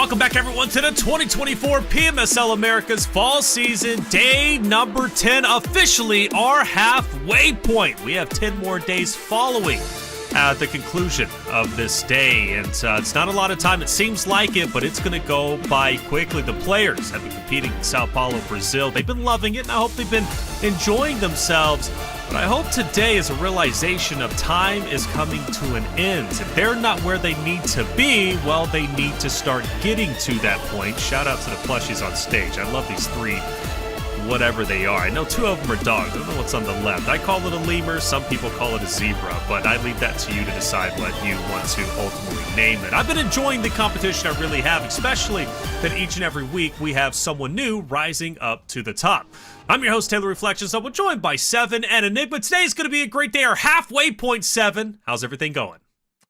Welcome back, everyone, to the 2024 PMSL America's Fall Season, day number 10, officially our halfway point. We have 10 more days following at the conclusion of this day, and it's not a lot of time, it seems like it, but it's going to go by quickly. The players have been competing in Sao Paulo, Brazil. They've been loving it, and I hope they've been enjoying themselves. But I hope today is a realization of time is coming to an end. If they're not where they need to be, well, they need to start getting to that point. Shout out to the plushies on stage. I love these three, whatever they are. I know two of them are dogs. I don't know what's on the left. I call it a lemur. Some people call it a zebra, but I leave that to you to decide what you want to ultimately name it. I've been enjoying the competition. I really have, especially that each and every week we have someone new rising up to the top. I'm your host, Taylor Reflections. I'm joined by Seven and Enigma. Today's going to be a great day. Our halfway point, Seven. How's everything going?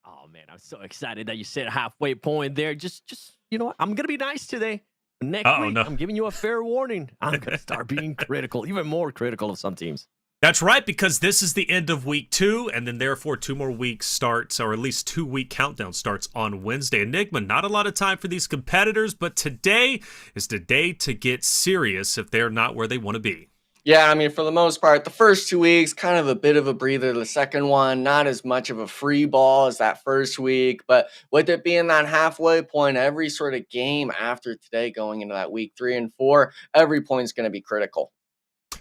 Oh, man, I'm so excited that you said halfway point there. Just you know what? I'm going to be nice today. Next week, I'm giving you a fair warning. I'm going to start being critical, even more critical of some teams. That's right, because this is the end of week 2, and then therefore 2 more weeks starts, or at least 2-week countdown starts on Wednesday. Enigma, not a lot of time for these competitors, but today is the day to get serious if they're not where they want to be. Yeah, I mean, for the most part, the first 2 weeks, kind of a bit of a breather. The second one, not as much of a free ball as that first week. But with it being that halfway point, every sort of game after today going into that week 3 and 4, every point is going to be critical.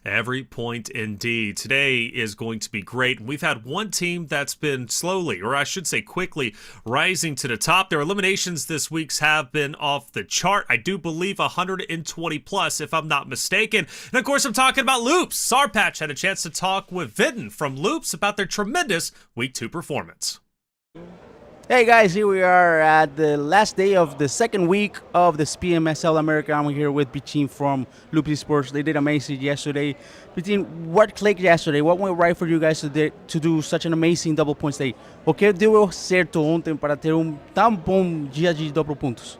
Every point indeed. Today is going to be great. We've had one team that's been slowly, or I should say quickly, rising to the top. Their eliminations this week have been off the chart. I do believe 120 plus, if I'm not mistaken. And of course, I'm talking about Loops. Sarpatch had a chance to talk with Vidden from Loops about their tremendous week 2 performance. Hey guys, here we are at the last day of the second week of this PMSL America. I'm here with Pitin from Furia Esports. They did amazing yesterday. Pitin, what clicked yesterday? What went right for you guys to do such an amazing double points day? O que deu certo ontem para ter tão bom dia de double pontos?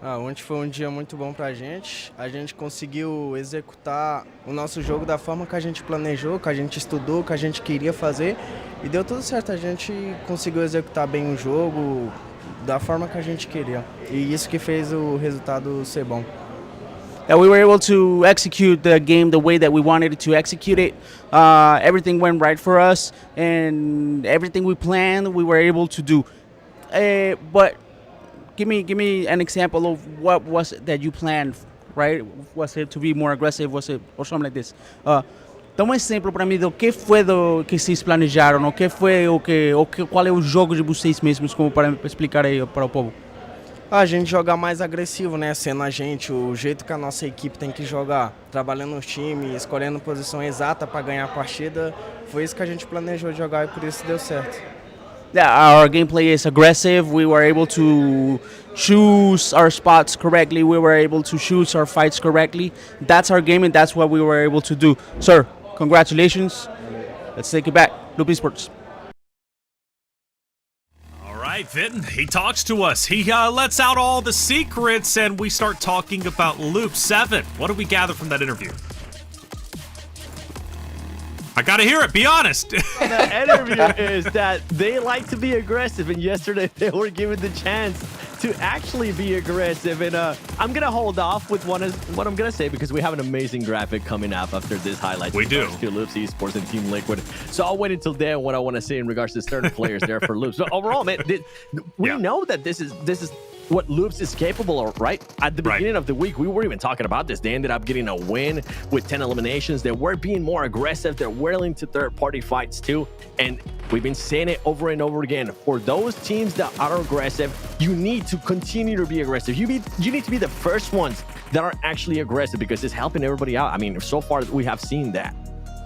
Ontem foi um dia muito bom pra gente. A gente conseguiu executar o nosso jogo da forma que a gente planejou, que a gente estudou, que a gente queria fazer. E deu tudo certo, a gente conseguiu executar bem o jogo da forma que a gente queria. E isso que fez o resultado ser bom. We were able to execute the game the way that we wanted to execute it. Everything went right for us, and everything we planned, we were able to do. But give me an example of what was it that you planned, right? Was it to be more aggressive? Was it or something like this? Dá exemplo para mim do que foi do que vocês planejaram, o que foi qual é o jogo de vocês mesmos, como para explicar aí para o povo. A gente jogar mais agressivo, né? Sendo a gente, o jeito que a nossa equipe tem que jogar, trabalhando no time, escolhendo posição exata para ganhar a partida. Foi isso que a gente planejou jogar e por isso deu certo. Yeah, our gameplay is aggressive. We were able to choose our spots correctly. We were able to choose our fights correctly. That's our game, and that's what we were able to do. Sir, congratulations. Let's take it back. Furia Esports. All right, Vidden, he talks to us. He lets out all the secrets, and we start talking about Loop 7. What do we gather from that interview? I gotta hear it, be honest. The interview is that they like to be aggressive, and yesterday they were given the chance to actually be aggressive. And I'm gonna hold off with what I'm gonna say because we have an amazing graphic coming up after this highlight. We do. To Loops Esports and Team Liquid. So I'll wait until then what I want to say in regards to certain players there for Loops. But overall, man, we know that this is what Loops is capable of, right? At the beginning of the week, we weren't even talking about this. They ended up getting a win with 10 eliminations. They were being more aggressive. They're willing to third-party fights too. And we've been saying it over and over again. For those teams that are aggressive, you need to continue to be aggressive. You need to be the first ones that are actually aggressive because it's helping everybody out. I mean, so far we have seen that.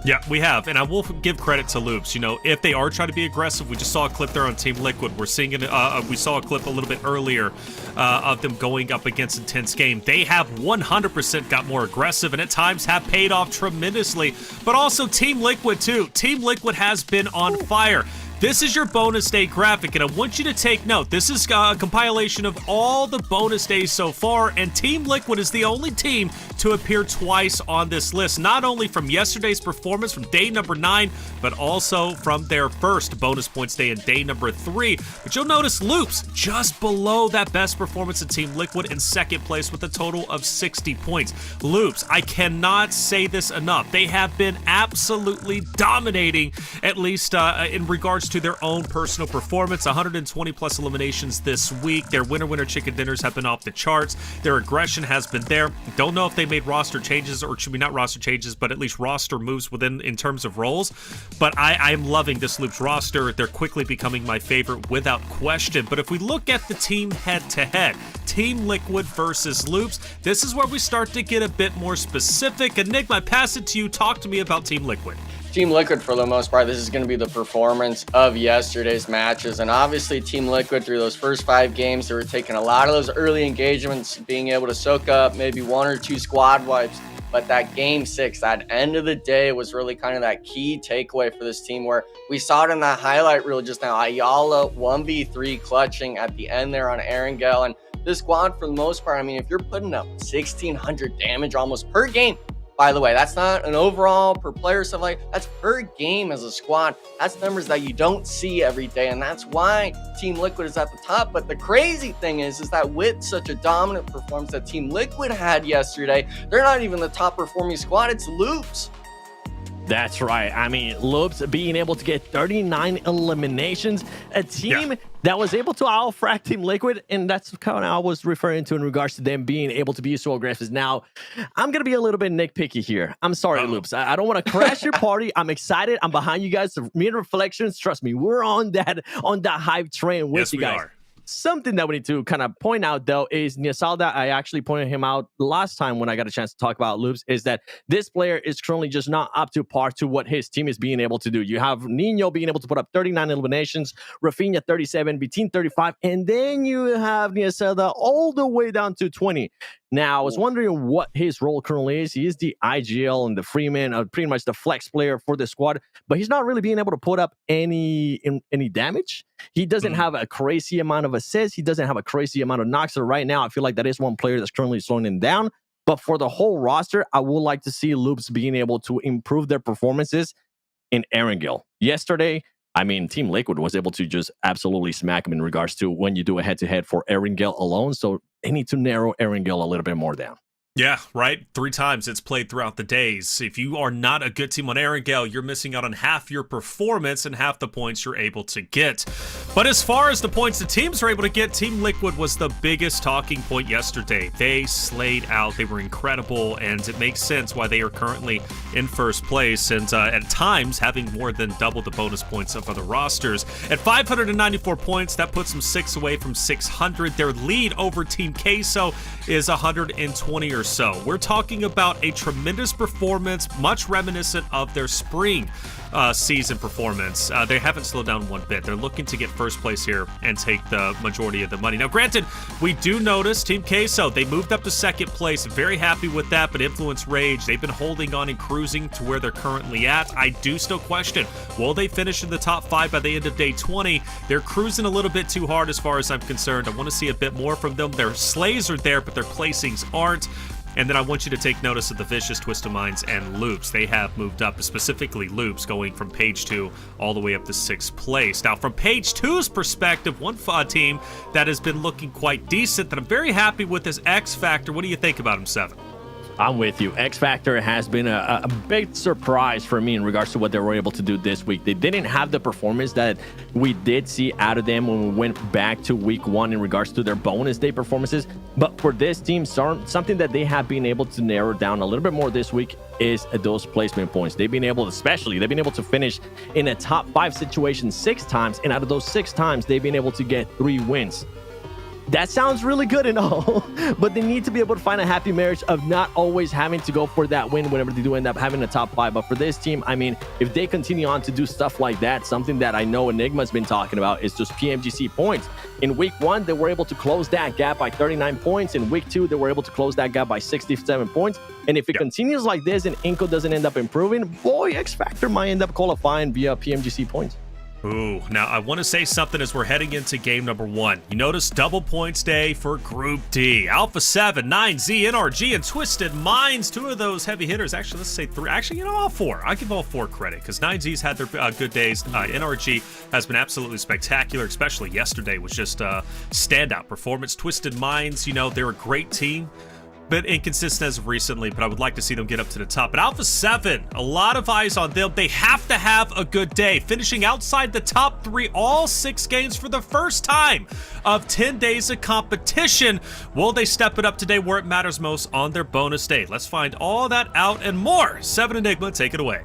Yeah, we have, and I will give credit to Loops. You know, if they are trying to be aggressive, we just saw a clip there on Team Liquid. We're seeing it. We saw a clip a little bit earlier of them going up against intense game. They have 100% got more aggressive, and at times have paid off tremendously. But also Team Liquid too. Team Liquid has been on fire. this is your bonus day graphic, and I want you to take note. This is a compilation of all the bonus days so far, and Team Liquid is the only team to appear twice on this list, not only from yesterday's performance from day number 9, but also from their first bonus points day in day number 3. But you'll notice Loops just below that best performance in Team Liquid in second place with a total of 60 points. Loops, I cannot say this enough. They have been absolutely dominating, at least in regards to their own personal performance. 120 plus eliminations this week. Their winner chicken dinners have been off the charts. Their aggression has been there. Don't know if they made roster changes, or should be not roster changes, but at least roster moves within in terms of roles. But I'm loving this Loops roster. They're quickly becoming my favorite without question. But if we look at the team head-to-head, Team Liquid versus Loops, this is where we start to get a bit more specific. Enigma, I pass it to you. Talk to me about Team Liquid. Team Liquid, for the most part, this is going to be the performance of yesterday's matches. And obviously, Team Liquid, through those first 5 games, they were taking a lot of those early engagements, being able to soak up maybe 1 or 2 squad wipes. But that game 6, that end of the day, was really kind of that key takeaway for this team, where we saw it in that highlight reel just now. Ayala 1v3 clutching at the end there on Erangel. And this squad, for the most part, I mean, if you're putting up 1,600 damage almost per game, by the way, that's not an overall per player stuff, like that's per game as a squad. That's numbers that you don't see every day, and that's why Team Liquid is at the top. But the crazy thing is that with such a dominant performance that Team Liquid had yesterday, they're not even the top performing squad. It's Loops. That's right. I mean, Loops being able to get 39 eliminations, a team that was able to out-frack Team Liquid, and that's kind of I was referring to in regards to them being able to be so aggressive. Now, I'm going to be a little bit nitpicky here. I'm sorry, Loops. I don't want to crash your party. I'm excited. I'm behind you guys. Me and Reflections, trust me, we're on that hype train with you guys. Something that we need to kind of point out, though, is Niasalda. I actually pointed him out last time when I got a chance to talk about Loops, is that this player is currently just not up to par to what his team is being able to do. You have Nino being able to put up 39 eliminations, Rafinha 37, Bitin 35, and then you have Niasalda all the way down to 20. Now, I was wondering what his role currently is. He is the IGL and the Freeman, pretty much the flex player for the squad, but he's not really being able to put up any damage. He doesn't have a crazy amount of assists. He doesn't have a crazy amount of knocks. So right now, I feel like that is one player that's currently slowing him down. But for the whole roster, I would like to see Loops being able to improve their performances in Erangel. Yesterday, I mean, Team Liquid was able to just absolutely smack him in regards to when you do a head-to-head for Erangel alone. So they need to narrow Erangel a little bit more down. Yeah, right? 3 times it's played throughout the days. If you are not a good team on Erangel, you're missing out on half your performance and half the points you're able to get. But as far as the points the teams are able to get, Team Liquid was the biggest talking point yesterday. They slayed out. They were incredible, and it makes sense why they are currently in first place, and at times having more than double the bonus points of other rosters. At 594 points, that puts them 6 away from 600. Their lead over Team Queso is 120 or so. We're talking about a tremendous performance, much reminiscent of their spring season performance. They haven't slowed down one bit. They're looking to get first place here and take the majority of the money. Now, granted, we do notice Team Queso, they moved up to second place. Very happy with that, but Influence Rage, they've been holding on and cruising to where they're currently at. I do still question, will they finish in the top 5 by the end of day 20? They're cruising a little bit too hard as far as I'm concerned. I want to see a bit more from them. Their slays are there, but their placings aren't. And then I want you to take notice of the Vicious, Twist of Minds, and Loops. They have moved up, specifically Loops, going from page 2 all the way up to 6th place. Now, from page 2's perspective, one team that has been looking quite decent that I'm very happy with is X Factor. What do you think about him, 7? I'm with you. X Factor has been a big surprise for me in regards to what they were able to do this week. They didn't have the performance that we did see out of them when we went back to week 1 in regards to their bonus day performances. But for this team, something that they have been able to narrow down a little bit more this week is those placement points. They've been able to finish in a top 5 situation 6 times, and out of those 6 times, they've been able to get 3 wins. That sounds really good and all, but they need to be able to find a happy marriage of not always having to go for that win whenever they do end up having a top 5. But for this team, I mean, if they continue on to do stuff like that, something that I know Enigma's been talking about is just PMGC points. In week 1, they were able to close that gap by 39 points. In week 2, they were able to close that gap by 67 points. And if it continues like this and Inco doesn't end up improving, boy, X Factor might end up qualifying via PMGC points. Ooh, now I want to say something as we're heading into game number 1. You notice double points day for Group D. Alpha7, 9Z, NRG, and Twisted Minds, 2 of those heavy hitters. Actually, let's say 3. Actually, all 4. I give all 4 credit because 9Z's had their good days. NRG has been absolutely spectacular, especially yesterday was just a standout performance. Twisted Minds, they're a great team. Bit inconsistent as of recently, but I would like to see them get up to the top. But Alpha7, a lot of eyes on them. They have to have a good day, finishing outside the top 3 all 6 games for the first time of 10 days of competition. Will they step it up today where it matters most on their bonus day? Let's find all that out and more. 7 Enigma, take it away.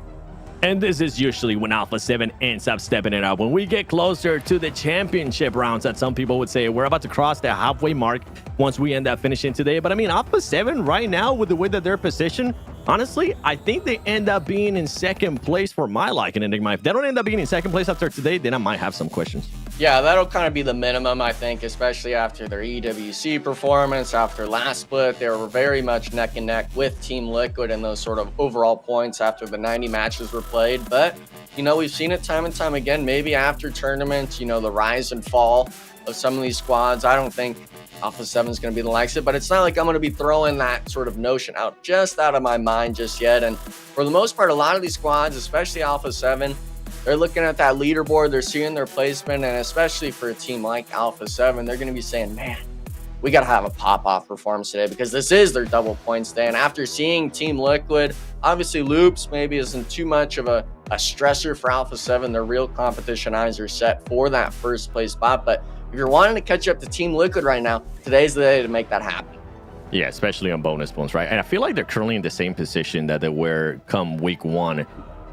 And this is usually when Alpha7 ends up stepping it up. When we get closer to the championship rounds, that some people would say we're about to cross the halfway mark once we end up finishing today. But I mean, Alpha7 right now, with the way that they're positioned, honestly, I think they end up being in second place for my liking, Enigma. If they don't end up being in second place after today, then I might have some questions. Yeah, that'll kind of be the minimum, I think, especially after their EWC performance. After last split, they were very much neck and neck with Team Liquid and those sort of overall points after the 90 matches were played. But, we've seen it time and time again. Maybe after tournaments, the rise and fall of some of these squads. I don't think Alpha7 is going to be the likes of it, but it's not like I'm going to be throwing that sort of notion out of my mind just yet. And for the most part, a lot of these squads, especially Alpha7, they're looking at that leaderboard, they're seeing their placement, and especially for a team like Alpha7, they're going to be saying, man, we got to have a pop-off performance today because this is their double points day. And after seeing Team Liquid, obviously Loops maybe isn't too much of a stressor for Alpha7. Their real competition eyes are set for that first place spot. But if you're wanting to catch up to Team Liquid right now, today's the day to make that happen. Yeah, especially on bonus points, right? And I feel like they're currently in the same position that they were come week 1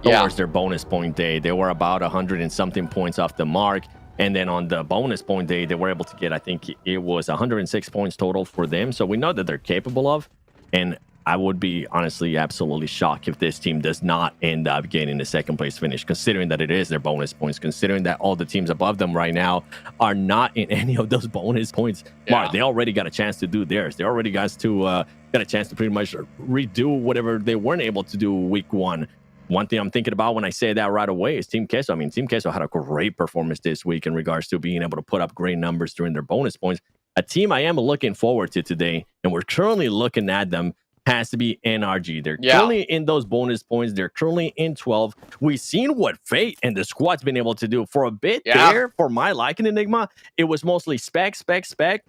towards their bonus point day. They were about 100 and something points off the mark. And then on the bonus point day, they were able to get, I think it was 106 points total for them. So we know that they're capable of. And I would be honestly absolutely shocked if this team does not end up getting the second place finish, considering that it is their bonus points, considering that all the teams above them right now are not in any of those bonus points. Mark, they already got a chance to do theirs. They already got a chance to pretty much redo whatever they weren't able to do week 1. One thing I'm thinking about when I say that right away is Team Queso. I mean, Team Queso had a great performance this week in regards to being able to put up great numbers during their bonus points. A team I am looking forward to today, and we're currently looking at them, has to be NRG. They're currently in those bonus points. They're currently in 12. We've seen what Fate and the squad's been able to do for a bit there. For my liking, Enigma, it was mostly spec.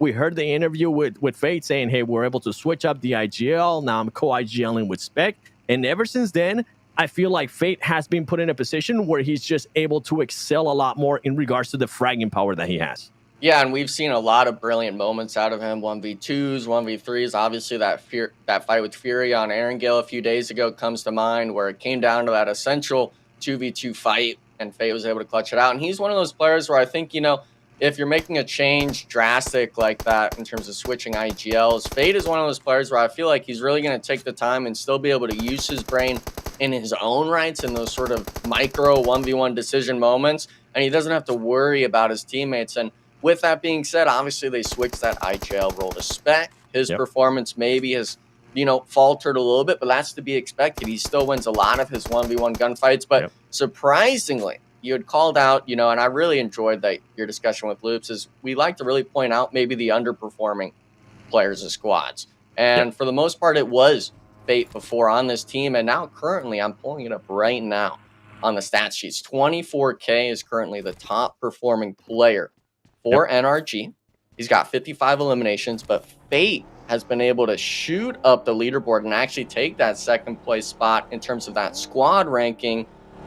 We heard the interview with Fate saying, hey, we're able to switch up the IGL. Now I'm co-IGLing with spec. And ever since then, I feel like Fate has been put in a position where he's just able to excel a lot more in regards to the fragging power that he has. Yeah, and we've seen a lot of brilliant moments out of him. 1v2s, 1v3s. Obviously, that fight with Furia on Erangel a few days ago comes to mind, where it came down to that essential 2v2 fight, and Fate was able to clutch it out. And he's one of those players where I think, if you're making a change drastic like that in terms of switching IGLs, Fate is one of those players where I feel like he's really going to take the time and still be able to use his brain in his own rights in those sort of micro 1v1 decision moments, and he doesn't have to worry about his teammates. And with that being said, obviously they switched that IGL role to spec. His performance maybe has, faltered a little bit, but that's to be expected. He still wins a lot of his 1v1 gunfights, but surprisingly, you had called out, and I really enjoyed that your discussion with Loops is we like to really point out maybe the underperforming players and squads. And for the most part, it was Fate before on this team. And now currently, I'm pulling it up right now on the stat sheets. 24K is currently the top performing player for NRG. He's got 55 eliminations, but Fate has been able to shoot up the leaderboard and actually take that second place spot in terms of that squad ranking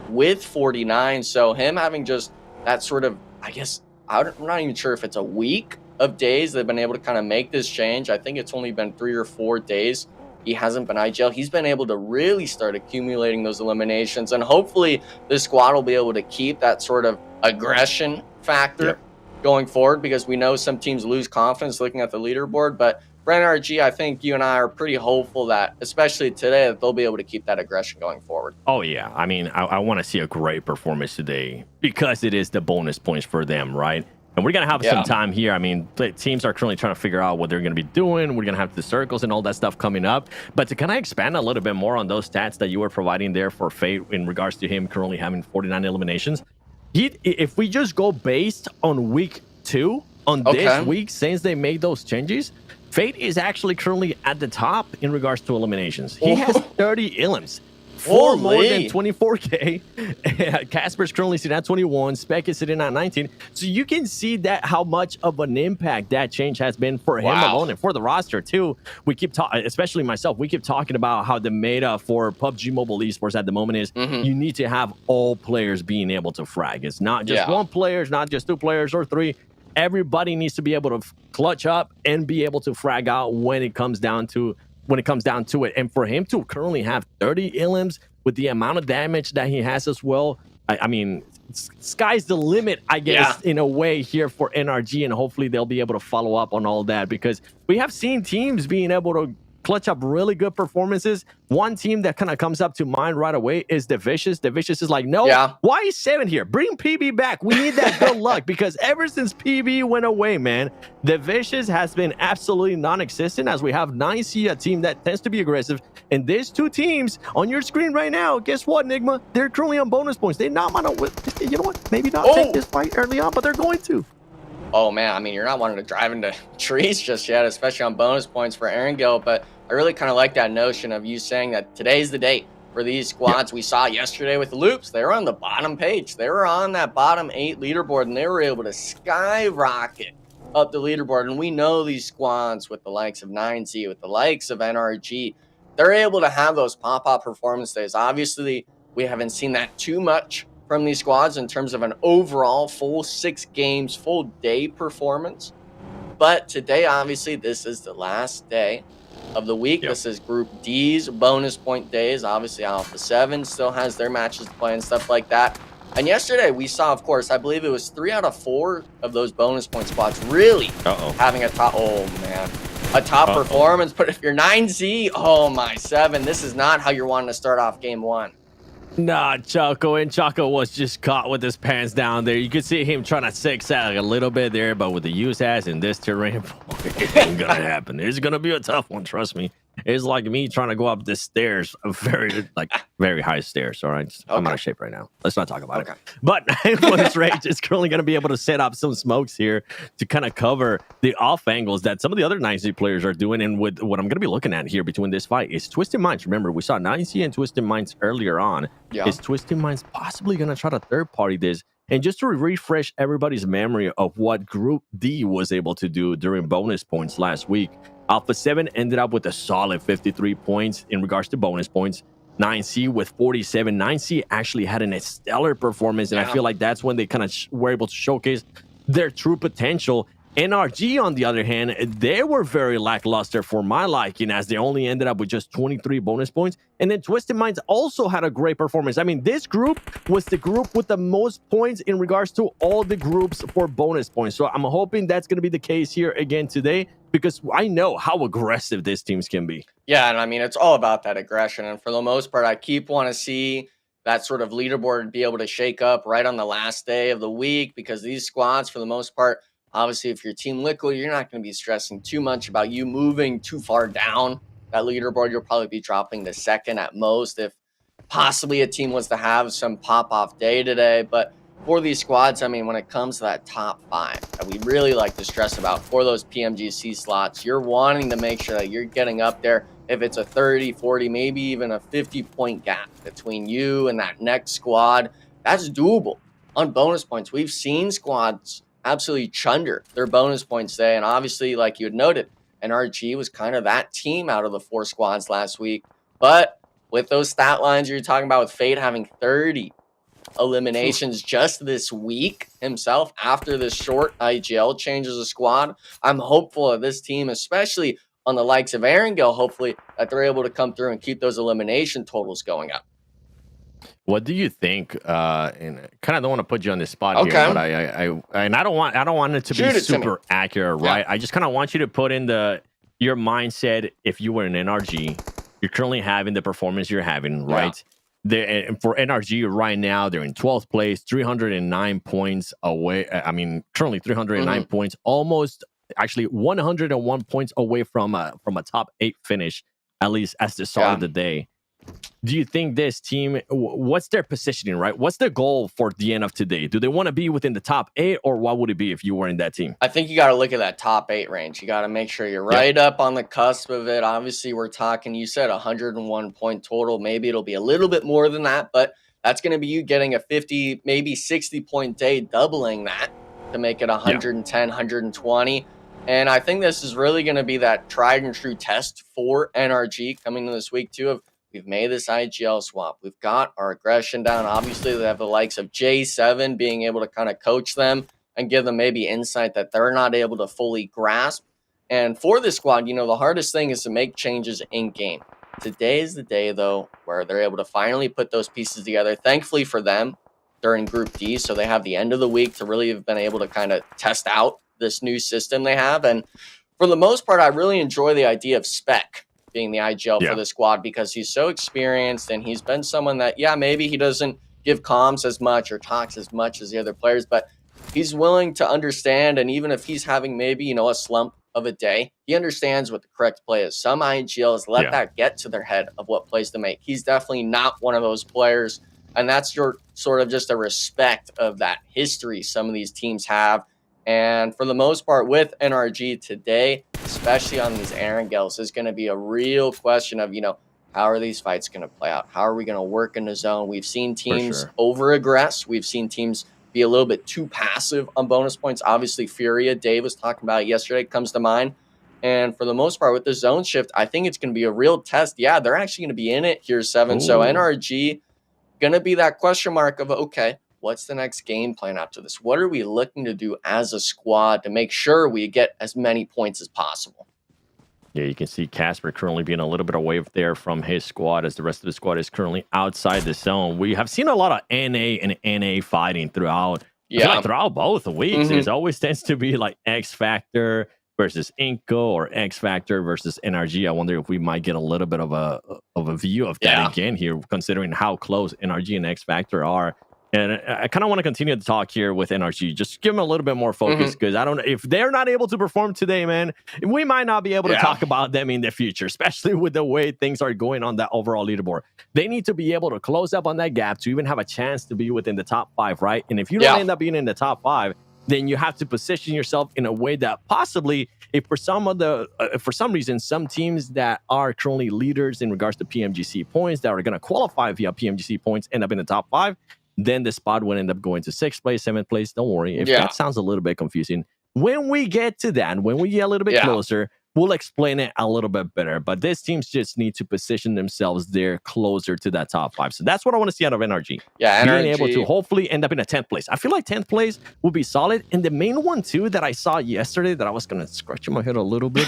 with 49. So him having just that sort of, I guess, I'm not even sure if it's a week of days they've been able to kind of make this change. I think it's only been 3 or 4 days he hasn't been IGL. He's been able to really start accumulating those eliminations, and hopefully this squad will be able to keep that sort of aggression factor going forward, because we know some teams lose confidence looking at the leaderboard. But for NRG, I think you and I are pretty hopeful that, especially today, that they'll be able to keep that aggression going forward. Oh, yeah. I mean, I want to see a great performance today because it is the bonus points for them, right? And we're going to have some time here. I mean, teams are currently trying to figure out what they're going to be doing. We're going to have the circles and all that stuff coming up. But to kind of expand a little bit more on those stats that you were providing there for Fate in regards to him currently having 49 eliminations, if we just go based on week 2, on this week, since they made those changes, Fate is actually currently at the top in regards to eliminations. He has 30 elims. 4 more than 24K. Casper's currently sitting at 21. Spec is sitting at 19. So you can see that how much of an impact that change has been for him alone and for the roster too. We keep talking, especially myself, we keep talking about how the meta for PUBG Mobile Esports at the moment is you need to have all players being able to frag. It's not just one player, it's not just 2 players or 3. Everybody needs to be able to clutch up and be able to frag out when it comes down to it. And for him to currently have 30 elims with the amount of damage that he has as well, I mean, sky's the limit, I guess, in a way here for NRG, and hopefully they'll be able to follow up on all that, because we have seen teams being able to clutch up really good performances. One team that kind of comes up to mind right away is The Vicious. The Vicious is like, no, why is 7 here? Bring PB back. We need that good luck, because ever since PB went away, man, The Vicious has been absolutely non-existent, as we have 9C, a team that tends to be aggressive. And these 2 teams on your screen right now, guess what, Nigma? They're currently on bonus points. They not want to, you know what? Maybe not take this fight early on, but they're going to. Oh man, I mean, you're not wanting to drive into trees just yet, especially on bonus points for Erangel, but I really kind of like that notion of you saying that today's the day for these squads. We saw yesterday with the Loops, they were on the bottom page. They were on that bottom 8 leaderboard, and they were able to skyrocket up the leaderboard. And we know these squads with the likes of 9Z, with the likes of NRG, they're able to have those pop-up performance days. Obviously, we haven't seen that too much from these squads in terms of an overall full 6 games, full day performance. But today, obviously, this is the last day of the week. This is Group D's bonus point days. Obviously, Alpha7 still has their matches to play and stuff like that. And yesterday, we saw, of course, I believe it was 3 out of 4 of those bonus point spots really having a top, a top performance. But if you're 9Z, oh my 7, this is not how you're wanting to start off game 1. Nah, Choco, and Choco was just caught with his pants down there. You could see him trying to zigzag a little bit there, but with the use ass in this terrain, it ain't gonna happen. It's gonna be a tough one, trust me. It's like me trying to go up the stairs, very high stairs. All right, I'm out of shape right now. Let's not talk about it. But Bonus Rage is currently going to be able to set up some smokes here to kind of cover the off angles that some of the other 9C players are doing. And with what I'm going to be looking at here between this fight is Twisted Minds. Remember, we saw 9C and Twisted Minds earlier on. Is Twisted Minds possibly going to try to third party this? And just to refresh everybody's memory of what Group D was able to do during bonus points last week, Alpha7 ended up with a solid 53 points in regards to bonus points. 9C with 47. 9C actually had a stellar performance, and I feel like that's when they kind of were able to showcase their true potential. NRG, on the other hand, they were very lackluster for my liking, as they only ended up with just 23 bonus points. And then Twisted Minds also had a great performance. I mean, this group was the group with the most points in regards to all the groups for bonus points. So I'm hoping that's going to be the case here again today, because I know how aggressive these teams can be. Yeah, and I mean, it's all about that aggression. And for the most part, I keep want to see that sort of leaderboard be able to shake up right on the last day of the week, because these squads, for the most part, obviously, if you're Team Liquid, you're not going to be stressing too much about you moving too far down that leaderboard. You'll probably be dropping to second at most if possibly a team was to have some pop-off day today. But for these squads, I mean, when it comes to that top 5 that we really like to stress about for those PMGC slots, you're wanting to make sure that you're getting up there. If it's a 30, 40, maybe even a 50-point gap between you and that next squad, that's doable on bonus points. We've seen squads absolutely chunder their bonus points today. And obviously, like you had noted, NRG was kind of that team out of the 4 squads last week. But with those stat lines you're talking about, with Fate having 30 eliminations just this week himself after this short IGL changes the squad, I'm hopeful of this team, especially on the likes of Erangel, hopefully that they're able to come through and keep those elimination totals going up. What do you think? And kind of don't want to put you on the spot here, but I don't want it to be super accurate, right? I just kind of want you to put in your mindset. If you were an NRG, you're currently having the performance you're having, right? And for NRG right now, they're in 12th place, 309 points away. I mean, currently 309 points, almost actually 101 points away from a top 8 finish, at least at the start of the day. do you think this team, what's their positioning, right? What's their goal for the end of today? Do they want to be within the top 8, or what would it be if you were in that team? I think you got to look at that top 8 range. You got to make sure you're right up on the cusp of it. Obviously, we're talking, you said 101 point total. Maybe it'll be a little bit more than that, but that's going to be you getting a 50, maybe 60 point day, doubling that to make it 110, 120. And I think this is really going to be that tried and true test for NRG coming in this week too of, we've made this IGL swap. We've got our aggression down. Obviously, they have the likes of J7 being able to kind of coach them and give them maybe insight that they're not able to fully grasp. And for this squad, you know, the hardest thing is to make changes in game. Today is the day, though, where they're able to finally put those pieces together. Thankfully for them, they're in Group D, so they have the end of the week to really have been able to kind of test out this new system they have. And for the most part, I really enjoy the idea of Spec being the IGL for the squad because he's so experienced and he's been someone that, maybe he doesn't give comms as much or talks as much as the other players, but he's willing to understand. And even if he's having maybe, you know, a slump of a day, he understands what the correct play is. Some IGLs let that get to their head of what plays to make. He's definitely not one of those players. And that's your sort of just a respect of that history some of these teams have. And for the most part with NRG today, especially on these Erangels, is going to be a real question of, you know, how are these fights going to play out? How are we going to work in the zone? We've seen teams over-aggress. We've seen teams be a little bit too passive on bonus points. Obviously, Furia, Dave was talking about it yesterday, comes to mind. And for the most part, with the zone shift, I think it's going to be a real test. Yeah, they're actually going to be in it here, 7. Ooh. So NRG going to be that question mark of, okay, what's the next game plan after this? What are we looking to do as a squad to make sure we get as many points as possible? Yeah, you can see Casper currently being a little bit away there from his squad as the rest of the squad is currently outside the zone. We have seen a lot of NA and NA fighting throughout, throughout both weeks. It always tends to be like X Factor versus Inco or X Factor versus NRG. I wonder if we might get a little bit of a view of that again here, considering how close NRG and X Factor are. And I kind of want to continue to talk here with NRG. Just give them a little bit more focus because I don't know if they're not able to perform today, man. We might not be able to talk about them in the future, especially with the way things are going on that overall leaderboard. They need to be able to close up on that gap to even have a chance to be within the top 5, right? And if you don't end up being in the top 5, then you have to position yourself in a way that possibly, if for some reason, some teams that are currently leaders in regards to PMGC points that are going to qualify via PMGC points end up in the top 5. Then the spot would end up going to 6th place, 7th place. Don't worry. If that sounds a little bit confusing, when we get to that, when we get a little bit closer, we'll explain it a little bit better. But these teams just need to position themselves there closer to that top 5. So that's what I want to see out of NRG. Yeah, NRG. Being able to hopefully end up in a 10th place. I feel like 10th place will be solid. And the main one, too, that I saw yesterday that I was going to scratch my head a little bit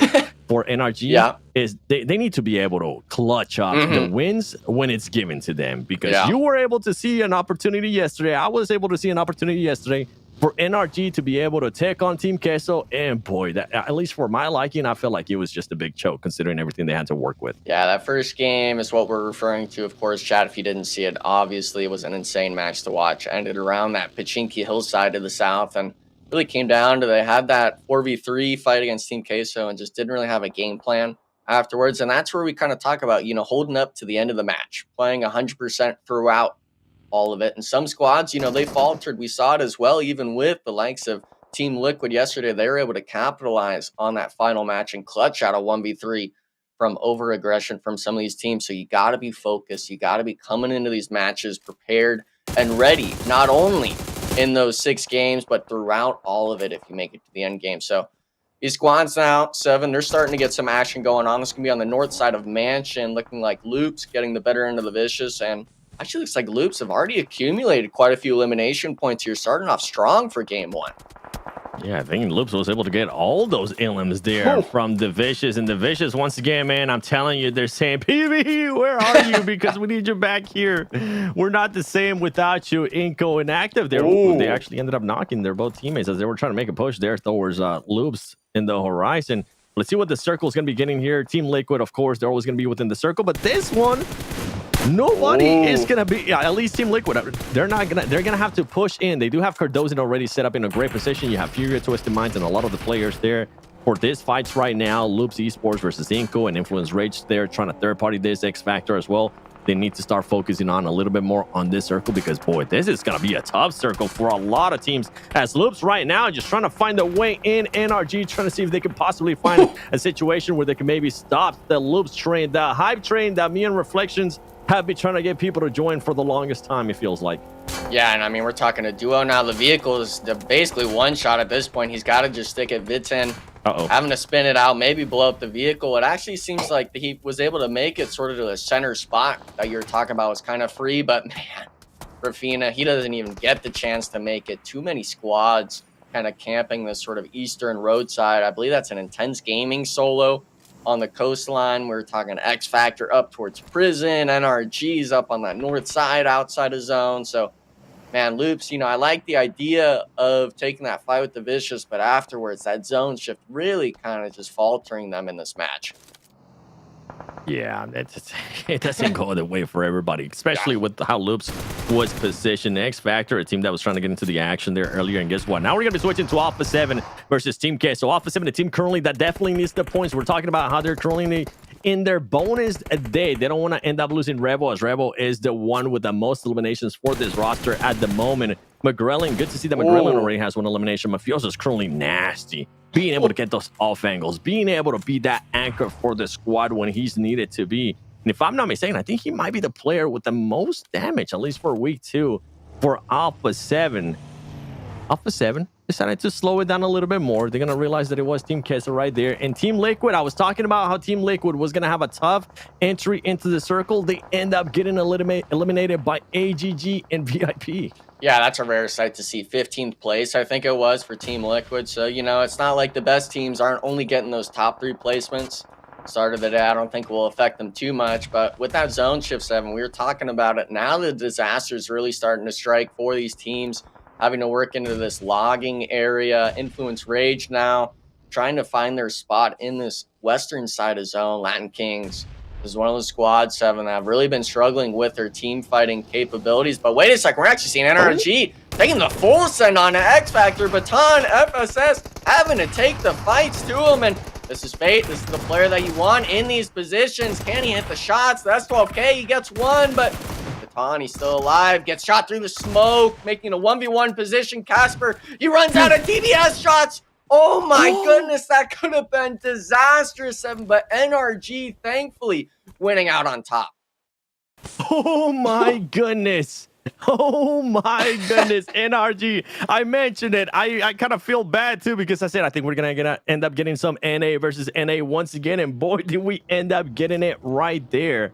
for NRG is they need to be able to clutch up the wins when it's given to them. Because you were able to see an opportunity yesterday. I was able to see an opportunity yesterday for NRG to be able to take on Team Queso, and boy, that, at least for my liking, I felt like it was just a big choke considering everything they had to work with. Yeah, that first game is what we're referring to, of course, Chad. If you didn't see it, obviously it was an insane match to watch. Ended around that Pachinki hillside to the south, and really came down to they had that 4v3 fight against Team Queso and just didn't really have a game plan afterwards. And that's where we kind of talk about, you know, holding up to the end of the match, playing 100% throughout all of it. And some squads, you know, they faltered. We saw it as well, even with the likes of Team Liquid yesterday. They were able to capitalize on that final match and clutch out a 1v3 from over-aggression from some of these teams. So you got to be focused. You got to be coming into these matches prepared and ready, not only in those 6 games, but throughout all of it if you make it to the end game. So these squads now, 7, they're starting to get some action going on. This is going to be on the north side of Mansion, looking like Loops getting the better end of the Vicious. And actually looks like Loops have already accumulated quite a few elimination points here, starting off strong for game 1. Yeah, I think Loops was able to get all those elims there from the Vicious. And the Vicious, once again, man, I'm telling you, they're saying, PV, where are you? Because we need you back here. We're not the same without you, Inco and Active. They actually ended up knocking their both teammates as they were trying to make a push there towards Loops in the horizon. Let's see what the circle is going to be getting here. Team Liquid, of course, they're always going to be within the circle. But this one, nobody is gonna be, at least Team Liquid, they're gonna have to push in. They do have Cardozin already set up in a great position. You have Furia, Twisted Minds, and a lot of the players there for this fights right now. Loops Esports versus Inco and Influence Rage there trying to third party this X Factor as well. they need to start focusing on a little bit more on this circle, because boy, this is going to be a tough circle for a lot of teams, as Loops right now just trying to find a way in. NRG trying to see if they can possibly find a situation where they can maybe stop the Loops train, the hype train that me and Reflections have been trying to get people to join for the longest time, it feels like. Yeah, and I mean, we're talking a duo now. The vehicle is basically one shot at this point. He's got to just stick at Vitin, having to spin it out, maybe blow up the vehicle. It actually seems like he was able to make it sort of to the center spot that you were talking about was kind of free, but man, Rafina, he doesn't even get the chance to make it. Too many squads kind of camping this sort of eastern roadside. I believe that's an Intense Gaming solo on the coastline. We're talking X Factor up towards prison, NRG's up on that north side outside of zone. So man, Loops, you know, I like the idea of taking that fight with the Vicious, but afterwards, that zone shift really kind of just faltering them in this match. Yeah, it doesn't go the way for everybody, especially with how Loops was positioned. X Factor, a team that was trying to get into the action there earlier, and guess what? Now we're going to be switching to Alpha7 versus Team K. So Alpha7, a team currently that definitely needs the points. We're talking about how they're currently in their bonus day. They don't want to end up losing Rebel, as Rebel is the one with the most eliminations for this roster at the moment. McGrellin, good to see that McGrellin already has one elimination. Mafioso is currently nasty, being able to get those off angles, being able to be that anchor for the squad when he's needed to be. And if I'm not mistaken, I think he might be the player with the most damage, at least for week 2 for Alpha7. Alpha7 decided to slow it down a little bit more. They're going to realize that it was Team Queso right there. And Team Liquid, I was talking about how Team Liquid was going to have a tough entry into the circle. They end up getting eliminated by AGG and VIP. Yeah, that's a rare sight to see. 15th place, I think it was, for Team Liquid. So, you know, it's not like the best teams aren't only getting those top 3 placements. Start of the day, I don't think will affect them too much. But with that zone shift, 7, we were talking about it. Now the disaster is really starting to strike for these teams, having to work into this logging area. Influence Rage now trying to find their spot in this western side of zone. Latin Kings is one of the squads, 7, that have really been struggling with their team fighting capabilities. But wait a second, we're actually seeing NRG taking the full send on the X Factor. Baton, FSS having to take the fights to him. And this is Fate. This is the player that you want in these positions. Can he hit the shots? That's 12K. He gets one, but Baton, he's still alive. Gets shot through the smoke, making a 1v1 position. Casper, he runs out of DBS shots. Oh my goodness, that could have been disastrous, 7, but NRG thankfully winning out on top. Oh my goodness. Oh my goodness, NRG. I mentioned it. I kind of feel bad too, because I said I think we're gonna end up getting some NA versus NA once again, and boy did we end up getting it right there.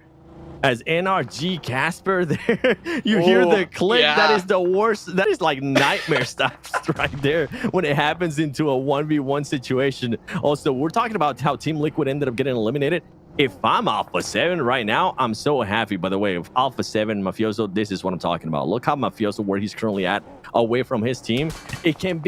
As NRG Casper there, you hear the click. Yeah. That is the worst. That is like nightmare stuff right there when it happens into a 1v1 situation. Also, we're talking about how Team Liquid ended up getting eliminated. If I'm Alpha7 right now, I'm so happy. By the way, if Alpha7 Mafioso, this is what I'm talking about. Look how Mafioso, where he's currently at, away from his team. It can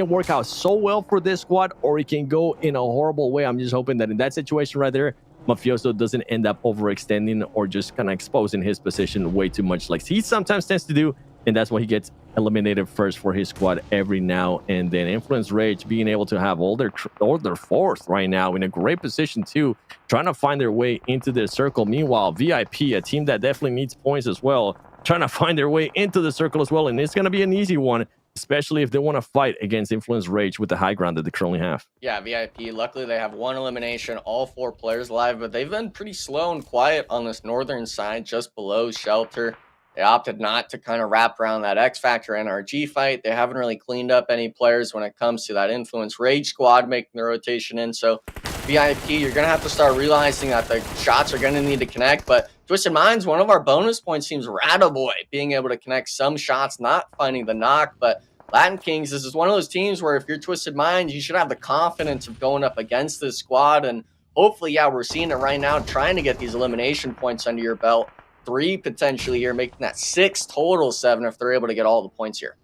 work out so well for this squad, or it can go in a horrible way. I'm just hoping that in that situation right there, Mafioso doesn't end up overextending or just kind of exposing his position way too much like he sometimes tends to do, and that's why he gets eliminated first for his squad every now and then. Influence Rage being able to have all their fourth right now in a great position too, trying to find their way into the circle. Meanwhile, VIP, a team that definitely needs points as well, trying to find their way into the circle as well, and it's going to be an easy one, especially if they want to fight against Influence Rage with the high ground that they currently have. Yeah, VIP, luckily they have 1 elimination, all 4 players live, but they've been pretty slow and quiet on this northern side, just below Shelter. They opted not to kind of wrap around that X Factor NRG fight. They haven't really cleaned up any players when it comes to that Influence Rage squad making the rotation in. So VIP, you're going to have to start realizing that the shots are going to need to connect. But Twisted Minds, one of our bonus points seems Rataboy being able to connect some shots, not finding the knock. But Latin Kings, this is one of those teams where if you're Twisted Minds, you should have the confidence of going up against this squad. And hopefully, yeah, we're seeing it right now, trying to get these elimination points under your belt. 3 potentially here, making that 6 total, 7 if they're able to get all the points here.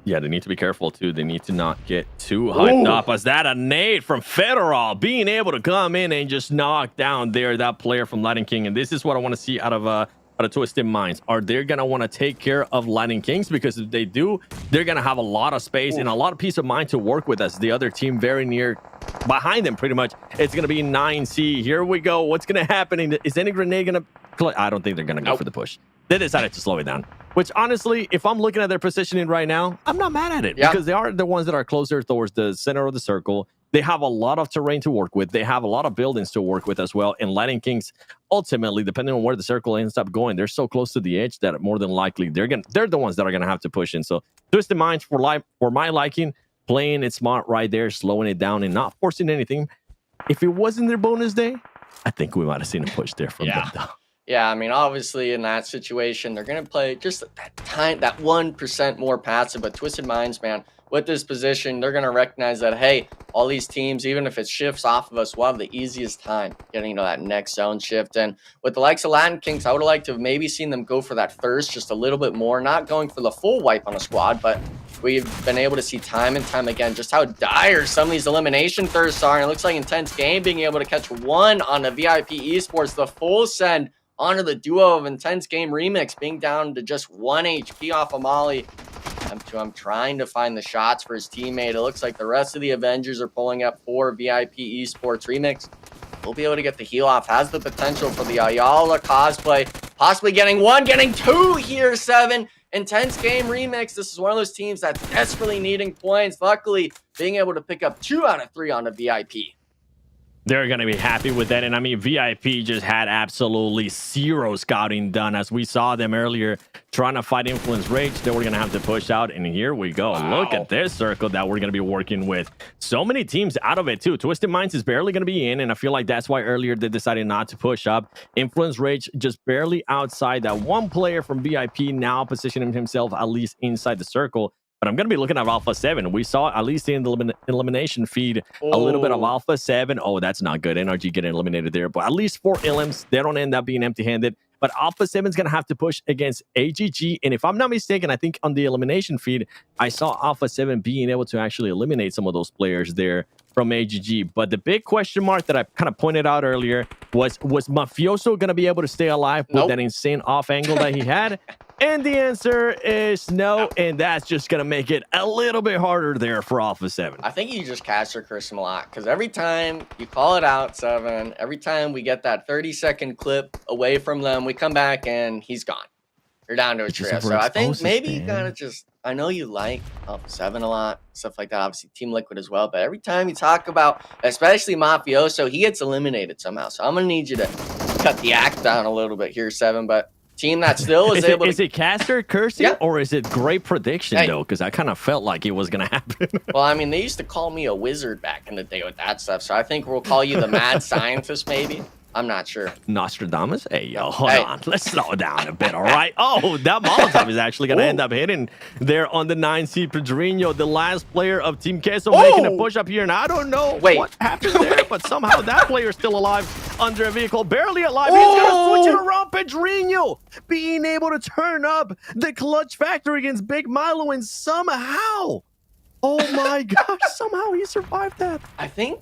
Yeah, they need to be careful too. They need to not get too hyped up. As that a nade from Federal being able to come in and just knock down that player from Latin King. And this is what I want to see out of Twisted Minds. Are they gonna want to take care of Latin Kings? Because if they do, they're gonna have a lot of space and a lot of peace of mind to work with as the other team very near behind them pretty much. It's going to be 9C. Here we go. What's going to happen? Is any grenade going to... I don't think they're going to go for the push. They decided to slow it down, which honestly, if I'm looking at their positioning right now, I'm not mad at it because they are the ones that are closer towards the center of the circle. They have a lot of terrain to work with. They have a lot of buildings to work with as well. And Lightning Kings, ultimately, depending on where the circle ends up going, they're so close to the edge that more than likely they're the ones that are going to have to push in. So Twisted Minds, for my liking, playing it smart right there, slowing it down and not forcing anything. If it wasn't their bonus day, I think we might have seen a push there from them, though. Yeah, I mean, obviously in that situation, they're going to play just that 1% more passive. But Twisted Minds, man, with this position, they're going to recognize that, hey, all these teams, even if it shifts off of us, we'll have the easiest time getting to that next zone shift. And with the likes of Latin Kings, I would have liked to have maybe seen them go for that thirst just a little bit more, not going for the full wipe on a squad, but we've been able to see time and time again just how dire some of these elimination thirsts are. And it looks like Intense Game being able to catch one on the VIP Esports, the full send onto the duo of Intense Game Remix, being down to just 1 HP off of Molly. I'm trying to find the shots for his teammate. It looks like the rest of the Avengers are pulling up for VIP Esports Remix. We'll be able to get the heal off. Has the potential for the Ayala cosplay. Possibly getting one, getting two here, 7. Intense Game Remix. This is one of those teams that's desperately needing points. Luckily, being able to pick up 2 out of 3 on the VIP. They're going to be happy with that. And I mean, VIP just had absolutely zero scouting done. As we saw them earlier trying to fight Influence Rage, they were going to have to push out. And here we go. Wow. Look at this circle that we're going to be working with. So many teams out of it, too. Twisted Minds is barely going to be in. And I feel like that's why earlier they decided not to push up. Influence Rage just barely outside. That one player from VIP now positioning himself at least inside the circle. But I'm going to be looking at Alpha7. We saw, at least in the elimination feed, a little bit of Alpha7. Oh, that's not good. NRG getting eliminated there. But at least 4 elims. They don't end up being empty-handed. But Alpha7 is going to have to push against AGG. And if I'm not mistaken, I think on the elimination feed, I saw Alpha7 being able to actually eliminate some of those players there from AGG. But the big question mark that I kind of pointed out earlier was Mafioso going to be able to stay alive with that insane off angle that he had? And the answer is no, and that's just going to make it a little bit harder there for Alpha7. I think you just caster curse him a lot, because every time you call it out, 7, every time we get that 30-second clip away from them, we come back and he's gone. You're down to a trio. So I think maybe you gotta just, I know you like Alpha7 a lot, stuff like that, obviously Team Liquid as well, but every time you talk about, especially Mafioso, he gets eliminated somehow. So I'm going to need you to cut the act down a little bit here, 7, but team that still is able to... Is it caster cursing or is it great prediction, though? Because I kind of felt like it was going to happen. Well, I mean, they used to call me a wizard back in the day with that stuff, so I think we'll call you the mad scientist, maybe. I'm not sure. Nostradamus? Hey, yo, hold on. Let's slow down a bit, all right? Oh, that Molotov is actually going to end up hitting there on the 9C Pedrinho, the last player of Team Queso, making a push up here. And I don't know what happened there, but somehow that player is still alive under a vehicle, barely alive. He's going to switch it around. Pedrinho being able to turn up the clutch factor against Big Milo, and somehow... Oh my gosh, somehow he survived that. I think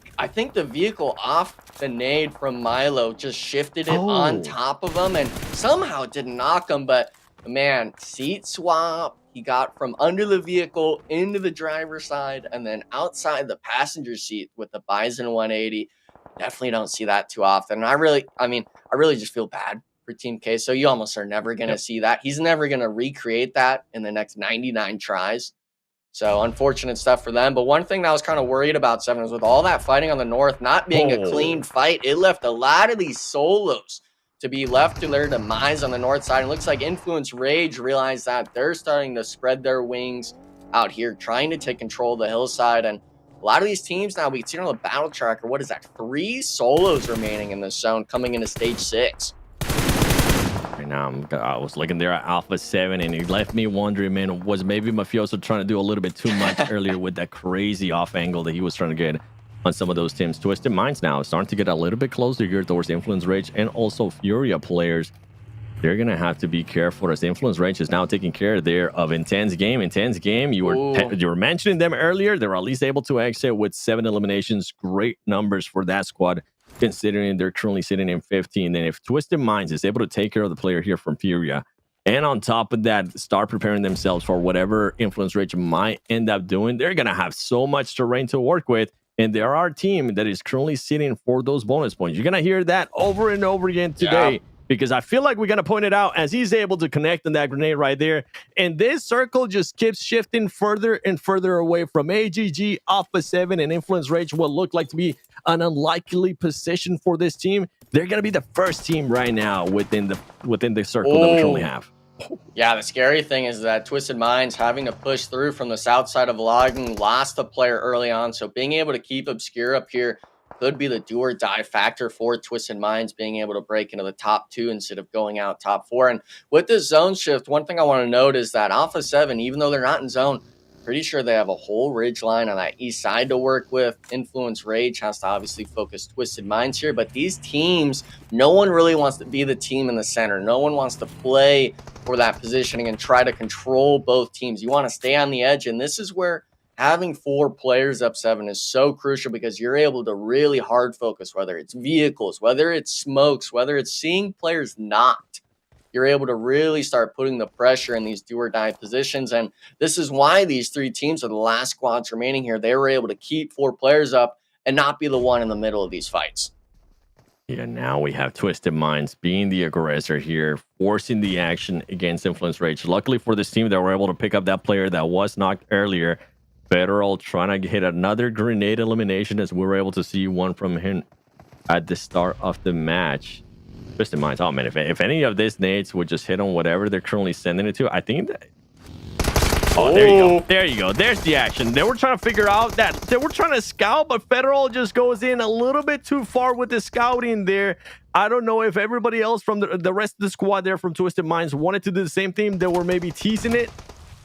the vehicle off the nade from Milo just shifted it on top of him and somehow it didn't knock him, but man, seat swap, he got from under the vehicle into the driver's side and then outside the passenger seat with the Bison 180. Definitely don't see that too often. I really just feel bad for Team K. So you almost are never going to see that. He's never going to recreate that in the next 99 tries. So unfortunate stuff for them. But one thing that I was kind of worried about, 7, is with all that fighting on the north not being a clean fight, it left a lot of these solos to be left to their demise on the north side. It looks like Influence Rage realized that they're starting to spread their wings out here, trying to take control of the hillside. And a lot of these teams now, we can see on the battle tracker, what is that? 3 solos remaining in this zone coming into stage 6. Right now, I was looking there at Alpha7, and it left me wondering, man, was maybe Mafioso trying to do a little bit too much earlier with that crazy off angle that he was trying to get on some of those teams. Twisted Minds now starting to get a little bit closer here towards Influence Rage and also Furia players. They're going to have to be careful as Influence Rage is now taking care there of Intense Game. Intense Game, you were mentioning them earlier. They were at least able to exit with 7 eliminations. Great numbers for that squad, considering they're currently sitting in 15. And if Twisted Minds is able to take care of the player here from Furia, and on top of that, start preparing themselves for whatever Influence Rage might end up doing, they're going to have so much terrain to work with. And they're our team that is currently sitting for those bonus points. You're going to hear that over and over again today. Yeah. Because I feel like we're going to point it out as he's able to connect on that grenade right there. And this circle just keeps shifting further and further away from AGG, Alpha7, and Influence Rage, what looked like to be an unlikely position for this team. They're going to be the first team right now within the circle that we currently have. Yeah, the scary thing is that Twisted Minds having to push through from the south side of Logging lost a player early on. So being able to keep Obscure up here could be the do or die factor for Twisted Minds being able to break into the top 2 instead of going out top 4. And with this zone shift, one thing I want to note is that Alpha7, even though they're not in zone, pretty sure they have a whole ridge line on that east side to work with. Influence Rage has to obviously focus Twisted Minds here, but these teams, no one really wants to be the team in the center. No one wants to play for that positioning and try to control both teams. You want to stay on the edge, and this is where having 4 players up 7 is so crucial because you're able to really hard focus, whether it's vehicles, whether it's smokes, whether it's seeing players not. You're able to really start putting the pressure in these do or die positions. And this is why these 3 teams are the last squads remaining here. They were able to keep 4 players up and not be the one in the middle of these fights. Yeah, now we have Twisted Minds being the aggressor here, forcing the action against Influence Rage. Luckily for this team, they were able to pick up that player that was knocked earlier. Federal trying to hit another grenade elimination, as we were able to see one from him at the start of the match. Twisted Minds, oh man, if any of these nades would just hit on whatever they're currently sending it to, I think that... Oh, there you go. There you go. There's the action. They were trying to figure out that they were trying to scout, but Federal just goes in a little bit too far with the scouting there. I don't know if everybody else from the rest of the squad there from Twisted Minds wanted to do the same thing. They were maybe teasing it.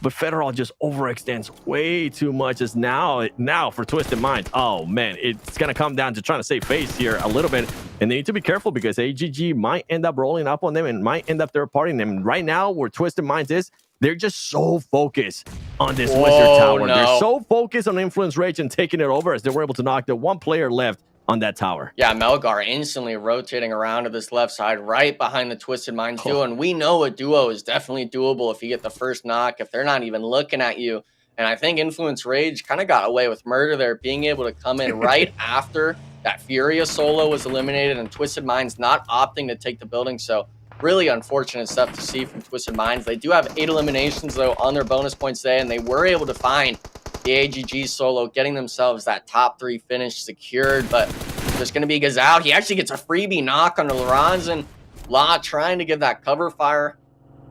But Federal just overextends way too much. As now for Twisted Minds, oh man, it's gonna come down to trying to save face here a little bit, and they need to be careful because AGG might end up rolling up on them and might end up third-partying them. Right now, where Twisted Minds is, they're just so focused on this Wizard Tower. No. They're so focused on Influence Rage and taking it over, as they were able to knock the 1 player left on that tower. Yeah, Melgar instantly rotating around to this left side right behind the Twisted Minds duo. And we know a duo is definitely doable if you get the first knock, if they're not even looking at you. And I think Influence Rage kind of got away with murder there, being able to come in right after that Furia solo was eliminated and Twisted Minds not opting to take the building. So really unfortunate stuff to see from Twisted Minds. They do have 8 eliminations, though, on their bonus points today, and they were able to find the AGG solo, getting themselves that top 3 finish secured. But there's going to be Gazal. He actually gets a freebie knock on the Lorenzen. La trying to give that cover fire.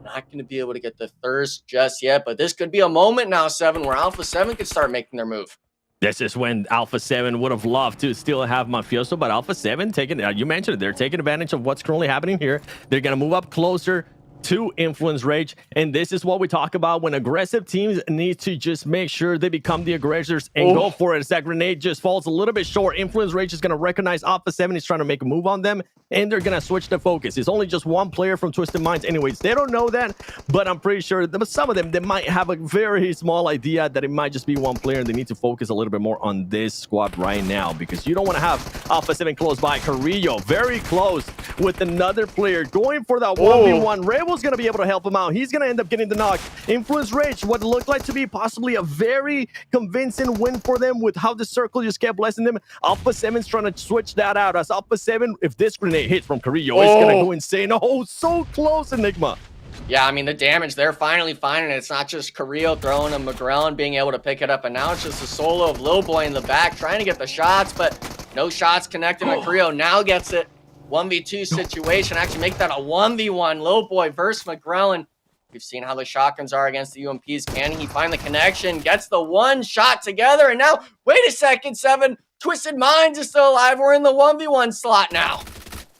Not going to be able to get the thirst just yet, but this could be a moment now, 7, where Alpha7 could start making their move. This is when Alpha7 would have loved to still have Mafioso, but Alpha7 taking, you mentioned it, they're taking advantage of what's currently happening here. They're going to move up closer to Influence Rage, and this is what we talk about when aggressive teams need to just make sure they become the aggressors and go for it. As that grenade just falls a little bit short, Influence Rage is going to recognize Alpha7 is trying to make a move on them, and they're going to switch the focus. It's only just 1 player from Twisted Minds anyways. They don't know that, but I'm pretty sure that some of them, they might have a very small idea that it might just be 1 player, and they need to focus a little bit more on this squad right now, because you don't want to have Alpha7 close by. Carrillo very close with another player going for that 1v1. Rebel's going to be able to help him out. He's going to end up getting the knock. Influence Rage, what looked like to be possibly a very convincing win for them with how the circle just kept blessing them. Alpha7's trying to switch that out. As Alpha7, if this grenade hits from Carrillo, it's going to go insane. Oh, so close, Enigma. Yeah, I mean, the damage, they're finally finding it. It's not just Carrillo throwing a McGrellin being able to pick it up, and now it's just a solo of Lil Boy in the back trying to get the shots, but no shots connected. Carrillo now gets it. 1v2 situation, actually make that a 1v1. Lil Boy versus McGrellin. We've seen how the shotguns are against the UMPs. Can he find the connection? Gets the 1 shot together, and now, wait a second, 7. Twisted Minds is still alive. We're in the 1v1 slot now.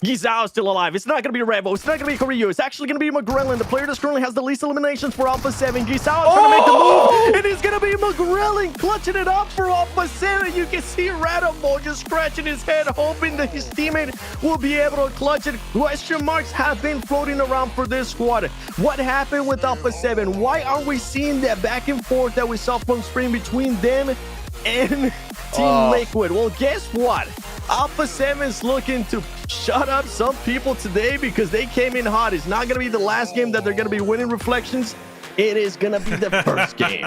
Gizao is still alive. It's not going to be Revo. It's not going to be Carrillo. It's actually going to be McGrellin, the player that currently has the least eliminations for Alpha7. Gizao trying to make the move. It is going to be McGrellin clutching it up for Alpha7. You can see Radamo just scratching his head, hoping that his teammate will be able to clutch it. Question marks have been floating around for this squad. What happened with Alpha7? Why aren't we seeing that back and forth that we saw from Spring between them and Team Liquid? Well, guess what? Alpha7 is looking to shut up some people today because they came in hot. It's not going to be the last game that they're going to be winning Reflections. It is going to be the first game.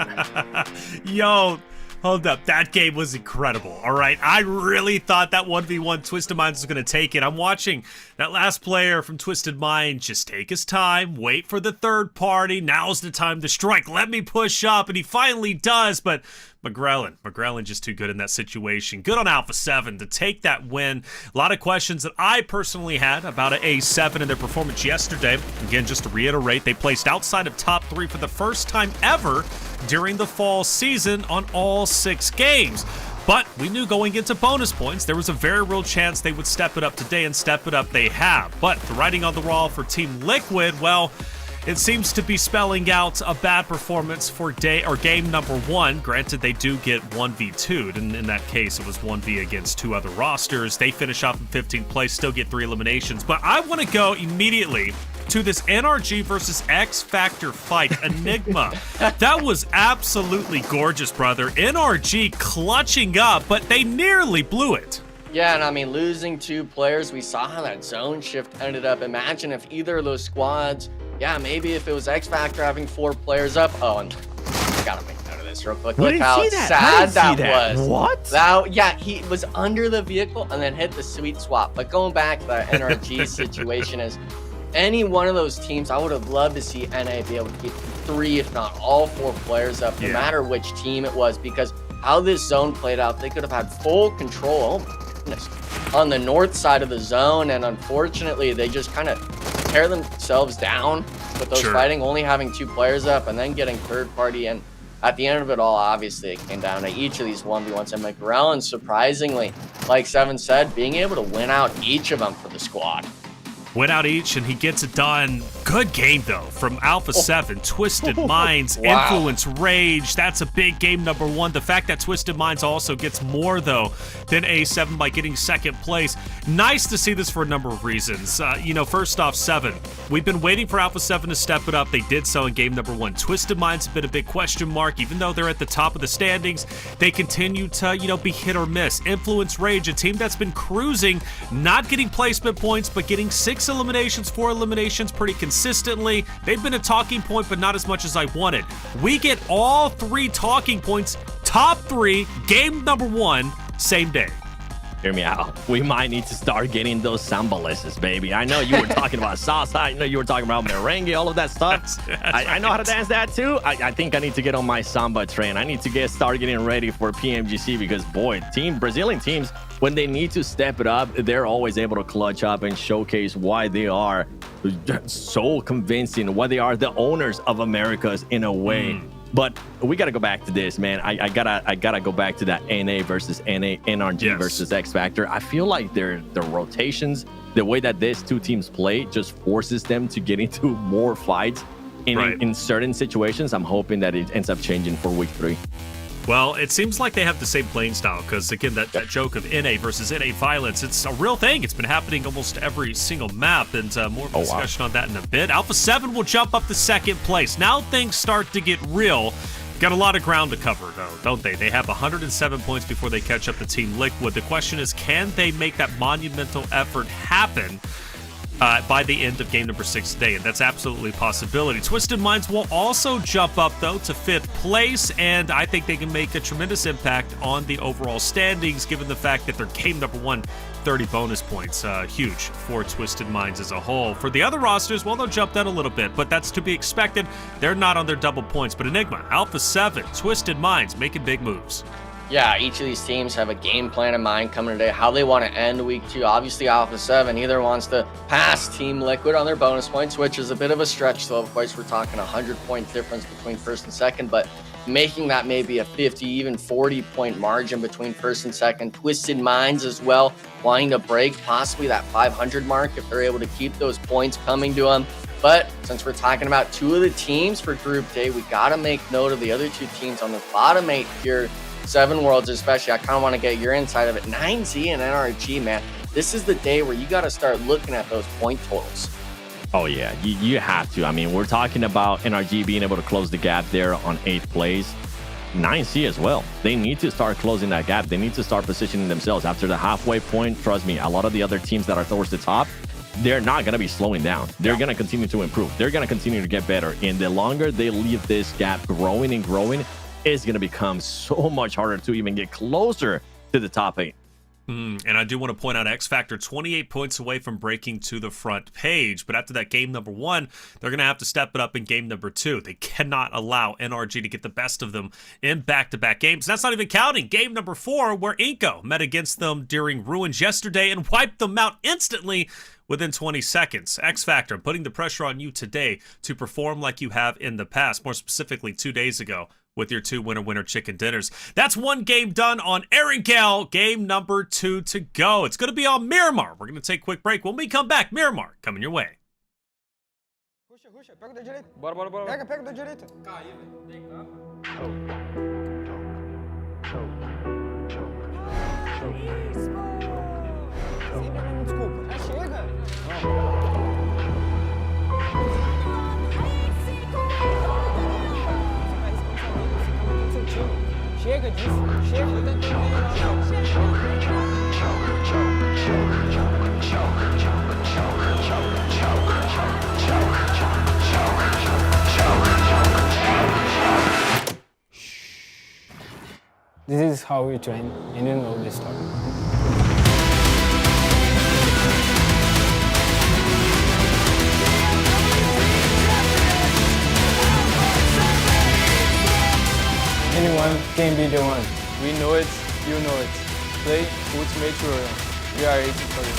Yo, Hold up. That game was incredible. All right. I really thought that 1v1 Twisted Minds was going to take it. I'm watching that last player from Twisted Mind just take his time, wait for the third party. Now's the time to strike. Let me push up. And he finally does. But McGrellin just too good in that situation. Good on Alpha7 to take that win. A lot of questions that I personally had about A7 and their performance yesterday. Again, just to reiterate, they placed outside of top 3 for the first time ever during the fall season on all 6 games. But we knew going into bonus points, there was a very real chance they would step it up today, and step it up they have. But the writing on the wall for Team Liquid, well, it seems to be spelling out a bad performance for game number 1. Granted, they do get 1v2'd, and in that case, it was 1v against 2 other rosters. They finish off in 15th place, still get 3 eliminations. But I want to go immediately to this NRG versus X Factor fight. Enigma. That was absolutely gorgeous, brother. NRG clutching up, but they nearly blew it. Yeah, and I mean, losing 2 players, we saw how that zone shift ended up. Imagine if either of those squads, yeah, maybe if it was X Factor having 4 players up. Oh, and I gotta make note of this real quick. Look how sad that was. What? Yeah, he was under the vehicle and then hit the sweet swap. But going back to the NRG situation is, any one of those teams, I would have loved to see NA be able to keep 3, if not all 4 players up, no matter which team it was, because how this zone played out, they could have had full control, oh my goodness, on the north side of the zone, and unfortunately, they just kind of tear themselves down with those fighting, only having 2 players up, and then getting third party. And at the end of it all, obviously, it came down to each of these 1v1s, and McGrellin, surprisingly, like Seven said, being able to win out each of them for the squad. Win out each, and he gets it done. Good game, though, from Alpha7. Twisted Minds, Influence, Rage. That's a big game, number 1. The fact that Twisted Minds also gets more, though, than A7 by getting 2nd place. Nice to see this for a number of reasons. First off, 7. We've been waiting for Alpha7 to step it up. They did so in game number 1. Twisted Minds have been a big question mark. Even though they're at the top of the standings, they continue to, be hit or miss. Influence, Rage, a team that's been cruising, not getting placement points, but getting 6 eliminations, 4 eliminations pretty consistently. They've been a talking point, but not as much as I wanted. We get all 3 talking points, top 3, game number 1, same day. Hear me out. We might need to start getting those samba lists, baby. I know you were talking about salsa. I know you were talking about merengue, all of that stuff. I know how to dance that too. I think I need to get on my samba train. I need to start getting ready for PMGC, because boy, Brazilian teams, when they need to step it up, they're always able to clutch up and showcase why they are so convincing, why they are the owners of Americas in a way. But we got to go back to this, man. I gotta go back to that NA versus NRG versus X Factor. I feel like the rotations, the way that these 2 teams play, just forces them to get into more fights in certain situations. I'm hoping that it ends up changing for week 3. Well, it seems like they have the same playing style, because, again, that joke of NA versus NA violence, it's a real thing. It's been happening almost every single map, and more of a discussion on that in a bit. Alpha7 will jump up to 2nd place. Now things start to get real. Got a lot of ground to cover, though, don't they? They have 107 points before they catch up to Team Liquid. The question is, can they make that monumental effort happen by the end of game number 6 today? And that's absolutely a possibility. Twisted Minds will also jump up, though, to 5th place, and I think they can make a tremendous impact on the overall standings, given the fact that their game number 1, 30 bonus points. Huge for Twisted Minds as a whole. For the other rosters, well, they'll jump down a little bit, but that's to be expected. They're not on their double points. But Enigma, Alpha7, Twisted Minds making big moves. Yeah, each of these teams have a game plan in mind coming today, how they want to end week 2. Obviously, Alpha7 either wants to pass Team Liquid on their bonus points, which is a bit of a stretch. So, of course, we're talking 100-point difference between 1st and 2nd, but making that maybe a 50, even 40-point margin between 1st and 2nd. Twisted Minds as well, wanting to break possibly that 500 mark if they're able to keep those points coming to them. But since we're talking about 2 of the teams for Group Day, we got to make note of the other 2 teams on the bottom 8 here. 7 Worlds especially, I kind of want to get your insight of it. 9Z and NRG, man. This is the day where you got to start looking at those point totals. Oh, yeah, you have to. I mean, we're talking about NRG being able to close the gap there on 8th place. 9C as well. They need to start closing that gap. They need to start positioning themselves after the halfway point. Trust me, a lot of the other teams that are towards the top, they're not going to be slowing down. They're going to continue to improve. They're going to continue to get better. And the longer they leave this gap growing and growing, it's going to become so much harder to even get closer to the top 8. And I do want to point out X Factor 28 points away from breaking to the front page. But after that game number 1, they're going to have to step it up in game number 2. They cannot allow NRG to get the best of them in back-to-back games. That's not even counting game number 4, where Inco met against them during Ruins yesterday and wiped them out instantly within 20 seconds. X Factor, I'm putting the pressure on you today to perform like you have in the past, more specifically 2 days ago, with your 2 winner chicken dinners. That's 1 game done on Erangel. Game number 2 to go. It's going to be on Miramar. We're going to take a quick break. When we come back, Miramar coming your way. Ruxa, pega da direita. Bora. Pega da direita. Cai, velho. Desculpa. Já chega. Chega disso, This is how we train, and you know this story. Anyone can be the one. We know it, you know it. Play Ultimate Royale. We are waiting for you.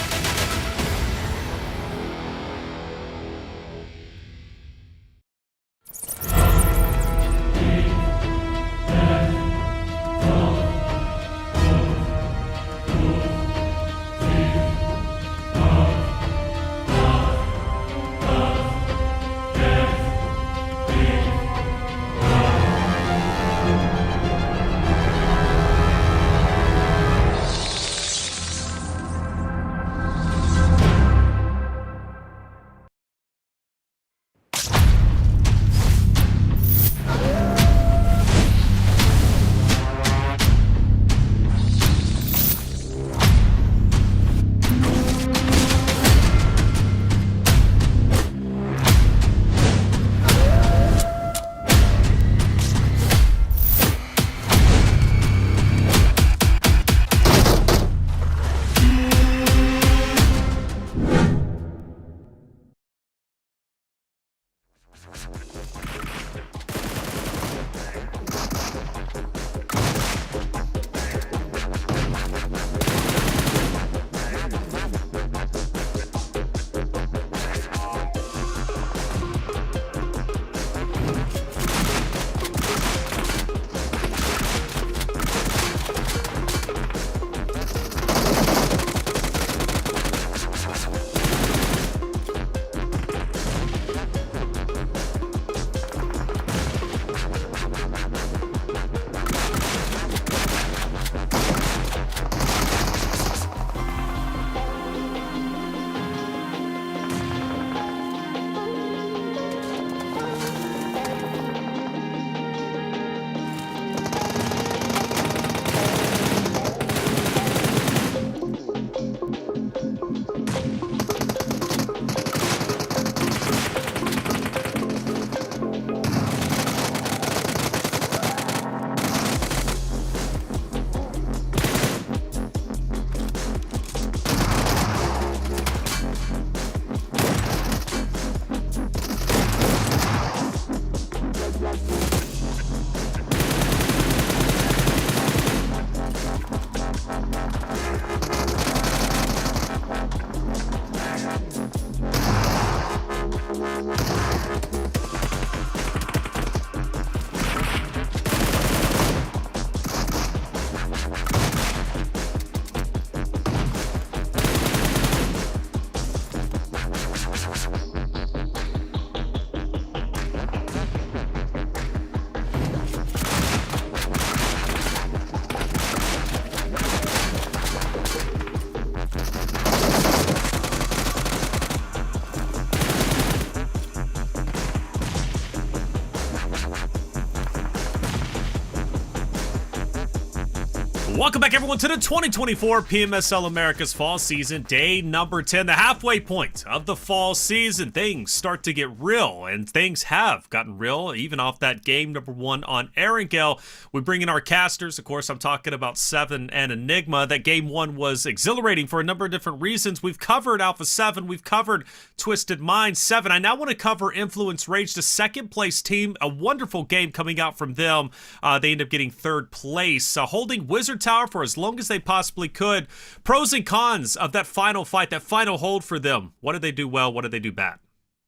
Welcome back, everyone, to the 2024 PMSL America's Fall Season, day number 10, the halfway point of the fall season. Things start to get real, and things have gotten real, even off that game number 1 on Erangel. We bring in our casters. Of course, I'm talking about Seven and Enigma. That game 1 was exhilarating for a number of different reasons. We've covered Alpha7. We've covered Twisted Minds 7. I now want to cover Influence Rage, the second place team. A wonderful game coming out from them. They end up getting third place, holding Wizard Tower for as long as they possibly could. Pros and cons of that final fight, that final hold for them. What did they do well? What did they do bad?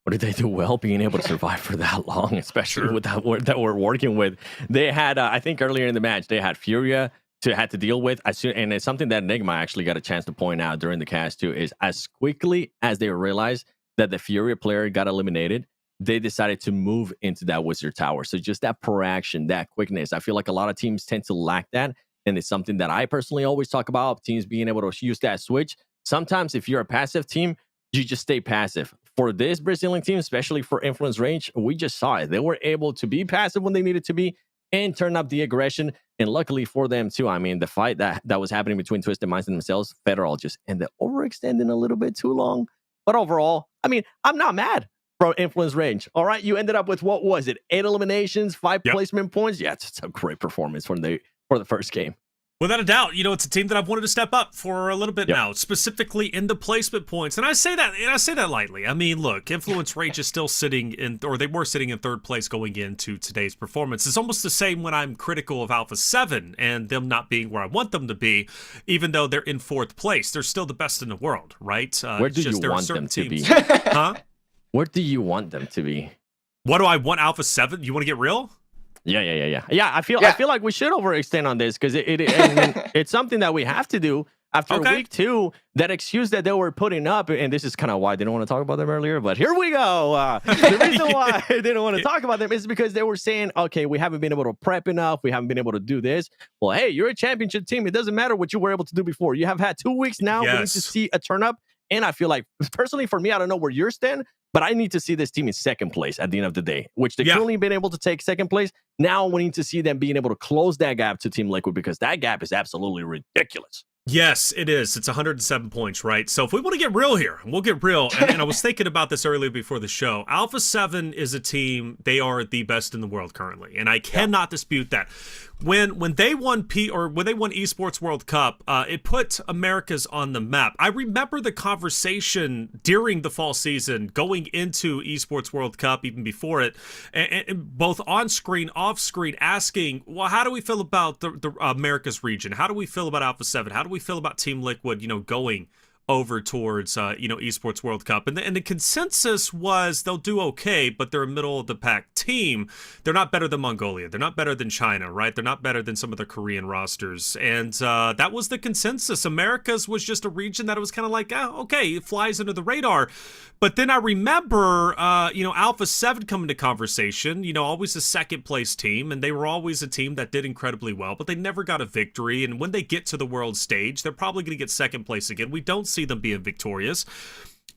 What did they do well? Being able to survive for that long, especially with that we're working with. They had, I think earlier in the match, they had Furia had to deal with. And it's something that Enigma actually got a chance to point out during the cast too, is as quickly as they realized that the Furia player got eliminated, they decided to move into that Wizard Tower. So just that proaction, that quickness. I feel like a lot of teams tend to lack that. And it's something that I personally always talk about, teams being able to use that switch. Sometimes if you're a passive team, you just stay passive. For this Brazilian team, especially for Influence Range, we just saw it. They were able to be passive when they needed to be and turn up the aggression. And luckily for them too, I mean, the fight that was happening between Twisted Minds and themselves, Federal just ended overextending a little bit too long. But overall, I mean, I'm not mad from Influence Range. All right, you ended up with, what was it, 8 eliminations, 5 placement points. Yeah, it's a great performance for the first game. Without a doubt, you know, it's a team that I've wanted to step up for a little bit now, specifically in the placement points. And I say that lightly. I mean, look, Influence Rage is still sitting in, or they were sitting in third place going into today's performance. It's almost the same when I'm critical of Alpha7 and them not being where I want them to be, even though they're in 4th place. They're still the best in the world, right? Where do you want them to be? Huh? Where do you want them to be? What do I want Alpha7? You want to get real? Yeah. I feel like we should overextend on this because it's something that we have to do after week 2. That excuse that they were putting up, and this is kind of why I didn't want to talk about them earlier, but here we go. The reason why I didn't want to talk about them is because they were saying, okay, we haven't been able to prep enough, we haven't been able to do this. Well, hey, you're a championship team. It doesn't matter what you were able to do before. You have had 2 weeks now. We need to see a turn up. And I feel like, personally, for me, I don't know where you're standing, but I need to see this team in 2nd place at the end of the day, which they've currently been able to take 2nd place. Now we need to see them being able to close that gap to Team Liquid, because that gap is absolutely ridiculous. Yes, it is. It's 107 points, right? So if we want to get real here, we'll get real. And I was thinking about this earlier before the show. Alpha7 is a team, they are the best in the world currently, and I cannot dispute that. When they won Esports World Cup, it put Americas on the map. I remember the conversation during the fall season, going into Esports World Cup, even before it, and both on screen, off screen, asking, well, how do we feel about the Americas region? How do we feel about Alpha7? How do we feel about Team Liquid, you know, going over towards Esports World Cup? And the consensus was they'll do okay, but they're a middle of the pack team. They're not better than Mongolia. They're not better than China, right? They're not better than some of the Korean rosters. And that was the consensus. Americas was just a region that it was kind of like, okay, it flies under the radar. But then I remember, Alpha7 coming to conversation, always a 2nd place team, and they were always a team that did incredibly well, but they never got a victory. And when they get to the world stage, they're probably going to get 2nd place again. We don't see them being victorious.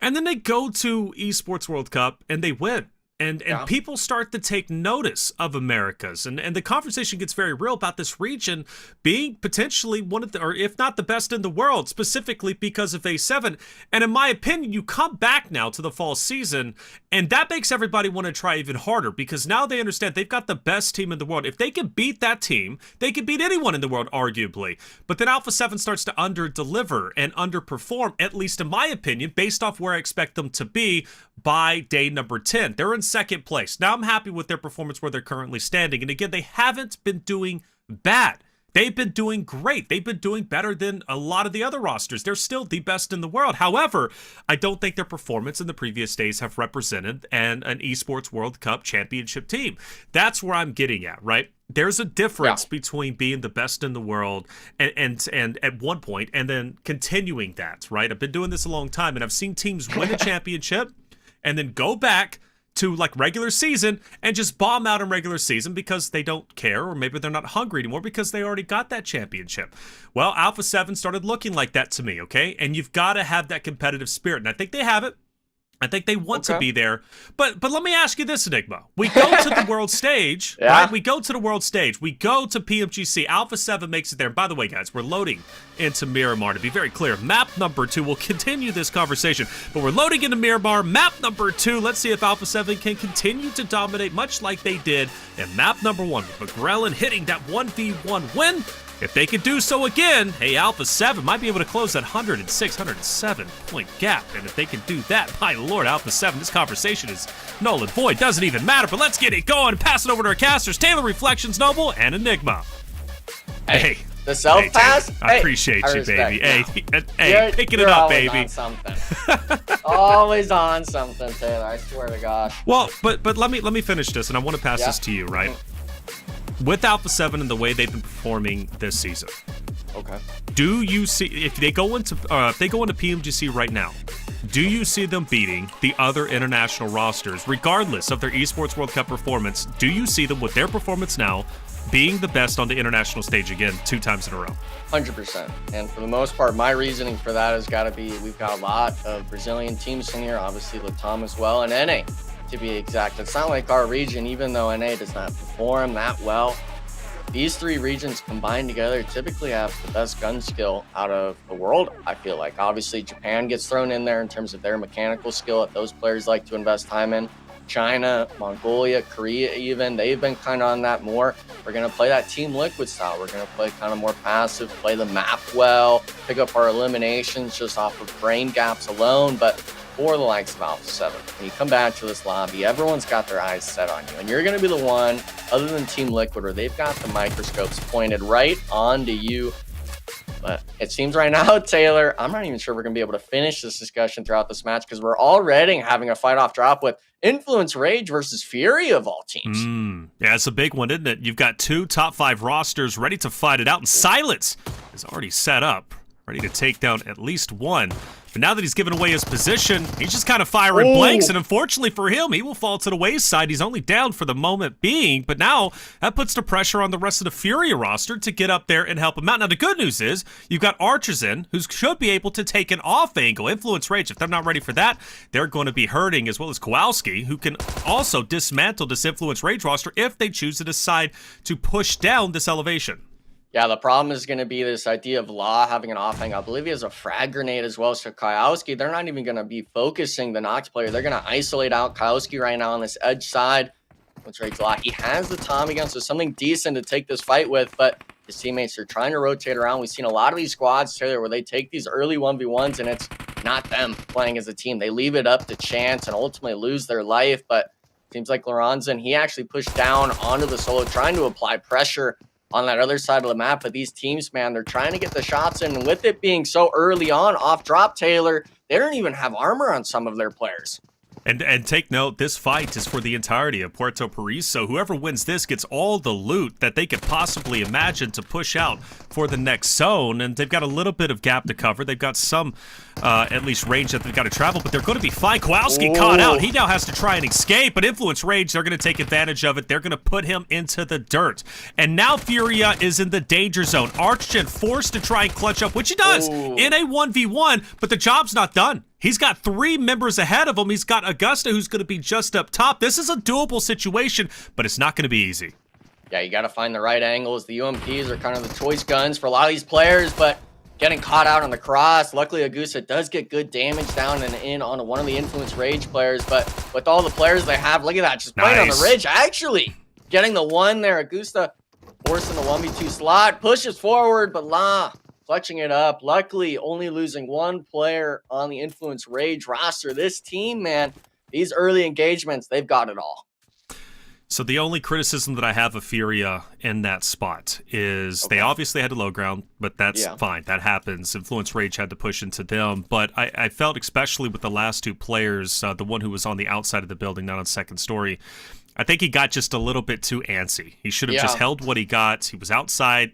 And then they go to Esports World Cup and they win. And people start to take notice of Americas. And the conversation gets very real about this region being potentially one of the, or if not the best in the world, specifically because of A7. And in my opinion, you come back now to the fall season, and that makes everybody want to try even harder, because now they understand they've got the best team in the world. If they can beat that team, they can beat anyone in the world, arguably. But then Alpha7 starts to under-deliver and underperform, at least in my opinion, based off where I expect them to be by day number 10. They're in 2nd place. Now I'm happy with their performance where they're currently standing. And again, they haven't been doing bad. They've been doing great. They've been doing better than a lot of the other rosters. They're still the best in the world. However, I don't think their performance in the previous days have represented an Esports World Cup championship team. That's where I'm getting at, right? There's a difference between being the best in the world and at one point and then continuing that, right? I've been doing this a long time, and I've seen teams win a championship and then go back to like regular season and just bomb out in regular season because they don't care, or maybe they're not hungry anymore because they already got that championship. Well, Alpha7 started looking like that to me, okay? And you've got to have that competitive spirit, and I think they have it. I think they want to be there. But let me ask you this, Enigma. We go to the world stage, Yeah. right? We go to the world stage. We go to PMGC. Alpha7 makes it there. And by the way, guys, we're loading into Miramar. To be very clear, map number 2. We'll continue this conversation. But we're loading into Miramar. Map number 2. Let's see if Alpha7 can continue to dominate much like they did in map number 1. With McGrellin hitting that 1v1 win. If they could do so again, hey, Alpha7 might be able to close that 106, 107 point gap. And if they can do that, my lord, Alpha7, this conversation is null and void. Doesn't even matter, but let's get it going. Pass it over to our casters, Taylor, Reflections, Noble, and Enigma. Hey. The self-pass? I appreciate you, baby. Hey, picking it you're up, always baby. On something. Always on something, Taylor. I swear to God. Well, but let me finish this, and I want to pass this to you, right? With Alpha7 and the way they've been performing this season, Okay. do you see if they go into PMGC right now? Do you see them beating the other international rosters, regardless of their Esports World Cup performance? Do you see them with their performance now being the best on the international stage again 2 times in a row? 100%. And for the most part, my reasoning for that has got to be we've got a lot of Brazilian teams in here, obviously Latam as well, and NA. To be exact, it's not like our region, even though NA does not perform that well. These 3 regions combined together typically have the best gun skill out of the world, I feel like. Obviously, Japan gets thrown in there in terms of their mechanical skill that those players like to invest time in. China, Mongolia, Korea even, they've been kind of on that more. We're going to play that Team Liquid style. We're going to play kind of more passive, play the map well, pick up our eliminations just off of brain gaps alone. But for the likes of Alpha7, when you come back to this lobby, everyone's got their eyes set on you. And you're going to be the one, other than Team Liquid, where they've got the microscopes pointed right onto you. But it seems right now, Taylor, I'm not even sure we're going to be able to finish this discussion throughout this match because we're already having a fight-off drop with Influence Rage versus Furia of all teams. Yeah, it's a big one, isn't it? You've got 2 top 5 rosters ready to fight it out, and Silence is already set up, ready to take down at least one. But now that he's given away his position, he's just kind of firing blanks, and unfortunately for him, he will fall to the wayside. He's only down for the moment being, but now that puts the pressure on the rest of the Furia roster to get up there and help him out. Now, the good news is you've got Archers in, who should be able to take an off angle. Influence Rage, if they're not ready for that, they're going to be hurting, as well as Kowalski, who can also dismantle this Influence Rage roster if they choose to decide to push down this elevation. Yeah, the problem is going to be this idea of Law having an offhang. I believe he has a frag grenade as well. So Kowalski, they're not even going to be focusing the Nox player. They're going to isolate out Kowalski right now on this edge side. What's right, Law? He has the Tommy gun, so something decent to take this fight with, but his teammates are trying to rotate around. We've seen a lot of these squads, Taylor, where they take these early 1v1s and it's not them playing as a team. They leave it up to chance and ultimately lose their life, but it seems like Lorenzen, he actually pushed down onto the solo, trying to apply pressure on that other side of the map. But these teams, man, they're trying to get the shots in. And with it being so early on, off drop, Taylor, they don't even have armor on some of their players. And take note, this fight is for the entirety of Puerto Paris, so whoever wins this gets all the loot that they could possibly imagine to push out for the next zone, and they've got a little bit of gap to cover. They've got some, at least, range that they've got to travel, but they're going to be fine. Kowalski caught out. He now has to try and escape, but Influence Rage, they're going to take advantage of it. They're going to put him into the dirt. And now Furia is in the danger zone. Archgen forced to try and clutch up, which he does in a 1v1, but the job's not done. He's got 3 members ahead of him. He's got Augusta, who's going to be just up top. This is a doable situation, but it's not going to be easy. Yeah, you got to find the right angles. The UMPs are kind of the choice guns for a lot of these players, but getting caught out on the cross. Luckily, Augusta does get good damage down and in on one of the Influence Rage players, but with all the players they have, look at that, just playing on the ridge. Actually, getting the one there. Augusta forcing the 1v2 slot, pushes forward, but clutching it up. Luckily, only losing 1 player on the Influence Rage roster. This team, man, these early engagements, they've got it all. So the only criticism that I have of Furia in that spot is they obviously had the low ground, but that's fine. That happens. Influence Rage had to push into them. But I felt, especially with the last 2 players, the one who was on the outside of the building, not on second story, I think he got just a little bit too antsy. He should have just held what he got. He was outside.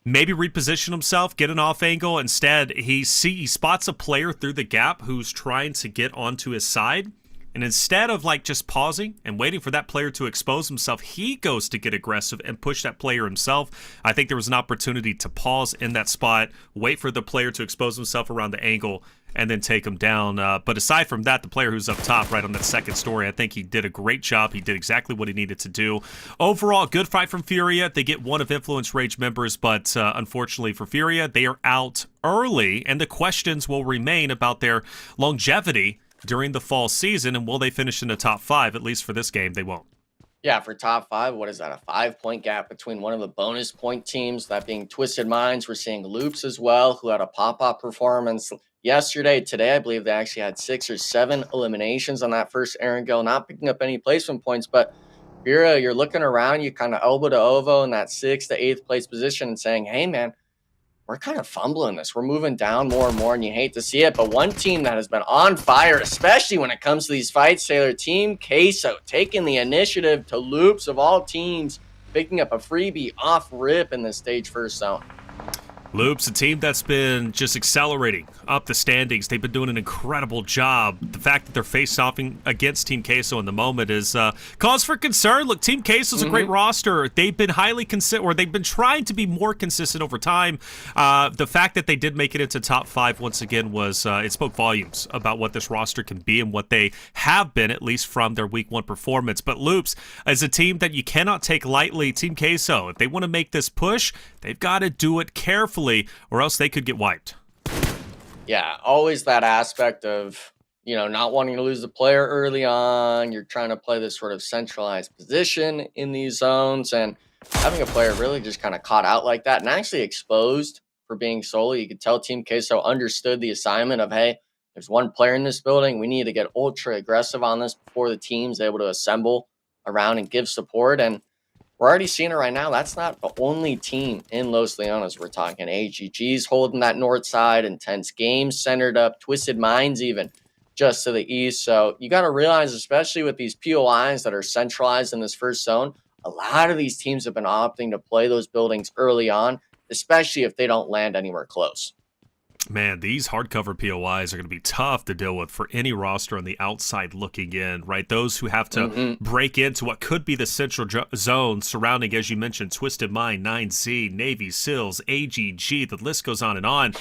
Maybe reposition himself, get an off angle. Instead, he spots a player through the gap who's trying to get onto his side. And instead of just pausing and waiting for that player to expose himself, he goes to get aggressive and push that player himself. I think there was an opportunity to pause in that spot, wait for the player to expose himself around the angle, and then take them down. But aside from that, the player who's up top right on that second story, I think he did a great job. He did exactly what he needed to do. Overall, good fight from Furia. They get one of Influence Rage members, but unfortunately for Furia, they are out early, and the questions will remain about their longevity during the fall season, and will they finish in the top 5? At least for this game, they won't. Yeah, for top 5, what is that? A 5-point gap between one of the bonus point teams, that being Twisted Minds. We're seeing Loops as well, who had a pop-up performance yesterday. Today, I believe they actually had 6 or 7 eliminations on that first errand go, not picking up any placement points. But Furia, you're looking around, you kind of elbow to ovo in that 6th to 8th place position and saying, hey, man, we're kind of fumbling this. We're moving down more and more, and you hate to see it. But one team that has been on fire, especially when it comes to these fights, Taylor, Team Queso, taking the initiative to Loops of all teams, picking up a freebie off rip in the stage first zone. Loops, a team that's been just accelerating up the standings. They've been doing an incredible job. The fact that they're face-offing against Team Queso in the moment is cause for concern. Look, Team Queso's a great roster. They've been highly consistent, or they've been trying to be more consistent over time. The fact that they did make it into top 5 once again was it spoke volumes about what this roster can be and what they have been, at least from their week 1 performance. But Loops is a team that you cannot take lightly. Team Queso, if they want to make this push, they've got to do it carefully, or else they could get wiped. Yeah, always that aspect of, not wanting to lose the player early on. You're trying to play this sort of centralized position in these zones, and having a player really just kind of caught out like that and actually exposed for being solo. You could tell Team Queso understood the assignment of, hey, there's one player in this building. We need to get ultra aggressive on this before the team's able to assemble around and give support. And we're already seeing it right now. That's not the only team in Los Leones. We're talking AGG's holding that north side, Intense Games centered up, Twisted Minds even just to the east. So you got to realize, especially with these POIs that are centralized in this first zone, a lot of these teams have been opting to play those buildings early on, especially if they don't land anywhere close. Man, these hardcover POIs are going to be tough to deal with for any roster on the outside looking in, right? Those who have to break into what could be the central zone surrounding, as you mentioned, Twisted Mind, 9Z, Navy SEALs, AGG, the list goes on and on.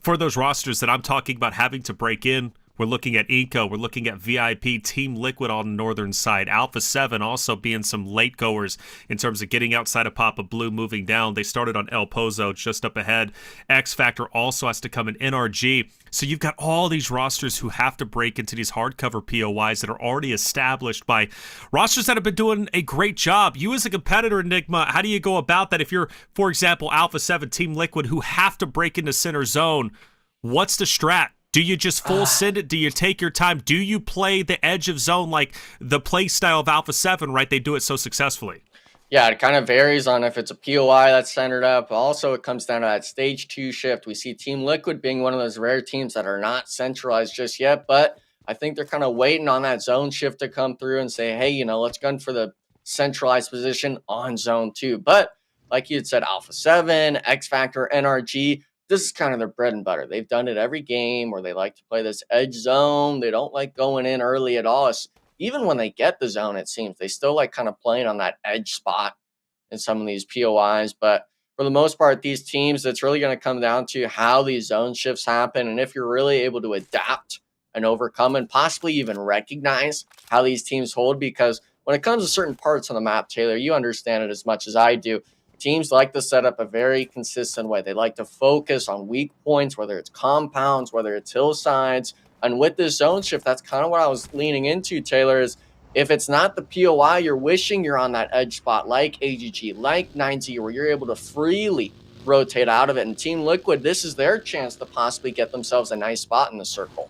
For those rosters that I'm talking about having to break in, we're looking at Inco, we're looking at VIP, Team Liquid on the northern side, Alpha7 also being some late goers in terms of getting outside of Papa Blue, moving down. They started on El Pozo just up ahead. X Factor also has to come in NRG. So you've got all these rosters who have to break into these hardcover POIs that are already established by rosters that have been doing a great job. You as a competitor, Enigma, how do you go about that if you're, for example, Alpha7, Team Liquid, who have to break into center zone? What's the strat? Do you just full send it? Do you take your time? Do you play the edge of zone like the play style of Alpha7, right? They do it so successfully. Yeah, it kind of varies on if it's a POI that's centered up. Also, it comes down to that stage 2 shift. We see Team Liquid being one of those rare teams that are not centralized just yet, but I think they're kind of waiting on that zone shift to come through and say, hey, let's gun for the centralized position on zone 2. But like you had said, Alpha7, X Factor, NRG, this is kind of their bread and butter. They've done it every game where they like to play this edge zone. They don't like going in early at all. Even when they get the zone, it seems they still like kind of playing on that edge spot in some of these POIs. But for the most part, these teams, it's really going to come down to how these zone shifts happen and if you're really able to adapt and overcome and possibly even recognize how these teams hold. Because when it comes to certain parts on the map, Taylor, you understand it as much as I do. Teams like to set up a very consistent way. They like to focus on weak points, whether it's compounds, whether it's hillsides. And with this zone shift, that's kind of what I was leaning into, Taylor, is if it's not the POI, you're wishing you're on that edge spot like AGG, like 9Z, where you're able to freely rotate out of it. And Team Liquid, this is their chance to possibly get themselves a nice spot in the circle.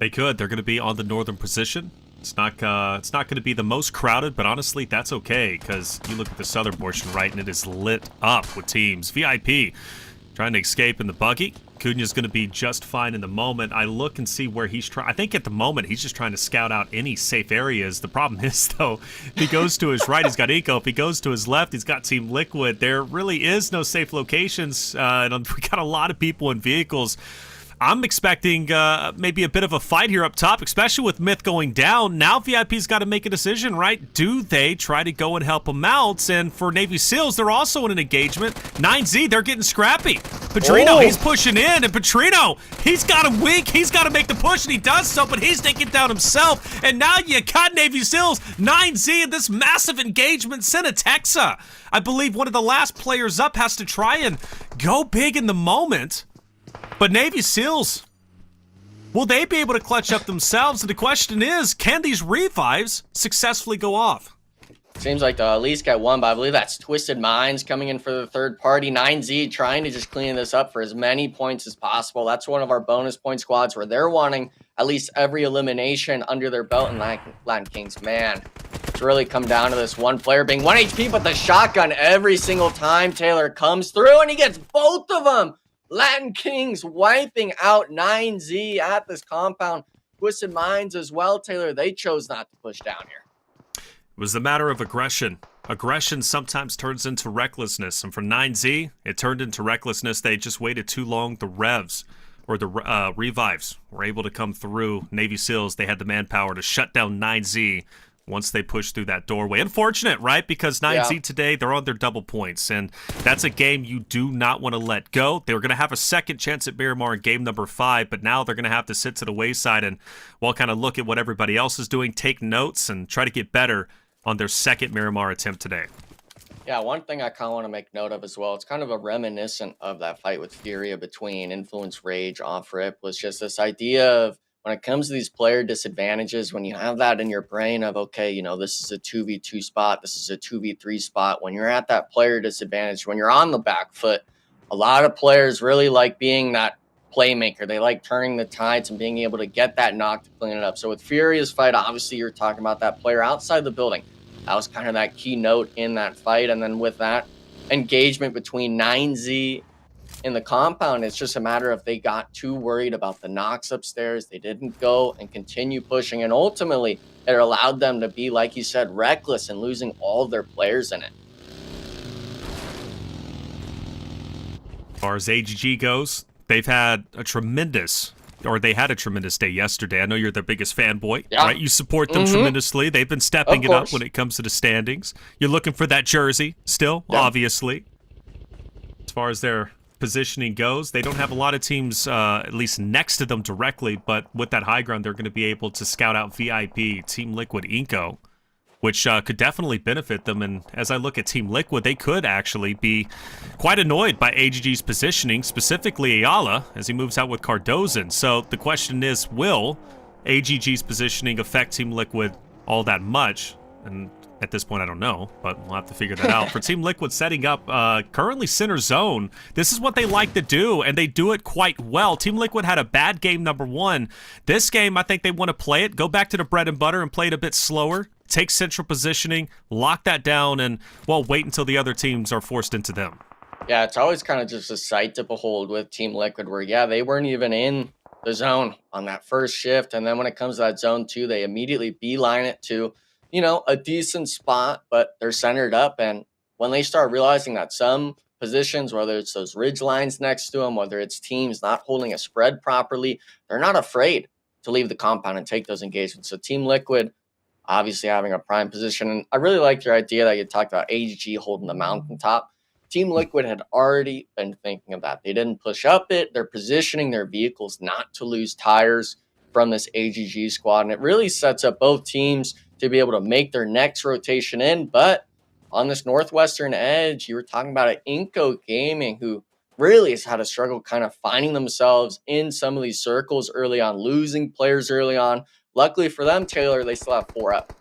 They could. They're going to be on the northern position. It's not going to be the most crowded, but honestly, that's okay because you look at the southern portion, right, and it is lit up with teams. VIP trying to escape in the buggy. Cunha's going to be just fine in the moment. I look and see where he's trying. I think at the moment he's just trying to scout out any safe areas. The problem is, though, if he goes to his right, he's got Inco. If he goes to his left, he's got Team Liquid. There really is no safe locations, and we got a lot of people in vehicles. I'm expecting maybe a bit of a fight here up top, especially with Myth going down. Now VIP's got to make a decision, right? Do they try to go and help him out? And for Navy SEALs, they're also in an engagement. 9Z, they're getting scrappy. Petrino, he's pushing in, and Petrino, he's got him weak. He's got to make the push, and he does so, but he's taking down himself. And now you got Navy SEALs, 9Z in this massive engagement. Cinetexa, I believe one of the last players up, has to try and go big in the moment. But Navy SEALs, will they be able to clutch up themselves? And the question is, can these revives successfully go off? Seems like they'll at least get one, but I believe that's Twisted Minds coming in for the third party. 9Z trying to just clean this up for as many points as possible. That's one of our bonus point squads where they're wanting at least every elimination under their belt. And Latin Kings, man, it's really come down to this one player being 1 HP, but the shotgun every single time Taylor comes through, and he gets both of them. Latin Kings wiping out 9Z at this compound. Twisted Minds as well, Taylor. They chose not to push down here. It was a matter of aggression. Aggression sometimes turns into recklessness. And for 9Z, it turned into recklessness. They just waited too long. The revs, or the revives, were able to come through. Navy SEALs, they had the manpower to shut down 9Z once they pushed through that doorway. Unfortunate, right? Because 9Z today, they're on their double points, and that's a game you do not want to let go. They were going to have a second chance at Miramar in game number 5, but now they're going to have to sit to the wayside and, well, kind of look at what everybody else is doing, take notes, and try to get better on their second Miramar attempt today. Yeah, one thing I kind of want to make note of as well, it's kind of a reminiscent of that fight with Furia between Influence Rage off rip, was just this idea of, when it comes to these player disadvantages, when you have that in your brain of, okay, you know, this is a 2v2 spot, this is a 2v3 spot, when you're at that player disadvantage, when you're on the back foot, a lot of players really like being that playmaker. They like turning the tides and being able to get that knock to clean it up. So with Furia's fight, obviously you're talking about that player outside the building. That was kind of that key note in that fight. And then with that engagement between 9Z in the compound, it's just a matter of they got too worried about the knocks upstairs. They didn't go and continue pushing, and ultimately it allowed them to be, like you said, reckless and losing all of their players in it. As far as AGG goes, they've had a tremendous, or they had a tremendous day yesterday. I know you're their biggest fanboy, right? You support them tremendously. They've been stepping it up when it comes to the standings. You're looking for that jersey still, obviously. As far as their positioning goes, they don't have a lot of teams at least next to them directly, but with that high ground, they're going to be able to scout out VIP, Team Liquid, Inco, which could definitely benefit them. And as I look at Team Liquid, they could actually be quite annoyed by AGG's positioning, specifically Ayala, as he moves out with Cardozan. So the question is, will AGG's positioning affect Team Liquid all that much? And at this point, I don't know, but we'll have to figure that out. For Team Liquid setting up currently center zone, this is what they like to do, and they do it quite well. Team Liquid had a bad game number 1. This game, I think they want to play it, go back to the bread and butter and play it a bit slower, take central positioning, lock that down, and, well, wait until the other teams are forced into them. Yeah, it's always kind of just a sight to behold with Team Liquid where, yeah, they weren't even in the zone on that first shift, and then when it comes to that zone 2, they immediately beeline it to, you know, a decent spot, but they're centered up. And when they start realizing that some positions, whether it's those ridge lines next to them, whether it's teams not holding a spread properly, they're not afraid to leave the compound and take those engagements. So Team Liquid obviously having a prime position. And I really like your idea that you talked about AGG holding the mountaintop. Team Liquid had already been thinking of that. They didn't push up it. They're positioning their vehicles not to lose tires from this AGG squad. And it really sets up both teams to be able to make their next rotation in. But on this northwestern edge, you were talking about an Inco Gaming who really has had a struggle kind of finding themselves in some of these circles early on, losing players early on. Luckily for them, Taylor, they still have 4 up.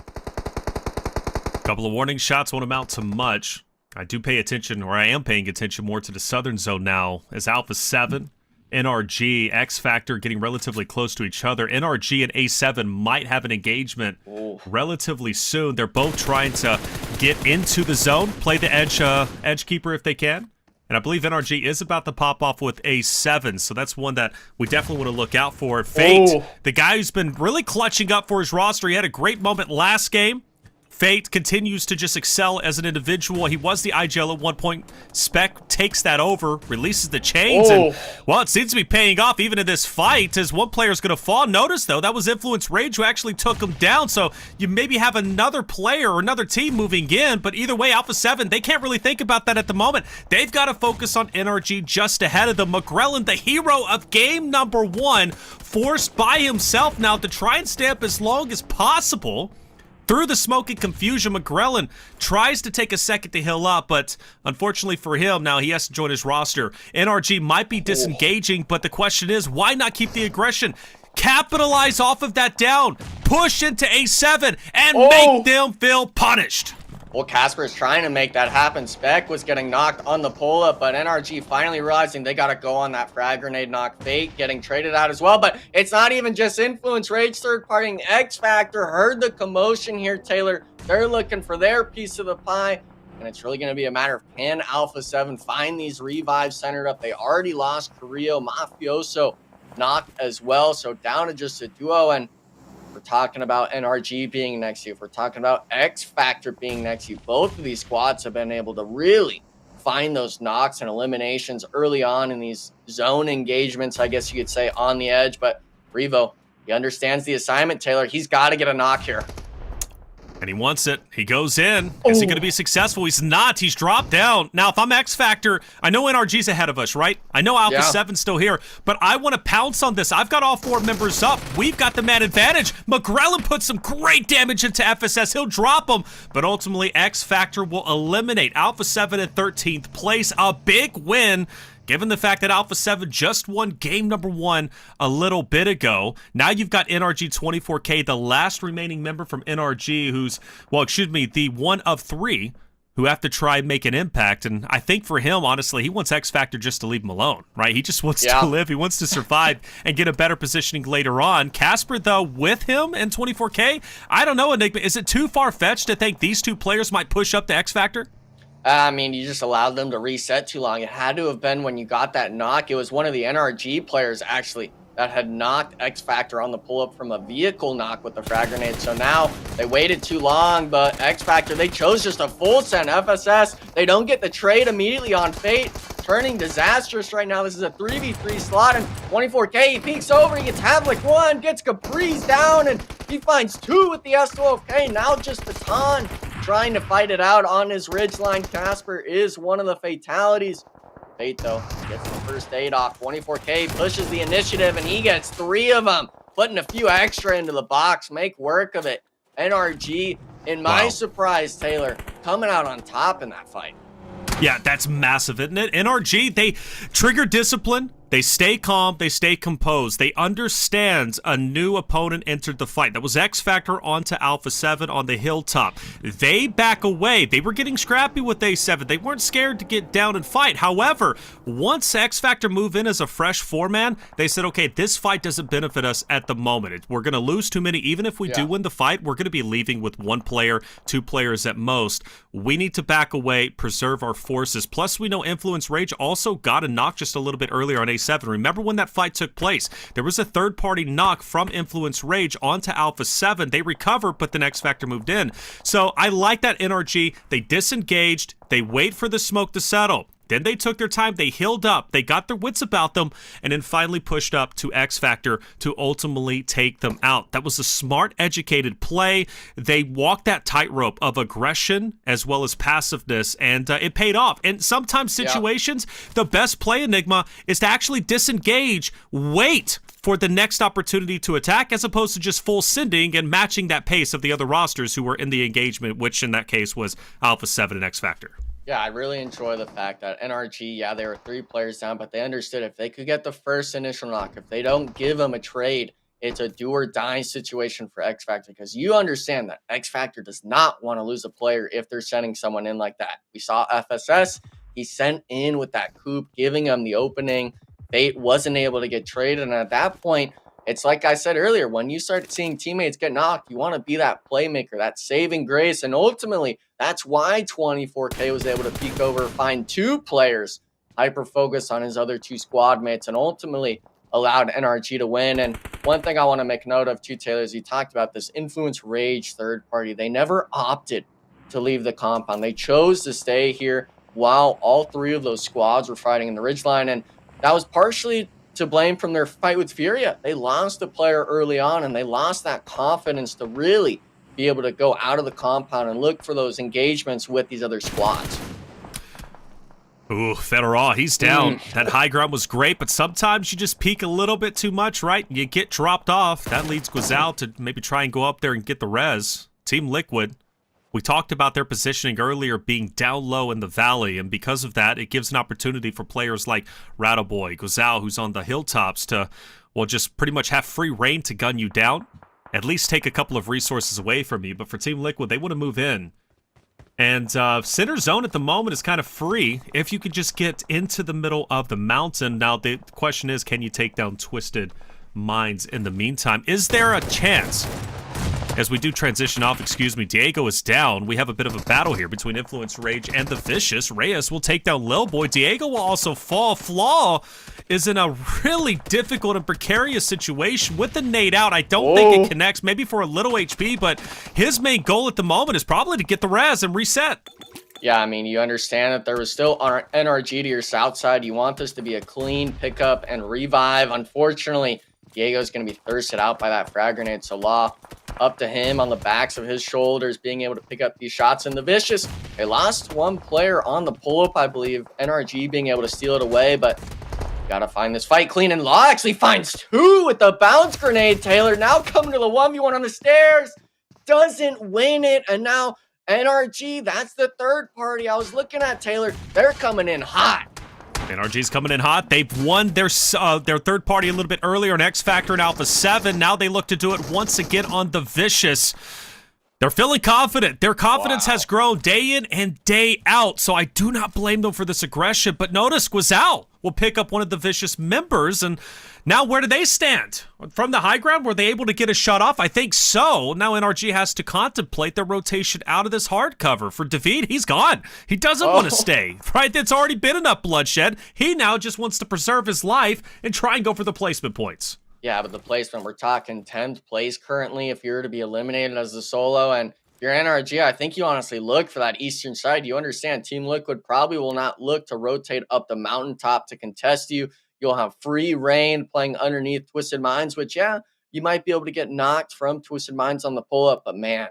A couple of warning shots won't amount to much. I do pay attention, or I am paying attention more to the southern zone now, as Alpha7, NRG, X Factor getting relatively close to each other. NRG and A7 might have an engagement relatively soon. They're both trying to get into the zone, play the edge keeper if they can. And I believe NRG is about to pop off with A7, so that's one that we definitely want to look out for. Fate, the guy who's been really clutching up for his roster, he had a great moment last game. Fate continues to just excel as an individual. He was the IGL at one point. Spec takes that over, releases the chains, and, well, it seems to be paying off even in this fight as one player is going to fall. Notice, though, that was Influence Rage who actually took him down, so you maybe have another player or another team moving in, but either way, Alpha7, they can't really think about that at the moment. They've got to focus on NRG just ahead of them. McGrellin, the hero of game number 1, forced by himself now to try and stay up as long as possible. Through the smoke and confusion, McGrellin tries to take a second to heal up, but unfortunately for him, now he has to join his roster. NRG might be disengaging, but the question is, why not keep the aggression? Capitalize off of that down, push into A7, and make them feel punished. Well, Casper is trying to make that happen. Spec was getting knocked on the pull-up, but NRG finally realizing they got to go on that frag grenade knock. Fate getting traded out as well, but it's not even just Influence Rage third-partying. X Factor heard the commotion here, Taylor. They're looking for their piece of the pie, and it's really going to be a matter of can Alpha7 find these revives centered up. They already lost Carrillo, Mafioso knocked as well, so down to just a duo, and we're talking about NRG being next to you. If we're talking about X Factor being next to you, both of these squads have been able to really find those knocks and eliminations early on in these zone engagements, I guess you could say, on the edge. But Revo, he understands the assignment, Taylor. He's got to get a knock here. And he wants it. He goes in. Is he going to be successful? He's not. He's dropped down. Now, if I'm X Factor, I know NRG's ahead of us, right? I know Alpha7's still here, but I want to pounce on this. I've got all 4 members up. We've got the man advantage. McGrellin puts some great damage into FSS. He'll drop him, but ultimately X Factor will eliminate Alpha7 in 13th place. A big win, given the fact that Alpha7 just won game number 1 a little bit ago. Now you've got NRG 24K, the last remaining member from NRG who's, well, excuse me, the one of 3 who have to try and make an impact. And I think for him, honestly, he wants X Factor just to leave him alone, right? He just wants to live. He wants to survive and get a better positioning later on. Casper, though, with him in 24K, I don't know, Enigma. Is it too far-fetched to think these 2 players might push up to X Factor? I mean, you just allowed them to reset too long. It had to have been when you got that knock. It was one of the NRG players, actually, that had knocked X Factor on the pull-up from a vehicle knock with the frag grenade. So now they waited too long, but X Factor, they chose just a full send. FSS, they don't get the trade immediately on Fate. Turning disastrous right now. This is a 3v3 slot, and 24K, he peeks over, he gets Havlik 1, gets Caprice down, and he finds 2 with the S12K. Now just Baton trying to fight it out on his ridgeline. Casper is one of the fatalities. Fate, though, gets the first aid off. 24K pushes the initiative, and he gets 3 of them, putting a few extra into the box. Make work of it. NRG, in my surprise, Taylor, coming out on top in that fight. Yeah, that's massive, isn't it? NRG, they trigger discipline. They stay calm, they stay composed. They understand a new opponent entered the fight. That was X Factor onto Alpha7 on the hilltop. They back away. They were getting scrappy with A7. They weren't scared to get down and fight. However, once X Factor move in as a fresh 4-man, they said, okay, this fight doesn't benefit us at the moment. We're going to lose too many. Even if we do win the fight, we're going to be leaving with 1 player, 2 players at most. We need to back away, preserve our forces. Plus, we know Influence Rage also got a knock just a little bit earlier on A7. Remember when that fight took place? There was a third-party knock from Influence Rage onto Alpha7. They recovered, but the X Factor moved in. So I like that NRG. They disengaged. They wait for the smoke to settle. Then they took their time, they healed up, they got their wits about them, and then finally pushed up to X Factor to ultimately take them out. That was a smart, educated play. They walked that tightrope of aggression as well as passiveness, and it paid off. In sometimes situations, the best play, Enigma, is to actually disengage, wait for the next opportunity to attack, as opposed to just full sending and matching that pace of the other rosters who were in the engagement, which in that case was Alpha7 and X Factor. Yeah, I really enjoy the fact that NRG, they were 3 players down, but they understood if they could get the first initial knock, if they don't give them a trade, it's a do or die situation for X Factor, because you understand that X Factor does not want to lose a player if they're sending someone in like that. We saw FSS, he sent in with that coup, giving him the opening. Fate wasn't able to get traded, and at that point, it's like I said earlier, when you start seeing teammates get knocked, you want to be that playmaker, that saving grace, and ultimately, that's why 24K was able to peek over, find 2 players, hyper-focus on his other 2 squad mates, and ultimately allowed NRG to win. And one thing I want to make note of too, Taylor, is you talked about this Influence Rage third party. They never opted to leave the compound. They chose to stay here while all three of those squads were fighting in the ridgeline. And that was partially to blame from their fight with Furia. They lost a player early on, and they lost that confidence to really be able to go out of the compound and look for those engagements with these other squads. Ooh, Federal, he's down. That high ground was great, but sometimes you just peek a little bit too much, right? You get dropped off. That leads Guizal to maybe try and go up there and get the res. Team Liquid, we talked about their positioning earlier being down low in the valley, and because of that, it gives an opportunity for players like Rattleboy, Guizal, who's on the hilltops, to, well, just pretty much have free reign to gun you down, at least take a couple of resources away from you. But for Team Liquid, they want to move in. And center zone at the moment is kind of free if you could just get into the middle of the mountain. Now, the question is, can you take down Twisted Minds in the meantime? Is there a chance? As we do transition off, Diego is down. We have a bit of a battle here between Influence Rage and the Vicious. Reyes will take down Lil Boy. Diego will also fall. Flaw is in a really difficult and precarious situation with the nade out. I don't think it connects, maybe for a little HP, but his main goal at the moment is probably to get the res and reset. Yeah, I mean, you understand that there was still NRG to your south side. You want this to be a clean pickup and revive. Unfortunately, Diego's going to be thirsted out by that frag grenade, so Law up to him on the backs of his shoulders, being able to pick up these shots. And the Vicious, they lost one player on the pull-up, I believe. NRG being able to steal it away, but gotta find this fight clean. And Law actually finds two with the bounce grenade, Taylor. Now coming to the 1v1 on the stairs. Doesn't win it. And now NRG, that's the third party I was looking at, Taylor. They're coming in hot. NRG's coming in hot. They've won their third party a little bit earlier on X Factor and Alpha7. Now they look to do it once again on the Vicious. They're feeling confident. Their confidence has grown day in and day out, so I do not blame them for this aggression. But notice Guizal will pick up one of the Vicious members, and now where do they stand? From the high ground, were they able to get a shot off? I think so. Now NRG has to contemplate their rotation out of this hard cover. For David, he's gone. He doesn't want to stay, right? It's already been enough bloodshed. He now just wants to preserve his life and try and go for the placement points. Yeah, but the placement, we're talking 10th place currently if you're to be eliminated as a solo. And if you're NRG, I think you honestly look for that eastern side. You understand Team Liquid probably will not look to rotate up the mountaintop to contest you. You'll have free reign playing underneath Twisted Minds, which, yeah, you might be able to get knocked from Twisted Minds on the pull-up. But, man,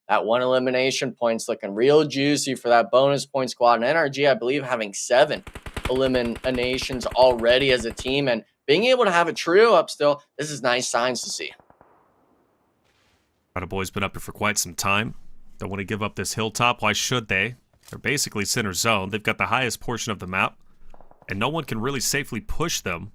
that one elimination point's looking real juicy for that bonus point squad. And NRG, I believe, having 7 eliminations already as a team. And being able to have a trio up still, this is nice signs to see. Boy's been up here for quite some time. Don't want to give up this hilltop. Why should they? They're basically center zone. They've got the highest portion of the map, and no one can really safely push them.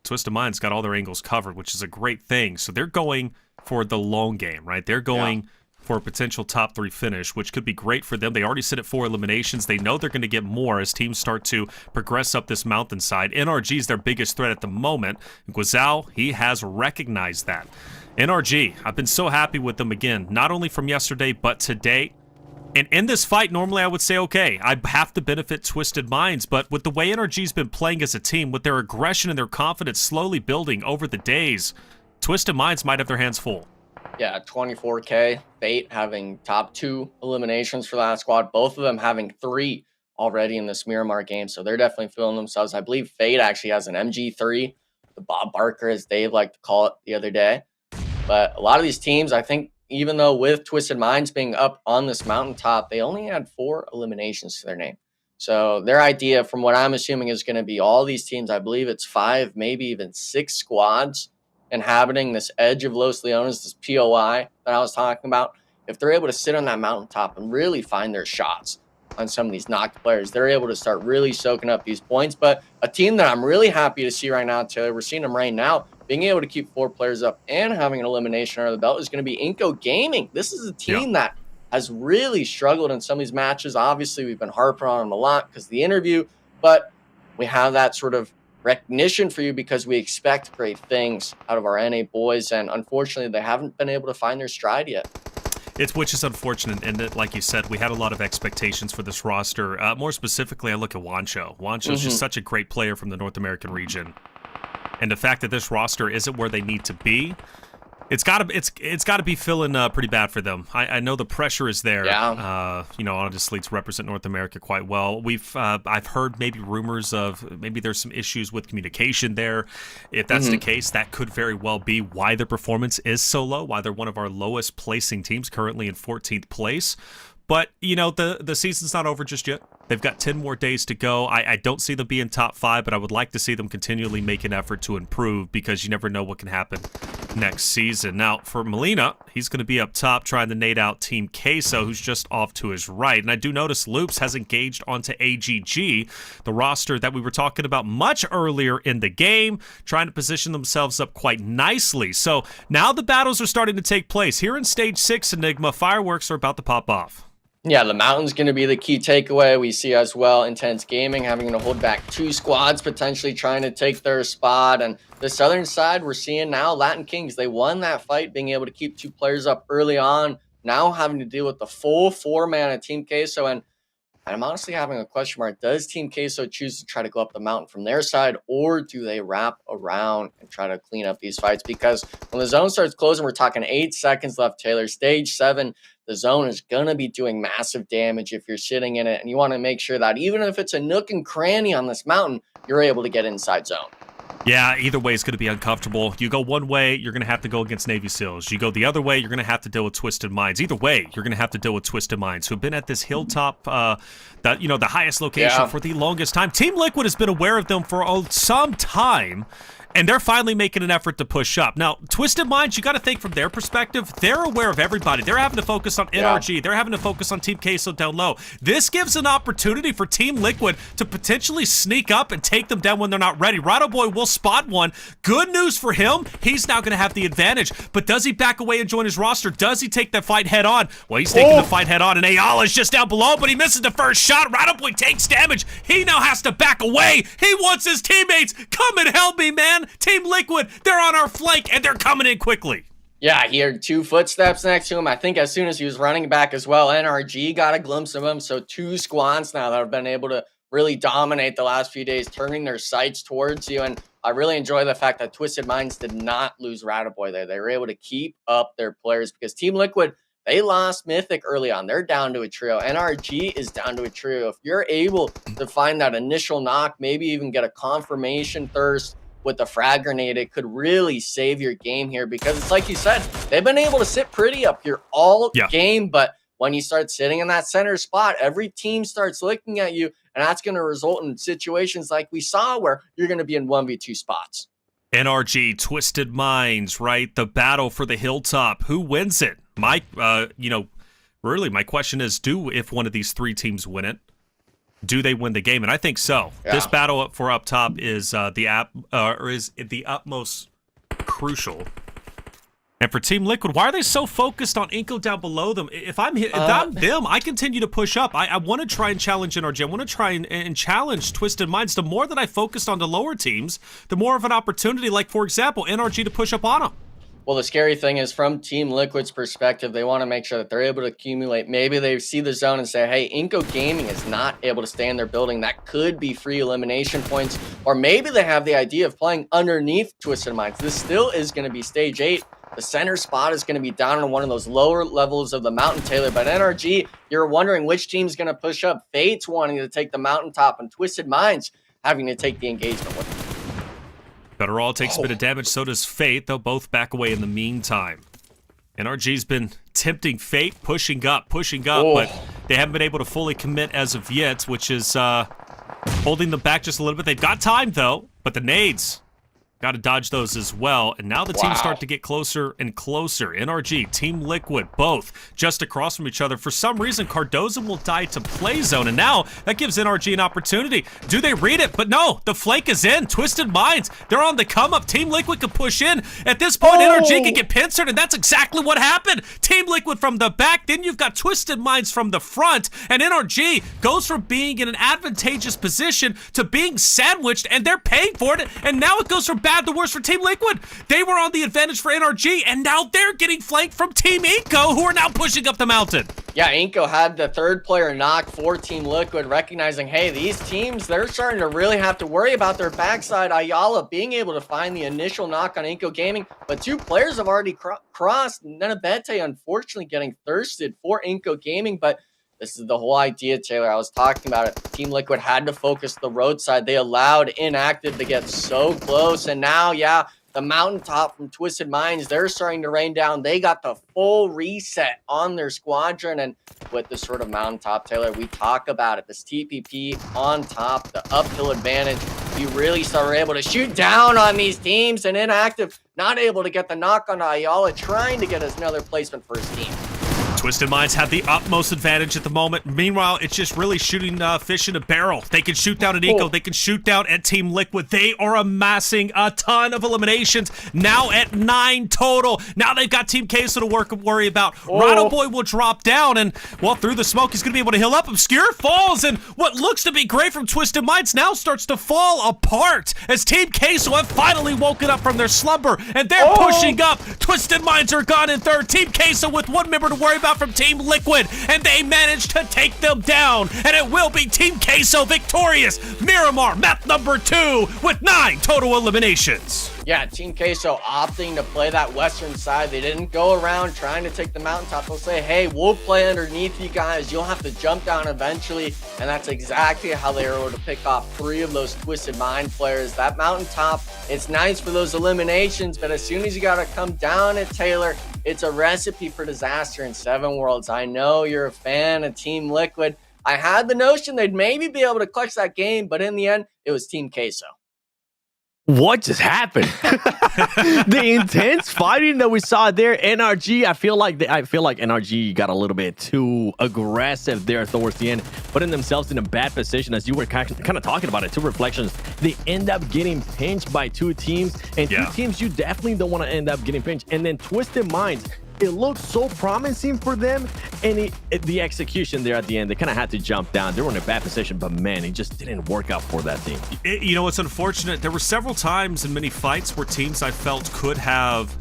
Twisted Minds got all their angles covered, which is a great thing. So they're going for the long game, right? They're going for a potential top 3 finish, which could be great for them. They already sit at 4 eliminations. They know they're going to get more as teams start to progress up this mountainside. NRG is their biggest threat at the moment. Guizal, he has recognized that. NRG, I've been so happy with them again, not only from yesterday, but today. And in this fight, normally I would say, okay, I have to benefit Twisted Minds, but with the way NRG's been playing as a team, with their aggression and their confidence slowly building over the days, Twisted Minds might have their hands full. Yeah, 24K, Fate having top 2 eliminations for that squad, both of them having 3 already in this Miramar game, so they're definitely feeling themselves. I believe Fate actually has an MG3, the Bob Barker, as Dave liked to call it the other day. But a lot of these teams, I think, even though with Twisted Minds being up on this mountaintop, they only had 4 eliminations to their name. So their idea, from what I'm assuming, is going to be all these teams, I believe it's 5, maybe even 6 squads inhabiting this edge of Los Leones, this POI that I was talking about. If they're able to sit on that mountaintop and really find their shots on some of these knocked players, they're able to start really soaking up these points. But a team that I'm really happy to see right now, Taylor, we're seeing them right now, being able to keep 4 players up and having an elimination under the belt is going to be Inco Gaming. This is a team that has really struggled in some of these matches. Obviously, we've been harping on them a lot because of the interview, but we have that sort of recognition for you because we expect great things out of our NA boys, and unfortunately, they haven't been able to find their stride yet. Which is unfortunate, and that, like you said, we had a lot of expectations for this roster. More specifically, I look at Wancho. Wancho's just such a great player from the North American region. And the fact that this roster isn't where they need to be, it's gotta be feeling pretty bad for them. I know the pressure is there. Yeah. Honestly, to represent North America quite well. I've heard maybe rumors of maybe there's some issues with communication there. If that's the case, that could very well be why their performance is so low, why they're one of our lowest placing teams, currently in 14th place. But, the season's not over just yet. They've got 10 more days to go. I don't see them being top 5, but I would like to see them continually make an effort to improve because you never know what can happen next season. Now, for Molina, he's going to be up top trying to nade out Team Queso, who's just off to his right. And I do notice Loops has engaged onto AGG, the roster that we were talking about much earlier in the game, trying to position themselves up quite nicely. So now the battles are starting to take place. Here in Stage 6, Enigma, fireworks are about to pop off. Yeah, the mountain's going to be the key takeaway. We see as well Intense Gaming having to hold back 2 squads, potentially trying to take their spot. And the southern side, we're seeing now Latin Kings. They won that fight, being able to keep 2 players up early on. Now having to deal with the full 4-man of Team Queso. And I'm honestly having a question mark. Does Team Queso choose to try to go up the mountain from their side, or do they wrap around and try to clean up these fights? Because when the zone starts closing, we're talking 8 seconds left, Taylor. Stage 7, the zone is going to be doing massive damage if you're sitting in it, and you want to make sure that even if it's a nook and cranny on this mountain, you're able to get inside zone. Yeah, either way is going to be uncomfortable. You go one way, you're going to have to go against Navy SEALs. You go the other way, you're going to have to deal with Twisted Minds. Either way, you're going to have to deal with Twisted Minds, who've been at this hilltop, the highest location for the longest time. Team Liquid has been aware of them for some time, and they're finally making an effort to push up. Now, Twisted Minds, you got to think from their perspective, they're aware of everybody. They're having to focus on NRG. They're having to focus on Team Queso down low. This gives an opportunity for Team Liquid to potentially sneak up and take them down when they're not ready. Rado Boy will spot one. Good news for him. He's now going to have the advantage. But does he back away and join his roster? Does he take that fight head on? Well, he's taking the fight head on, and Ayala's just down below, but he misses the first shot. Rado Boy takes damage. He now has to back away. He wants his teammates. Come and help me, man. Team Liquid, they're on our flank, and they're coming in quickly. Yeah, he heard 2 footsteps next to him. I think as soon as he was running back as well, NRG got a glimpse of him. So 2 squads now that have been able to really dominate the last few days, turning their sights towards you. And I really enjoy the fact that Twisted Minds did not lose Radaboy there. They were able to keep up their players because Team Liquid, they lost Mythic early on. They're down to a trio. NRG is down to a trio. If you're able to find that initial knock, maybe even get a confirmation thirst with the frag grenade, it could really save your game here because it's like you said, they've been able to sit pretty up here all game, but when you start sitting in that center spot, every team starts looking at you, and that's going to result in situations like we saw where you're going to be in 1v2 spots. NRG, Twisted Minds, right? The battle for the hilltop. Who wins it? Really, my question is, if one of these 3 teams win it, do they win the game? And I think so. Yeah. This battle for up top is the utmost crucial. And for Team Liquid, why are they so focused on Inco down below them? If I'm them, I continue to push up. I want to try and challenge NRG. I want to try and challenge Twisted Minds. The more that I focused on the lower teams, the more of an opportunity, like, for example, NRG to push up on them. Well, the scary thing is from Team Liquid's perspective, they want to make sure that they're able to accumulate. Maybe they see the zone and say, hey, Inco Gaming is not able to stay in their building. That could be free elimination points. Or maybe they have the idea of playing underneath Twisted Minds. This still is going to be Stage 8. The center spot is going to be down on one of those lower levels of the mountain, Taylor. But NRG, you're wondering which team's going to push up. Fate's wanting to take the mountaintop, and Twisted Minds having to take the engagement with them. Betterall takes a bit of damage, so does Fate. They'll both back away in the meantime. NRG's been tempting Fate, pushing up, but they haven't been able to fully commit as of yet, which is holding them back just a little bit. They've got time, though, but the nades, got to dodge those as well. And now the teams start to get closer and closer. NRG, Team Liquid, both just across from each other. For some reason, Cardoza will die to play zone. And now that gives NRG an opportunity. Do they read it? But no, the flank is in. Twisted Minds, they're on the come up. Team Liquid can push in. At this point, NRG can get pincered, and that's exactly what happened. Team Liquid from the back. Then you've got Twisted Minds from the front. And NRG goes from being in an advantageous position to being sandwiched, and they're paying for it. And now it goes from bad, the worse for Team Liquid. They were on the advantage for NRG, and now they're getting flanked from Team Inco, who are now pushing up the mountain. Yeah, Inco had the third player knock for Team Liquid, recognizing, hey, these teams, they're starting to really have to worry about their backside. Ayala being able to find the initial knock on Inco Gaming, but 2 players have already crossed. Nenabete, unfortunately, getting thirsted for Inco Gaming, but this is the whole idea, Taylor. I was talking about it. Team Liquid had to focus the roadside. They allowed Inactive to get so close, and now, yeah, the mountaintop from Twisted Minds, they're starting to rain down. They got the full reset on their squadron. And with this sort of mountaintop, Taylor, we talk about it. This TPP on top, the uphill advantage. We really started able to shoot down on these teams. And Inactive not able to get the knock on Ayala, trying to get us another placement for his team. Twisted Minds have the utmost advantage at the moment. Meanwhile, it's just really shooting fish in a barrel. They can shoot down at Inco. They can shoot down at Team Liquid. They are amassing a ton of eliminations, now at 9 total. Now they've got Team Queso to worry about. Rhino Boy will drop down, and, well, through the smoke, he's going to be able to heal up. Obscure falls, and what looks to be great from Twisted Minds now starts to fall apart as Team Queso have finally woken up from their slumber, and they're pushing up. Twisted Minds are gone in third. Team Queso with 1 member to worry about from Team Liquid, and they managed to take them down, and it will be Team Queso victorious. Miramar, map number 2 with 9 total eliminations. Yeah, Team Queso opting to play that western side. They didn't go around trying to take the mountaintop. They'll say, hey, we'll play underneath you guys. You'll have to jump down eventually. And that's exactly how they were able to pick off 3 of those Twisted Mind players. That mountaintop, it's nice for those eliminations, but as soon as you got to come down it, Taylor, it's a recipe for disaster in 7 Worlds. I know you're a fan of Team Liquid. I had the notion they'd maybe be able to clutch that game, but in the end, it was Team Queso. What just happened? The intense fighting that we saw there, NRG. I feel like NRG got a little bit too aggressive there towards the end, putting themselves in a bad position. As you were kind of talking about it, 2 reflections. They end up getting pinched by 2 teams, and 2 teams you definitely don't want to end up getting pinched. And then Twisted Minds. It looked so promising for them, and the execution there at the end, they kind of had to jump down. They were in a bad position, but man, it just didn't work out for that team. You know, it's unfortunate. There were several times in many fights where teams I felt could have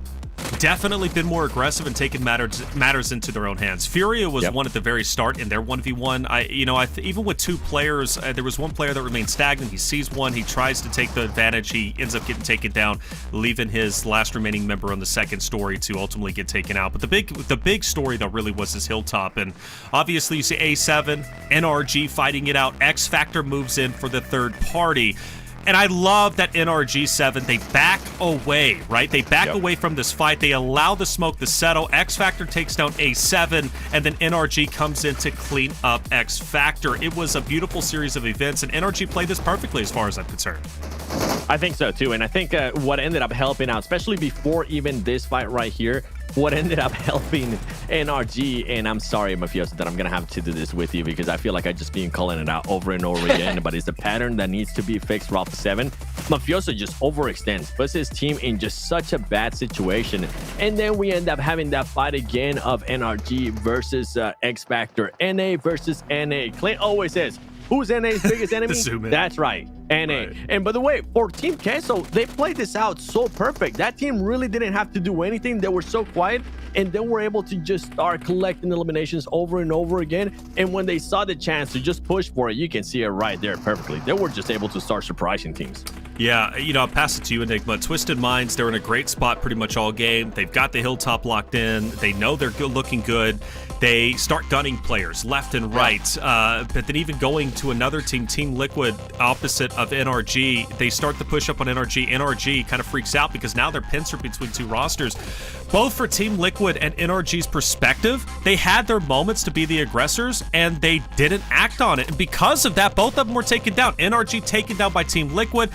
definitely been more aggressive and taken matters into their own hands. Furia was one at the very start in their 1v1. Even with 2 players, there was 1 player that remained stagnant. He sees one, he tries to take the advantage, he ends up getting taken down, leaving his last remaining member on the second story to ultimately get taken out. But the big story though really was this hilltop, and obviously you see A7, NRG fighting it out. X Factor moves in for the third party. And I love that NRG7, they back away, right? They back away from this fight. They allow the smoke to settle. X Factor takes down A7, and then NRG comes in to clean up X Factor. It was a beautiful series of events, and NRG played this perfectly as far as I'm concerned. I think so, too. And I think what ended up helping out, especially before even this fight right here, what ended up helping NRG, and I'm sorry, Mafioso, that I'm going to have to do this with you because I feel like I just been calling it out over and over again, but it's a pattern that needs to be fixed for Alpha7. Mafioso just overextends, puts his team in just such a bad situation, and then we end up having that fight again of NRG versus X Factor, NA versus NA. Clint always says, who's NA's biggest enemy? That's right, NA. Right. And by the way, for Team Queso, they played this out so perfect. That team really didn't have to do anything. They were so quiet, and they were able to just start collecting eliminations over and over again. And when they saw the chance to just push for it, you can see it right there perfectly. They were just able to start surprising teams. Yeah, I'll pass it to you, Enigma. Twisted Minds, they're in a great spot pretty much all game. They've got the hilltop locked in. They know they're looking good. They start gunning players left and right. But then even going to another team, Team Liquid, opposite of NRG, they start to push up on NRG. NRG kind of freaks out because now they're pincered between 2 rosters. Both for Team Liquid and NRG's perspective, they had their moments to be the aggressors, and they didn't act on it. And because of that, both of them were taken down. NRG taken down by Team Liquid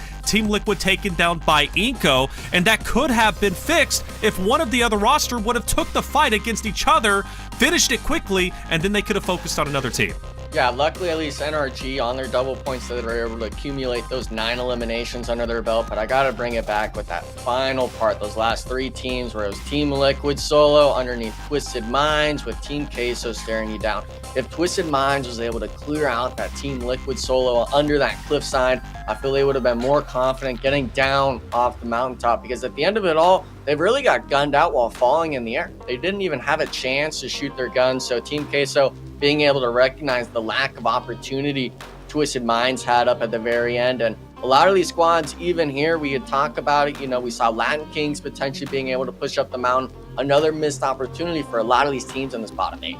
taken down by Inco, and that could have been fixed if one of the other roster would have took the fight against each other, finished it quickly, and then they could have focused on another team. Yeah, luckily at least NRG on their double points that they were able to accumulate those 9 eliminations under their belt, but I got to bring it back with that final part, those last 3 teams where it was Team Liquid solo underneath Twisted Minds with Team Queso staring you down. if Twisted Minds was able to clear out that Team Liquid solo under that cliffside, I feel they would have been more confident getting down off the mountaintop, because at the end of it all, they really got gunned out while falling in the air. They didn't even have a chance to shoot their guns. So Team Queso being able to recognize the lack of opportunity Twisted Minds had up at the very end. And a lot of these squads, even here, we could talk about it. You know, we saw Latin Kings potentially being able to push up the mountain. Another missed opportunity for a lot of these teams in this bottom 8.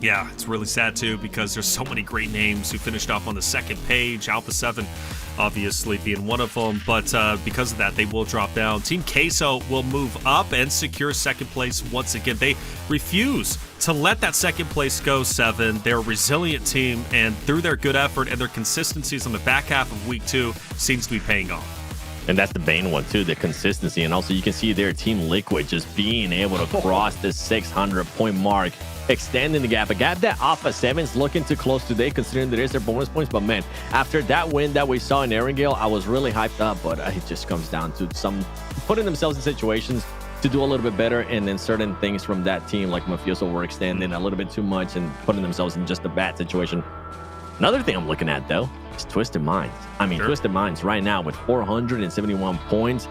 Yeah, it's really sad too, because there's so many great names who finished off on the second page. Alpha7 obviously being one of them, but because of that, they will drop down. Team Queso will move up and secure second place once again. They refuse to let that second place go, 7. They're a resilient team, and through their good effort and their consistencies on the back half of week 2 seems to be paying off. And that's the main one too, the consistency. And also you can see their Team Liquid just being able to cross the 600-point mark, extending the gap. A gap that Alpha7's looking to close today, considering there is their bonus points. But man, after that win that we saw in Erangel, I was really hyped up. But it just comes down to some putting themselves in situations to do a little bit better, and then certain things from that team like Mafioso were extending a little bit too much and putting themselves in just a bad situation. Another thing I'm looking at though is Twisted Minds. I mean, sure. Twisted Minds right now with 471 points.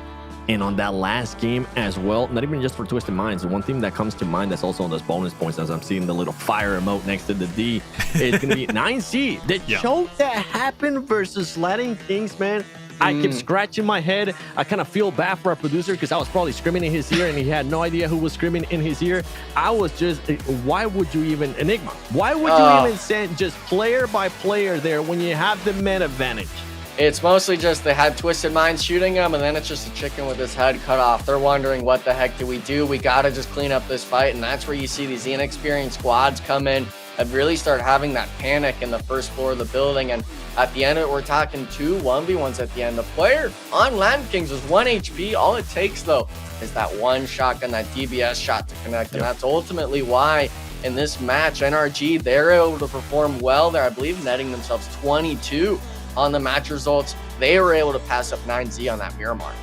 And on that last game as well, not even just for Twisted Minds, the one thing that comes to mind that's also on those bonus points, as I'm seeing the little fire emote next to the D, is going to be 9C. The choke that happened versus Latin Kings, man. I kept scratching my head. I kind of feel bad for our producer because I was probably screaming in his ear and he had no idea who was screaming in his ear. I was just, why would you even, Enigma, why would you even send just player by player there when you have the man advantage? It's mostly just they had Twisted Minds shooting him, and then it's just a chicken with his head cut off. They're wondering, what the heck do we do? We got to just clean up this fight, and that's where you see these inexperienced squads come in and really start having that panic in the first floor of the building. And at the end of it, we're talking 2 1v1s at the end. The player on Latin Kings was 1 HP. All it takes, though, is that one shotgun, that DBS shot to connect, and that's ultimately why in this match, NRG, they're able to perform well there. I believe netting themselves 22 on the match results. They were able to pass up 9Z on that mirror mark.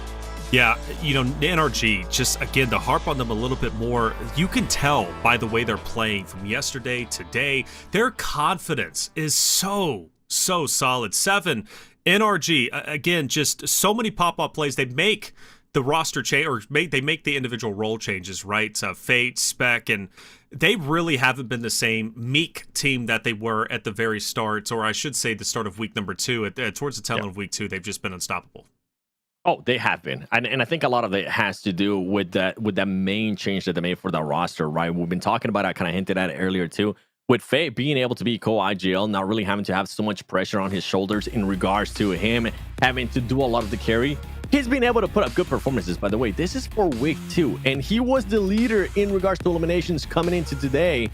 Yeah, you know, NRG, just again, to harp on them a little bit more, you can tell by the way they're playing from yesterday, today, their confidence is so solid. 7, NRG, again, just so many pop-up plays. They make the roster change, or they make the individual role changes, right? Fate, Spec, and they really haven't been the same meek team that they were at the very start, or I should say the start of week number 2. Towards the tail end of week 2, they've just been unstoppable. Oh, they have been. And I think a lot of it has to do with that main change that they made for the roster, right? We've been talking about it, I kind of hinted at it earlier too. With Fate being able to be co-IGL, not really having to have so much pressure on his shoulders in regards to him having to do a lot of the carry. He's been able to put up good performances. By the way, this is for week 2, and he was the leader in regards to eliminations coming into today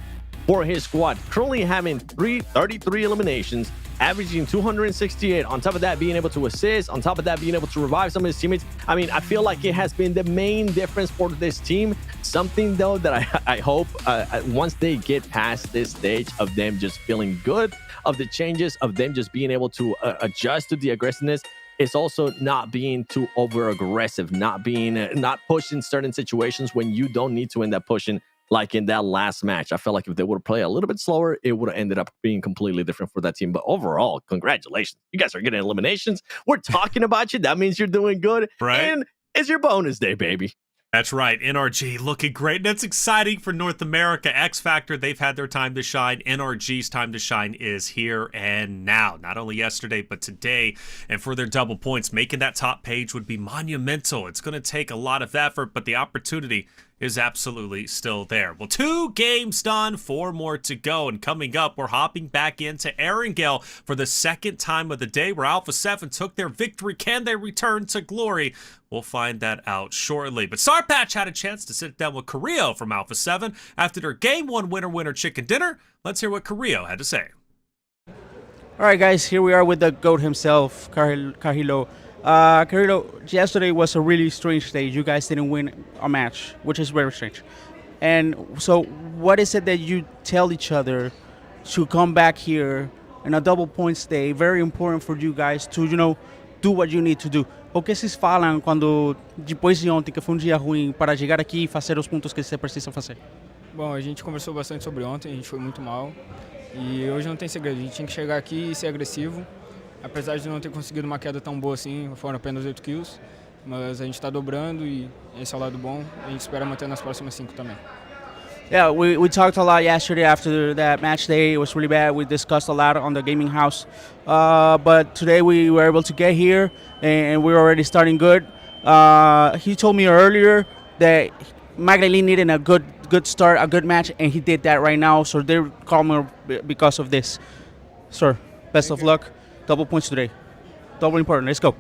for his squad, currently having 33 eliminations, averaging 268. On top of that, being able to assist, on top of that, being able to revive some of his teammates. I mean, I feel like it has been the main difference for this team. Something though that I hope once they get past this stage of them just feeling good, of the changes, of them just being able to adjust to the aggressiveness, it's also not being too over aggressive, not pushing certain situations when you don't need to end up pushing, like in that last match. I felt like if they would have played a little bit slower, it would have ended up being completely different for that team. But overall, congratulations. You guys are getting eliminations. We're talking about you. That means you're doing good. Right. And it's your bonus day, baby. That's right. NRG looking great. That's exciting for North America. X Factor, they've had their time to shine. NRG's time to shine is here and now. Not only yesterday, but today. And for their double points, making that top page would be monumental. It's going to take a lot of effort, but the opportunity is absolutely still there. Well, 2 games done, 4 more to go. And coming up, we're hopping back into Erangel for the second time of the day, where Alpha7 took their victory. Can they return to glory? We'll find that out shortly. But Sarpatch had a chance to sit down with Carrillo from Alpha7 after their Game 1 winner chicken dinner. Let's hear what Carrillo had to say. All right, guys, here we are with the GOAT himself, Carrillo. Carrillo, yesterday was a really strange stage. You guys didn't win a match, which is very strange. And so what is it that you tell each other to come back here in a double points day? Very important for you guys to, do what you need to do. O que vocês falam quando, depois de ontem, que foi dia ruim, para chegar aqui e fazer os pontos que você precisa fazer? Bom, a gente conversou bastante sobre ontem, a gente foi muito mal. E hoje não tem segredo, a gente tinha que chegar aqui e ser agressivo. Apesar de não ter conseguido uma queda tão boa assim, foram apenas 8 kills. Mas a gente está dobrando e esse é o lado bom. A gente espera manter nas próximas 5 também. Yeah, we talked a lot yesterday after that match day. It was really bad. We discussed a lot on the gaming house. But today we were able to get here and we're already starting good. He told me earlier that Maglelin needed a good start, a good match, and he did that right now. So they're calmer because of this. Sir, best of luck. Double points today. Double important. Let's go.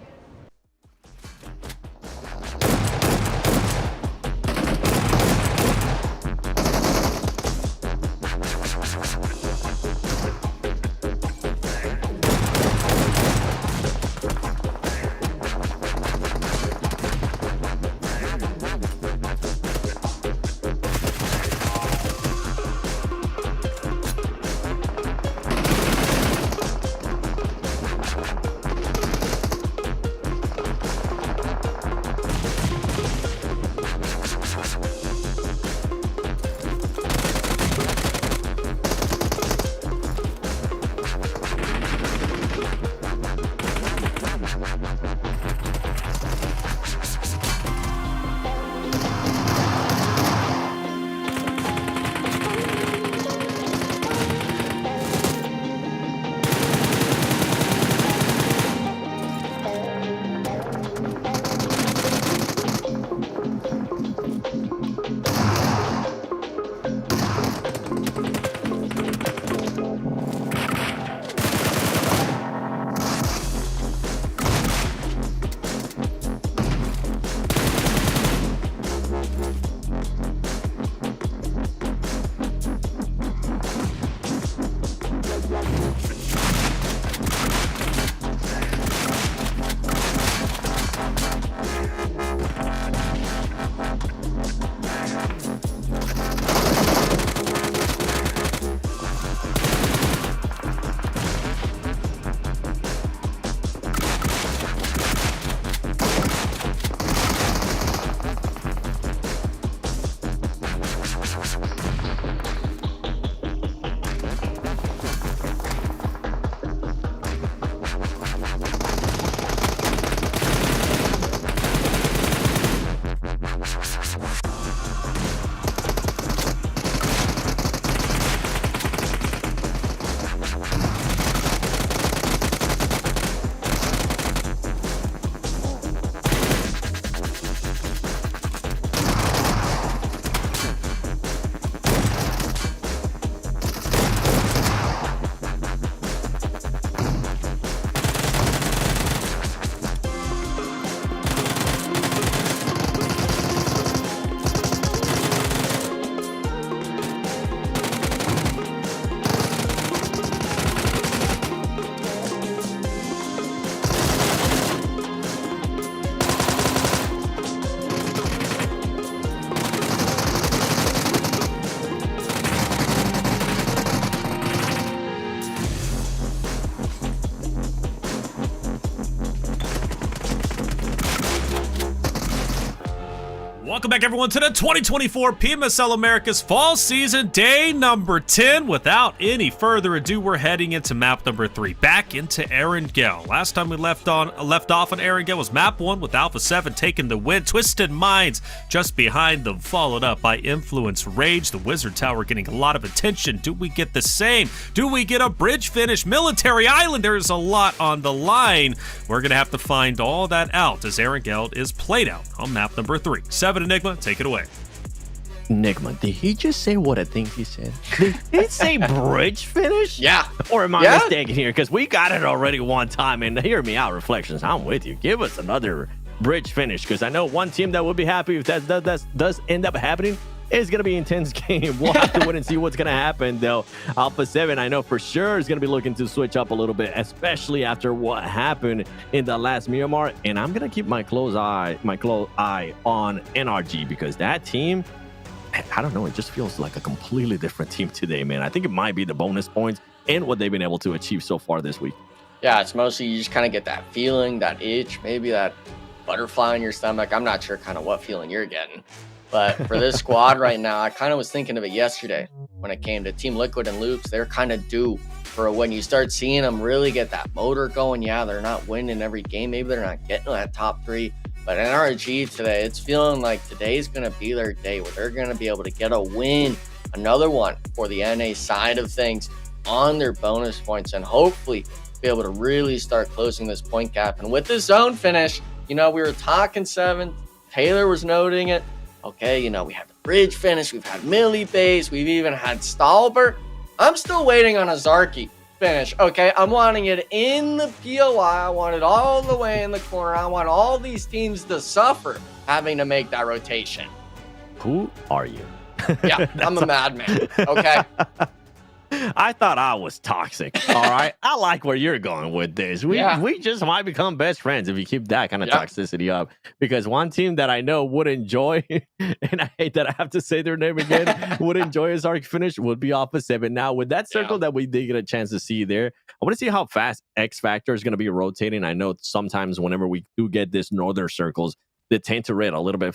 Welcome back, everyone, to the 2024 PMSL America's Fall Season, day number 10. Without any further ado, we're heading into map number 3, back into Erangel. Last time we left off on Erangel was map 1 with Alpha7 taking the win. Twisted Minds just behind them, followed up by Influence Rage. The Wizard Tower getting a lot of attention. Do we get the same? Do we get a bridge finish? Military Island, there's a lot on the line. We're going to have to find all that out as Erangel is played out on map number 3. 7 Enigma, take it away. Enigma, did he just say what I think he said? Did he say bridge finish? Yeah. Or am I mistaken here? Because we got it already one time, and hear me out, Reflections. I'm with you. Give us another bridge finish, because I know one team that would be happy if that does end up happening. It's going to be an intense game. We'll have to wait and see what's going to happen, though. Alpha7, I know for sure, is going to be looking to switch up a little bit, especially after what happened in the last Miramar. And I'm going to keep my close eye on NRG, because that team, I don't know, it just feels like a completely different team today, man. I think it might be the bonus points and what they've been able to achieve so far this week. Yeah, it's mostly you just kind of get that feeling, that itch, maybe that butterfly in your stomach. I'm not sure kind of what feeling you're getting. But for this squad right now, I kind of was thinking of it yesterday when it came to Team Liquid and Loops. They're kind of due for when you start seeing them really get that motor going. Yeah, they're not winning every game. Maybe they're not getting that top 3. But NRG today, it's feeling like today's going to be their day where they're going to be able to get a win, another one for the NA side of things on their bonus points, and hopefully be able to really start closing this point gap. And with this zone finish, we were talking 7. Taylor was noting it. Okay, we had the bridge finish. We've had Millie base. We've even had Stalbert. I'm still waiting on a Zarky finish. Okay, I'm wanting it in the POI. I want it all the way in the corner. I want all these teams to suffer having to make that rotation. Who are you? Yeah, I'm a madman. Okay. I thought I was toxic. All right. I like where you're going with this. We just might become best friends if you keep that kind of toxicity up. Because one team that I know would enjoy, and I hate that I have to say their name again, would enjoy his arc finish would be Alpha7. Now, with that circle that we did get a chance to see there, I want to see how fast X Factor is going to be rotating. I know sometimes whenever we do get this northern circles, they tend to rotate a little bit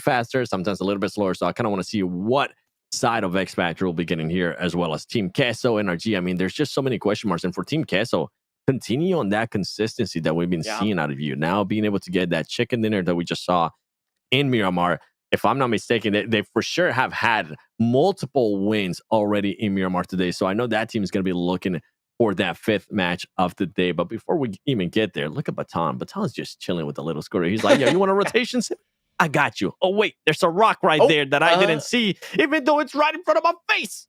faster, sometimes a little bit slower. So I kind of want to see what side of X Factor will be getting here, as well as Team Queso, NRG. I mean, there's just so many question marks. And for Team Queso, continue on that consistency that we've been seeing out of you. Now being able to get that chicken dinner that we just saw in Miramar, if I'm not mistaken, they for sure have had multiple wins already in Miramar today. So I know that team is going to be looking for that 5th match of the day. But before we even get there, look at Baton. Baton's just chilling with the little scooter. He's like, yeah, you want a rotation? I got you. Oh, wait, there's a rock right there that I didn't see, even though it's right in front of my face.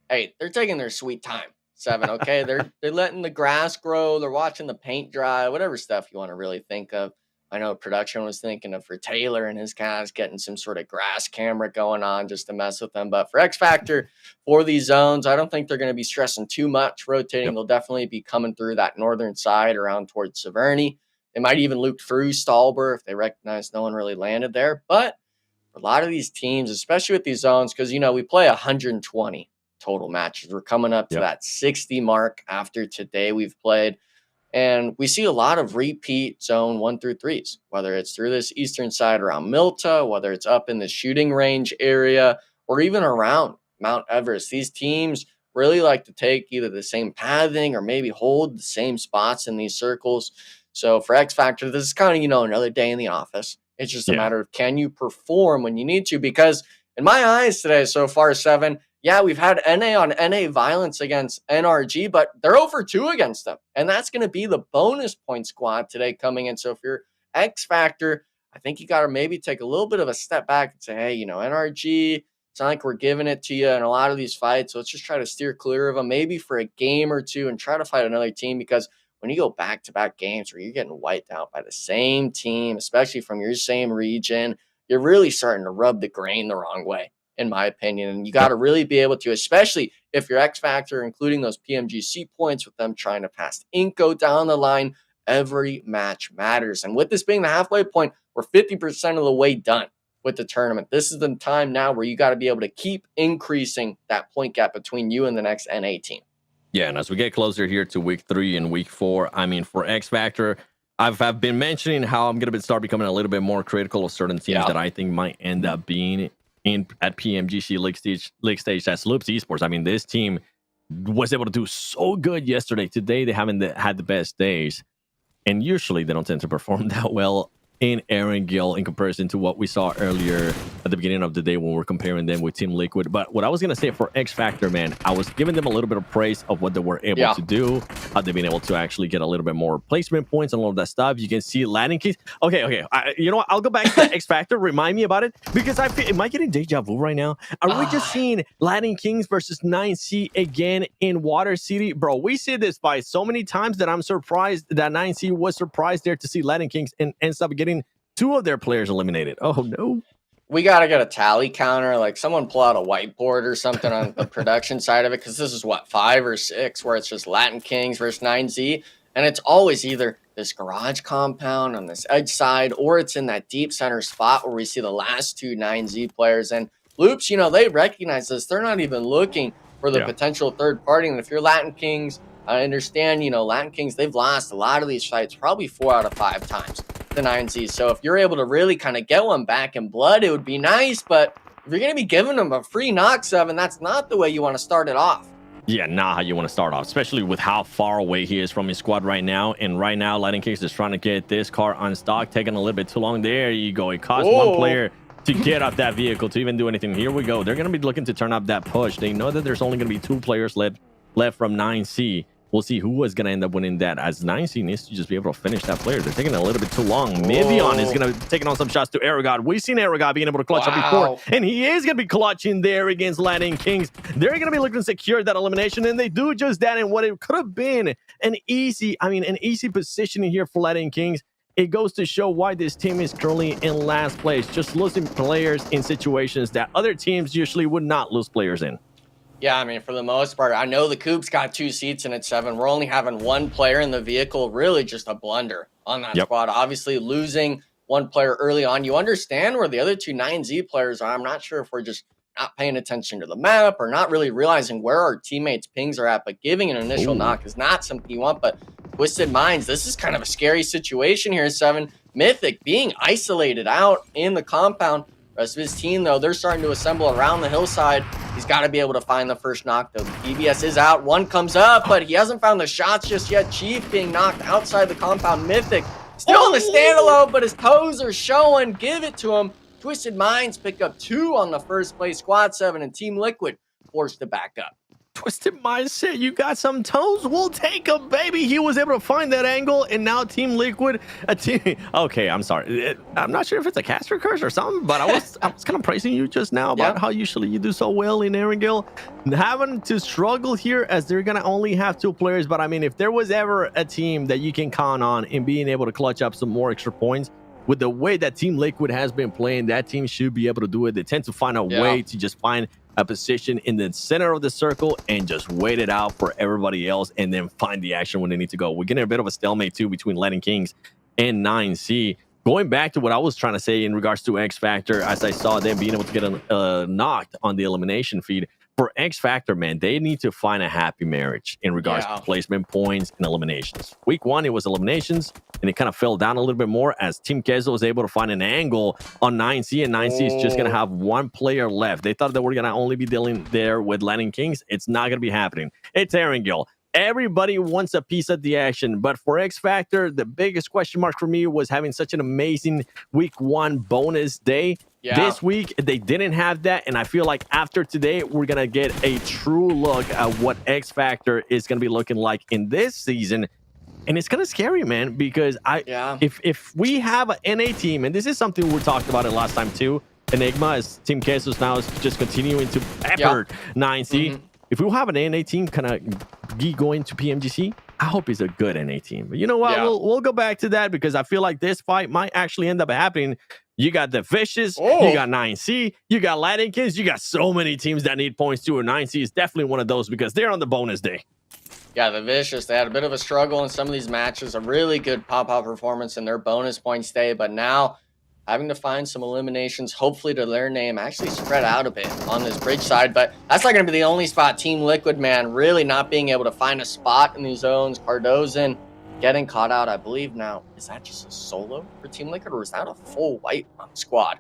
Hey, they're taking their sweet time, 7, okay? They're letting the grass grow. They're watching the paint dry, whatever stuff you want to really think of. I know production was thinking of for Taylor and his guys getting some sort of grass camera going on just to mess with them. But for X Factor, for these zones, I don't think they're going to be stressing too much rotating. They'll definitely be coming through that northern side around towards Severny. They might even loop through Stalber if they recognize no one really landed there. But for a lot of these teams, especially with these zones, because, we play 120 total matches. We're coming up to that 60 mark after today we've played. And we see a lot of repeat zone 1 through 3s, whether it's through this eastern side around Milta, whether it's up in the shooting range area, or even around Mount Everest. These teams really like to take either the same pathing or maybe hold the same spots in these circles. So for X Factor, this is kind of, another day in the office. It's just a matter of, can you perform when you need to? Because in my eyes today, so far, 7, we've had NA on NA violence against NRG, but they're over 2 against them. And that's going to be the bonus point squad today coming in. So if you're X Factor, I think you got to maybe take a little bit of a step back and say, hey, NRG, it's not like we're giving it to you in a lot of these fights. So let's just try to steer clear of them, maybe for a game or 2, and try to fight another team. Because when you go back-to-back games where you're getting wiped out by the same team, especially from your same region, you're really starting to rub the grain the wrong way, in my opinion. And you got to really be able to, especially if your X Factor, including those PMGC points with them trying to pass Inco down the line, every match matters. And with this being the halfway point, we're 50% of the way done with the tournament. This is the time now where you got to be able to keep increasing that point gap between you and the next NA team. Yeah, and as we get closer here to week 3 and week 4, I mean, for X Factor, I've been mentioning how I'm going to start becoming a little bit more critical of certain teams that I think might end up being at PMGC League stage. That's Loops Esports. I mean, this team was able to do so good yesterday. Today, they haven't had the best days, and usually they don't tend to perform that well in Erangel in comparison to what we saw earlier at the beginning of the day when we're comparing them with Team Liquid. But what I was going to say for X Factor, man, I was giving them a little bit of praise of what they were able to do, how they've been able to actually get a little bit more placement points and all of that stuff. You can see landing keys. Okay. You know what? I'll go back to X Factor. Remind me about it, because I feel, am I getting deja vu right now? Are we just seeing Latin Kings versus 9C again in Water City? Bro, we see this fight so many times that I'm surprised that 9C was surprised there to see Latin Kings and ends up getting 2 of their players eliminated. Oh, no. We got to get a tally counter. Like, someone pull out a whiteboard or something on the production side of it, because this is, 5 or 6, where it's just Latin Kings versus 9Z. And it's always either this garage compound on this edge side, or it's in that deep center spot where we see the last 2 9Z players. And Loops, they recognize this. They're not even looking for the potential third party. And if you're Latin Kings, I understand, Latin Kings, they've lost a lot of these fights, probably 4 out of 5 times. the 9Z. So if you're able to really kind of get one back in blood, it would be nice. But if you're going to be giving them a free knock 7, that's not the way you want to start it off. Yeah, not how you want to start off, especially with how far away he is from his squad right now. And right now, Lightning Kings is trying to get this car unstocked, taking a little bit too long. There you go. It costs one player to get off that vehicle to even do anything. Here we go. They're going to be looking to turn up that push. They know that there's only going to be 2 players left from 9C. We'll see who is going to end up winning that, as 9C needs to just be able to finish that player. They're taking a little bit too long. Mivion is going to be taking on some shots to Aragod. We've seen Aragod being able to clutch up before, and he is going to be clutching there against Lightning Kings. They're going to be looking to secure that elimination, and they do just that. And what it could have been an easy positioning here for Lightning Kings. It goes to show why this team is currently in last place, just losing players in situations that other teams usually would not lose players in. Yeah, I mean, for the most part, I know the Coups got 2 seats in at 7. We're only having 1 player in the vehicle. Really just a blunder on that squad. Obviously, losing 1 player early on. You understand where the other 2 9Z players are. I'm not sure if we're just not paying attention to the map or not really realizing where our teammates' pings are at. But giving an initial knock is not something you want. But Twisted Minds, this is kind of a scary situation here, 7. Mythic being isolated out in the compound. Rest of his team, though, they're starting to assemble around the hillside. He's got to be able to find the first knock, though. The PBS is out. 1 comes up, but he hasn't found the shots just yet. Chief being knocked outside the compound. Mythic still on the standalone, but his toes are showing. Give it to him. Twisted Minds pick up 2 on the first place squad, 7, and Team Liquid forced to back up. Twisted Mindset, you got some toes? We'll take them, baby. He was able to find that angle, and now Team Liquid, okay, I'm sorry. I'm not sure if it's a caster curse or something, but I was kind of praising you just now about how usually you do so well in Erangel. Having to struggle here as they're going to only have 2 players, but I mean, if there was ever a team that you can count on in being able to clutch up some more extra points, with the way that Team Liquid has been playing, that team should be able to do it. They tend to find a way to just find a position in the center of the circle and just wait it out for everybody else and then find the action when they need to go. We're getting a bit of a stalemate too between Lightning Kings and 9C. Going back to what I was trying to say in regards to X Factor, as I saw them being able to get knocked on the elimination feed. For X Factor, man, they need to find a happy marriage in regards to placement points and eliminations. Week 1, it was eliminations, and it kind of fell down a little bit more as Team Queso was able to find an angle on 9C, and 9C is just going to have 1 player left. They thought that we're going to only be dealing there with Lightning Kings. It's not going to be happening. It's Erangel. Everybody wants a piece of the action, but for X Factor, the biggest question mark for me was having such an amazing week 1 bonus day. This week, they didn't have that, and I feel like after today, we're going to get a true look at what X Factor is going to be looking like in this season. And it's kind of scary, man, because if we have an NA team, and this is something we talked about it last time too, Enigma, as Team Quesos now is just continuing to pepper 9C. If we have an NA team kind of going to PMGC, I hope it's a good NA team. But you know what? We'll go back to that because I feel like this fight might actually end up happening. You got the Vicious, you got 9C, you got Lightning Kings, you got so many teams that need points too, and 9C is definitely one of those because they're on the bonus day. Yeah, the Vicious, they had a bit of a struggle in some of these matches, a really good pop-out performance in their bonus points day, but now having to find some eliminations, hopefully to their name, actually spread out a bit on this bridge side, but that's not going to be the only spot. Team Liquid, man, really not being able to find a spot in these zones. Cardozan getting caught out, I believe now. Is that just a solo for Team Liquid, or is that a full wipe on the squad?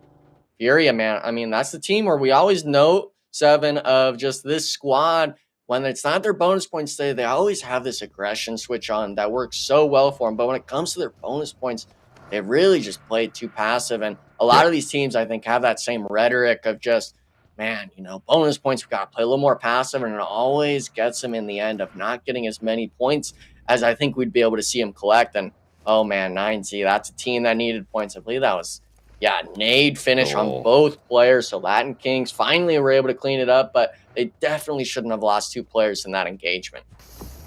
Furia, man, I mean, that's the team where we always know, 7, of just this squad. When it's not their bonus points day, they always have this aggression switch on that works so well for them. But when it comes to their bonus points, they really just played too passive. And a lot of these teams, I think, have that same rhetoric of just, man, you know, bonus points, we got to play a little more passive. And it always gets them in the end of not getting as many points as I think we'd be able to see them collect. And, oh, man, 9Z, that's a team that needed points. I believe that was, nade finish on both players. So Latin Kings finally were able to clean it up, but they definitely shouldn't have lost 2 players in that engagement.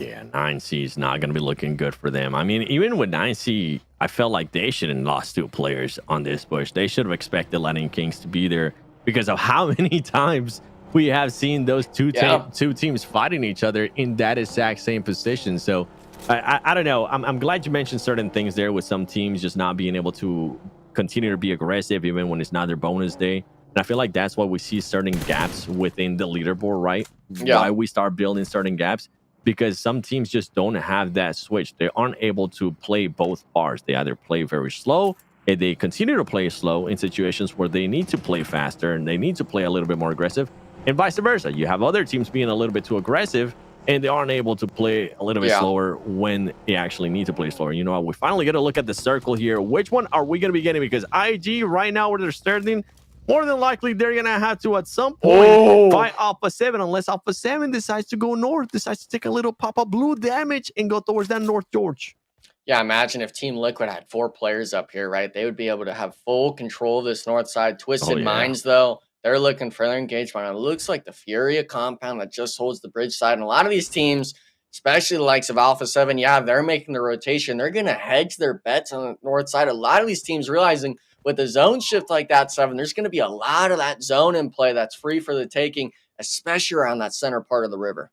Yeah, 9C is not going to be looking good for them. I mean, even with 9C, I felt like they shouldn't have lost 2 players on this push. They should have expected Lightning Kings to be there because of how many times we have seen those two teams fighting each other in that exact same position. So I don't know. I'm glad you mentioned certain things there with some teams just not being able to continue to be aggressive even when it's not their bonus day. And I feel like that's why we see certain gaps within the leaderboard, right? Why we start building certain gaps. because some teams just don't have that switch. They aren't able to play both bars. They either play very slow and they continue to play slow in situations where they need to play faster and they need to play a little bit more aggressive, and vice versa. You have other teams being a little bit too aggressive and they aren't able to play a little bit slower when they actually need to play slower. You know what? We finally get a look at the circle here. Which one are we going to be getting? Because IG right now, where they're starting, more than likely they're going to have to at some point fight Alpha7, unless Alpha7 decides to go north, decides to take a little pop-up blue damage and go towards that North George. Yeah, imagine if Team Liquid had 4 players up here, right? They would be able to have full control of this north side. Twisted Minds, though, they're looking for their engagement. It looks like the Furia compound that just holds the bridge side. And a lot of these teams, especially the likes of Alpha7, yeah, they're making the rotation. They're going to hedge their bets on the north side. A lot of these teams realizing with a zone shift like that, 7, there's going to be a lot of that zone in play that's free for the taking, especially around that center part of the river.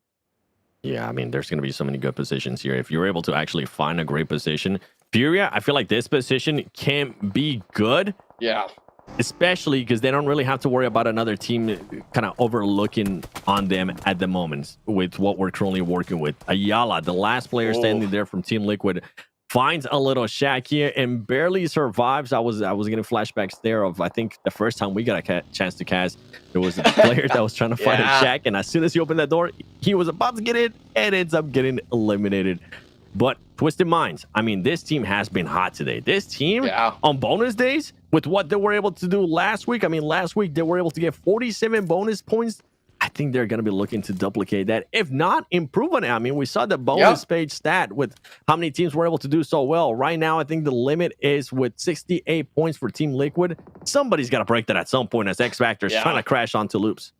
Yeah, I mean, there's going to be so many good positions here. If you're able to actually find a great position, Furia, I feel like this position can be good. Yeah. Especially because they don't really have to worry about another team kind of overlooking on them at the moment with what we're currently working with. Ayala, the last player standing there from Team Liquid, finds a little shack here and barely survives. I was getting flashbacks there of, I think, the first time we got a chance to cast, there was a player that was trying to find a shack, and as soon as he opened that door, he was about to get in and ends up getting eliminated. But Twisted Minds, I mean, this team has been hot today. This team on bonus days, with what they were able to do last week, I mean, last week they were able to get 47 bonus points. I think they're going to be looking to duplicate that, if not improve on it. I mean, we saw the bonus page stat with how many teams were able to do so well. Right now, I think the limit is with 68 points for Team Liquid. Somebody's got to break that at some point as X Factor is trying to crash onto loops.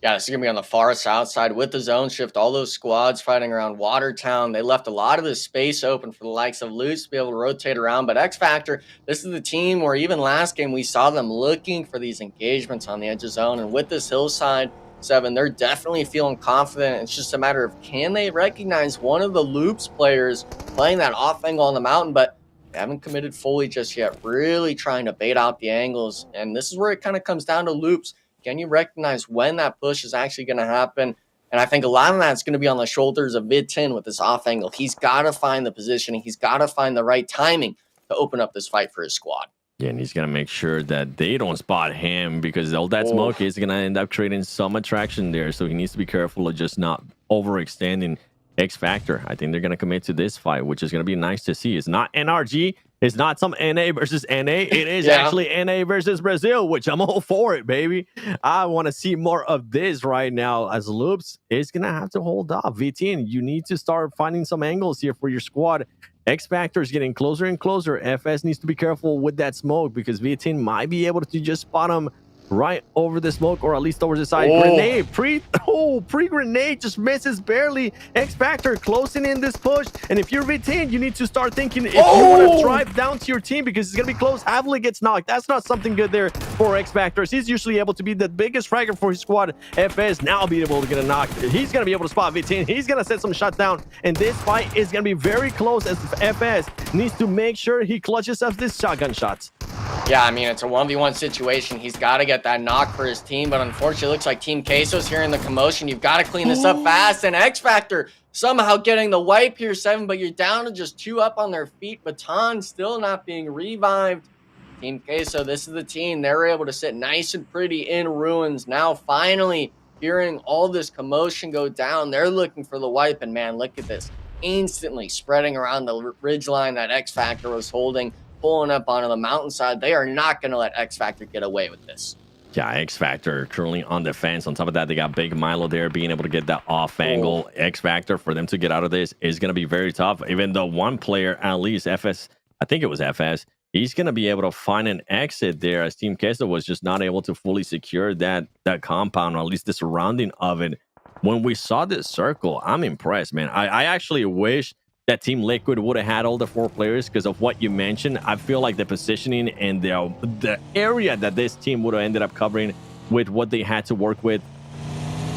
Yeah, this is going to be on the far south side with the zone shift. All those squads fighting around Watertown. They left a lot of the space open for the likes of Lutz to be able to rotate around. But X Factor, this is the team where even last game we saw them looking for these engagements on the edge of zone. And with this hillside 7, they're definitely feeling confident. It's just a matter of, can they recognize one of the Loops players playing that off angle on the mountain? But they haven't committed fully just yet, really trying to bait out the angles. And this is where it kind of comes down to Loops. Can you recognize when that push is actually going to happen? And I think a lot of that's going to be on the shoulders of Vid10 with this off angle. He's got to find the positioning. He's got to find the right timing to open up this fight for his squad. Yeah, and he's going to make sure that they don't spot him, because all that smoke is going to end up creating some attraction there. So he needs to be careful of just not overextending X Factor. I think they're going to commit to this fight, which is going to be nice to see. It's not NRG. It's not some NA versus NA. It is actually NA versus Brazil, which I'm all for it, baby. I want to see more of this right now, as Loops is going to have to hold off. V10, you need to start finding some angles here for your squad. X Factor is getting closer and closer. FS needs to be careful with that smoke, because V10 might be able to just spot him right over the smoke, or at least over the side. Grenade, pre-grenade just misses barely. X Factor closing in this push, and if you're V10, you need to start thinking if you want to drive down to your team, because it's gonna be close. Heavily gets knocked. That's not something good there for X Factor. He's usually able to be the biggest fragger for his squad. FS now be able to get a knock. He's gonna be able to spot V10. He's gonna set some shots down, and this fight is gonna be very close, as FS needs to make sure he clutches up this shotgun shots. Yeah, I mean, it's a 1v1 situation. He's got to get that knock for his team, but unfortunately, it looks like Team Queso's here in the commotion. You've got to clean this up fast, and X Factor somehow getting the wipe here, 7, but you're down to just 2 up on their feet. Baton still not being revived. Team Queso, this is the team. They're able to sit nice and pretty in ruins. Now, finally, hearing all this commotion go down, they're looking for the wipe, and man, look at this. Instantly spreading around the ridgeline that X Factor was holding, pulling up onto the mountainside. They are not going to let X Factor get away with this. Yeah, X Factor currently on the fence. On top of that, they got Big Milo there, being able to get that off angle. X Factor, for them to get out of this is going to be very tough. Even though one player, at least FS, I think it was FS, he's going to be able to find an exit there, as Team Queso was just not able to fully secure that compound, or at least the surrounding of it. When we saw this circle, I'm impressed, man. I actually wish that Team Liquid would have had all the 4 players, because of what you mentioned. I feel like the positioning and the area that this team would have ended up covering with what they had to work with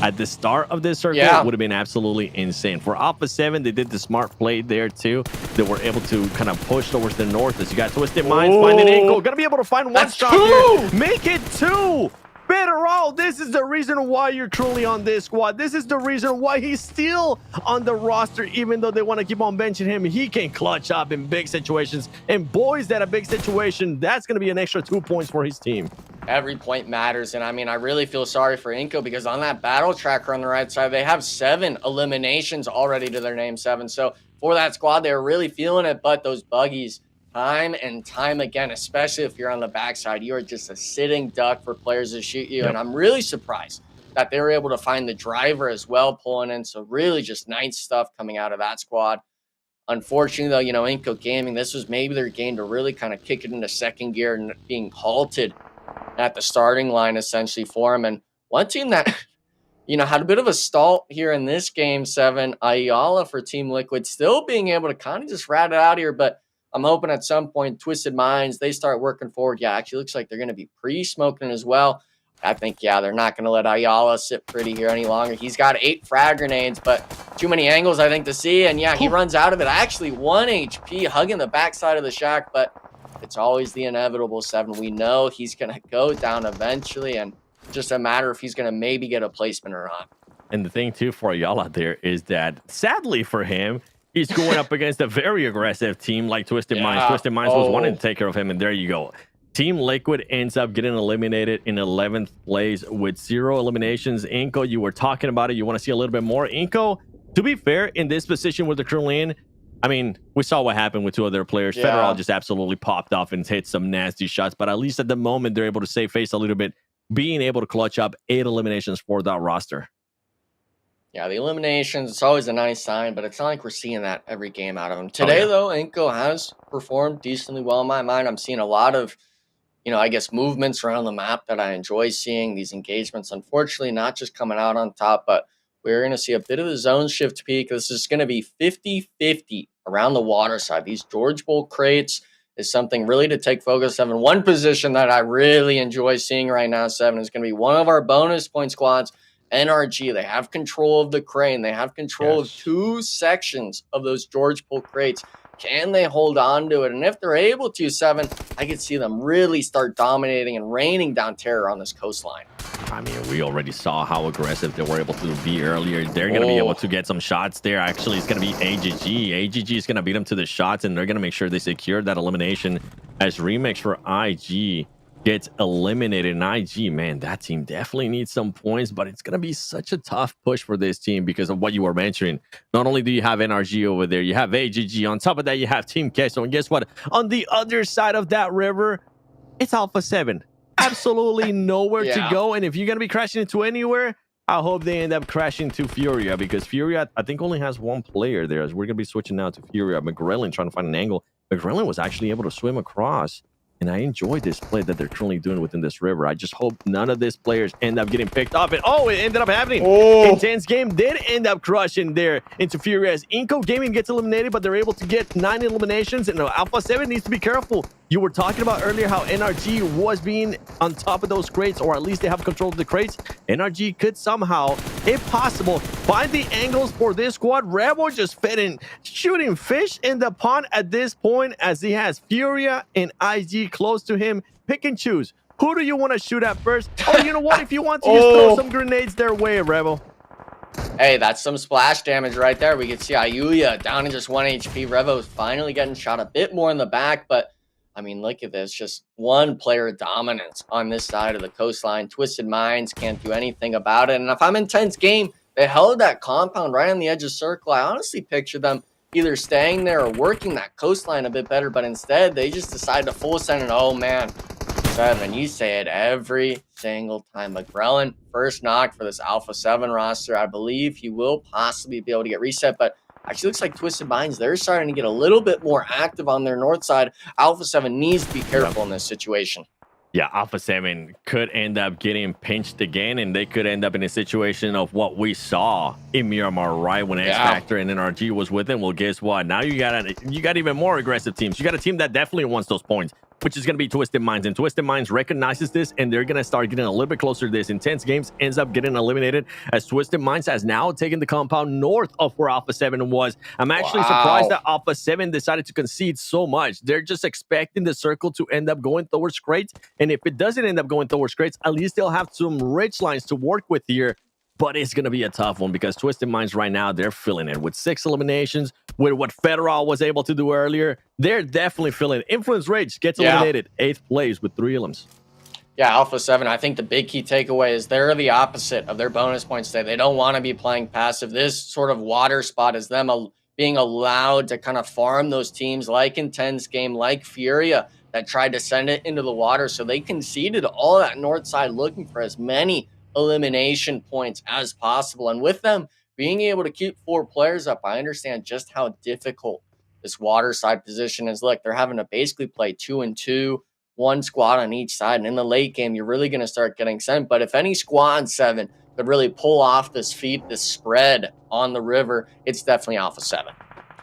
at the start of this circle would have been absolutely insane. For Alpha7, they did the smart play there too. They were able to kind of push towards the north, as you got Twisted Minds finding Inco. Gonna be able to find one shot here. Make it 2. Federal, this is the reason why you're currently on this squad. This is the reason why he's still on the roster, even though they want to keep on benching him. He can clutch up in big situations. And boys, that a big situation, that's going to be an extra 2 points for his team. Every point matters. And I mean, I really feel sorry for Inco because on that battle tracker on the right side, they have 7 eliminations already to their name, 7. So for that squad, they're really feeling it. But those buggies, time and time again, especially if you're on the backside, you are just a sitting duck for players to shoot you. And I'm really surprised that they were able to find the driver as well pulling in. So really just nice stuff coming out of that squad. Unfortunately, though, you know, Inco Gaming, this was maybe their game to really kind of kick it into second gear and being halted at the starting line essentially for him. And one team that, you know, had a bit of a stall here in this game 7, Ayala for Team Liquid, still being able to kind of just rat it out here. But I'm hoping at some point, Twisted Minds, they start working forward. Yeah, actually looks like they're going to be pre-smoking as well. I think, yeah, they're not going to let Ayala sit pretty here any longer. He's got 8 frag grenades, but too many angles, I think, to see. And, yeah, he runs out of it. Actually, 1 HP, hugging the backside of the shack, but it's always the inevitable 7. We know he's going to go down eventually, and just a matter if he's going to maybe get a placement or not. And the thing, too, for Ayala there is that, sadly for him, he's going up against a very aggressive team like Twisted Minds. Twisted Minds was wanting to take care of him, and there you go. Team Liquid ends up getting eliminated in 11th place with 0 eliminations. Inco, you were talking about it. You want to see a little bit more? Inco, to be fair, in this position where they're currently in, I mean, we saw what happened with 2 other players. Federal just absolutely popped off and hit some nasty shots, but at least at the moment, they're able to save face a little bit, being able to clutch up 8 eliminations for that roster. Yeah, the eliminations, it's always a nice sign, but it's not like we're seeing that every game out of them. Today, though, Inco has performed decently well in my mind. I'm seeing a lot of, you know, I guess movements around the map that I enjoy seeing. These engagements, unfortunately, not just coming out on top, but we're going to see a bit of the zone shift peak. This is going to be 50-50 around the water side. These George Bull crates is something really to take focus of. And one position that I really enjoy seeing right now, 7, is going to be one of our bonus point squads, NRG. They have control of the crane. They have control of 2 sections of those George Bull crates. Can they hold on to it? And if they're able to, 7, I could see them really start dominating and raining down terror on this coastline. I mean, we already saw how aggressive they were able to be earlier. They're going to be able to get some shots there. Actually, it's going to be AGG. AGG is going to beat them to the shots, and they're going to make sure they secure that elimination as Remix for IG gets eliminated. And IG, man, that team definitely needs some points, but it's going to be such a tough push for this team because of what you were mentioning. Not only do you have NRG over there, you have AGG. On top of that, you have Team Queso. And guess what? On the other side of that river, it's Alpha7. Absolutely nowhere to go. And if you're going to be crashing into anywhere, I hope they end up crashing to Furia, because Furia, I think, only has 1 player there. As we're going to be switching now to Furia. McGrellin trying to find an angle. McGrellin was actually able to swim across. And I enjoy this play that they're currently doing within this river. I just hope none of these players end up getting picked up. And it ended up happening. Intense game did end up crushing there into Furia as Inco Gaming gets eliminated, but they're able to get 9 eliminations. And Alpha7 needs to be careful. You were talking about earlier how NRG was being on top of those crates, or at least they have control of the crates. NRG could somehow, if possible, find the angles for this squad. Rebel just shooting fish in the pond at this point, as he has Furia and IG close to him. Pick and choose. Who do you want to shoot at first? Oh, you know what? If you want to, just throw some grenades their way, Rebel. Hey, that's some splash damage right there. We can see Ayuya down to just 1 HP. Revo is finally getting shot a bit more in the back, but I mean, look at this. Just 1 player dominance on this side of the coastline. Twisted Minds can't do anything about it. And if I'm in Tense Game, they held that compound right on the edge of circle. I honestly picture them either staying there or working that coastline a bit better, but instead they just decided to full send it. Oh, man. 7, you say it every single time. McGrellin, first knock for this Alpha7 roster. I believe he will possibly be able to get reset, but actually looks like Twisted Minds, they're starting to get a little bit more active on their north side. Alpha7 needs to be careful in this situation. Yeah, Alpha7 could end up getting pinched again, and they could end up in a situation of what we saw in Miramar, right? When X Factor and NRG was with them. Well, guess what? Now you got even more aggressive teams. You got a team that definitely wants those points. which is going to be Twisted Minds. And Twisted Minds recognizes this, and they're going to start getting a little bit closer to this. Intense Games ends up getting eliminated as Twisted Minds has now taken the compound north of where Alpha7 was. I'm actually surprised that Alpha7 decided to concede so much. They're just expecting the circle to end up going towards crates, and if it doesn't end up going towards crates, at least they'll have some rich lines to work with here. But it's going to be a tough one because Twisted Minds right now, they're feeling it. With 6 eliminations, with what Federal was able to do earlier, they're definitely feeling it. Influence Rage gets eliminated. 8th place with 3 elims. Yeah, Alpha7, I think the big key takeaway is they're the opposite of their bonus points today. They don't want to be playing passive. This sort of water spot is them being allowed to kind of farm those teams like Intense Game, like Furia, that tried to send it into the water. So they conceded all that north side looking for as many elimination points as possible. And with them being able to keep 4 players up, I understand just how difficult this water side position is. Look, they're having to basically play 2 and 2, 1 squad on each side. And in the late game, you're really going to start getting sent. But if any squad 7 could really pull off this spread on the river, it's definitely Alpha7.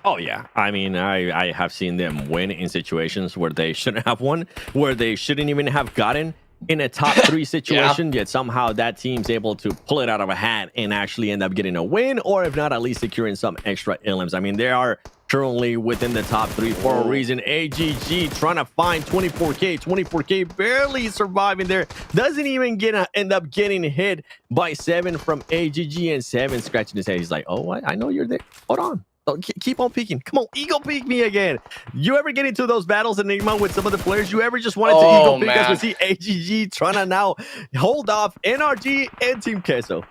Oh, yeah. I mean, I have seen them win in situations where they shouldn't have won, where they shouldn't even have gotten in a top 3 situation, yet somehow that team's able to pull it out of a hat and actually end up getting a win, or if not, at least securing some extra elims. I mean, they are currently within the top 3 for a reason. AGG trying to find 24K barely surviving there. Doesn't even end up getting hit by 7 from AGG, and 7 scratching his head. He's like, oh, I know you're there. Hold on. Keep on peeking. Come on, ego peek me again. You ever get into those battles in Enigma with some of the players? You ever just wanted to ego peek us? We see AGG trying to now hold off NRG and Team Queso.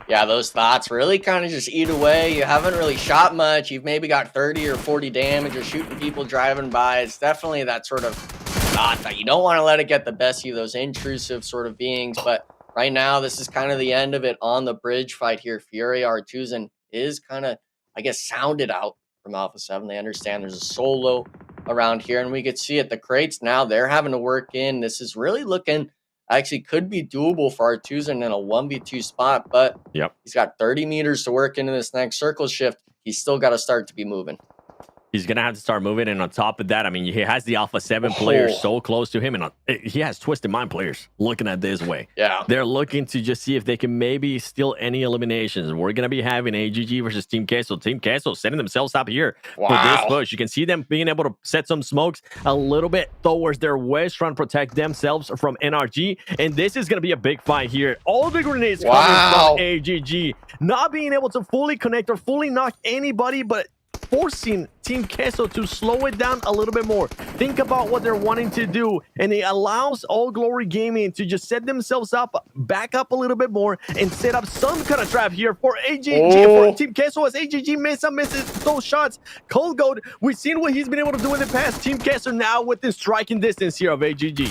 Yeah, those thoughts really kind of just eat away. You haven't really shot much. You've maybe got 30 or 40 damage. You're shooting people driving by. It's definitely that sort of thought that you don't want to let it get the best of you, those intrusive sort of beings. But right now, this is kind of the end of it on the bridge fight here. Furia Artusan is kind of, I guess, sounded out from Alpha7. They understand there's a solo around here, and we could see it. The crates now, they're having to work in. This is really looking, actually could be doable for Artusan in a 1v2 spot, but he's got 30 meters to work into this next circle shift. He's still got to start to be moving. He's going to have to start moving, and on top of that, I mean, he has the Alpha7 players so close to him, and he has Twisted Mind players looking at this way. Yeah. They're looking to just see if they can maybe steal any eliminations. We're going to be having AGG versus Team Queso. Team Queso setting themselves up here for this push. You can see them being able to set some smokes a little bit towards their west, trying to protect themselves from NRG, and this is going to be a big fight here. All the grenades coming from AGG, not being able to fully connect or fully knock anybody, but forcing Team Queso to slow it down a little bit more. Think about what they're wanting to do, and it allows All Glory Gaming to just set themselves up, back up a little bit more, and set up some kind of trap here for AGG, for Team Queso, as AGG misses those shots. Cold Gold, we've seen what he's been able to do in the past. Team Queso now within striking distance here of AGG.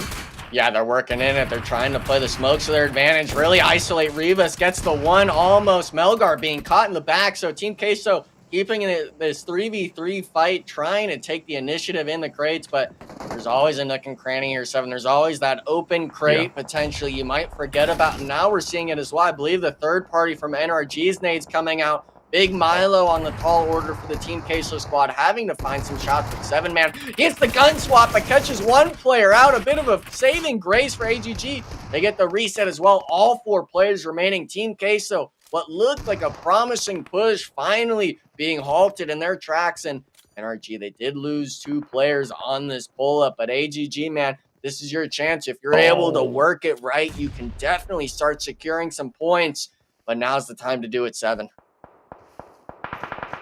Yeah, they're working in it. They're trying to play the smokes to their advantage, really isolate Rivas, gets the one almost. Melgar being caught in the back, so Team Queso keeping it this 3v3 fight, trying to take the initiative in the crates, but there's always a nook and cranny here, 7. There's always that open crate potentially you might forget about. And now we're seeing it as well. I believe the third party from NRG's nades coming out. Big Milo on the tall order for the Team Queso squad, having to find some shots with 7 man. Gets the gun swap, but catches one player out. A bit of a saving grace for AGG. They get the reset as well. All 4 players remaining. Team Queso, what looked like a promising push, finally being halted in their tracks. And NRG, they did lose 2 players on this pull-up. But AGG, man, this is your chance. If you're able to work it right, you can definitely start securing some points. But now's the time to do it, 7.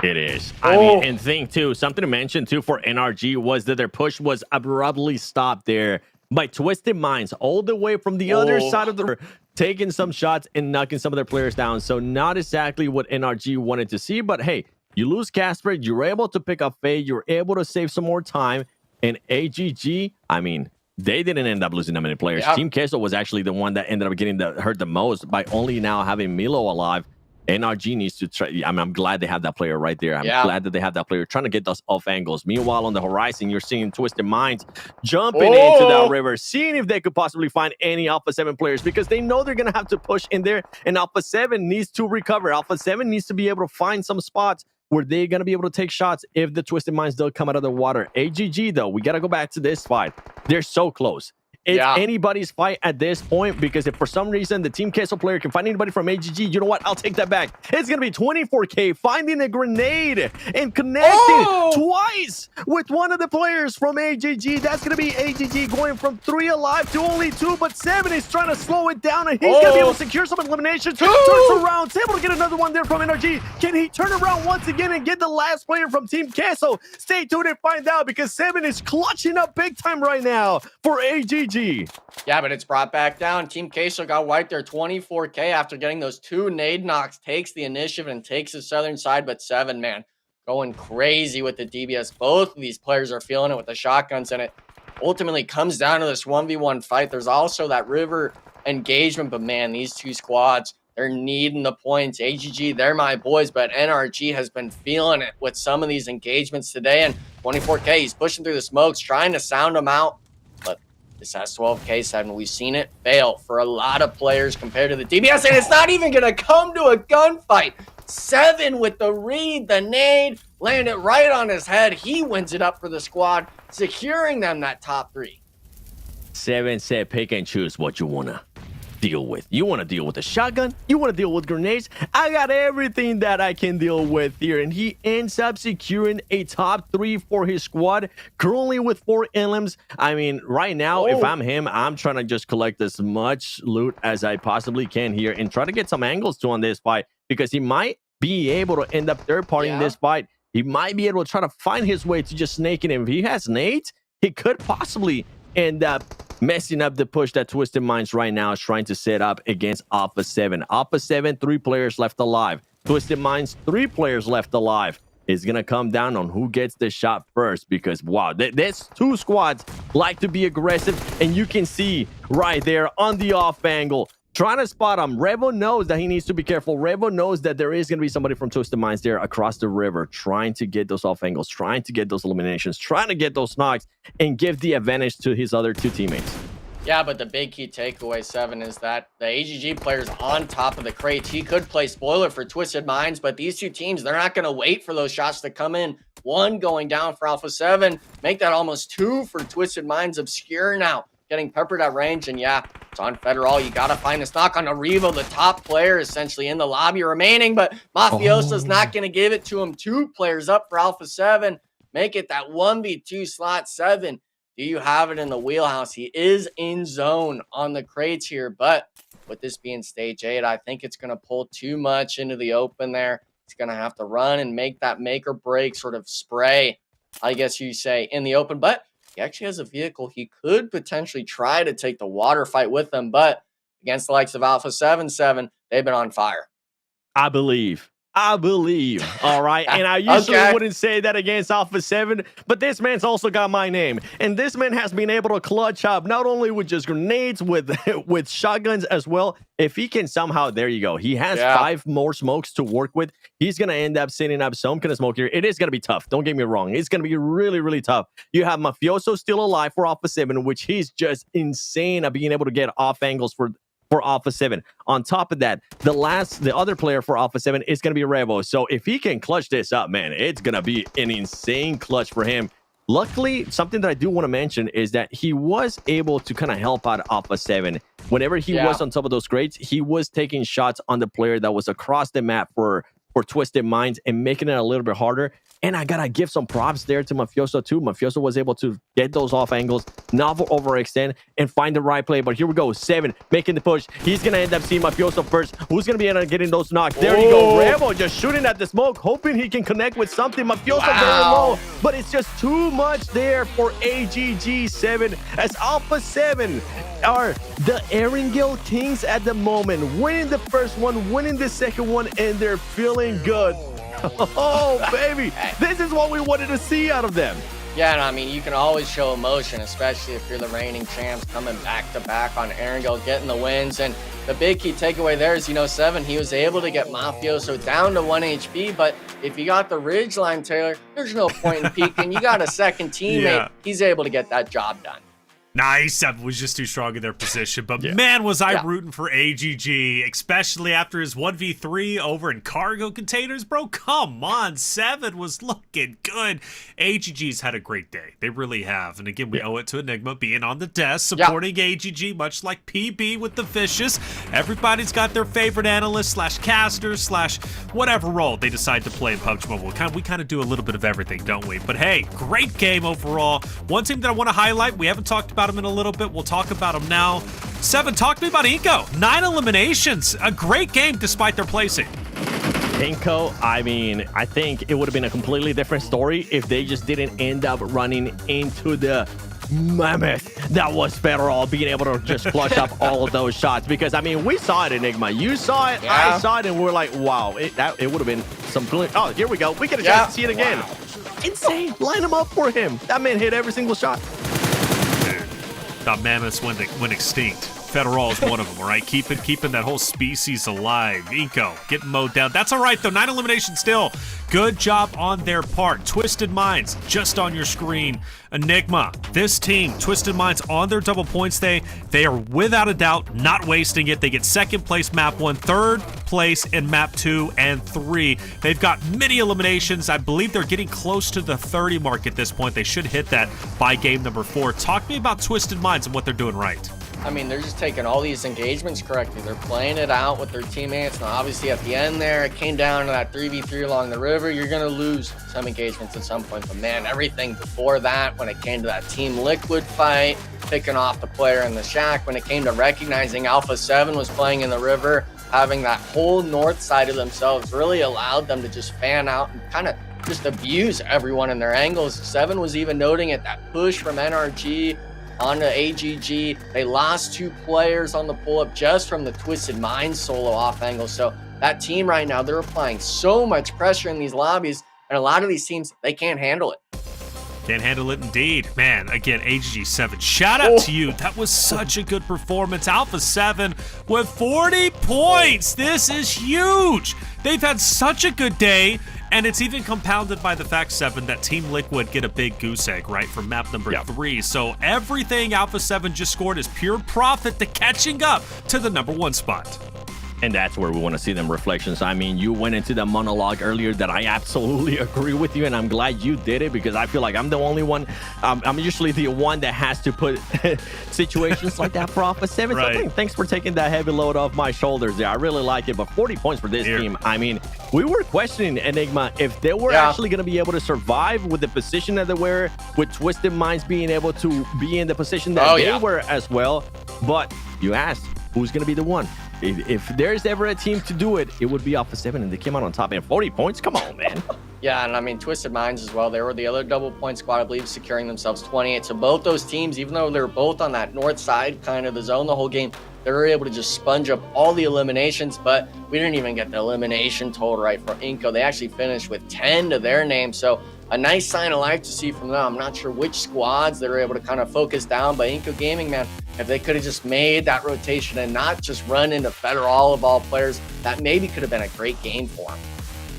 It is. I mean, and thing too, something to mention too for NRG was that their push was abruptly stopped there by Twisted Minds all the way from the other side of the taking some shots and knocking some of their players down. So not exactly what NRG wanted to see, but hey, you lose Casper, you're able to pick up Faye, you're able to save some more time, and AGG, I mean, they didn't end up losing that many players. Team Queso was actually the one that ended up getting hurt the most by only now having Milo alive. NRG needs to try. I mean, I'm glad they have that player right there. I'm glad that they have that player trying to get those off angles. Meanwhile, on the horizon, you're seeing Twisted Minds jumping into that river, seeing if they could possibly find any Alpha7 players, because they know they're going to have to push in there, and Alpha7 needs to recover. Alpha7 needs to be able to find some spots were they going to be able to take shots if the Twisted Minds don't come out of the water? AGG, though, we got to go back to this fight. They're so close. It's anybody's fight at this point, because if for some reason the Team Queso player can find anybody from AGG, you know what? I'll take that back. It's going to be 24K finding a grenade and connecting twice with one of the players from AGG. That's going to be AGG going from 3 alive to only 2, but 7 is trying to slow it down, and he's going to be able to secure some eliminations. Turns around, able to get another one there from NRG. Can he turn around once again and get the last player from Team Queso? Stay tuned and find out, because 7 is clutching up big time right now for AGG. Yeah, but it's brought back down. Team Queso got wiped there 24K after getting those 2 nade knocks, takes the initiative and takes the southern side, but 7, man, going crazy with the DBS. Both of these players are feeling it with the shotguns, and it ultimately comes down to this 1v1 fight. There's also that river engagement, but man, these 2 squads, they're needing the points. AGG, they're my boys, but NRG has been feeling it with some of these engagements today, and 24K, he's pushing through the smokes, trying to sound them out. This has 12K, 7. We've seen it fail for a lot of players compared to the DBS, and it's not even going to come to a gunfight. 7 with the read, the nade, landed right on his head. He wins it up for the squad, securing them that top 3. 7 said pick and choose what you want to deal with. You want to deal with a shotgun? You want to deal with grenades? I got everything that I can deal with here. And he ends up securing a top 3 for his squad, currently with 4 elims. I mean, right now, if I'm him, I'm trying to just collect as much loot as I possibly can here and try to get some angles too on this fight, because he might be able to end up third-partying this fight. He might be able to try to find his way to just snaking him. If he has nades, he could possibly end up messing up the push that Twisted Minds right now is trying to set up against Alpha7. Alpha7, 3 players left alive. Twisted Minds, 3 players left alive. It's going to come down on who gets the shot first, because, wow, there's 2 squads like to be aggressive, and you can see right there on the off angle, trying to spot him. Revo knows that he needs to be careful. Revo knows that there is going to be somebody from Twisted Minds there across the river trying to get those off angles, trying to get those eliminations, trying to get those knocks, and give the advantage to his other 2 teammates. Yeah, but the big key takeaway, 7, is that the AGG player's on top of the crates. He could play spoiler for Twisted Minds, but these 2 teams, they're not going to wait for those shots to come in. 1 going down for Alpha7. Make that almost 2 for Twisted Minds. Obscure now, getting peppered at range, and yeah, it's on Federal. You got to find this knock on Arrivo, the top player essentially in the lobby remaining, but Mafioso's not going to give it to him. 2 players up for Alpha7. Make it that 1v2 slot. 7. Do you have it in the wheelhouse? He is in zone on the crates here, but with this being stage 8, I think it's going to pull too much into the open there. He's going to have to run and make that make or break sort of spray, I guess you say, in the open, but he actually has a vehicle. He could potentially try to take the water fight with them, but against the likes of Alpha7, 7, they've been on fire. I believe. All right. And I usually wouldn't say that against Alpha7, but this man's also got my name. And this man has been able to clutch up not only with just grenades, with shotguns as well. If he can somehow, there you go. He has 5 more smokes to work with. He's going to end up setting up some kind of smoke here. It is going to be tough. Don't get me wrong. It's going to be really, really tough. You have Mafioso still alive for Alpha7, which he's just insane at being able to get off angles for Alpha7. On top of that, the other player for Alpha7 is going to be Revo. So if he can clutch this up, man, it's going to be an insane clutch for him. Luckily, something that I do want to mention is that he was able to kind of help out Alpha7. Whenever he was on top of those crates, he was taking shots on the player that was across the map for Twisted Minds and making it a little bit harder. And I gotta give some props there to Mafioso too. Mafioso was able to get those off angles, not overextend, and find the right play. But here we go, 7 making the push. He's gonna end up seeing Mafioso first. Who's gonna be able to getting those knocks? There you go, Revo just shooting at the smoke, hoping he can connect with something. Mafioso very low, but it's just too much there for AGG 7 as Alpha7 are the Erangel Kings at the moment, winning the first one, winning the second one, and they're feeling good. Oh, baby. This is what we wanted to see out of them. Yeah, and I mean, you can always show emotion, especially if you're the reigning champs coming back-to-back on Erangel, getting the wins. And the big key takeaway there is, 7, he was able to get Mafioso down to 1 HP. But if you got the Ridgeline, Taylor, there's no point in peeking. You got a second teammate. He's able to get that job done. Nice. 7 was just too strong in their position. But man, was I rooting for AGG, especially after his 1v3 over in cargo containers, bro. Come on. 7 was looking good. AGG's had a great day. They really have. And again, we owe it to Enigma being on the desk, supporting AGG, much like PB with the Vicious. Everybody's got their favorite analyst / caster / whatever role they decide to play in PUBG Mobile. We kind of do a little bit of everything, don't we? But hey, great game overall. One team that I want to highlight, we haven't talked about them in a little bit. We'll talk about them now. 7, talk to me about Inco. 9 eliminations. A great game despite their placing. Inco, I mean, I think it would have been a completely different story if they just didn't end up running into the mammoth that was Federal, being able to just clutch up all of those shots. Because, I mean, we saw it, Enigma. You saw it, I saw it, and we're like, wow, it would have been some... Oh, here we go. We get a chance to see it again. Wow. Insane. Line him up for him. That man hit every single shot. Dude, thought mammoths went extinct. Federal is one of them, all right? Keeping that whole species alive. Inco getting mowed down. That's all right, though. 9 eliminations still. Good job on their part. Twisted Minds just on your screen. Enigma, this team, Twisted Minds on their double points day. They are without a doubt not wasting it. They get 2nd place map 1, 3rd place in map 2 and 3. They've got many eliminations. I believe they're getting close to the 30 mark at this point. They should hit that by game number 4. Talk to me about Twisted Minds and what they're doing right. I mean, they're just taking all these engagements correctly. They're playing it out with their teammates. Now, obviously, at the end there, it came down to that 3v3 along the river. You're going to lose some engagements at some point. But, man, everything before that, when it came to that Team Liquid fight, picking off the player in the shack, when it came to recognizing Alpha7 was playing in the river, having that whole north side of themselves really allowed them to just fan out and kind of just abuse everyone in their angles. 7 was even noting it, that push from NRG onto AGG. They lost 2 players on the pull-up just from the Twisted Minds solo off angle. So that team right now, they're applying so much pressure in these lobbies, and a lot of these teams, they can't handle it. Can't handle it indeed. Man, again, AGG 7, shout out to you. That was such a good performance. Alpha7 with 40 points. This is huge. They've had such a good day. And it's even compounded by the fact, 7, that Team Liquid get a big goose egg, right, from map number 3. So everything Alpha7 just scored is pure profit to catching up to the number 1 spot. And that's where we want to see them reflections. I mean, you went into the monologue earlier that I absolutely agree with you, and I'm glad you did it because I feel like I'm the only one. I'm usually the one that has to put situations like that for Alpha7. Right. So thanks for taking that heavy load off my shoulders there. I really like it. But 40 points for this team. I mean, we were questioning, Enigma, if they were actually going to be able to survive with the position that they were, with Twisted Minds being able to be in the position that they were as well. But you asked, who's going to be the one? If there's ever a team to do it, it would be Alpha7, and they came out on top. And 40 points? Come on, man. Yeah, and I mean, Twisted Minds as well. They were the other double point squad, I believe, securing themselves 28. So both those teams, even though they were both on that north side, kind of the zone the whole game, they were able to just sponge up all the eliminations. But we didn't even get the elimination total right for Inco. They actually finished with 10 to their name. So a nice sign of life to see from them. I'm not sure which squads they were able to kind of focus down, but Inco Gaming, man, if they could have just made that rotation and not just run into Federal of all players, that maybe could have been a great game for them.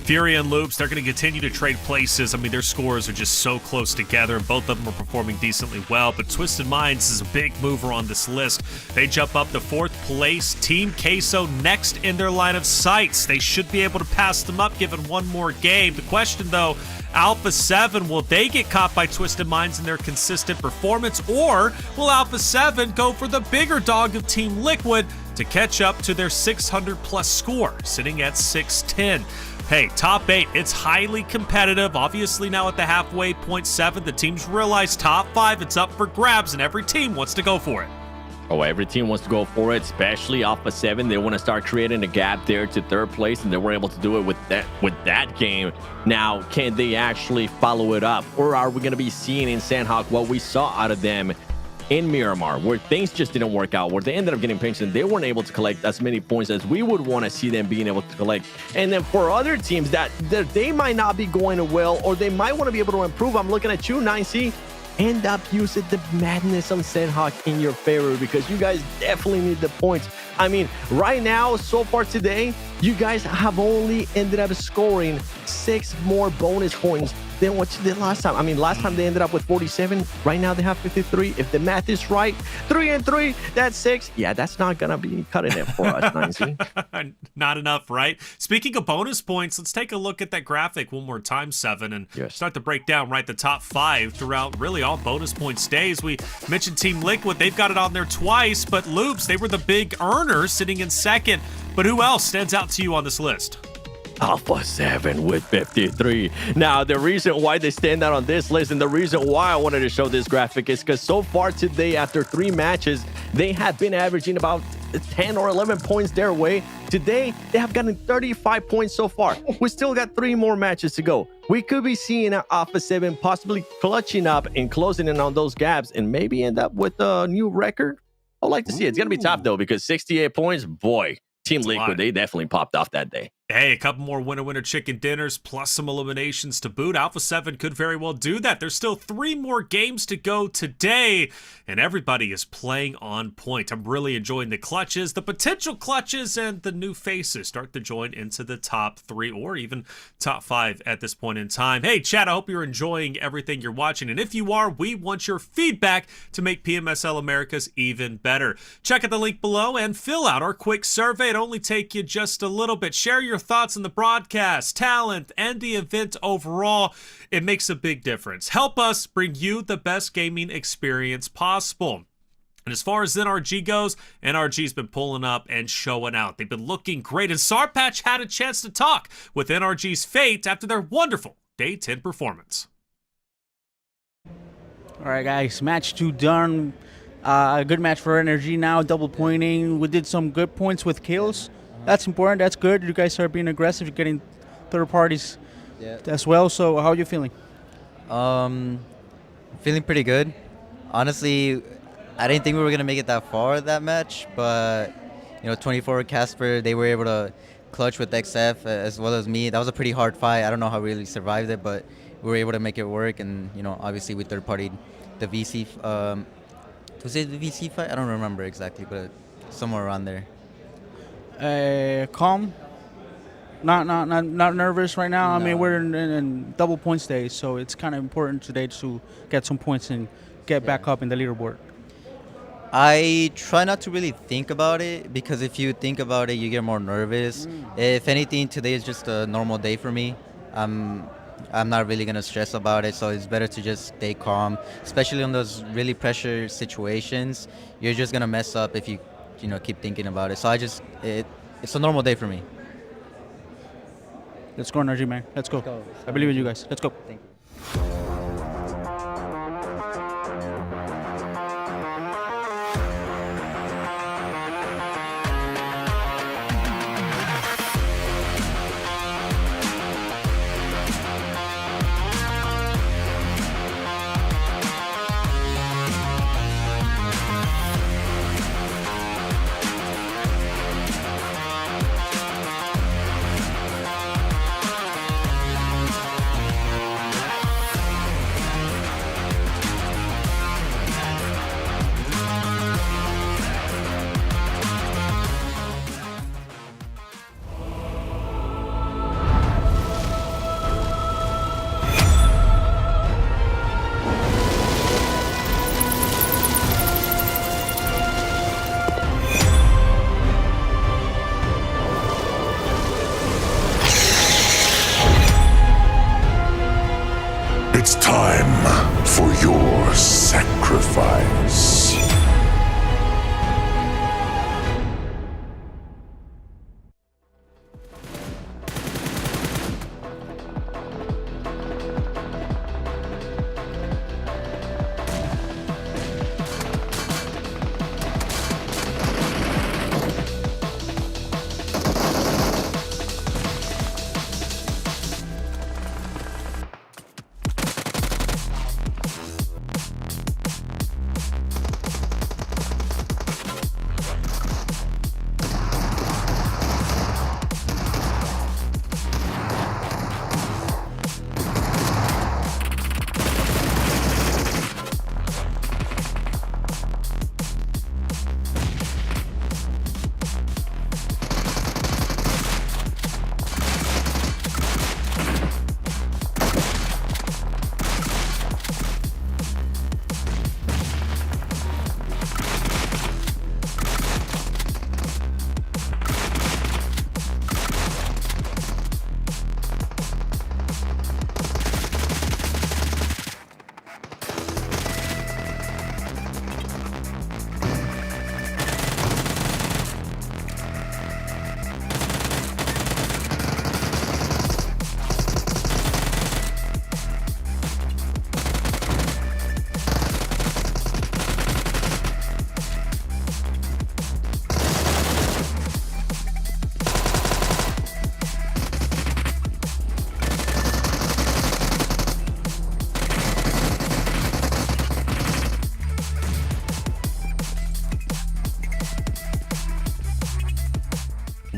Furia and Loops, they're going to continue to trade places. I mean, their scores are just so close together, and both of them are performing decently well. But Twisted Minds is a big mover on this list. They jump up to 4th place. Team Queso next in their line of sights. They should be able to pass them up given one more game. The question, though, Alpha7, will they get caught by Twisted Minds in their consistent performance, or will Alpha7 go for the bigger dog of Team Liquid to catch up to their 600-plus score, sitting at 610? Hey, top 8, it's highly competitive. Obviously, now at the halfway point 7, the teams realize top 5, it's up for grabs, and every team wants to go for it. Oh, every team wants to go for it, especially Alpha7. They want to start creating a gap there to 3rd place, and they were able to do it with that game. Now, can they actually follow it up? Or are we going to be seeing in Sandhawk what we saw out of them in Miramar, where things just didn't work out, where they ended up getting pinched and they weren't able to collect as many points as we would want to see them being able to collect? And then for other teams that they might not be going well, or they might want to be able to improve, I'm looking at you, 9C. End up using the madness on Sandhawk in your favor, because you guys definitely need the points. I mean, right now, so far today, you guys have only ended up scoring 6 more bonus points than what you did last time. I mean, last time they ended up with 47. Right now they have 53. If the math is right, 3-3, that's 6. Yeah, that's not gonna be cutting it for us, 9Z. Not enough, right? Speaking of bonus points, let's take a look at that graphic one more time, 7, and start to break down the top 5 throughout really all bonus points days. We mentioned Team Liquid, they've got it on there twice, but Loops, they were the big earners sitting in second. But who else stands out to you on this list? Alpha7 with 53. Now, the reason why they stand out on this list and the reason why I wanted to show this graphic is because so far today, after 3 matches, they have been averaging about 10 or 11 points their way. Today, they have gotten 35 points so far. We still got 3 more matches to go. We could be seeing Alpha7 possibly clutching up and closing in on those gaps and maybe end up with a new record. I'd like to see it. It's going to be tough, though, because 68 points, boy, Team Liquid, they definitely popped off that day. Hey, a couple more winner chicken dinners plus some eliminations to boot. Alpha7 could very well do that. There's still 3 more games to go today, and everybody is playing on point. I'm really enjoying the clutches, the potential clutches, and the new faces start to join into the top 3 or even top 5 at this point in time. Hey, chat, I hope you're enjoying everything you're watching, and if you are, we want your feedback to make PMSL Americas even better. Check out the link below and fill out our quick survey. It only take you just a little bit. Share your thoughts on the broadcast, talent, and the event overall. It makes a big difference. Help us bring you the best gaming experience possible. And as far as NRG goes, NRG's been pulling up and showing out. They've been looking great, and Sarpatch had a chance to talk with NRG's fate after their wonderful Day 10 performance. All right, guys, match 2 done. A good match for NRG now, double pointing. We did some good points with kills. That's important. That's good. You guys are being aggressive. You're getting third parties as well. So how are you feeling? Feeling pretty good. Honestly, I didn't think we were going to make it that far that match, but 24 Casper, they were able to clutch with XF as well as me. That was a pretty hard fight. I don't know how we really survived it, but we were able to make it work. And obviously we third partied the VC. Was it the VC fight? I don't remember exactly, but somewhere around there. Calm, not nervous right now. No. I mean, we're in double points day, so it's kind of important today to get some points and get back up in the leaderboard. I try not to really think about it, because if you think about it, you get more nervous. If anything, today is just a normal day for me. I'm not really gonna stress about it, so it's better to just stay calm, especially on those really pressure situations. You're just gonna mess up if you keep thinking about it. So it's a normal day for me. Let's go, NRG, man. Let's go. I believe in you guys. Let's go. Thank you. It's time for your sacrifice.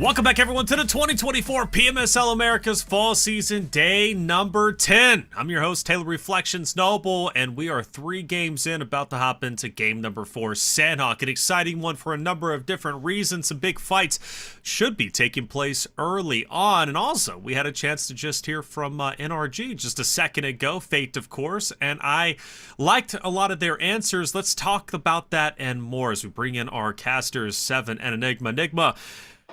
Welcome back, everyone, to the 2024 PMSL America's Fall Season Day number 10. I'm your host, Taylor Reflections Noble, and we are 3 games in, about to hop into game number 4, Sandhawk. An exciting one for a number of different reasons. Some big fights should be taking place early on. And also, we had a chance to just hear from NRG just a second ago, Fate, of course, and I liked a lot of their answers. Let's talk about that and more as we bring in our casters, 7 and Enigma.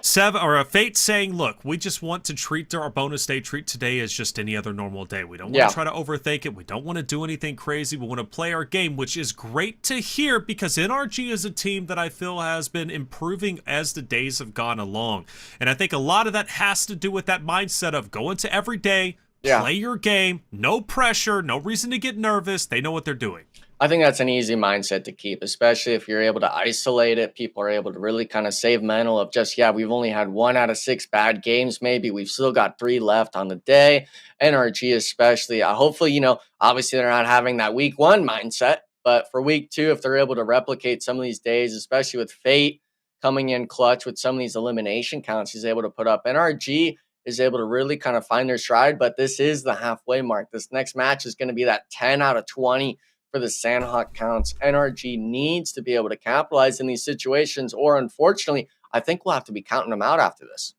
Fate saying, look, we just want to treat our bonus day treat today as just any other normal day. We don't want to try to overthink it. We don't want to do anything crazy. We want to play our game, which is great to hear because NRG is a team that I feel has been improving as the days have gone along. And I think a lot of that has to do with that mindset of go into every day, play your game, no pressure, no reason to get nervous. They know what they're doing. I think that's an easy mindset to keep, especially if you're able to isolate it. People are able to really kind of save mental of just, we've only had 1 out of 6 bad games. Maybe we've still got 3 left on the day. NRG especially, hopefully, obviously they're not having that week 1 mindset, but for week 2, if they're able to replicate some of these days, especially with Fate coming in clutch with some of these elimination counts he's able to put up, NRG is able to really kind of find their stride, but this is the halfway mark. This next match is going to be that 10 out of 20 for the Sandhawk counts. NRG needs to be able to capitalize in these situations, or unfortunately, I think we'll have to be counting them out after this.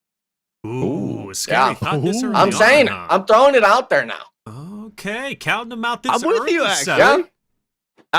Ooh, scary thought this early I'm saying it. I'm throwing it out there now. Okay, counting them out this I'm with early. you, actually.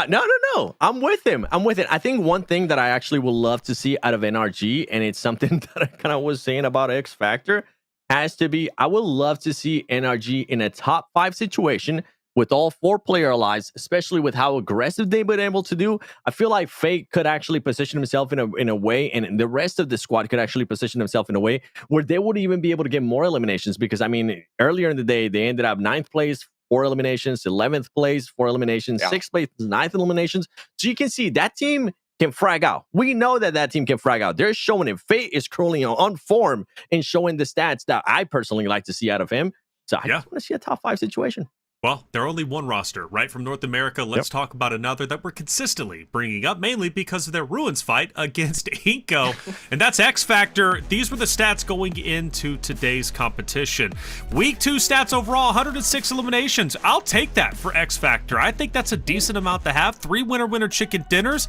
No. I'm with him. I think one thing that I actually would love to see out of NRG, and it's something that I kind of was saying about X Factor, has to be, I would love to see NRG in a top 5 situation with all 4 player lives, especially with how aggressive they've been able to do. I feel like Fate could actually position himself in a way, and the rest of the squad could actually position themselves in a way where they would even be able to get more eliminations. Because, I mean, earlier in the day, they ended up 9th place, 4 eliminations, 11th place, 4 eliminations, 6th place, 9th eliminations. So you can see that team can frag out. We know that team can frag out. They're showing it. Fate is currently on form and showing the stats that I personally like to see out of him. So I just want to see a top 5 situation. Well, they're only one roster, right, from North America. Let's talk about another that we're consistently bringing up, mainly because of their Ruins fight against Inco, and that's X Factor. These were the stats going into today's competition. Week 2 stats overall, 106 eliminations. I'll take that for X Factor. I think that's a decent amount to have. 3 winner chicken dinners.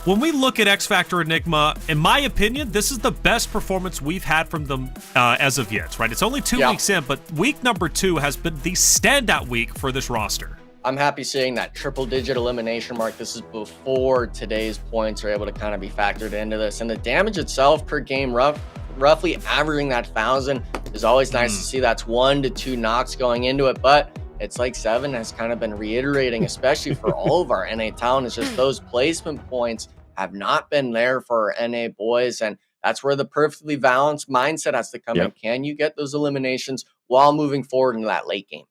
When we look at X Factor Enigma, in my opinion, this is the best performance we've had from them as of yet, right? It's only 2 weeks in, but week number 2 has been the standout week for this roster. I'm happy seeing that triple-digit elimination mark. This is before today's points are able to kind of be factored into this. And the damage itself per game, roughly averaging that 1,000, is always nice to see. That's 1 to 2 knocks going into it, but it's like 7 has kind of been reiterating, especially for all of our NA talent. It's just those placement points have not been there for our NA boys, and that's where the perfectly balanced mindset has to come in. Can you get those eliminations while moving forward into that late game?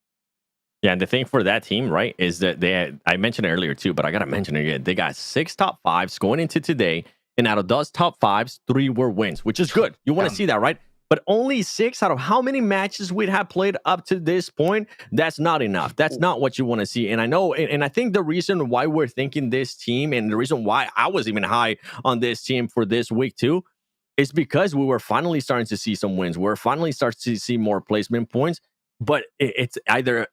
Yeah, and the thing for that team, right, is that I mentioned it earlier too, but I got to mention it again. They got 6 top 5s going into today, and out of those top 5s, 3 were wins, which is good. You want to see that, right? But only 6 out of how many matches we'd have played up to this point, that's not enough. That's not what you want to see. And I know, and I think the reason why we're thinking this team, and the reason why I was even high on this team for this week too, is because we were finally starting to see some wins. We're finally starting to see more placement points, but it's either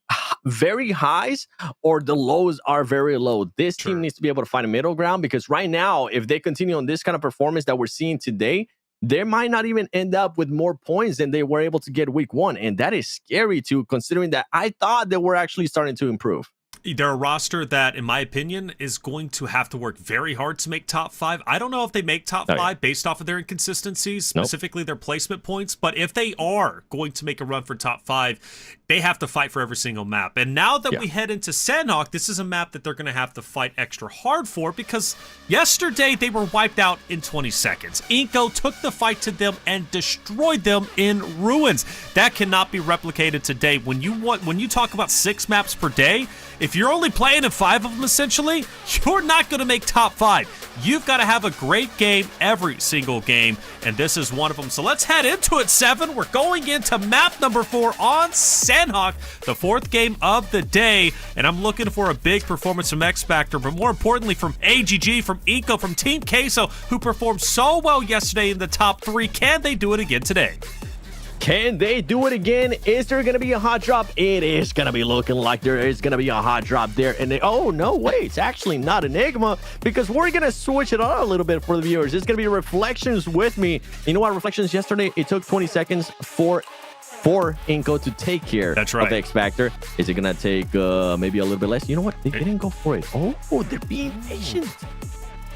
very highs or the lows are very low. This team needs to be able to find a middle ground, because right now, if they continue on this kind of performance that we're seeing today, they might not even end up with more points than they were able to get week 1. And that is scary too, considering that I thought they were actually starting to improve. They're a roster that, in my opinion, is going to have to work very hard to make top 5. I don't know if they make top 5 based off of their inconsistencies, specifically their placement points. But if they are going to make a run for top 5, they have to fight for every single map. And now that we head into Sandhawk, this is a map that they're going to have to fight extra hard for, because yesterday they were wiped out in 20 seconds. Inco took the fight to them and destroyed them in Ruins. That cannot be replicated today. When you talk about 6 maps per day, if if you're only playing in 5 of them, essentially, you're not going to make top 5. You've got to have a great game every single game, and this is one of them. So let's head into it, 7. We're going into map number 4 on Sandhawk, the 4th game of the day, and I'm looking for a big performance from X Factor, but more importantly from AGG, from Inco, from Team Queso, who performed so well yesterday in the top 3. Can they do it again today? Can they do it again? Is there going to be a hot drop? It is going to be looking like there is going to be a hot drop there. And oh, no, wait, it's actually not Enigma, because we're going to switch it on a little bit for the viewers. It's going to be Reflections with me. You know what? Reflections yesterday, it took 20 seconds for Inco to take care of X Factor. Is it going to take maybe a little bit less? You know what? They didn't go for it. Oh, they're being patient.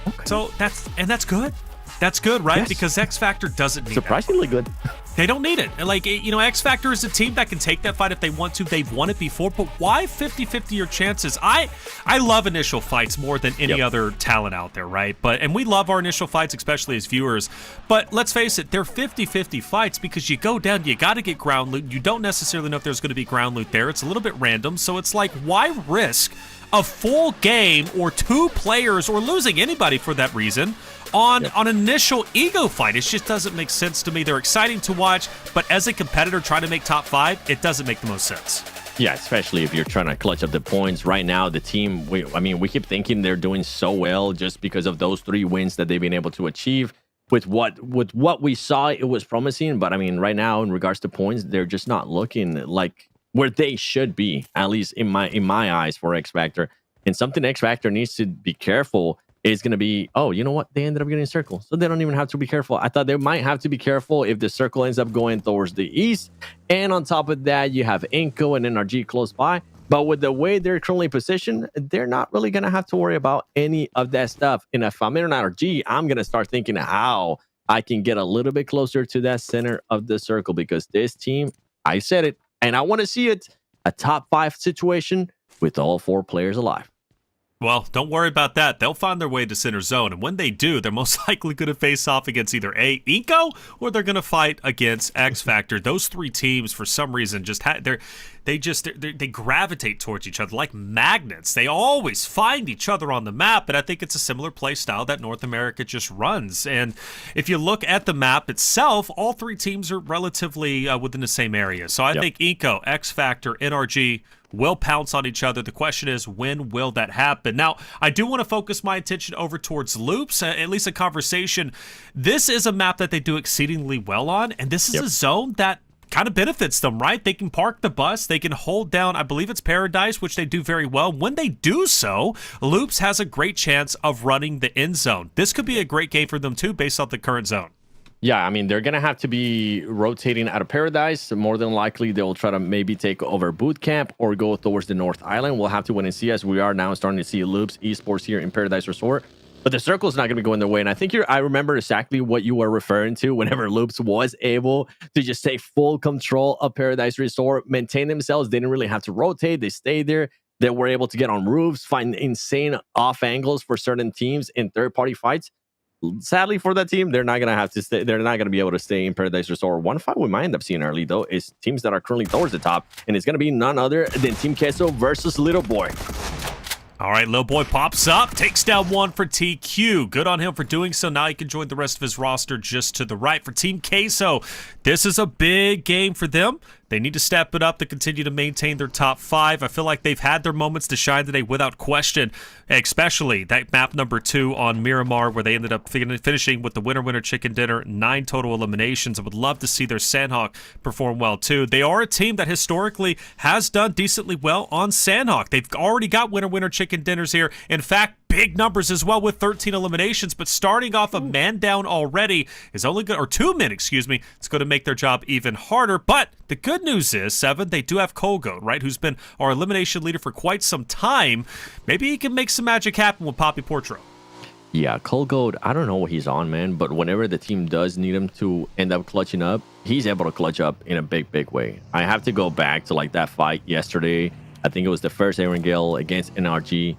Okay. So that's good. That's good, right? Yes. Because X Factor doesn't need surprisingly good. They don't need it. Like, you know, X Factor is a team that can take that fight if they want to. They've won it before, but why 50-50 your chances? I love initial fights more than any other talent out there, right? And we love our initial fights, especially as viewers. But let's face it, they're 50-50 fights because you go down, you got to get ground loot. You don't necessarily know if there's going to be ground loot there. It's a little bit random. So it's like, why risk a full game or 2 players or losing anybody for that reason on an initial ego fight? It just doesn't make sense to me. They're exciting to watch, but as a competitor trying to make top 5, it doesn't make the most sense. Yeah, especially if you're trying to clutch up the points. Right now, the team, we keep thinking they're doing so well just because of those 3 wins that they've been able to achieve. With what we saw, it was promising, but I mean, right now, in regards to points, they're just not looking like where they should be, at least in my eyes, for X Factor. And something X Factor needs to be careful is going to be, oh, you know what? They ended up getting a circle, so they don't even have to be careful. I thought they might have to be careful if the circle ends up going towards the east. And on top of that, you have Inco and NRG close by. But with the way they're currently positioned, they're not really going to have to worry about any of that stuff. And if I'm in an NRG, I'm going to start thinking how I can get a little bit closer to that center of the circle, because this team, I said it, and I want to see it, a top 5 situation with all 4 players alive. Well, don't worry about that. They'll find their way to center zone, and when they do, they're most likely going to face off against either Inco or they're going to fight against X Factor. Those 3 teams, for some reason, they gravitate towards each other like magnets. They always find each other on the map, and I think it's a similar play style that North America just runs. And if you look at the map itself, all 3 teams are relatively within the same area. So I think Inco, X Factor, NRG will pounce on each other. The question is, when will that happen? Now, I do want to focus my attention over towards loops, at least a conversation. This is a map that they do exceedingly well on, and this is a zone that kind of benefits them, right? They can park the bus, they can hold down, I believe it's Paradise, which they do very well. When they do so, Loops has a great chance of running the end zone. This could be a great game for them too, based off the current zone. Yeah, I mean, they're going to have to be rotating out of Paradise. More than likely, they will try to maybe take over Boot Camp or go towards the North Island. We'll have to wait and see, as we are now starting to see Loops Esports here in Paradise Resort. But the circle's not going to be going their way. And I think I remember exactly what you were referring to whenever Loops was able to just take full control of Paradise Resort, maintain themselves. They didn't really have to rotate. They stayed there. They were able to get on roofs, find insane off angles for certain teams in third-party fights. Sadly for that team, they're not going to have to stay. They're not going to be able to stay in Paradise Resort. One fight we might end up seeing early, though, is teams that are currently towards the top. And it's going to be none other than Team Queso versus Little Boy. All right, Little Boy pops up, takes down 1 for TQ. Good on him for doing so. Now he can join the rest of his roster just to the right. For Team Queso, this is a big game for them. They need to step it up to continue to maintain their top 5. I feel like they've had their moments to shine today without question, especially that map number 2 on Miramar, where they ended up finishing with the winner chicken dinner, 9 total eliminations. I would love to see their Sandhawk perform well too. They are a team that historically has done decently well on Sandhawk. They've already got winner chicken dinners here. In fact, big numbers as well with 13 eliminations, but starting off a man down already is only good, or 2 men, excuse me, it's going to make their job even harder. But the good news is, 7, they do have Colgoat, right, who's been our elimination leader for quite some time. Maybe he can make some magic happen with Poppy Portro. Yeah, Colgoat, I don't know what he's on, man, but whenever the team does need him to end up clutching up, he's able to clutch up in a big way. I have to go back to like that fight yesterday. I think it was the first Erangel against NRG.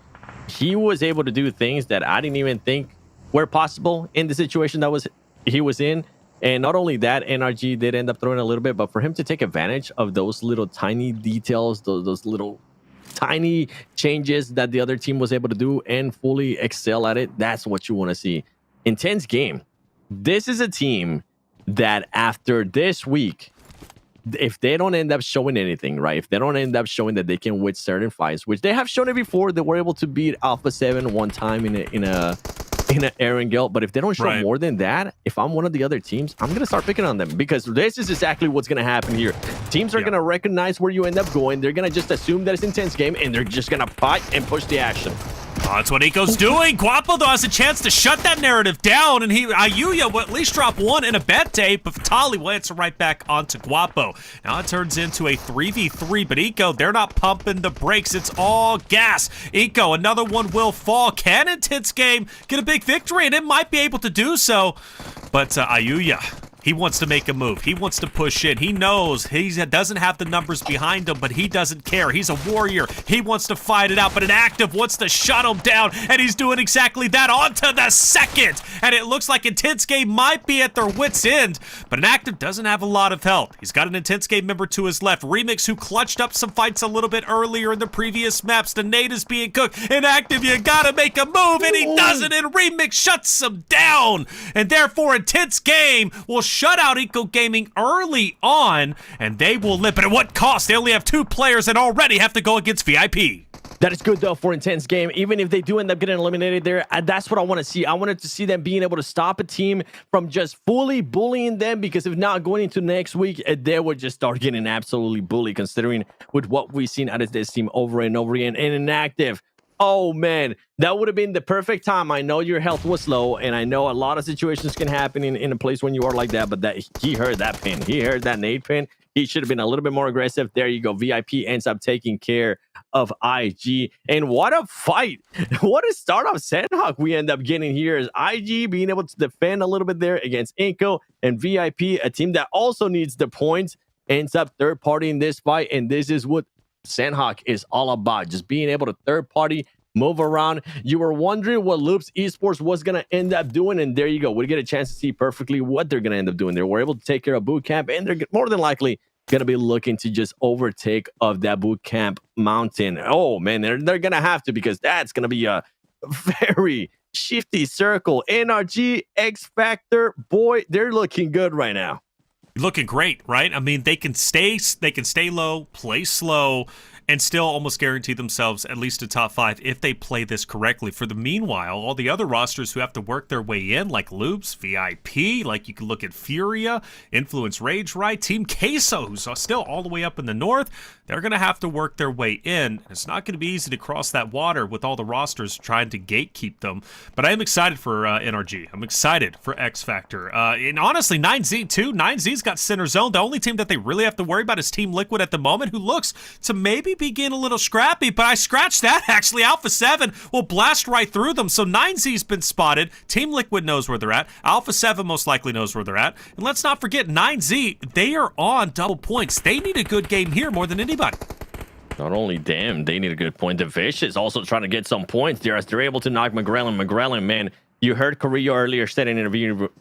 He was able to do things that I didn't even think were possible in the situation that he was in. And not only that, NRG did end up throwing a little bit, but for him to take advantage of those little tiny details, those little tiny changes that the other team was able to do and fully excel at it. That's what you want to see. Intense game. This is a team that after this week, if they don't end up showing anything, right? If they don't end up showing that they can win certain fights, which they have shown it before, they were able to beat Alpha7 one time in an Erangel. But if they don't show more than that, if I'm one of the other teams, I'm gonna start picking on them, because this is exactly what's gonna happen here. Teams are gonna recognize where you end up going. They're gonna just assume that it's an intense game, and they're just gonna fight and push the action. Oh, that's what Inco's doing. Guapo, though, has a chance to shut that narrative down, and Ayuya will at least drop one in a bet tape, but Vitali will answer right back onto Guapo. Now it turns into a 3v3, but Inco, they're not pumping the brakes. It's all gas. Inco, another one will fall. Can Intense Game get a big victory? And it might be able to do so, but Ayuya, he wants to make a move. He wants to push in. He knows he doesn't have the numbers behind him, but he doesn't care. He's a warrior. He wants to fight it out, but an active wants to shut him down, and he's doing exactly that. On to the second, and it looks like Intense Game might be at their wits' end, but an active doesn't have a lot of health. He's got an Intense Game member to his left. Remix, who clutched up some fights a little bit earlier in the previous maps. The nade is being cooked. An active, you gotta make a move, and he doesn't, and Remix shuts him down, and therefore Intense Game will shut out Inco Gaming early on, and they will limp. But at what cost? They only have 2 players and already have to go against VIP. That is good, though, for Intense Game. Even if they do end up getting eliminated there, that's what I want to see. I wanted to see them being able to stop a team from just fully bullying them, because if not, going into next week, they would just start getting absolutely bullied, considering with what we've seen out of this team over and over again. And inactive. Oh, man, that would have been the perfect time. I know your health was low, and I know a lot of situations can happen in a place when you are like that, but he heard that pin. He heard that nade pin. He should have been a little bit more aggressive. There you go. VIP ends up taking care of IG. And what a fight. What a start of Sandhawk we end up getting here, is IG being able to defend a little bit there against Inco, and VIP, a team that also needs the points, ends up third party in this fight. And this is what Sandhawk is all about, just being able to third party, move around. You were wondering what Loops Esports was going to end up doing, and there you go. We get a chance to see perfectly what they're going to end up doing. They were able to take care of boot camp, and they're more than likely going to be looking to just overtake of that boot camp mountain. Oh man, they're going to have to, because that's going to be a very shifty circle. NRG, X Factor, boy, they're looking good right now. Looking great, right? I mean, they can stay low, play slow, and still almost guarantee themselves at least a top 5 if they play this correctly. For the meanwhile, all the other rosters who have to work their way in, like Loops, VIP, like you can look at Furia, Influence Rage, right? Team Queso, who's still all the way up in the north, they're going to have to work their way in. It's not going to be easy to cross that water with all the rosters trying to gatekeep them. But I am excited for NRG. I'm excited for X Factor. And honestly, 9Z too. 9Z's got center zone. The only team that they really have to worry about is Team Liquid at the moment, who looks to maybe begin a little scrappy, but I scratched that actually. Alpha7 will blast right through them. So 9Z's been spotted. Team Liquid knows where they're at. Alpha7 most likely knows where they're at. And let's not forget 9Z, they are on double points. They need a good game here more than anybody. Not only them, they need a good point. The Vicious also trying to get some points there as they're able to knock McGrellin. McGrellin, man, you heard Carrillo earlier said in an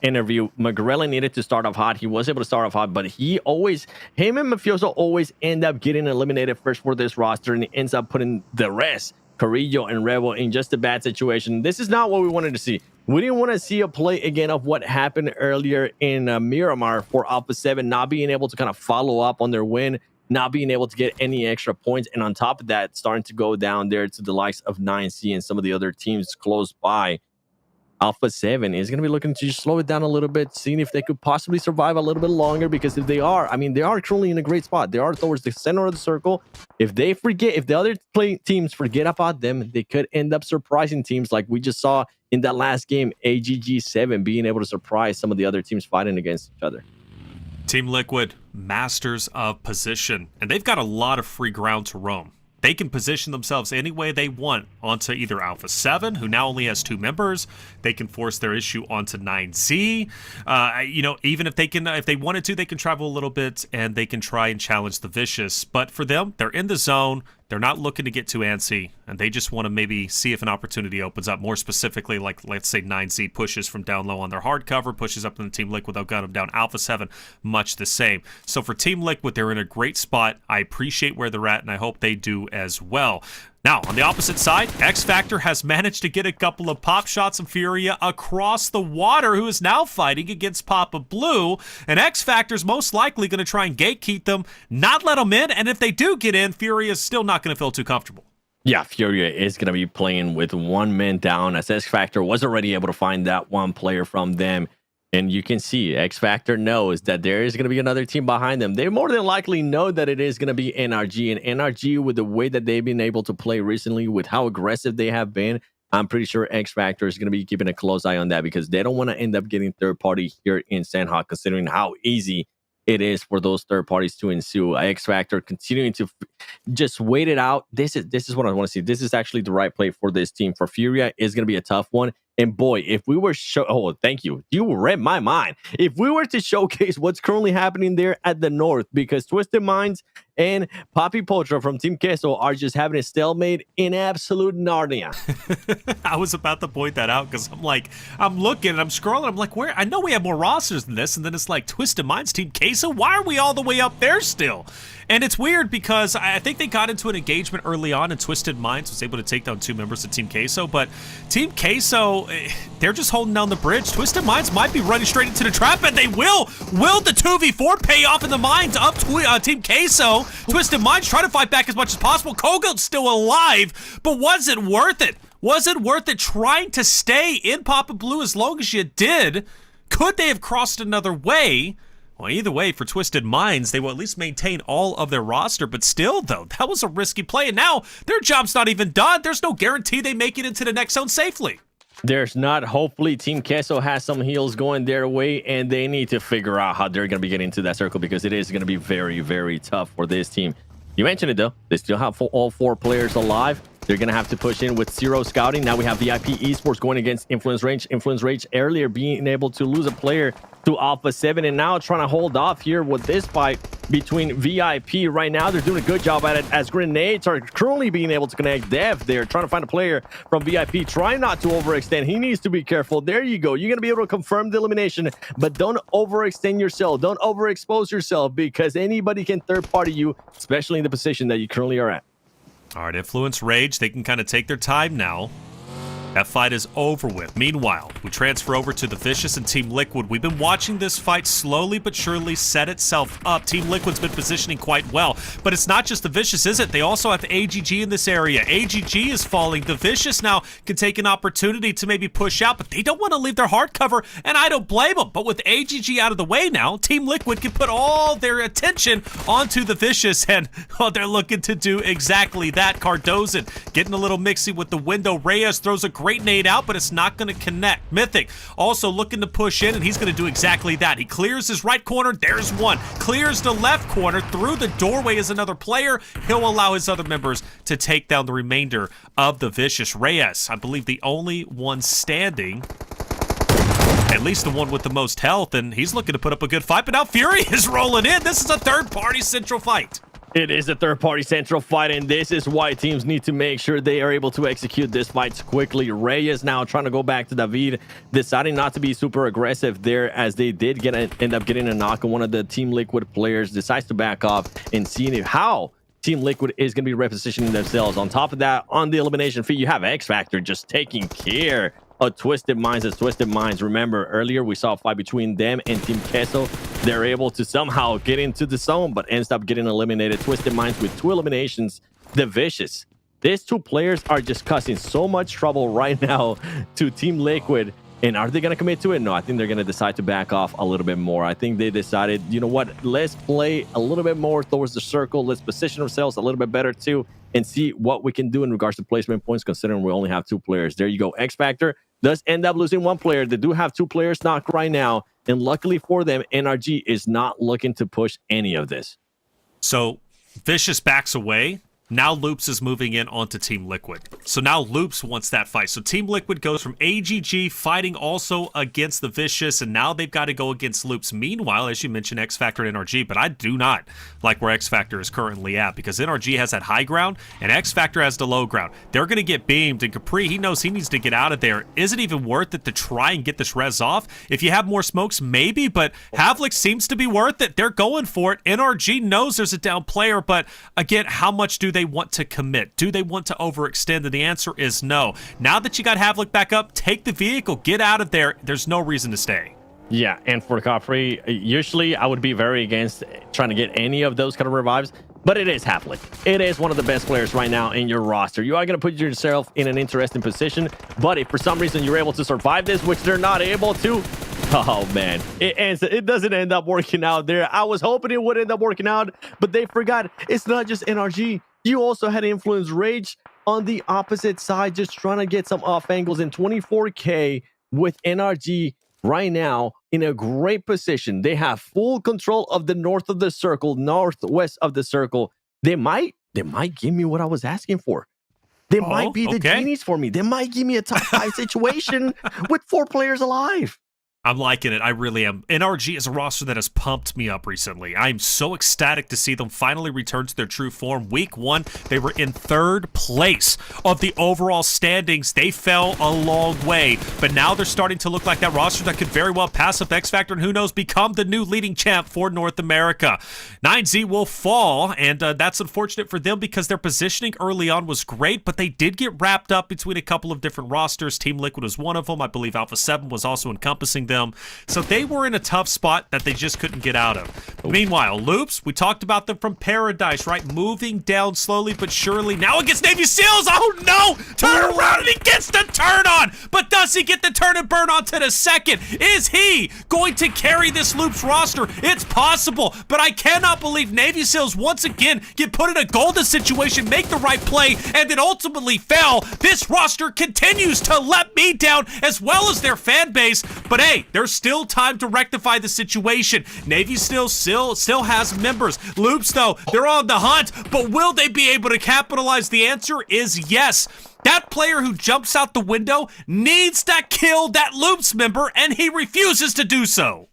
interview, McGrellin needed to start off hot. He was able to start off hot, but him and Mafioso always end up getting eliminated first for this roster, and he ends up putting the rest, Carrillo and Rebel, in just a bad situation. This is not what we wanted to see. We didn't want to see a play again of what happened earlier in Miramar for Alpha7, not being able to kind of follow up on their win, not being able to get any extra points, and on top of that, starting to go down there to the likes of 9C and some of the other teams close by. Alpha7 is going to be looking to just slow it down a little bit, seeing if they could possibly survive a little bit longer, because if they are, I mean, they are truly in a great spot. They are towards the center of the circle. If they forget, if the other teams forget about them, they could end up surprising teams like we just saw in that last game, AGG7 being able to surprise some of the other teams fighting against each other. Team Liquid, masters of position, and they've got a lot of free ground to roam. They can position themselves any way they want onto either Alpha7, who now only has 2 members. They can force their issue onto 9Z. Even if they wanted to, they can travel a little bit and they can try and challenge the Vicious. But for them, they're in the zone. They're not looking to get too antsy, and they just want to maybe see if an opportunity opens up. More specifically, like, let's say 9Z pushes from down low on their hard cover, pushes up in the Team Liquid, they'll gun them down. Alpha7, much the same. So for Team Liquid, they're in a great spot. I appreciate where they're at, and I hope they do as well. Now, on the opposite side, X Factor has managed to get a couple of pop shots of Furia across the water, who is now fighting against Papa Blue. And X Factor's most likely going to try and gatekeep them, not let them in. And if they do get in, Furia is still not going to feel too comfortable. Yeah, Furia is going to be playing with one man down, as X Factor was already able to find that one player from them. And you can see X Factor knows that there is going to be another team behind them. They more than likely know that it is going to be NRG. And NRG, with the way that they've been able to play recently, with how aggressive they have been, I'm pretty sure X Factor is going to be keeping a close eye on that, because they don't want to end up getting third party here in Sandhawk, considering how easy it is for those third parties to ensue. X Factor continuing to just wait it out. This is what I want to see. This is actually the right play for this team. For Furia is going to be a tough one. And boy, if we were thank you. You read my mind. If we were to showcase what's currently happening there at the north, because Twisted Minds and Papi Potra from Team Queso are just having a stalemate in absolute Narnia. I was about to point that out, because I'm looking and I'm scrolling. I'm like, where? I know we have more rosters than this. And then it's like Twisted Minds, Team Queso. Why are we all the way up there still? And it's weird, because I think they got into an engagement early on, and Twisted Minds was able to take down 2 members of Team Queso. But Team Queso, they're just holding down the bridge. Twisted Minds might be running straight into the trap, and they will. Will the 2v4 pay off in the minds of Team Queso? Twisted Minds trying to fight back as much as possible. Kogel's still alive, but was it worth it? Was it worth it trying to stay in Papa Blue as long as you did? Could they have crossed another way? Well, either way, for Twisted Minds, they will at least maintain all of their roster. But still, though, that was a risky play. And now their job's not even done. There's no guarantee they make it into the next zone safely. There's not. Hopefully, Team Queso has some heals going their way, and they need to figure out how they're going to be getting into that circle, because it is going to be very, very tough for this team. You mentioned it, though. They still have all 4 players alive. They're going to have to push in with 0 scouting. Now we have VIP Esports going against Influence Range. Influence Range earlier being able to lose a player to Alpha7, and now trying to hold off here with this fight between VIP. Right now, they're doing a good job at it, as grenades are currently being able to connect. Dev, they're trying to find a player from VIP. Try not to overextend. He needs to be careful. There you go. You're going to be able to confirm the elimination, but don't overextend yourself. Don't overexpose yourself, because anybody can third party you, especially in the position that you currently are at. All right, Influence Rage, they can kind of take their time now. That fight is over with. Meanwhile, we transfer over to the Vicious and Team Liquid. We've been watching this fight slowly but surely set itself up. Team Liquid's been positioning quite well, but it's not just the Vicious, is it? They also have the AGG in this area. AGG is falling. The Vicious now can take an opportunity to maybe push out, but they don't want to leave their hard cover, and I don't blame them. But with AGG out of the way now, Team Liquid can put all their attention onto the Vicious, and they're looking to do exactly that. Cardozan getting a little mixy with the window. Reyes throws a great nade out, but it's not going to connect. Mythic also looking to push in, and he's going to do exactly that. He clears his right corner. There's one. Clears the left corner. Through the doorway is another player. He'll allow his other members to take down the remainder of the Vicious. Reyes, I believe the only one standing, at least the one with the most health, and he's looking to put up a good fight, but now Fury is rolling in. This is a third-party central fight. It is a third-party central fight, and this is why teams need to make sure they are able to execute this fight quickly. Reyes now trying to go back to David, deciding not to be super aggressive there, as they did end up getting a knock on one of the Team Liquid players. Decides to back off and seeing how Team Liquid is going to be repositioning themselves. On top of that, on the elimination feed, you have X Factor just taking care of Twisted Minds as Twisted Minds. Remember, earlier we saw a fight between them and Team Queso. They're able to somehow get into the zone, but ends up getting eliminated. Twisted Minds with 2 eliminations. The Vicious. These 2 players are just causing so much trouble right now to Team Liquid. And are they going to commit to it? No, I think they're going to decide to back off a little bit more. I think they decided, you know what, let's play a little bit more towards the circle. Let's position ourselves a little bit better too, and see what we can do in regards to placement points, considering we only have 2 players. There you go. X Factor does end up losing 1 player. They do have 2 players knocked right now. And luckily for them, NRG is not looking to push any of this. So Vicious backs away. Now Loops is moving in onto Team Liquid. So now Loops wants that fight. So Team Liquid goes from AGG fighting also against the Vicious, and now they've got to go against Loops. Meanwhile, as you mentioned, X Factor and NRG, but I do not like where X Factor is currently at, because NRG has that high ground and X Factor has the low ground. They're going to get beamed, and Capri, he knows he needs to get out of there. Is it even worth it to try and get this res off? If you have more smokes, maybe, but Havlik seems to be worth it. They're going for it. NRG knows there's a down player, but again, how much do they want to commit? Do they want to overextend? And the answer is no. Now that you got Havlik back up, take the vehicle, get out of there. There's no reason to stay. Yeah, and for Capri, usually I would be very against trying to get any of those kind of revives, but it is Havlik. It is one of the best players right now in your roster. You are going to put yourself in an interesting position, but if for some reason you're able to survive this, which they're not able to, oh man, it doesn't end up working out there. I was hoping it would end up working out, but they forgot it's not just NRG. You also had Influence Rage on the opposite side, just trying to get some off angles in 24K with NRG right now in a great position. They have full control of the north of the circle, northwest of the circle. They might give me what I was asking for. They might be the genies for me. They might give me a top 5 situation with 4 players alive. I'm liking it. I really am. NRG is a roster that has pumped me up recently. I'm so ecstatic to see them finally return to their true form. Week 1, they were in 3rd place of the overall standings. They fell a long way, but now they're starting to look like that roster that could very well pass up X Factor and who knows, become the new leading champ for North America. 9Z will fall, and that's unfortunate for them because their positioning early on was great, but they did get wrapped up between a couple of different rosters. Team Liquid was one of them. I believe Alpha7 was also encompassing them. So they were in a tough spot that they just couldn't get out of. Meanwhile, Loops, we talked about them from Paradise, right? Moving down slowly but surely. Now against Navy SEALs. Oh no! Turn around and he gets the turn on. But does he get the turn and burn on to the second? Is he going to carry this Loops roster? It's possible, but I cannot believe Navy SEALs once again get put in a golden situation, make the right play, and then ultimately fail. This roster continues to let me down as well as their fan base. But hey, there's still time to rectify the situation. Navy still has members. Loops, though, they're on the hunt, but will they be able to capitalize? The answer is yes. That player who jumps out the window needs to kill that Loops member, and he refuses to do so.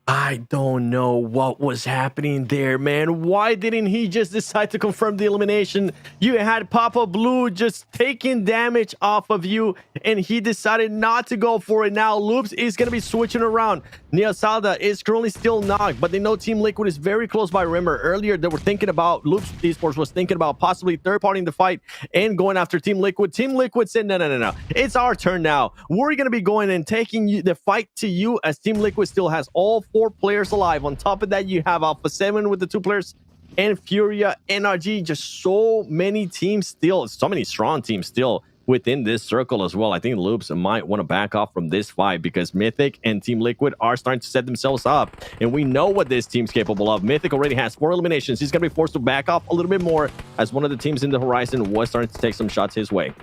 I don't know what was happening there, man. Why didn't he just decide to confirm the elimination? You had Papa Blue just taking damage off of you, and he decided not to go for it. Now Loops is going to be switching around. Nia Salda is currently still knocked, but they know Team Liquid is very close by. Remember, earlier they were thinking about, Loops Esports was thinking about possibly third-partying the fight and going after Team Liquid. Team Liquid said, no. It's our turn now. We're going to be going and taking the fight to you, as Team Liquid still has all 4 players alive. On top of that, you have Alpha7 with the 2 players and Furia, NRG, just so many teams still, so many strong teams still within this circle as well. I think Loops might want to back off from this fight because Mythic and Team Liquid are starting to set themselves up, and we know what this team's capable of. Mythic already has 4 eliminations. He's going to be forced to back off a little bit more as one of the teams in the horizon was starting to take some shots his way.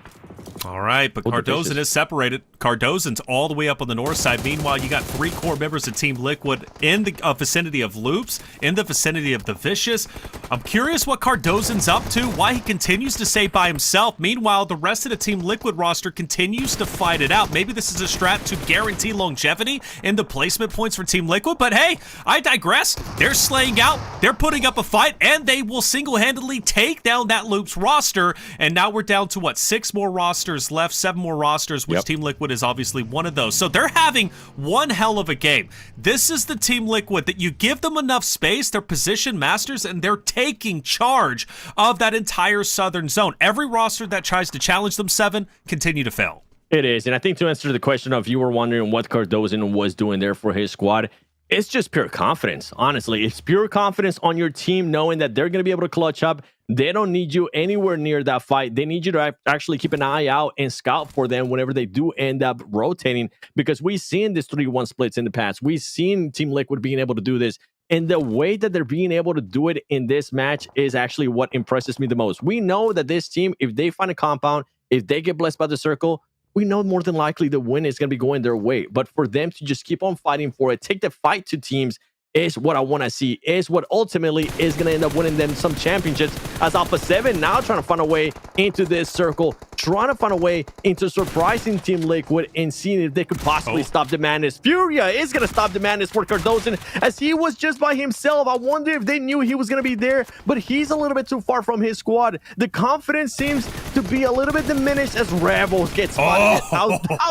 All right, but Cardozen is separated. Cardozen's all the way up on the north side. Meanwhile, you got 3 core members of Team Liquid in the vicinity of Loops, in the vicinity of the Vicious. I'm curious what Cardozen's up to, why he continues to stay by himself. Meanwhile, the rest of the Team Liquid roster continues to fight it out. Maybe this is a strat to guarantee longevity in the placement points for Team Liquid, but hey, I digress. They're slaying out, they're putting up a fight, and they will single-handedly take down that Loops roster. And now we're down to, what, 6 more rosters left, 7 more rosters, which Team Liquid is obviously one of those. So they're having one hell of a game. This is the Team Liquid that you give them enough space, they're position masters, and they're taking charge of that entire southern zone. Every roster that tries to challenge them, 7, continue to fail. It is, and I think to answer the question of you were wondering what Cardozen was doing there for his squad, it's just pure confidence. Honestly, it's pure confidence on your team, knowing that they're going to be able to clutch up. They don't need you anywhere near that fight. They need you to actually keep an eye out and scout for them whenever they do end up rotating, because we've seen this 3-1 splits in the past. We've seen Team Liquid being able to do this, and the way that they're being able to do it in this match is actually what impresses me the most. We know that this team, if they find a compound, if they get blessed by the circle, we know more than likely the win is going to be going their way. But for them to just keep on fighting for it, take the fight to teams, is what I want to see, is what ultimately is going to end up winning them some championships, as Alpha7 now trying to find a way into this circle, trying to find a way into surprising Team Liquid and seeing if they could possibly stop the madness. Furia is going to stop the madness for Cardozo, as he was just by himself. I wonder if they knew he was going to be there, but he's a little bit too far from his squad. The confidence seems to be a little bit diminished as Rebels gets out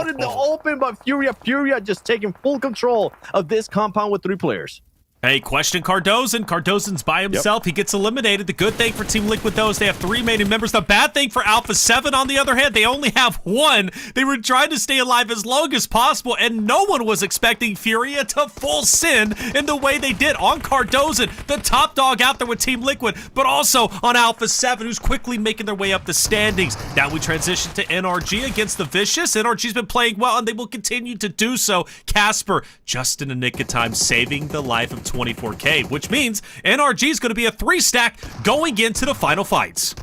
in the open, but Furia just taking full control of this compound with 3 players. Hey, question Cardozo. Cardozo's by himself. He gets eliminated. The good thing for Team Liquid, though, is they have 3 remaining members. The bad thing for Alpha7, on the other hand, they only have 1. They were trying to stay alive as long as possible, and no one was expecting Furia to full send in the way they did on Cardozo, the top dog out there with Team Liquid, but also on Alpha7, who's quickly making their way up the standings. Now we transition to NRG against the Vicious. NRG's been playing well, and they will continue to do so. Casper, just in the nick of time, saving the life of 24K, which means NRG is going to be a 3-stack going into the final fights.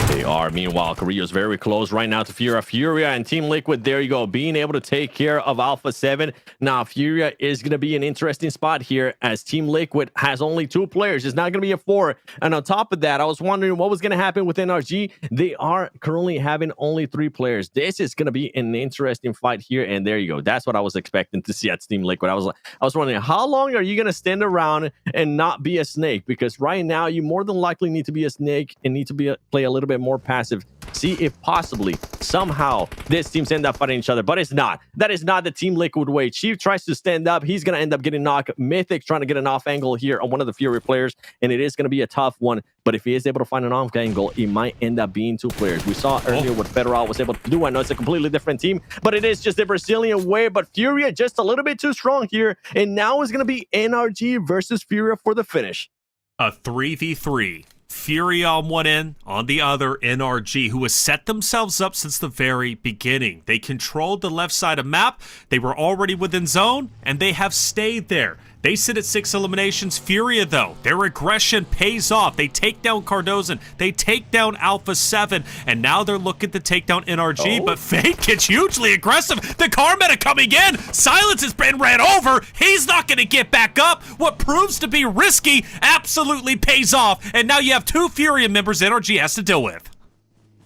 They are. Meanwhile, Carrillo's very close right now to Furia and Team Liquid. There you go, being able to take care of Alpha7. Now, Furia is going to be an interesting spot here, as Team Liquid has only 2 players. It's not going to be a 4. And on top of that, I was wondering what was going to happen with NRG. They are currently having only 3 players. This is going to be an interesting fight here. And there you go. That's what I was expecting to see at Team Liquid. I was wondering, how long are you going to stand around and not be a snake? Because right now, you more than likely need to be a snake and need to play a little bit more passive. See if possibly somehow this teams end up fighting each other, but it's not. That is not the Team Liquid way. Chief tries to stand up. He's going to end up getting knocked. Mythic trying to get an off angle here on one of the Fury players, and it is going to be a tough one. But if he is able to find an off angle, it might end up being 2 players. We saw earlier what Federal was able to do. I know it's a completely different team, but it is just a Brazilian way. But Furia just a little bit too strong here, and now it's going to be NRG versus Furia for the finish. A 3v3. Furia on one end, on the other, NRG, who has set themselves up since the very beginning. They controlled the left side of map, they were already within zone, and they have stayed there. They sit at 6 eliminations. Furia, though, their aggression pays off. They take down Cardozo, they take down Alpha7, and now they're looking to take down NRG, but Fate gets hugely aggressive. The car meta coming in. Silence has been ran over. He's not going to get back up. What proves to be risky absolutely pays off, and now you have 2 Furia members NRG has to deal with.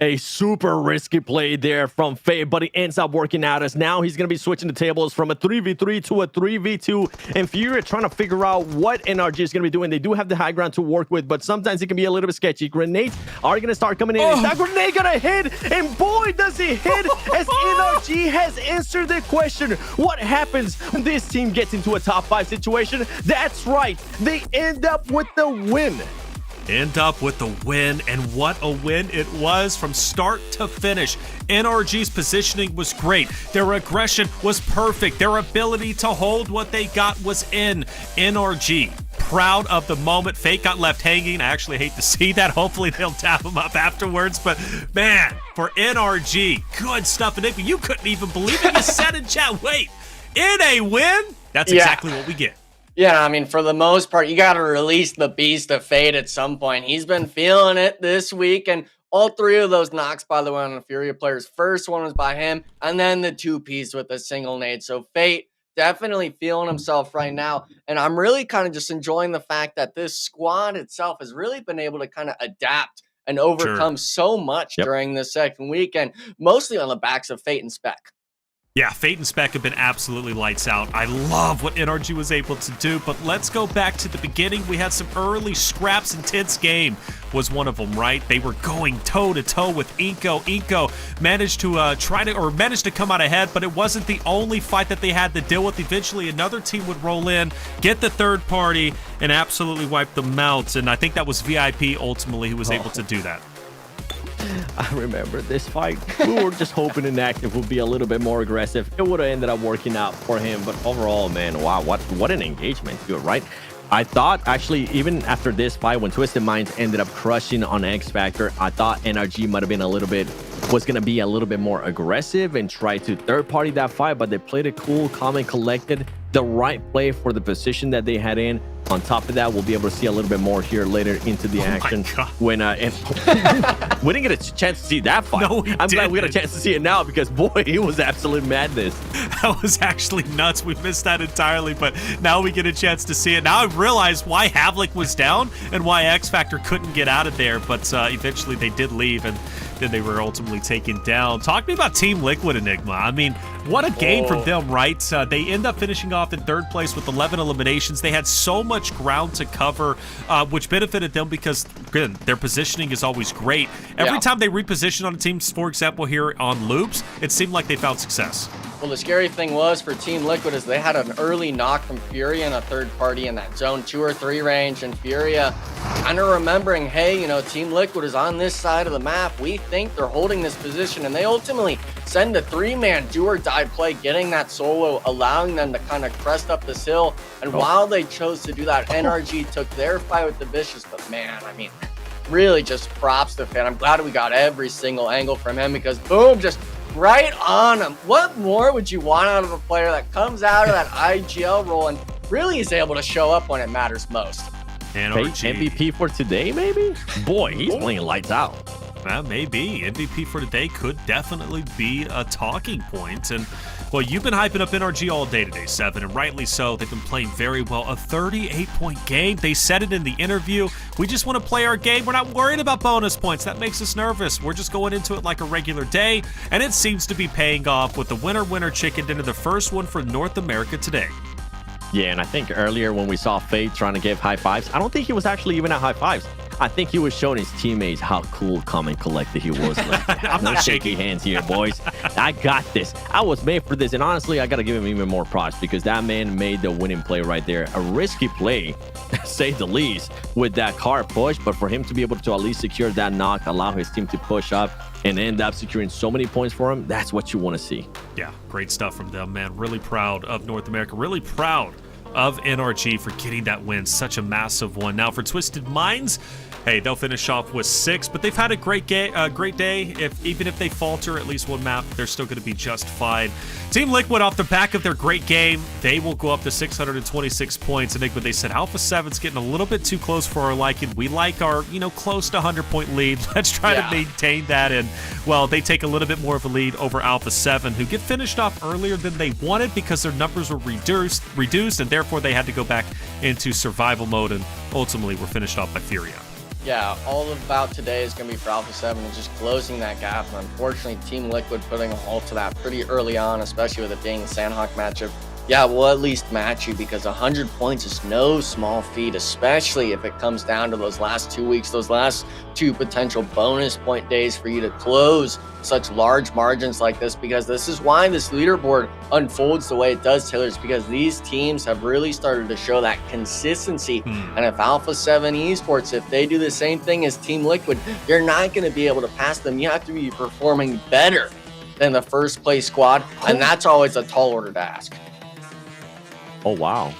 A super risky play there from Faye, but it ends up working out, as now he's going to be switching the tables from a 3v3 to a 3v2, and Furia trying to figure out what NRG is going to be doing. They do have the high ground to work with, but sometimes it can be a little bit sketchy. Grenades are going to start coming in. Is that grenade going to hit? And boy, does it hit, as NRG has answered the question. What happens when this team gets into a top 5 situation? That's right. They end up with the win. End up with the win, and what a win it was from start to finish. NRG's positioning was great. Their aggression was perfect. Their ability to hold what they got was in. NRG, proud of the moment. Fate got left hanging. I actually hate to see that. Hopefully they'll tap him up afterwards, but man, for NRG, good stuff. And you couldn't even believe it. You said in chat, wait, in a win? That's exactly what we get. Yeah, I mean, for the most part, you got to release the beast of Fate at some point. He's been feeling it this week, and all 3 of those knocks, by the way, on the Furia players. First one was by him, and then the 2-piece with a single nade. So Fate definitely feeling himself right now, and I'm really kind of just enjoying the fact that this squad itself has really been able to kind of adapt and overcome so much during the second weekend, mostly on the backs of Fate and Spec. Yeah, Fate and Spec have been absolutely lights out. I love what NRG was able to do, but let's go back to the beginning. We had some early scraps. Intense game was one of them, right? They were going toe-to-toe with Inco. Inco managed to managed to come out ahead, but it wasn't the only fight that they had to deal with. Eventually, another team would roll in, get the third party, and absolutely wipe them out. And I think that was VIP ultimately who was able to do that. I remember this fight. We were just hoping Inactive would be a little bit more aggressive. It would have ended up working out for him, but overall, man, wow, what an engagement, dude, right? I thought, actually, even after this fight, when Twisted Minds ended up crushing on X Factor, I thought NRG might have been was going to be a little bit more aggressive and try to third-party that fight, but they played it cool, calm, and collected. the right play for the position that they had in. On top of that, we'll be able to see a little bit more here later into the action. When we didn't get a chance to see that fight. No, I'm glad we got a chance to see it now because boy, it was absolute madness. That was actually nuts. We missed that entirely, but now we get a chance to see it. Now I've realized why Havlik was down and why X Factor couldn't get out of there, but eventually they did leave and then they were ultimately taken down. Talk to me about Team Liquid, Enigma. I mean, what a game from them, right? They end up finishing off in 3rd place with 11 eliminations. They had so much ground to cover, which benefited them because, again, their positioning is always great. Every time they reposition on a team, for example, here on Loops, it seemed like they found success. Well, the scary thing was for Team Liquid is they had an early knock from Furia and a third party in that zone 2 or 3 range, and Furia kind of remembering, hey, you know, Team Liquid is on this side of the map. We think they're holding this position, and they ultimately send a 3-man do-or-die play, getting that solo, allowing them to kind of crest up this hill. And while they chose to do that, NRG took their fight with the Vicious, but man, I mean, really just props to Fan. I'm glad we got every single angle from him because boom, just right on him. What more would you want out of a player that comes out of that IGL role and really is able to show up when it matters most? MVP for today, maybe? Boy, he's playing lights out. Maybe. MVP for today could definitely be a talking point. And, well, you've been hyping up NRG all day today, Seven, and rightly so. They've been playing very well. A 38-point game. They said it in the interview. We just want to play our game. We're not worried about bonus points. That makes us nervous. We're just going into it like a regular day, and it seems to be paying off with the winner chicken dinner, the first one for North America today. Yeah, and I think earlier when we saw Fate trying to give high fives, I don't think he was actually even at high fives. I think he was showing his teammates how cool, calm, and collected he was. Like, I'm no not shaky hands here, boys. I got this. I was made for this. And honestly, I got to give him even more props because that man made the winning play right there. A risky play, say the least, with that car push. But for him to be able to at least secure that knock, allow his team to push up, and end up securing so many points for him, that's what you want to see. Yeah, great stuff from them, man. Really proud of North America. Really proud of NRG for getting that win. Such a massive one. Now for Twisted Minds, hey, they'll finish off with 6, but they've had a great day. Even if they falter at least one map, they're still going to be just fine. Team Liquid, off the back of their great game, they will go up to 626 points. Enigma, they said Alpha7's getting a little bit too close for our liking. We like our, close to 100-point lead. Let's try to maintain that. And, well, they take a little bit more of a lead over Alpha7, who get finished off earlier than they wanted because their numbers were reduced, and therefore they had to go back into survival mode, and ultimately were finished off by Furia. Yeah, all about today is going to be for Alpha7 and just closing that gap. And unfortunately, Team Liquid putting a halt to that pretty early on, especially with it being the Sandhawk matchup. Yeah, we'll at least match you because 100 points is no small feat, especially if it comes down to those last 2 weeks, those last 2 potential bonus point days for you to close such large margins like this, because this is why this leaderboard unfolds the way it does, Taylor, is because these teams have really started to show that consistency. And if Alpha7 Esports, if they do the same thing as Team Liquid, you're not going to be able to pass them. You have to be performing better than the first place squad, and that's always a tall order to ask. Oh, wow.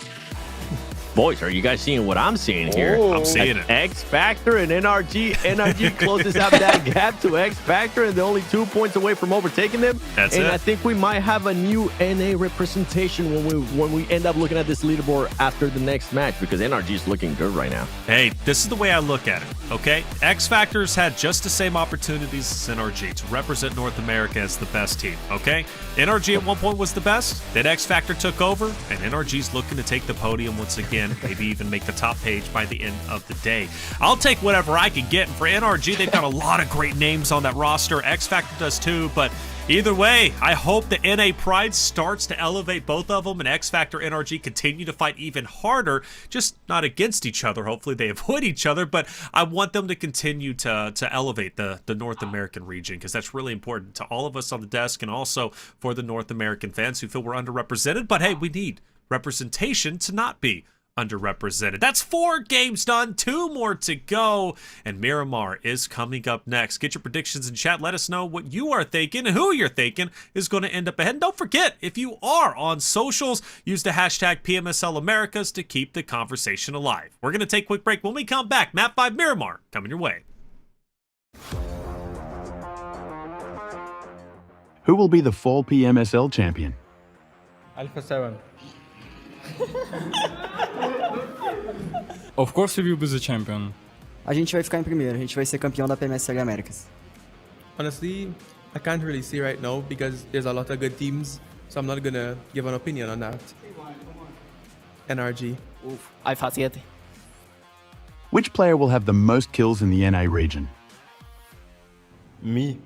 Boys, are you guys seeing what I'm seeing here? I'm seeing it. X Factor and NRG. NRG closes up that gap to X Factor, and they're only 2 points away from overtaking them. That's and it. I think we might have a new NA representation when we end up looking at this leaderboard after the next match, because NRG is looking good right now. Hey, this is the way I look at it, okay? X Factor's had just the same opportunities as NRG to represent North America as the best team, okay? NRG at one point was the best, then X Factor took over, and NRG's looking to take the podium once again, maybe even make the top page by the end of the day. I'll take whatever I can get, and for NRG, they've got a lot of great names on that roster. X Factor does too, but either way, I hope the NA pride starts to elevate both of them, and X Factor NRG continue to fight even harder, just not against each other. Hopefully they avoid each other, but I want them to continue to elevate the North American region, because that's really important to all of us on the desk, and also for the North American fans who feel we're underrepresented. But hey, we need representation to not be underrepresented. That's 4 games done, 2 more to go, and Miramar is coming up next. Get your predictions in chat. Let us know what you are thinking and who you're thinking is going to end up ahead. And don't forget, if you are on socials, use the hashtag PMSL Americas to keep the conversation alive. We're going to take a quick break. When we come back, Map 5 Miramar coming your way. Who will be the fall PMSL champion? Alpha7. Of course we will be the champion. A gente vai ficar em primeiro, a gente vai ser campeão da PMSL Américas. Honestly, I can't really see right now because there's a lot of good teams, so I'm not gonna give an opinion on that. NRG. Alpha7. Which player will have the most kills in the NA region? Me,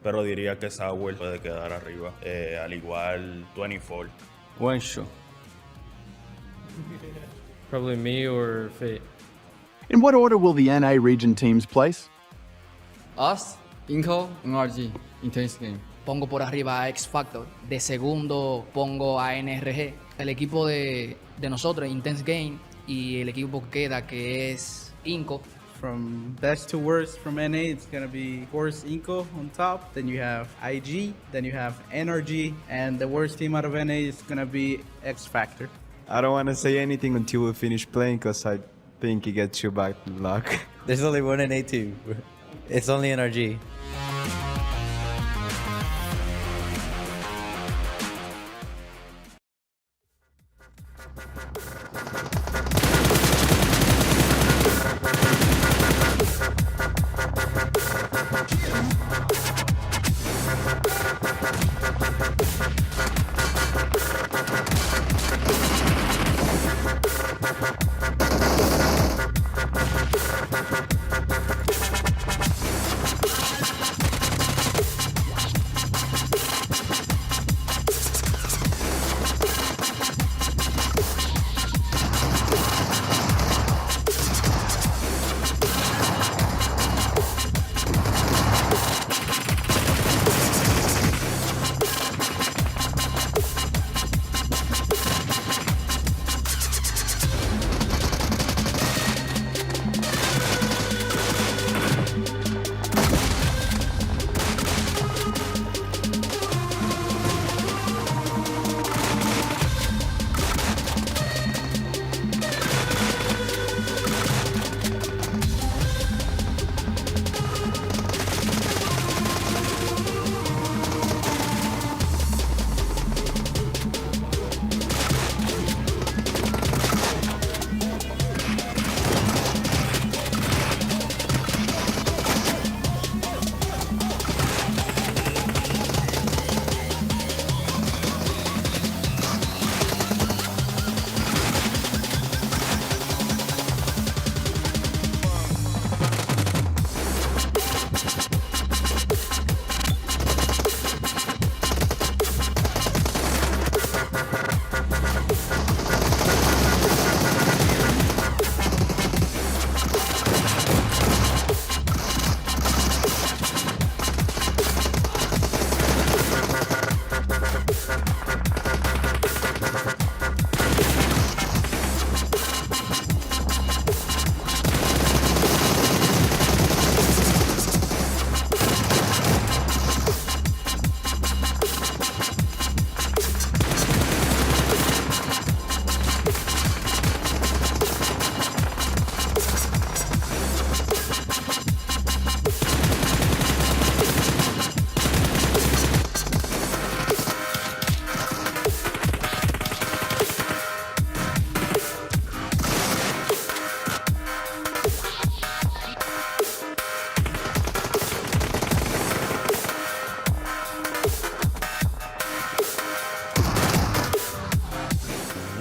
pero diría que Sauer puede quedar arriba, al igual 24. Queso. Probably me or Fate. In what order will the NA region teams place? Us, Inco, ENG, Intense Game. pongo por arriba a X Factor. De segundo pongo a NRG. El equipo de nosotros, Intense Game, y el equipo que queda, que es Inco. From best to worst from NA, it's gonna be, of course, Inco on top. Then you have IG, then you have NRG, and the worst team out of NA is gonna be X Factor. I don't want to say anything until we finish playing because I think it gets you back to luck. There's only one NA team. It's only NRG.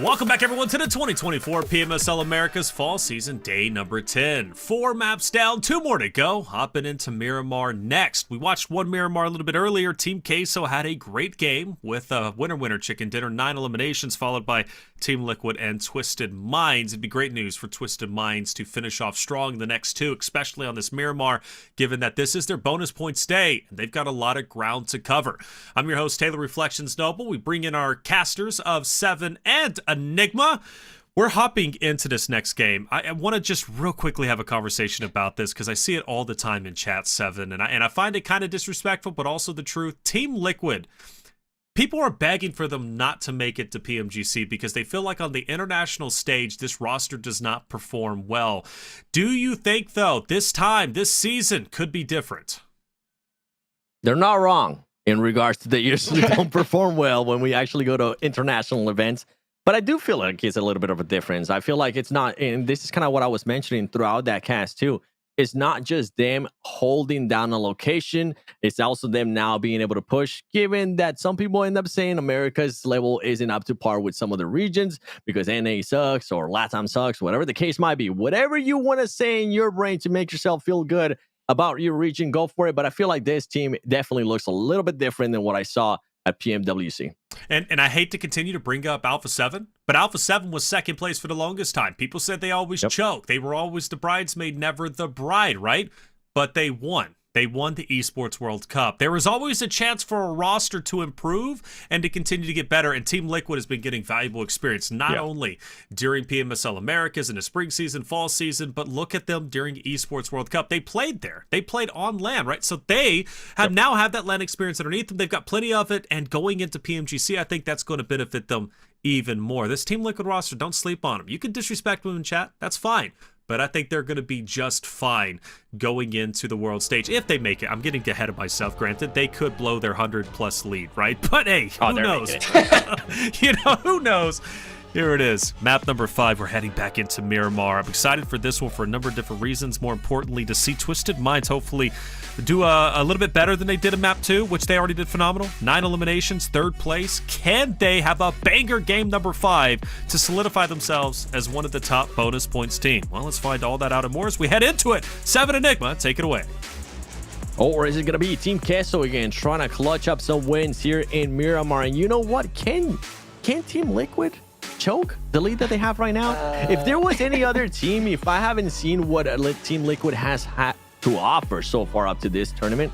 Welcome back, everyone, to the 2024 PMSL Americas Fall Season Day number 10. 4 maps down, 2 more to go. Hopping into Miramar next. We watched one Miramar a little bit earlier. Team Queso had a great game with a winner chicken dinner, 9 eliminations, followed by Team Liquid and Twisted Minds. It'd be great news for Twisted Minds to finish off strong in the next 2, especially on this Miramar, given that this is their bonus points day, and they've got a lot of ground to cover. I'm your host, Taylor Reflections Noble. We bring in our casters of 7 and Enigma. We're hopping into this next game. I want to just real quickly have a conversation about this because I see it all the time in chat, 7, and I find it kind of disrespectful, but also the truth. Team Liquid, people are begging for them not to make it to PMGC because they feel like on the international stage, this roster does not perform well. Do you think, though, this season could be different? They're not wrong in regards to they usually don't perform well when we actually go to international events. But I do feel like it's a little bit of a difference. I feel like it's not, and this is kind of what I was mentioning throughout that cast too. It's not just them holding down a location. It's also them now being able to push, given that some people end up saying America's level isn't up to par with some of the regions because NA sucks or LATAM sucks, whatever the case might be. Whatever you want to say in your brain to make yourself feel good about your region, go for it. But I feel like this team definitely looks a little bit different than what I saw at PMWC. And I hate to continue to bring up Alpha7, but Alpha7 was second place for the longest time. People said they always choke. They were always the bridesmaid, never the bride, right? But they won. They won the Esports World Cup. There was always a chance for a roster to improve and to continue to get better, and Team Liquid has been getting valuable experience, not only during PMSL Americas in the spring season, fall season, but look at them during Esports World Cup. They played there. They played on LAN, right? So they have now have that LAN experience underneath them. They've got plenty of it, and going into PMGC, I think that's going to benefit them even more. This Team Liquid roster, don't sleep on them. You can disrespect them in chat. That's fine. But I think they're going to be just fine going into the world stage if they make it. I'm getting ahead of myself. Granted, they could blow their 100+ lead, right? But hey, who knows? You know, who knows? Here it is. Map number 5. We're heading back into Miramar. I'm excited for this one for a number of different reasons. More importantly, to see Twisted Minds hopefully do a little bit better than they did in Map 2, which they already did phenomenal. 9 eliminations, 3rd place. Can they have a banger game number 5 to solidify themselves as one of the top bonus points team? Well, let's find all that out and more as we head into it. 7 Enigma, take it away. Or is it going to be Team Queso again, trying to clutch up some wins here in Miramar? And you know what? Can Team Liquid choke the lead that they have right now? If there was any other team, if I haven't seen what Team Liquid has had to offer so far up to this tournament,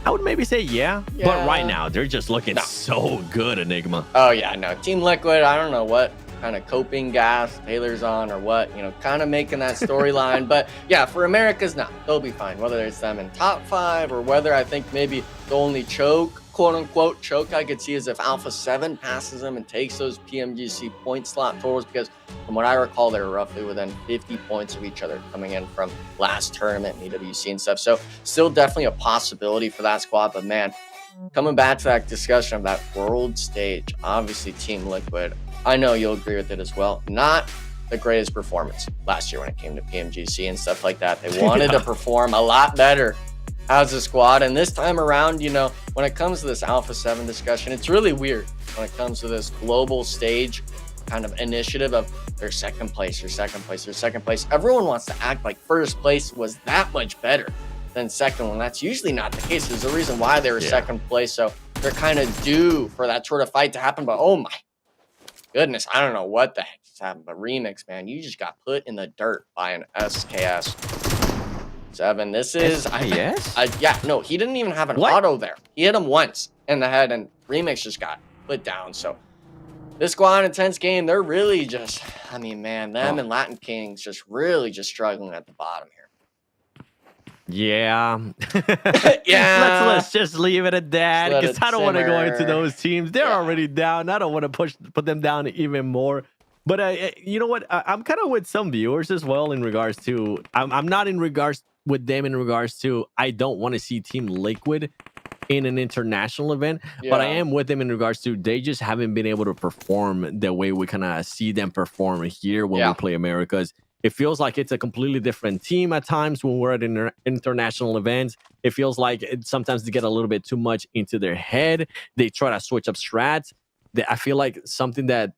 I would maybe say yeah. But right now, they're just looking so good, Enigma. Oh, yeah, no. Team Liquid, I don't know what kind of coping gas Taylor's on or what, you know, kind of making that storyline. But yeah, for America's, they'll be fine. Whether it's them in top 5 or whether I think maybe the only choke, quote unquote choke I could see is if Alpha7 passes them and takes those PMGC point slot totals, because from what I recall, they were roughly within 50 points of each other coming in from last tournament and EWC and stuff. So still definitely a possibility for that squad. But man, coming back to that discussion of that world stage, obviously Team Liquid, I know you'll agree with it as well. Not the greatest performance last year when it came to PMGC and stuff like that. They wanted to perform a lot better as a squad. And this time around, you know, when it comes to this Alpha7 discussion, it's really weird when it comes to this global stage kind of initiative of their second place, Everyone wants to act like first place was that much better than second one. That's usually not the case. There's a reason why they were second place. So they're kind of due for that sort of fight to happen. But oh my goodness, I don't know what the heck just happened. But Remix, man, you just got put in the dirt by an SKS 7. This is yeah, no, he didn't even have an auto there. He hit him once in the head, and Remix just got put down. So this squad intense game, they're really just, I mean, man, them and Latin Kings just really just struggling at the bottom here. Yeah. Yeah. Let's just leave it at that, because I don't want to go into those teams. They're already down. I don't want to put them down even more. But you know what? I'm kind of with some viewers as well in regards to, I'm not in regards with them in regards to, I don't want to see Team Liquid in an international event, but I am with them in regards to they just haven't been able to perform the way we kind of see them perform here when we play Americas. It feels like it's a completely different team at times when we're at international events. It feels like sometimes they get a little bit too much into their head. They try to switch up strats. I feel like something that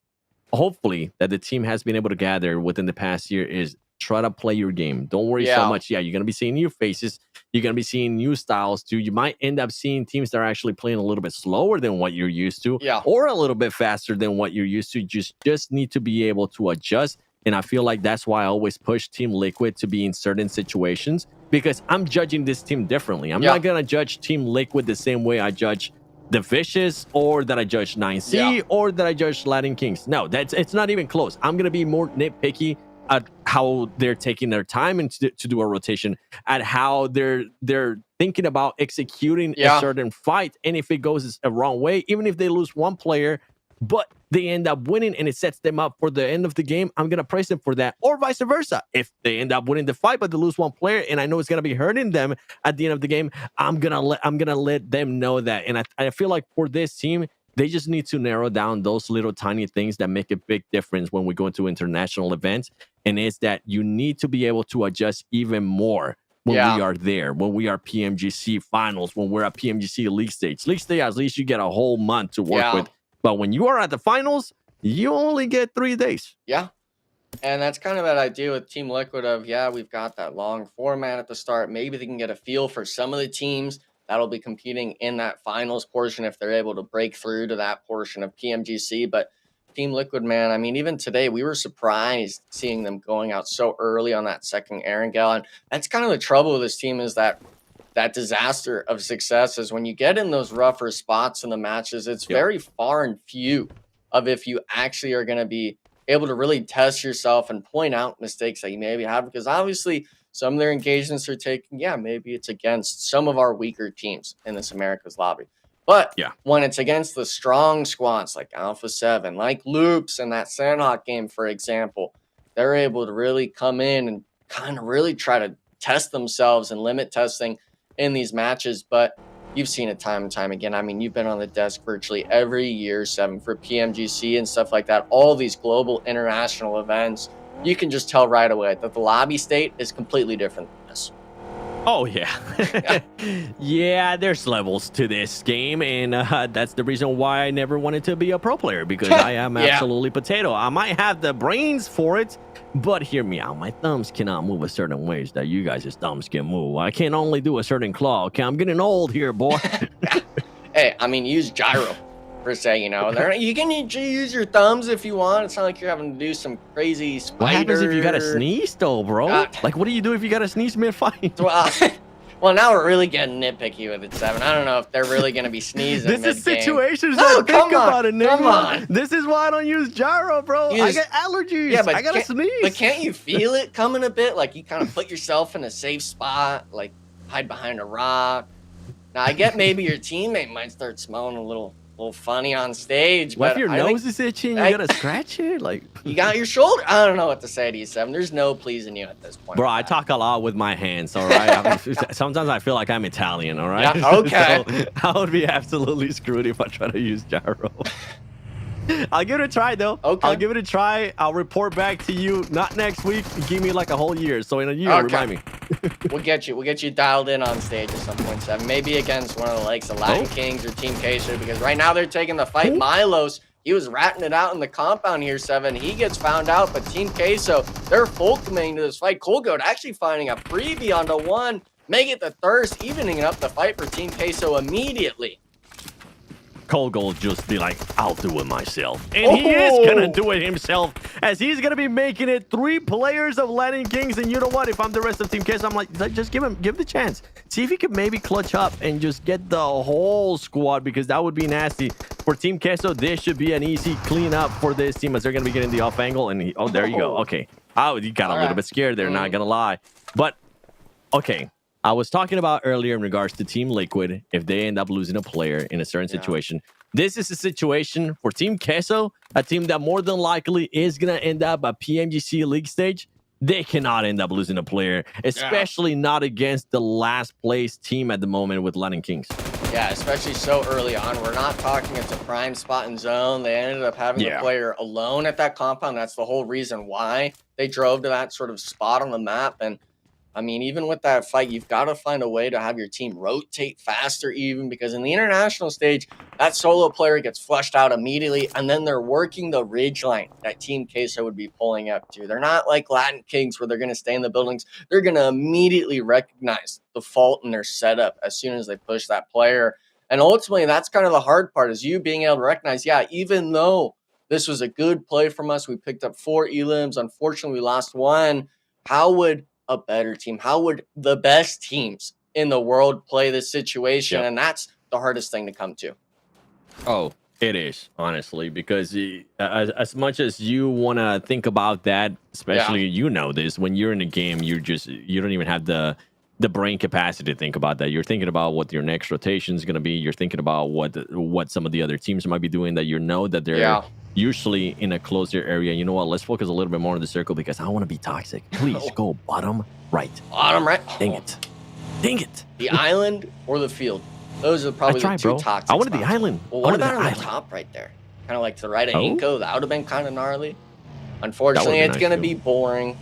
hopefully that the team has been able to gather within the past year is try to play your game. Don't worry so much. Yeah, you're going to be seeing new faces. You're going to be seeing new styles too. You might end up seeing teams that are actually playing a little bit slower than what you're used to, or a little bit faster than what you're used to. Just need to be able to adjust. And I feel like that's why I always push Team Liquid to be in certain situations, because I'm judging this team differently. I'm not going to judge Team Liquid the same way I judge the Vicious, or that I judge 9C, or that I judge Latin Kings. No, it's not even close. I'm going to be more nitpicky at how they're taking their time and to do a rotation, at how they're thinking about executing a certain fight. And if it goes a wrong way, even if they lose one player, but they end up winning and it sets them up for the end of the game, I'm going to praise them for that. Or vice versa. If they end up winning the fight, but they lose one player and I know it's going to be hurting them at the end of the game, I'm going to let them know that. And I feel like for this team, They just need to narrow down those little tiny things that make a big difference when we go into international events. And it's that you need to be able to adjust even more when we are there, when we are PMGC finals, when we're at PMGC league stage. League stage, at least you get a whole month to work with. But when you are at the finals, you only get 3 days. Yeah. And that's kind of that idea with Team Liquid of, we've got that long format at the start. Maybe they can get a feel for some of the teams that'll be competing in that finals portion if they're able to break through to that portion of PMGC. But Team Liquid, man, I mean, even today, we were surprised seeing them going out so early on that second Erangel. And that's kind of the trouble with this team, is that disaster of success is when you get in those rougher spots in the matches, it's very far and few of if you actually are going to be able to really test yourself and point out mistakes that you maybe have, because obviously some of their engagements are taken. Maybe it's against some of our weaker teams in this America's lobby. But when it's against the strong squads like Alpha7, like Loops in that Sandhawk game, for example, they're able to really come in and kind of really try to test themselves and limit testing in these matches. But you've seen it time and time again. I mean, you've been on the desk virtually every year, 7, for PMGC and stuff like that. All these global international events, you can just tell right away that the lobby state is completely different than this. Oh, yeah. There's levels to this game, and that's the reason why I never wanted to be a pro player, because I am absolutely potato. I might have the brains for it, but hear me out. My thumbs cannot move a certain ways that you guys' thumbs can move. I can only do a certain claw. Okay, I'm getting old here, boy. Hey, I mean, use gyro, per se, you know. You can use your thumbs if you want. It's not like you're having to do some crazy spider. What happens if you got to sneeze, though, bro? Like, what do you do if you got to sneeze mid-fight? Well, now we're really getting nitpicky with it, 7. I don't know if they're really going to be sneezing. This is situations that think about it, nigga. Come on. This is why I don't use gyro, bro. I get allergies. Yeah, but I got to sneeze. But can't you feel it coming a bit? Like, you kind of put yourself in a safe spot, like hide behind a rock. Now, I get maybe your teammate might start smelling a little funny on stage. What but if your nose is itching? You gotta scratch it? Like, you got your shoulder? I don't know what to say to you, 7. There's no pleasing you at this point. Bro, I talk a lot with my hands, all right? I mean, sometimes I feel like I'm Italian, all right? Yeah, okay. So I would be absolutely screwed if I try to use gyro. I'll give it a try, though. Okay. I'll give it a try. I'll report back to you, not next week. Give me like a whole year. So in a year, remind me. We'll get you dialed in on stage at some point, 7. Maybe against one of the likes of Latin Kings or Team Queso, because right now they're taking the fight. Milos, he was ratting it out in the compound here, 7. He gets found out, but Team Queso, they're full committing to this fight. Colgoat actually finding a freebie onto 1, make it the thirst, evening up the fight for Team Queso immediately. Colgoat just be like, I'll do it myself. And he is going to do it himself, as he's going to be making it 3 players of Latin Kings. And you know what? If I'm the rest of Team Queso, I'm like, just give the chance. See if he could maybe clutch up and just get the whole squad, because that would be nasty. For Team Queso, this should be an easy cleanup for this team, as they're going to be getting the off angle. And there you go. Okay. You got a little bit scared there, not going to lie. But, okay. I was talking about earlier in regards to Team Liquid, if they end up losing a player in a certain situation. This is a situation for Team Queso, a team that more than likely is going to end up at PMGC league stage. They cannot end up losing a player, especially not against the last place team at the moment with Latin Kings. Yeah, especially so early on. We're not talking it's a prime spot in zone. They ended up having the player alone at that compound. That's the whole reason why they drove to that sort of spot on the map. And I mean, even with that fight, you've got to find a way to have your team rotate faster, even because in the international stage, that solo player gets flushed out immediately, and then they're working the ridge line that Team Queso would be pulling up to. They're not like Latin Kings where they're going to stay in the buildings. They're going to immediately recognize the fault in their setup as soon as they push that player. And ultimately, that's kind of the hard part, is you being able to recognize, even though this was a good play from us, we picked up 4 elims. Unfortunately, we lost 1. How would a better team, how would the best teams in the world play this situation? And that's the hardest thing to come to. Oh, it is, honestly, because as much as you want to think about that, especially you know this, when you're in a game, you don't even have the brain capacity to think about that. You're thinking about what your next rotation is going to be. You're thinking about what some of the other teams might be doing, that that they're usually in a closer area. You know what? Let's focus a little bit more on the circle, because I want to be toxic. Please go bottom right. Bottom right. Dang it. Dang it. The island or the field? Those are probably the two bro. toxic I wanted the spots. island. Well, I what wanted about the on the island. top right there? Kind of like to the right of Oh? Inco. That would have been kind of gnarly. Unfortunately, been it's nice, going to too. be boring.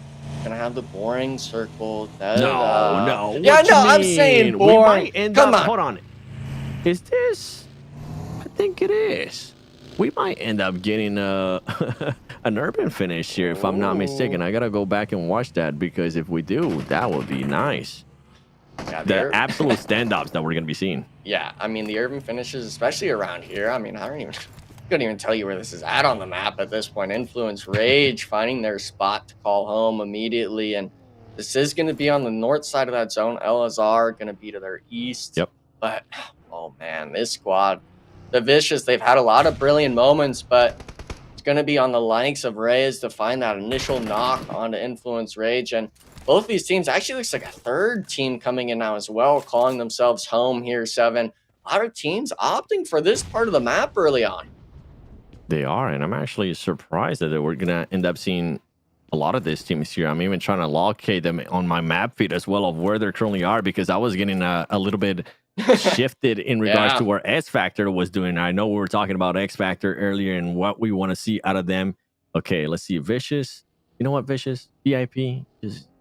Gonna have the boring circle. No. Yeah, What you no, I'm mean? saying We boring. might end Come up. on. Hold on. Is this? I think it is. We might end up getting an urban finish here, if I'm not mistaken. I gotta go back and watch that because if we do, that would be nice. Yeah, The absolute stand-ups that we're gonna be seeing. Yeah, I mean the urban finishes, especially around here. I mean, couldn't even tell you where this is at on the map at this point. Influence Rage finding their spot to call home immediately, and this is going to be on the north side of that zone. LSR going to be to their east. Yep. But oh man, this squad, the Vicious, they've had a lot of brilliant moments, but it's going to be on the likes of Reyes to find that initial knock onto Influence Rage. And both these teams, actually looks like a third team coming in now as well, calling themselves home here, 7. A lot of teams opting for this part of the map early on. They are, and I'm actually surprised that we're gonna end up seeing a lot of these teams here. I'm even trying to locate them on my map feed as well of where they currently are because I was getting a little bit shifted in regards to where X Factor was doing. I know we were talking about X Factor earlier and what we want to see out of them. Okay, let's see. Vicious. You know what, Vicious? VIP.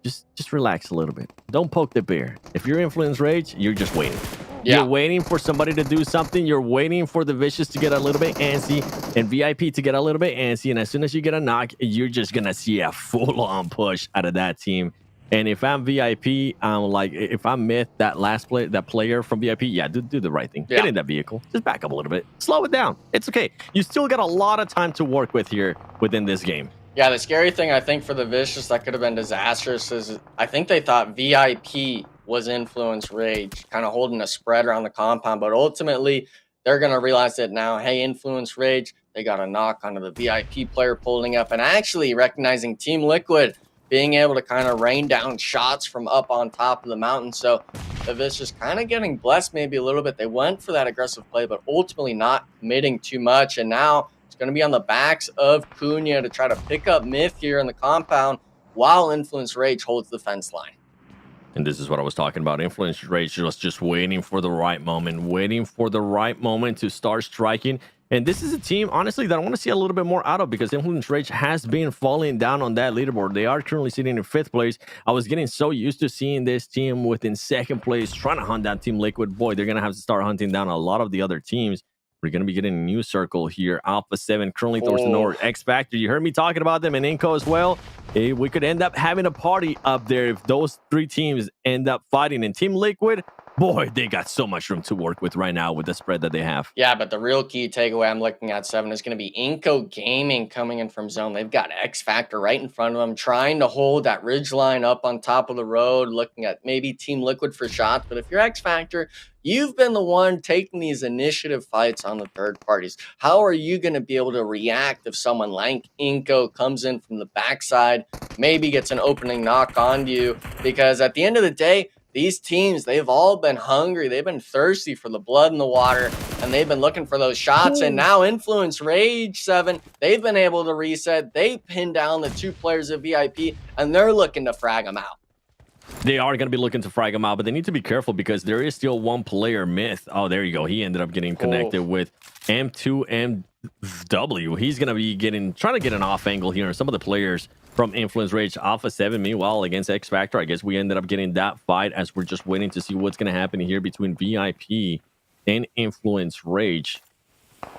Just relax a little bit. Don't poke the bear. If you're Influence Rage, you're just waiting. Yeah. You're waiting for somebody to do something. You're waiting for the Vicious to get a little bit antsy and VIP to get a little bit antsy. And as soon as you get a knock, you're just going to see a full-on push out of that team. And if I'm VIP, I'm like, if I'm Myth, that player from VIP, yeah, do the right thing. Yeah. Get in that vehicle. Just back up a little bit. Slow it down. It's okay. You still got a lot of time to work with here within this game. Yeah, the scary thing, I think, for the Vicious that could have been disastrous is I think they thought VIP was Influence Rage, kind of holding a spread around the compound. But ultimately, they're going to realize that now, hey, Influence Rage, they got a knock onto the VIP player pulling up and actually recognizing Team Liquid being able to kind of rain down shots from up on top of the mountain. So the Vicious kind of getting blessed maybe a little bit. They went for that aggressive play, but ultimately not committing too much. And now it's going to be on the backs of Cunha to try to pick up Myth here in the compound while Influence Rage holds the fence line. And this is what I was talking about. Influence Rage was just waiting for the right moment to start striking. And this is a team, honestly, that I want to see a little bit more out of because Influence Rage has been falling down on that leaderboard. They are currently sitting in 5th place. I was getting so used to seeing this team within 2nd place, trying to hunt down Team Liquid. Boy, they're going to have to start hunting down a lot of the other teams. We're going to be getting a new circle here. Alpha7 currently towards the north. X Factor, you heard me talking about them, and Inco as well. We could end up having a party up there if those 3 teams end up fighting. And Team Liquid, boy, they got so much room to work with right now with the spread that they have. Yeah, but the real key takeaway I'm looking at, 7, is going to be Inco Gaming coming in from zone. They've got X Factor right in front of them, trying to hold that ridge line up on top of the road, looking at maybe Team Liquid for shots. But if you're X Factor, you've been the one taking these initiative fights on the third parties. How are you going to be able to react if someone like Inco comes in from the backside, maybe gets an opening knock on you? Because at the end of the day, these teams, they've all been hungry. They've been thirsty for the blood in the water, and they've been looking for those shots. And now Influence Rage 7, they've been able to reset. They pinned down the 2 players of VIP, and they're looking to frag them out. They are going to be looking to frag them out, but they need to be careful because there is still one player, Myth. Oh, there you go. He ended up getting connected with M2MW. He's going to be trying to get an off angle here. Some of the players from Influence Rage, Alpha7, meanwhile, against X Factor. I guess we ended up getting that fight as we're just waiting to see what's going to happen here between VIP and Influence Rage.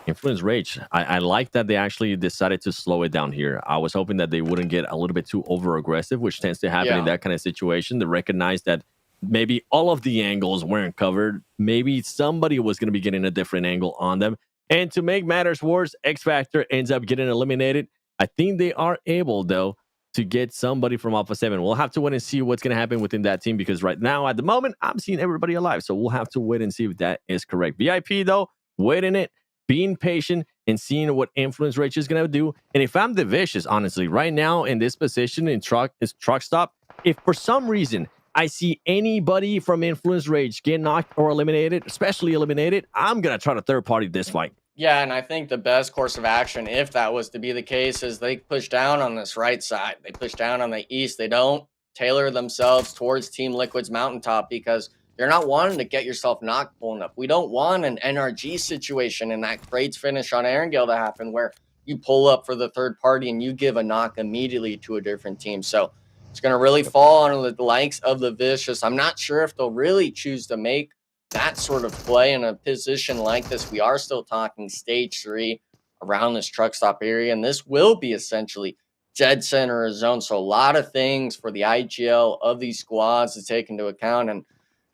Influence Rage, I like that they actually decided to slow it down here. I was hoping that they wouldn't get a little bit too over aggressive, which tends to happen in that kind of situation. They recognize that maybe all of the angles weren't covered. Maybe somebody was going to be getting a different angle on them. And to make matters worse, X Factor ends up getting eliminated. I think they are able, though, to get somebody from Alpha7. We'll have to wait and see what's going to happen within that team because right now, at the moment, I'm seeing everybody alive. So we'll have to wait and see if that is correct. VIP, though, waiting it, being patient, and seeing what Influence Rage is going to do. And if I'm the Vicious, honestly, right now in this position in truck stop, if for some reason I see anybody from Influence Rage get knocked or eliminated, especially eliminated, I'm going to try to third party this fight. Yeah, and I think the best course of action, if that was to be the case, is they push down on this right side. They push down on the east. They don't tailor themselves towards Team Liquid's mountaintop because You're not wanting to get yourself knocked pulling up. We don't want an NRG situation and that Krates finish on Erangel to happen where you pull up for the third party and you give a knock immediately to a different team. So it's going to really fall on the likes of the Vicious. I'm not sure if they'll really choose to make that sort of play in a position like this. We are still talking stage 3 around this truck stop area, and this will be essentially dead center of zone. So a lot of things for the IGL of these squads to take into account. And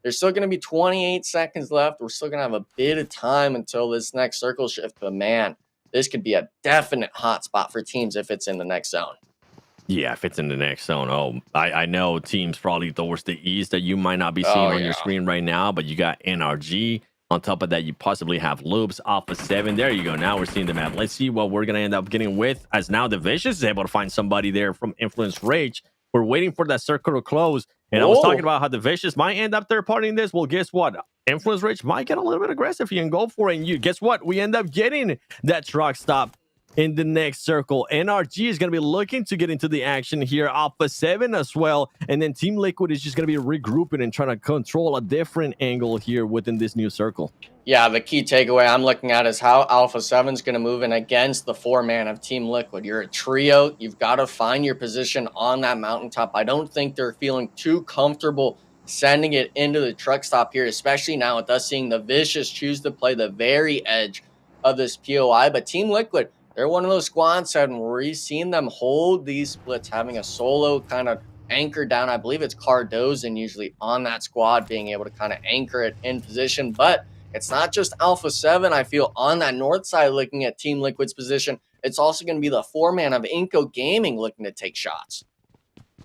there's still going to be 28 seconds left. We're still going to have a bit of time until this next circle shift. But man, this could be a definite hot spot for teams if it's in the next zone. Yeah, if it's in the next zone. Oh, I know teams probably towards the east that you might not be seeing on your screen right now, but you got NRG. On top of that, you possibly have Loops, Alpha7. There you go. Now we're seeing the map. Let's see what we're going to end up getting with, as now the Vicious is able to find somebody there from Influence Rage. We're waiting for that circle to close. And I was talking about how the Vicious might end up third partying this. Well, guess what? Influence Rage might get a little bit aggressive here and go for it. And you guess what? We end up getting that truck stop in the next circle. NRG is going to be looking to get into the action here. Alpha7 as well. And then Team Liquid is just going to be regrouping and trying to control a different angle here within this new circle. Yeah, the key takeaway I'm looking at is how Alpha7 is going to move in against the 4-man of Team Liquid. You're a trio. You've got to find your position on that mountaintop. I don't think they're feeling too comfortable sending it into the truck stop here, especially now with us seeing the Vicious choose to play the very edge of this POI. But Team Liquid, they're one of those squads that we've seen them hold these splits, having a solo kind of anchor down. I believe it's Cardozen usually on that squad, being able to kind of anchor it in position. But it's not just Alpha7, I feel, on that north side looking at Team Liquid's position. It's also going to be the 4-man of Inco Gaming looking to take shots.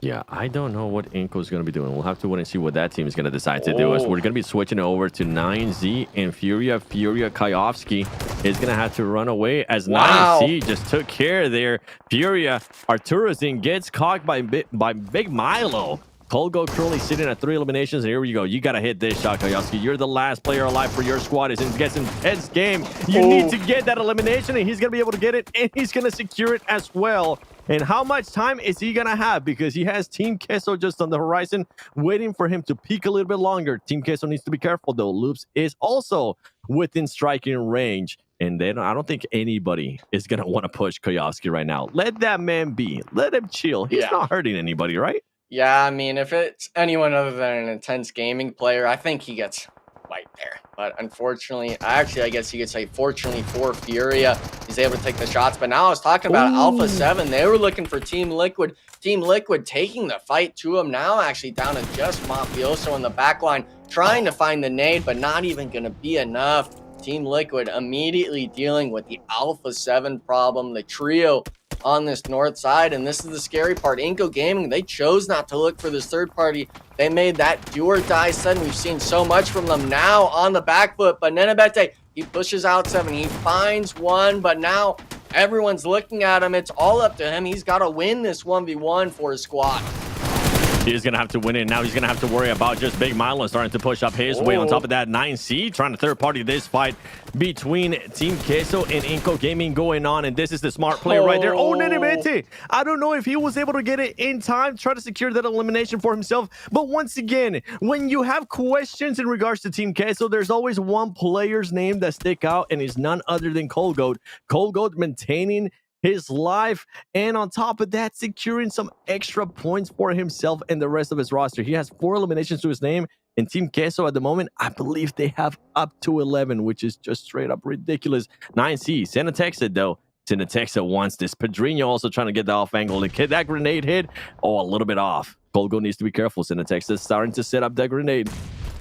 Yeah, I don't know what Inco is going to be doing. We'll have to wait and see what that team is going to decide to do. As we're going to be switching over to 9Z and Furia. Furia Kayovsky is going to have to run away as 9Z just took care there. Furia, Arturuzin gets caught by Big Milo. Colgo currently sitting at 3 eliminations. And here we go. You got to hit this shot, Kayovsky. You're the last player alive for your squad. It's in guessing Ted's game. You need to get that elimination, and he's going to be able to get it, and he's going to secure it as well. And how much time is he going to have? Because he has Team Queso just on the horizon, waiting for him to peak a little bit longer. Team Queso needs to be careful, though. Loops is also within striking range. And then I don't think anybody is going to want to push Kayovsky right now. Let that man be. Let him chill. He's not hurting anybody, right? Yeah, I mean, if it's anyone other than an intense gaming player, I think he gets right there. But unfortunately, actually, I guess you could say fortunately for Furia, he's able to take the shots. But now I was talking about Alpha7. They were looking for Team Liquid. Team Liquid taking the fight to him now, actually down to just Mafioso in the back line, trying to find the nade, but not even going to be enough. Team Liquid immediately dealing with the Alpha7 problem, the trio on this north side. And this is the scary part. Inco Gaming, they chose not to look for this third party. They made that do or die sudden. We've seen so much from them now on the back foot. But Nenebete, he pushes out 7. He finds one, but now everyone's looking at him. It's all up to him. He's got to win this 1v1 for his squad. He's going to have to win it. Now he's going to have to worry about just Big Milo starting to push up his way. On top of that, 9C trying to third party this fight between Team Queso and Inco Gaming going on. And this is the smart play right there. Oh, Nenebete. I don't know if he was able to get it in time, try to secure that elimination for himself. But once again, when you have questions in regards to Team Queso, there's always one player's name that stick out, and is none other than Colgoat. Colgoat maintaining his life, and on top of that, securing some extra points for himself and the rest of his roster. He has 4 eliminations to his name, and Team Queso at the moment, I believe they have up to 11, which is just straight up ridiculous. 9C, Senatexa though. Senatexa wants this. Pedrinho also trying to get the off angle. And that grenade hit, a little bit off. Colgo needs to be careful. Senatexa starting to set up that grenade.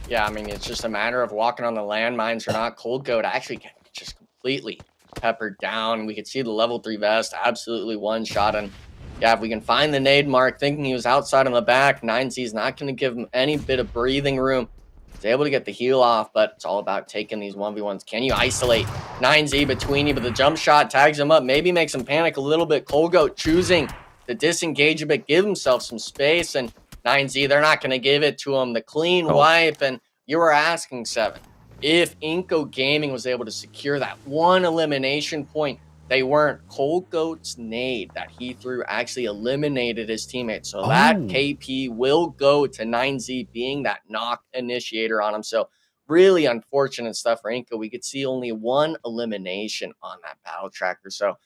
Yeah, I mean, it's just a matter of walking on the landmines or not. Colgo actually just completely peppered down. We could see the level 3 vest absolutely one shot. And yeah, if we can find the nade mark, thinking he was outside on the back, 9Z is not going to give him any bit of breathing room. He's able to get the heal off, but it's all about taking these 1v1s. Can you isolate 9Z between you? But the jump shot tags him up, maybe makes him panic a little bit. Colgoat choosing to disengage a bit, give himself some space, and 9Z, they're not going to give it to him. The clean wipe, and you were asking 7. If Inco Gaming was able to secure that one elimination point, they weren't. Cold Goat's nade that he threw actually eliminated his teammate. So that KP will go to 9Z being that knock initiator on him. So really unfortunate stuff for Inco. We could see only one elimination on that battle tracker. So,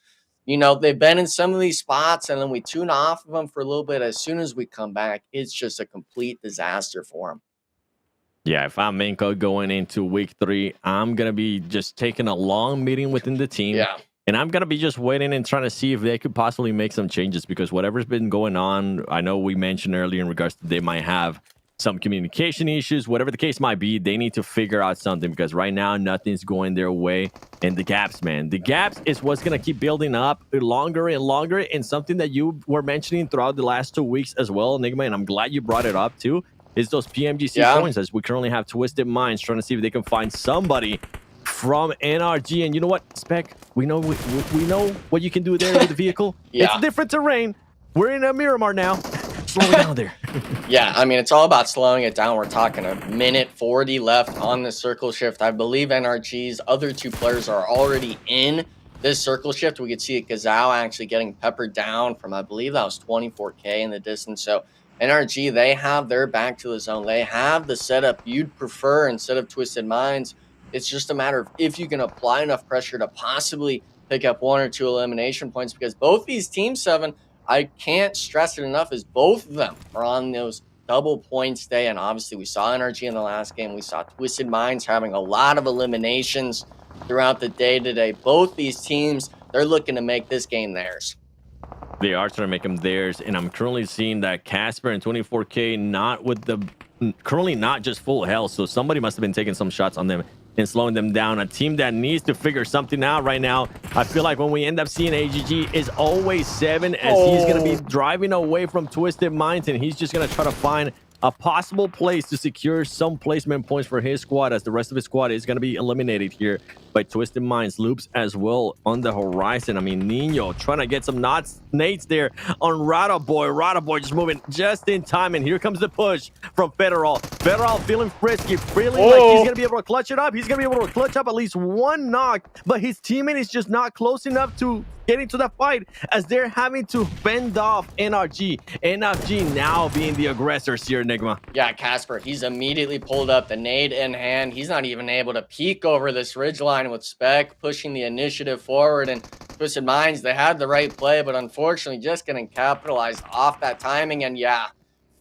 you know, they've been in some of these spots and then we tune off of them for a little bit. As soon as we come back, it's just a complete disaster for them. Yeah, if I'm Inco going into week 3, I'm going to be just taking a long meeting within the team. Yeah. And I'm going to be just waiting and trying to see if they could possibly make some changes, because whatever's been going on, I know we mentioned earlier in regards to they might have some communication issues, whatever the case might be, they need to figure out something, because right now nothing's going their way. And the gaps, man, the gaps is what's going to keep building up longer and longer. And something that you were mentioning throughout the last 2 weeks as well, Enigma, and I'm glad you brought it up too, is those PMGC coins, as we currently have Twisted Minds trying to see if they can find somebody from NRG. And you know what, Spec, we know what you can do there with the vehicle. It's different terrain. We're in a Miramar now. Slow it down there. Yeah, I mean, it's all about slowing it down. We're talking a minute 40 left on the circle shift. I believe NRG's other 2 players are already in this circle shift. We could see Gazao actually getting peppered down from, I believe that was 24K in the distance. So NRG, they have their back to the zone. They have the setup you'd prefer instead of Twisted Minds. It's just a matter of if you can apply enough pressure to possibly pick up 1 or 2 elimination points, because both these teams, 7, I can't stress it enough, is both of them are on those double points day. And obviously we saw NRG in the last game. We saw Twisted Minds having a lot of eliminations throughout the day today. Both these teams, they're looking to make this game theirs. They are trying to make them theirs. And I'm currently seeing that Casper and 24K currently not just full health. So somebody must have been taking some shots on them and slowing them down. A team that needs to figure something out right now. I feel like when we end up seeing AGG is always 7, as he's going to be driving away from Twisted Minds, and he's just going to try to find a possible place to secure some placement points for his squad, as the rest of his squad is going to be eliminated here by Twisted Minds. Loops as well on the horizon. I mean, Nino trying to get some nades there on Rada Boy. Rada Boy just moving just in time, and here comes the push from Federal. Federal feeling frisky, feeling like he's going to be able to clutch it up. He's going to be able to clutch up at least 1 knock, but his teammate is just not close enough to get into that fight, as they're having to fend off NRG. NRG now being the aggressors here, Enigma. Yeah, Casper, he's immediately pulled up the nade in hand. He's not even able to peek over this ridge line with Spec pushing the initiative forward. And Twisted Minds, they had the right play, but unfortunately just getting capitalized off that timing. And yeah,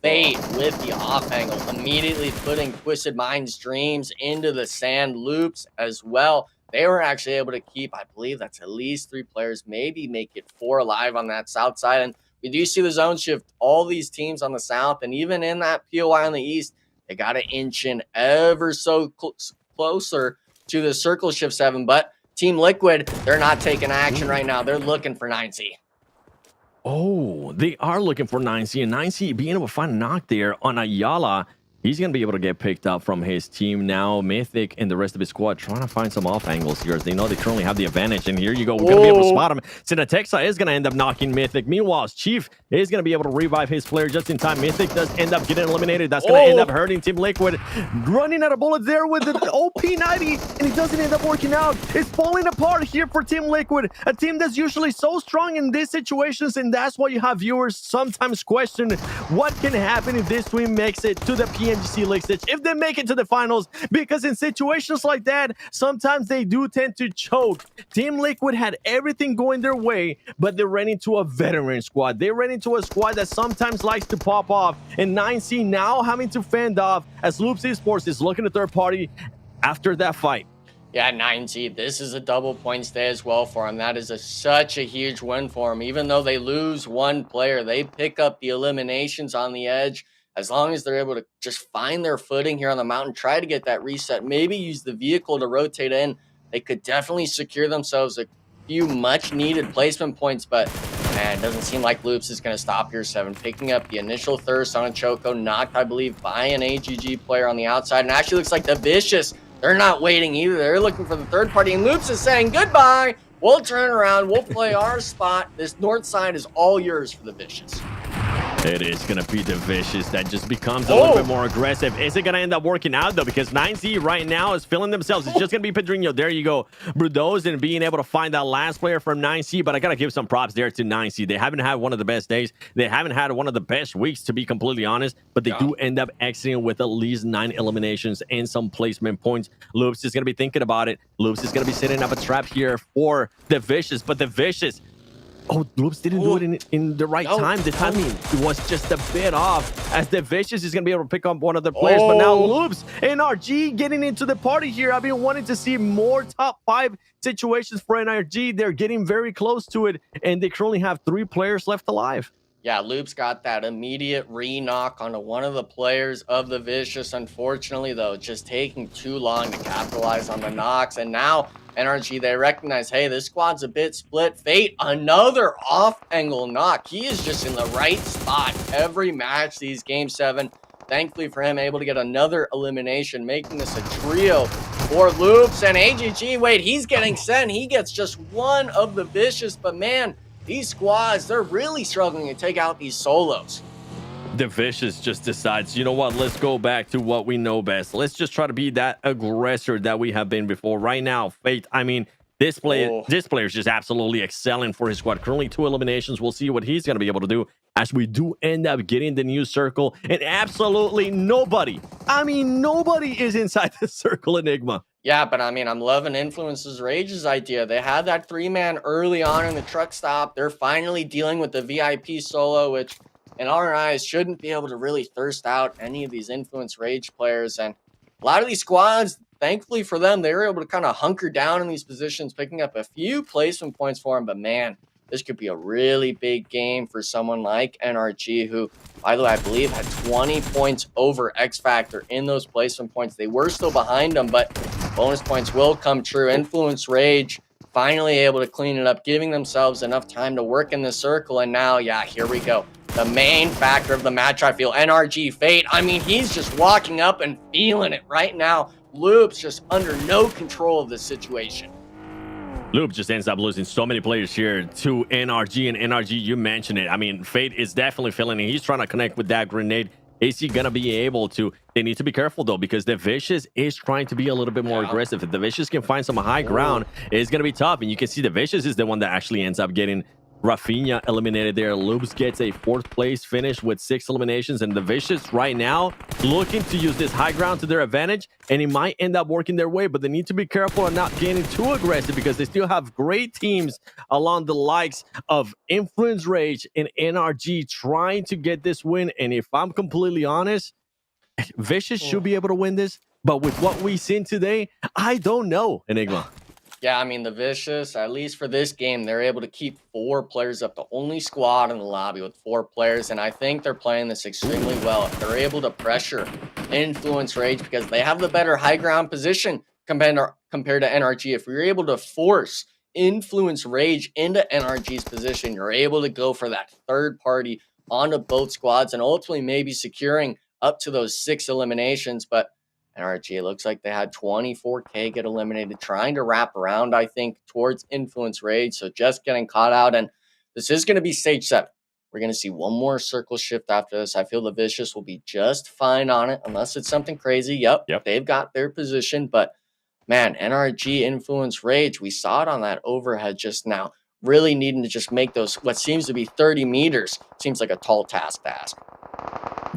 Fate with the off angle, immediately putting Twisted Minds' dreams into the sand. Loops as well. They were actually able to keep, I believe that's at least 3 players, maybe make it 4 alive on that south side. And we do see the zone shift. All these teams on the south, and even in that POI on the east, they got to inch in ever so closer to the circle shift 7. But Team Liquid, they're not taking action right now. They're looking for 9C. Oh, they are looking for 9C, and 9C being able to find a knock there on Ayala. He's going to be able to get picked up from his team now. Mythic and the rest of his squad trying to find some off angles here. They know they currently have the advantage. And here you go. We're going to be able to spot him. Cinetexa is going to end up knocking Mythic. Meanwhile, Chief is going to be able to revive his player just in time. Mythic does end up getting eliminated. That's going to end up hurting Team Liquid. Running out of bullets there with the OP90. And it doesn't end up working out. It's falling apart here for Team Liquid. A team that's usually so strong in these situations. And that's why you have viewers sometimes question what can happen if this team makes it to the PMGC League stage, if they make it to the finals, because in situations like that, sometimes they do tend to choke. Team Liquid had everything going their way, but they ran into a veteran squad. They ran into a squad that sometimes likes to pop off, and 9C now having to fend off as Loops Esports is looking at third party after that fight. Yeah, 9C, this is a double points day as well for him. That is such a huge win for him. Even though they lose 1 player, they pick up the eliminations on the edge. As long as they're able to just find their footing here on the mountain, try to get that reset, maybe use the vehicle to rotate in, they could definitely secure themselves a few much-needed placement points. But, man, it doesn't seem like Loops is going to stop here, 7. Picking up the initial thirst on a Choco, knocked, I believe, by an AGG player on the outside. And actually looks like the Vicious, they're not waiting either. They're looking for the third party, and Loops is saying goodbye. We'll turn around. We'll play our spot. This north side is all yours for the Vicious. It is going to be the Vicious that just becomes a little bit more aggressive. Is it going to end up working out, though? Because 9C right now is feeling themselves. It's just going to be Pedrinho. There you go. Brudos and being able to find that last player from 9C. But I got to give some props there to 9C. They haven't had one of the best days. They haven't had one of the best weeks, to be completely honest. But they do end up exiting with at least 9 eliminations and some placement points. Loops is going to be thinking about it. Loops is going to be setting up a trap here for the Vicious. But the Vicious... Oh, Loops didn't do it in the right time. The timing was just a bit off, as the Vicious is going to be able to pick up one of the players. But now Loops and NRG getting into the party here. I've been wanting to see more top 5 situations for NRG. They're getting very close to it, and they currently have 3 players left alive. Yeah, Loops got that immediate re-knock onto one of the players of the Vicious. Unfortunately, though, just taking too long to capitalize on the knocks. And now NRG, they recognize, hey, this squad's a bit split. Fate, another off-angle knock. He is just in the right spot every match, these Game 7. Thankfully for him, able to get another elimination, making this a trio for Loops. And AGG, wait, he's getting sent. He gets just one of the Vicious, but man, these squads, they're really struggling to take out these solos. The Vicious just decides, you know what, let's go back to what we know best. Let's just try to be that aggressor that we have been before. Right now, Fate, I mean, this player is just absolutely excelling for his squad. Currently 2 eliminations. We'll see what he's going to be able to do as we do end up getting the new circle. And absolutely nobody, I mean, nobody is inside the circle, Enigma. Yeah, but I mean, I'm loving Influence's Rage's idea. They had that 3-man early on in the truck stop. They're finally dealing with the VIP solo, which in our eyes shouldn't be able to really thirst out any of these Influence Rage players. And a lot of these squads, thankfully for them, they were able to kind of hunker down in these positions, picking up a few placement points for them. But man, this could be a really big game for someone like NRG, who, by the way, I believe had 20 points over X Factor in those placement points. They were still behind them, but bonus points will come true. Influence Rage finally able to clean it up, giving themselves enough time to work in the circle. And now, yeah, here we go. The main factor of the match, I feel, NRG Fate. I mean, he's just walking up and feeling it right now. Loops just under no control of this situation. Loop just ends up losing so many players here to NRG, and NRG, you mentioned it. I mean, Fate is definitely feeling it. He's trying to connect with that grenade. Is he going to be able to? They need to be careful, though, because the Vicious is trying to be a little bit more aggressive. If the Vicious can find some high ground, it's going to be tough. And you can see the Vicious is the one that actually ends up getting Rafinha eliminated there. Loops gets a 4th place finish with 6 eliminations, and the Vicious right now looking to use this high ground to their advantage, and it might end up working their way, but they need to be careful and not getting too aggressive, because they still have great teams along the likes of Influence Rage and NRG trying to get this win. And if I'm completely honest, Vicious should be able to win this, but with what we've seen today, I don't know, Enigma. Yeah, I mean, the Vicious, at least for this game, they're able to keep 4 players up. The only squad in the lobby with 4 players, and I think they're playing this extremely well. If they're able to pressure Influence Rage, because they have the better high ground position compared to NRG. If you're able to force Influence Rage into NRG's position, you're able to go for that third party onto both squads and ultimately maybe securing up to those 6 eliminations. But NRG, it looks like they had 24K get eliminated, trying to wrap around, I think, towards Influence Rage. So just getting caught out. And this is going to be stage 7. We're going to see one more circle shift after this. I feel the Vicious will be just fine on it, unless it's something crazy. Yep. They've got their position. But, man, NRG, Influence Rage, we saw it on that overhead just now. Really needing to just make those, what seems to be 30 meters, seems like a tall task to ask.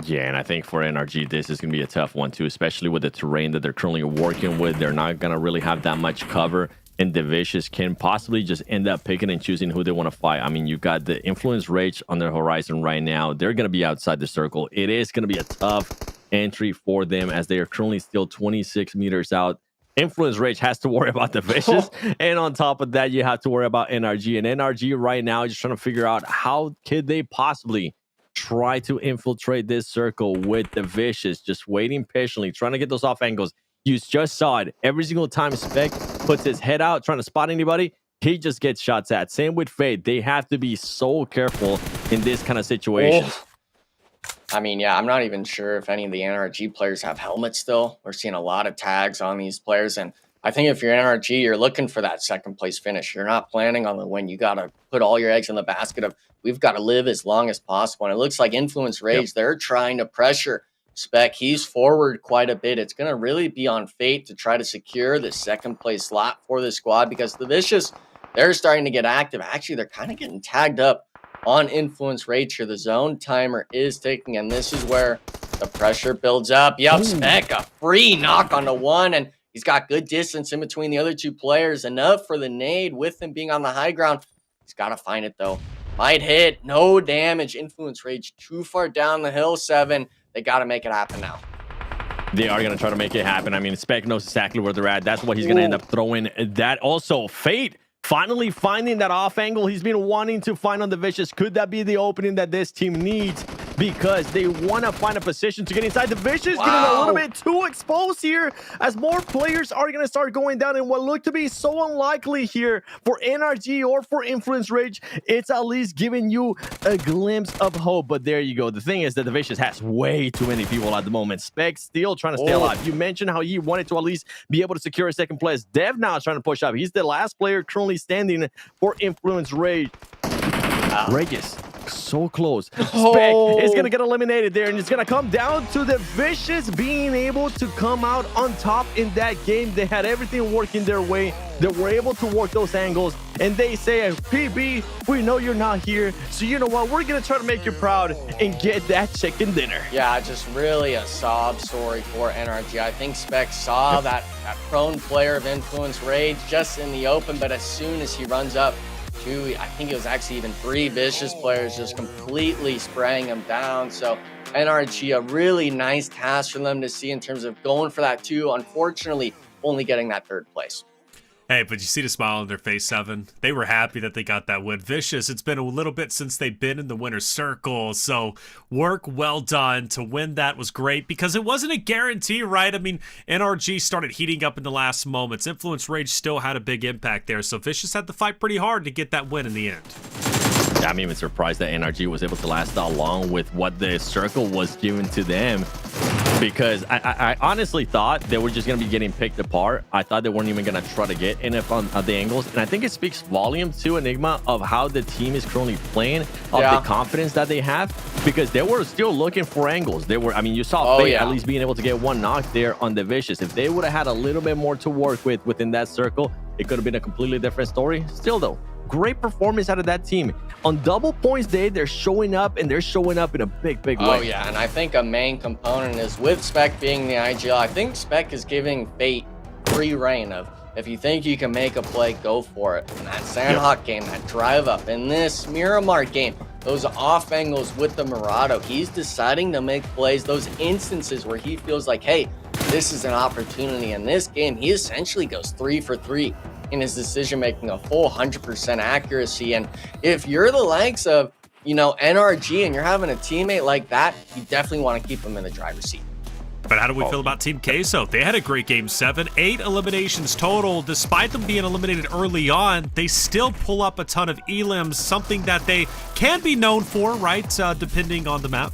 Yeah, and I think for NRG, this is going to be a tough one too, especially with the terrain that they're currently working with. They're not going to really have that much cover, and the Vicious can possibly just end up picking and choosing who they want to fight. I mean, you've got the Influence Rage on their horizon right now. They're going to be outside the circle. It is going to be a tough entry for them, as they are currently still 26 meters out. Influence Rage has to worry about the Vicious, and on top of that, you have to worry about NRG. And NRG right now is just trying to figure out how could they possibly try to infiltrate this circle with the Vicious, just waiting patiently, trying to get those off angles. You just saw it. Every single time Spec puts his head out, trying to spot anybody, he just gets shots at. Same with Fade. They have to be so careful in this kind of situation. I mean, yeah, I'm not even sure if any of the NRG players have helmets still. We're seeing a lot of tags on these players, and I think if you're NRG, you're looking for that second place finish. You're not planning on the win. You got to put all your eggs in the basket of we've got to live as long as possible. And it looks like Influence Rage, they're trying to pressure Spec. He's forward quite a bit. It's going to really be on Fate to try to secure the second place slot for the squad because the Vicious, they're starting to get active. Actually, they're kind of getting tagged up on Influence Rage here. The zone timer is ticking, and this is where the pressure builds up. Yup, Spec, a free knock on the one, and he's got good distance in between the other two players, enough for the nade with him being on the high ground. He's got to find it, though. Might hit, no damage. Influence Rage too far down the hill, 7. They got to make it happen now. They are going to try to make it happen. I mean, Spec knows exactly where they're at. That's what he's going to end up throwing. That also, Fate finally finding that off angle he's been wanting to find on the Vicious. Could that be the opening that this team needs? Because they want to find a position to get inside. The Vicious getting a little bit too exposed here as more players are going to start going down in what looked to be so unlikely here for NRG or for Influence Rage. It's at least giving you a glimpse of hope. But there you go. The thing is that the Vicious has way too many people at the moment. Spec still trying to stay alive. You mentioned how he wanted to at least be able to secure a second place. Dev now is trying to push up. He's the last player currently standing for Influence Rage. Regis, so close. Spec is going to get eliminated there, and it's going to come down to the Vicious being able to come out on top in that game. They had everything working their way. They were able to work those angles, and they say, PB, we know you're not here, so you know what? We're going to try to make you proud and get that chicken dinner. Yeah, just really a sob story for NRG. I think Spec saw that prone player of Influence Rage just in the open, but as soon as he runs up, I think it was actually even 3 Vicious players just completely spraying him down. So NRG, a really nice task for them to see in terms of going for that 2. Unfortunately, only getting that 3rd place. Hey, but you see the smile on their face, 7. They were happy that they got that win. Vicious, it's been a little bit since they've been in the winner's circle, so work well done. To win that was great because it wasn't a guarantee, right? I mean, NRG started heating up in the last moments. Influence Rage still had a big impact there, so Vicious had to fight pretty hard to get that win in the end. I'm even surprised that NRG was able to last that long with what the circle was given to them, because I honestly thought they were just going to be getting picked apart. I thought they weren't even going to try to get NF on the angles, and I think it speaks volumes to Enigma of how the team is currently playing, of the confidence that they have, because they were still looking for angles. They were, I mean, you saw Fate at least being able to get one knock there on the Vicious. If they would have had a little bit more to work with within that circle, it could have been a completely different story. Still though, great performance out of that team. On double points day, they're showing up, and they're showing up in a big way. Oh yeah, and I think a main component is with Spec being the IGL, I think Spec is giving Fate free reign of, if you think you can make a play, go for it. In that Sandhawk game, that drive up, in this Miramar game, those off angles with the Murado, he's deciding to make plays, those instances where he feels like, hey, this is an opportunity. In this game, he essentially goes 3 for 3 in his decision making, a full 100% accuracy. And if you're the likes of, you know, NRG and you're having a teammate like that, you definitely want to keep him in the driver's seat. But how do we feel about Team Queso? They had a great game 7, 8 eliminations total. Despite them being eliminated early on, they still pull up a ton of elims, something that they can be known for, right? Depending on the map.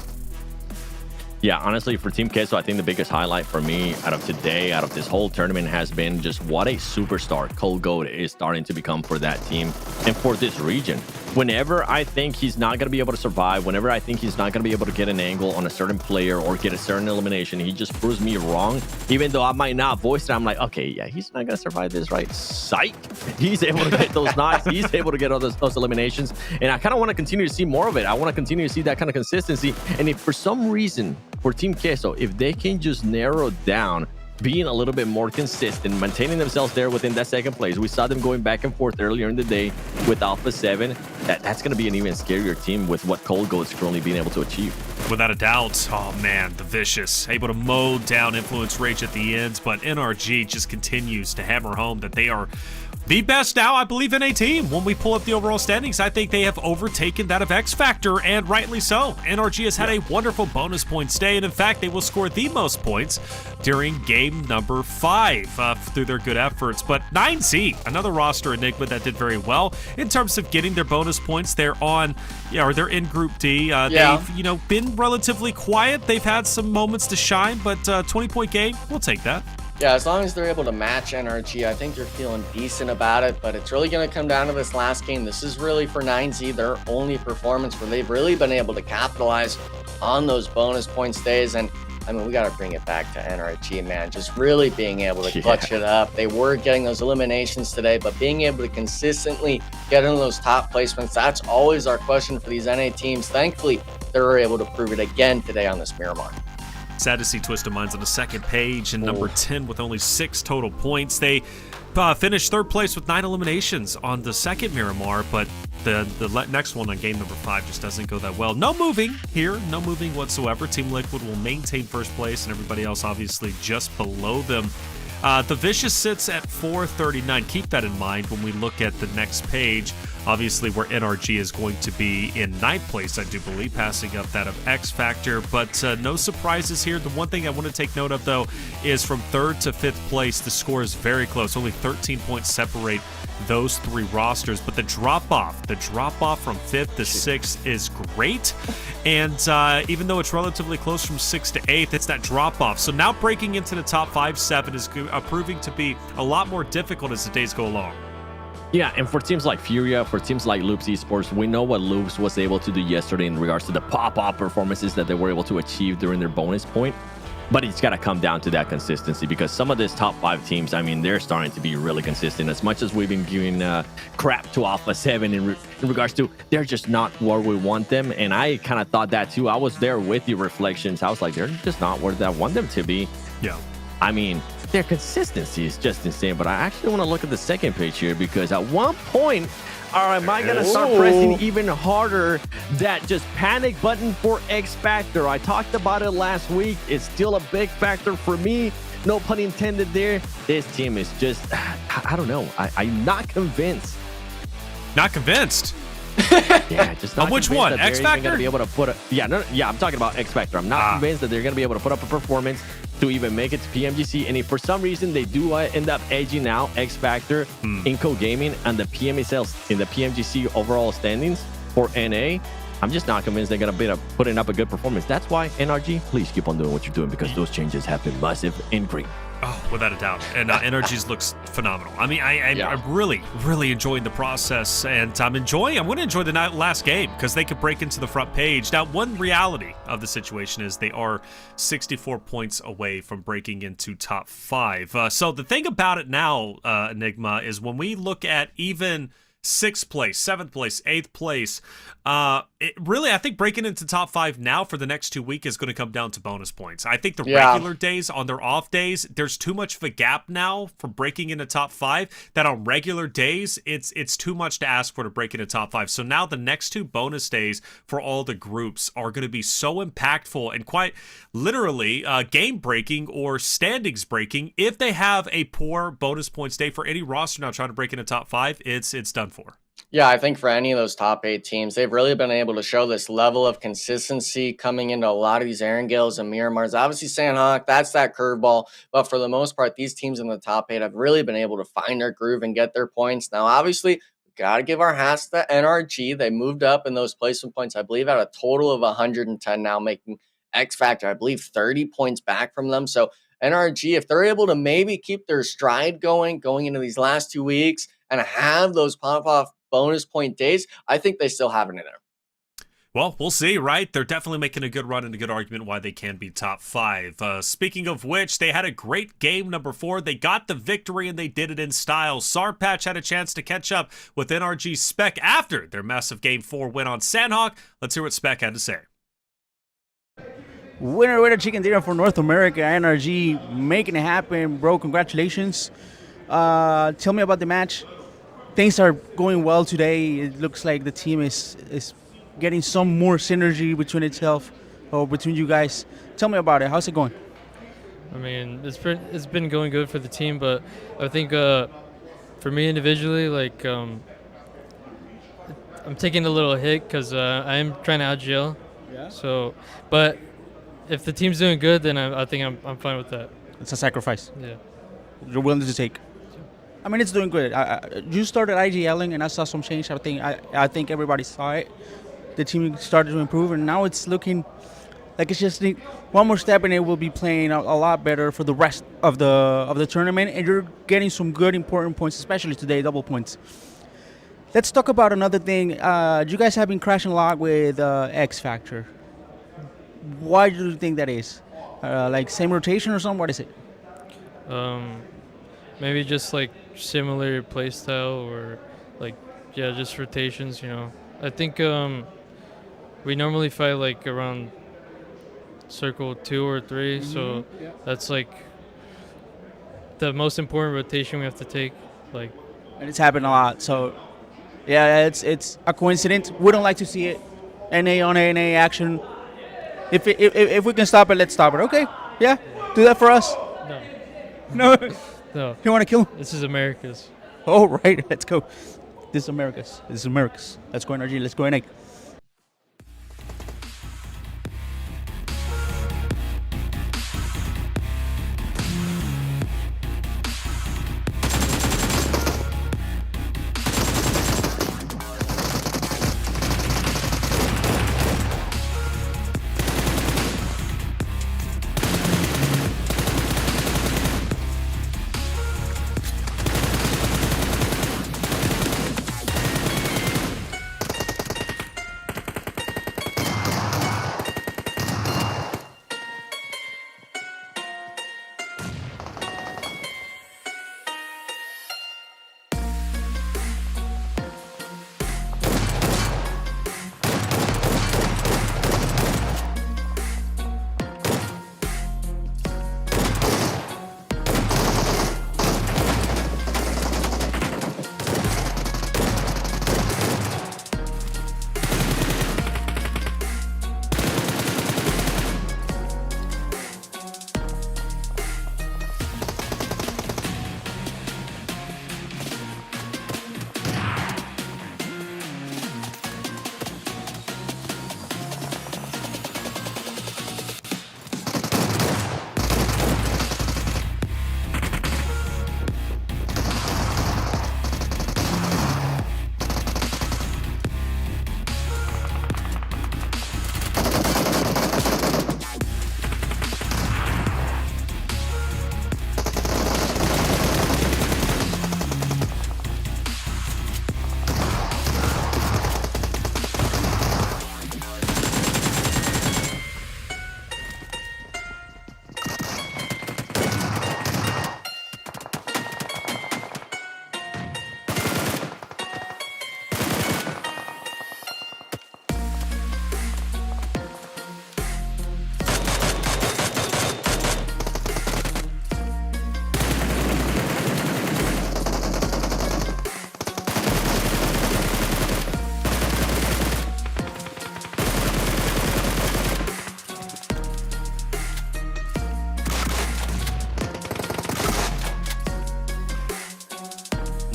Yeah, honestly, for Team Queso, I think the biggest highlight for me out of today, out of this whole tournament, has been just what a superstar Cold Goat is starting to become for that team and for this region. Whenever I think he's not going to be able to survive, whenever I think he's not going to be able to get an angle on a certain player or get a certain elimination, he just proves me wrong. Even though I might not voice it, I'm like, okay, yeah, he's not going to survive this, right? Psych! He's able to get those knocks. He's able to get all those eliminations. And I kind of want to continue to see more of it. I want to continue to see that kind of consistency. And if for some reason, for Team Queso, if they can just narrow down being a little bit more consistent, maintaining themselves there within that second place. We saw them going back and forth earlier in the day with Alpha7. That's going to be an even scarier team with what Cold Goat is currently being able to achieve. Without a doubt. Oh man, the Vicious able to mow down Influence Rage at the end, but NRG just continues to hammer home that they are the best now, I believe, in a team. When we pull up the overall standings, I think they have overtaken that of X Factor, and rightly so. NRG has had a wonderful bonus points day, and in fact, they will score the most points during game number 5 through their good efforts. But 9Z, another roster Enigma that did very well in terms of getting their bonus points. They're on, or they're in Group D. They've, been relatively quiet. They've had some moments to shine, but 20-point game, we'll take that. Yeah, as long as they're able to match NRG, I think you're feeling decent about it, but it's really going to come down to this last game. This is really for 9Z, their only performance where they've really been able to capitalize on those bonus points days. And I mean, we got to bring it back to NRG, man. Just really being able to clutch it up. They were getting those eliminations today, but being able to consistently get in those top placements, that's always our question for these NA teams. Thankfully, they were able to prove it again today on this Miramar. Sad to see Twisted Minds on the second page and number 10 with only 6 total points. They finished third place with 9 eliminations on the second Miramar, but the next one on game number 5 just doesn't go that well. No moving here, no moving whatsoever. Team Liquid will maintain first place, and everybody else obviously just below them. The Vicious sits at 439. Keep that in mind when we look at the next page. Obviously, where NRG is going to be in 9th place, I do believe, passing up that of X Factor. But no surprises here. The one thing I want to take note of, though, is from 3rd to 5th place, the score is very close. Only 13 points separate those 3 rosters. But the drop-off from 5th to 6th is great. And even though it's relatively close from 6th to 8th, it's that drop-off. So now breaking into the top 5-7 is proving to be a lot more difficult as the days go along. Yeah, and for teams like Furia, for teams like Loops Esports, we know what Loops was able to do yesterday in regards to the pop-off performances that they were able to achieve during their bonus point. But it's got to come down to that consistency, because some of these top 5 teams, I mean, they're starting to be really consistent. As much as we've been giving crap to Alpha7 in regards to they're just not where we want them. And I kind of thought that too. I was there with the reflections. I was like, they're just not where I want them to be. Yeah. I mean, their consistency is just insane. But I actually want to look at the second page here, because at one point, am I going to start pressing even harder that just panic button for X Factor? I talked about it last week. It's still a big factor for me. No pun intended there. This team is just, I don't know. I'm not convinced. Not convinced? Yeah, just not which one? X Factor? Gonna be able to put I'm talking about X Factor. I'm not convinced that they're going to be able to put up a performance to even make it to PMGC. And if for some reason they do end up edging out X Factor, Inco Gaming, and the PMSL in the PMGC overall standings for NA, I'm just not convinced they're going to be putting up a good performance. That's why, NRG, please keep on doing what you're doing, because those changes have been massive in green. Oh, without a doubt. And NRG's looks phenomenal. I mean, I'm really, really enjoying the process, and I'm going to enjoy the last game, because they could break into the front page. Now, one reality of the situation is they are 64 points away from breaking into top 5. So the thing about it now, Enigma, is when we look at even 6th place, 7th place, 8th place, I think breaking into top 5 now for the next 2 weeks is going to come down to bonus points. I think the regular days, on their off days, there's too much of a gap now for breaking into top 5, that on regular days, it's too much to ask for to break into top 5. So now the next 2 bonus days for all the groups are going to be so impactful and quite literally game breaking or standings breaking. If they have a poor bonus points day for any roster now trying to break into top 5, it's done for. Yeah, I think for any of those top 8 teams, they've really been able to show this level of consistency coming into a lot of these Erangels and Miramars. Obviously, Sandhawk, that's that curveball. But for the most part, these teams in the top 8 have really been able to find their groove and get their points. Now, obviously, we've got to give our hats to NRG. They moved up in those placement points, I believe, at a total of 110 now, making X Factor, I believe, 30 points back from them. So NRG, if they're able to maybe keep their stride going into these last 2 weeks and have those pop-off bonus point days, I think they still have it in there. Well, we'll see, right? They're definitely making a good run and a good argument why they can be top 5. Speaking of which, they had a great game number 4. They got the victory, and they did it in style. Sarpatch had a chance to catch up with NRG Spec after their massive game 4 win on Sandhawk. Let's hear what Spec had to say. Winner chicken dinner for North America. NRG making it happen, bro. Congratulations. Tell me about the match. Things are going well today. It looks like the team is getting some more synergy between itself, or between you guys. Tell me about it. How's it going? I mean, it's been going good for the team, but I think for me individually, like I'm taking a little hit because I am trying to out-GL. Yeah. So, but if the team's doing good, then I think I'm fine with that. It's a sacrifice. Yeah. You're willing to take. I mean, it's doing good. You started IGLing, and I saw some change. I think everybody saw it. The team started to improve, and now it's looking Like it's just one more step, and it will be playing a lot better for the rest of the tournament. And you're getting some good important points, especially today, double points. Let's talk about another thing. You guys have been crashing a lot with X Factor. Why do you think that is? Like same rotation or something? What is it? Maybe just like similar playstyle or like just rotations. I think we normally fight like around circle 2 or 3, so that's like the most important rotation we have to take. Like, and it's happened a lot. So yeah, it's a coincidence. We don't like to see it. NA on NA action. If we can stop it, let's stop it. Okay, yeah, do that for us. No. You want to kill him? This is America's. Oh right, let's go. This is America's. Let's go NRG. Let's go NA.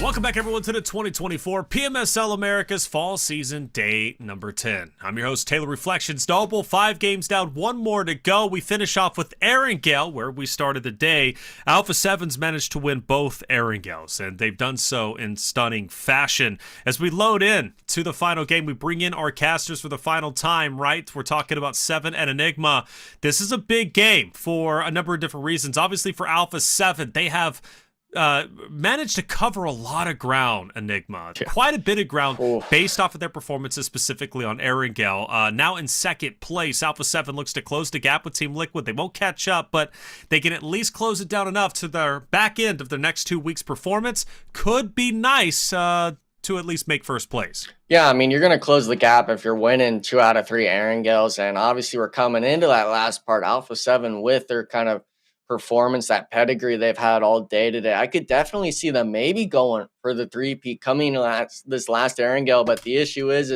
Welcome back, everyone, to the 2024 PMSL America's Fall Season Day number 10. I'm your host, Taylor Reflections Noble. 5 games down, 1 more to go. We finish off with Erangel, where we started the day. Alpha7's managed to win both Erangels, and they've done so in stunning fashion. As we load in to the final game, we bring in our casters for the final time, right? We're talking about 7 and Enigma. This is a big game for a number of different reasons. Obviously, for Alpha7, they have managed to cover a lot of ground, Enigma. Quite a bit of ground based off of their performances, specifically on Erangel. Now in second place, Alpha7 looks to close the gap with Team Liquid. They won't catch up, but they can at least close it down enough to their back end of their next 2 weeks' performance. Could be nice to at least make first place. Yeah, I mean, you're going to close the gap if you're winning 2 out of 3 Erangels, and obviously we're coming into that last part, Alpha7, with their kind of performance, that pedigree they've had all day today. I could definitely see them maybe going for the 3-peat coming this last Erangel, but the issue is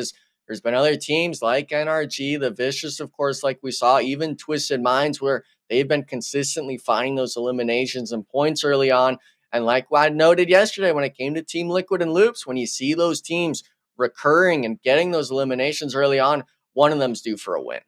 there's been other teams like NRG, the Vicious, of course, like we saw, even Twisted Minds, where they've been consistently finding those eliminations and points early on. And like I noted yesterday when it came to Team Liquid and Loops, when you see those teams recurring and getting those eliminations early on, one of them's due for a win.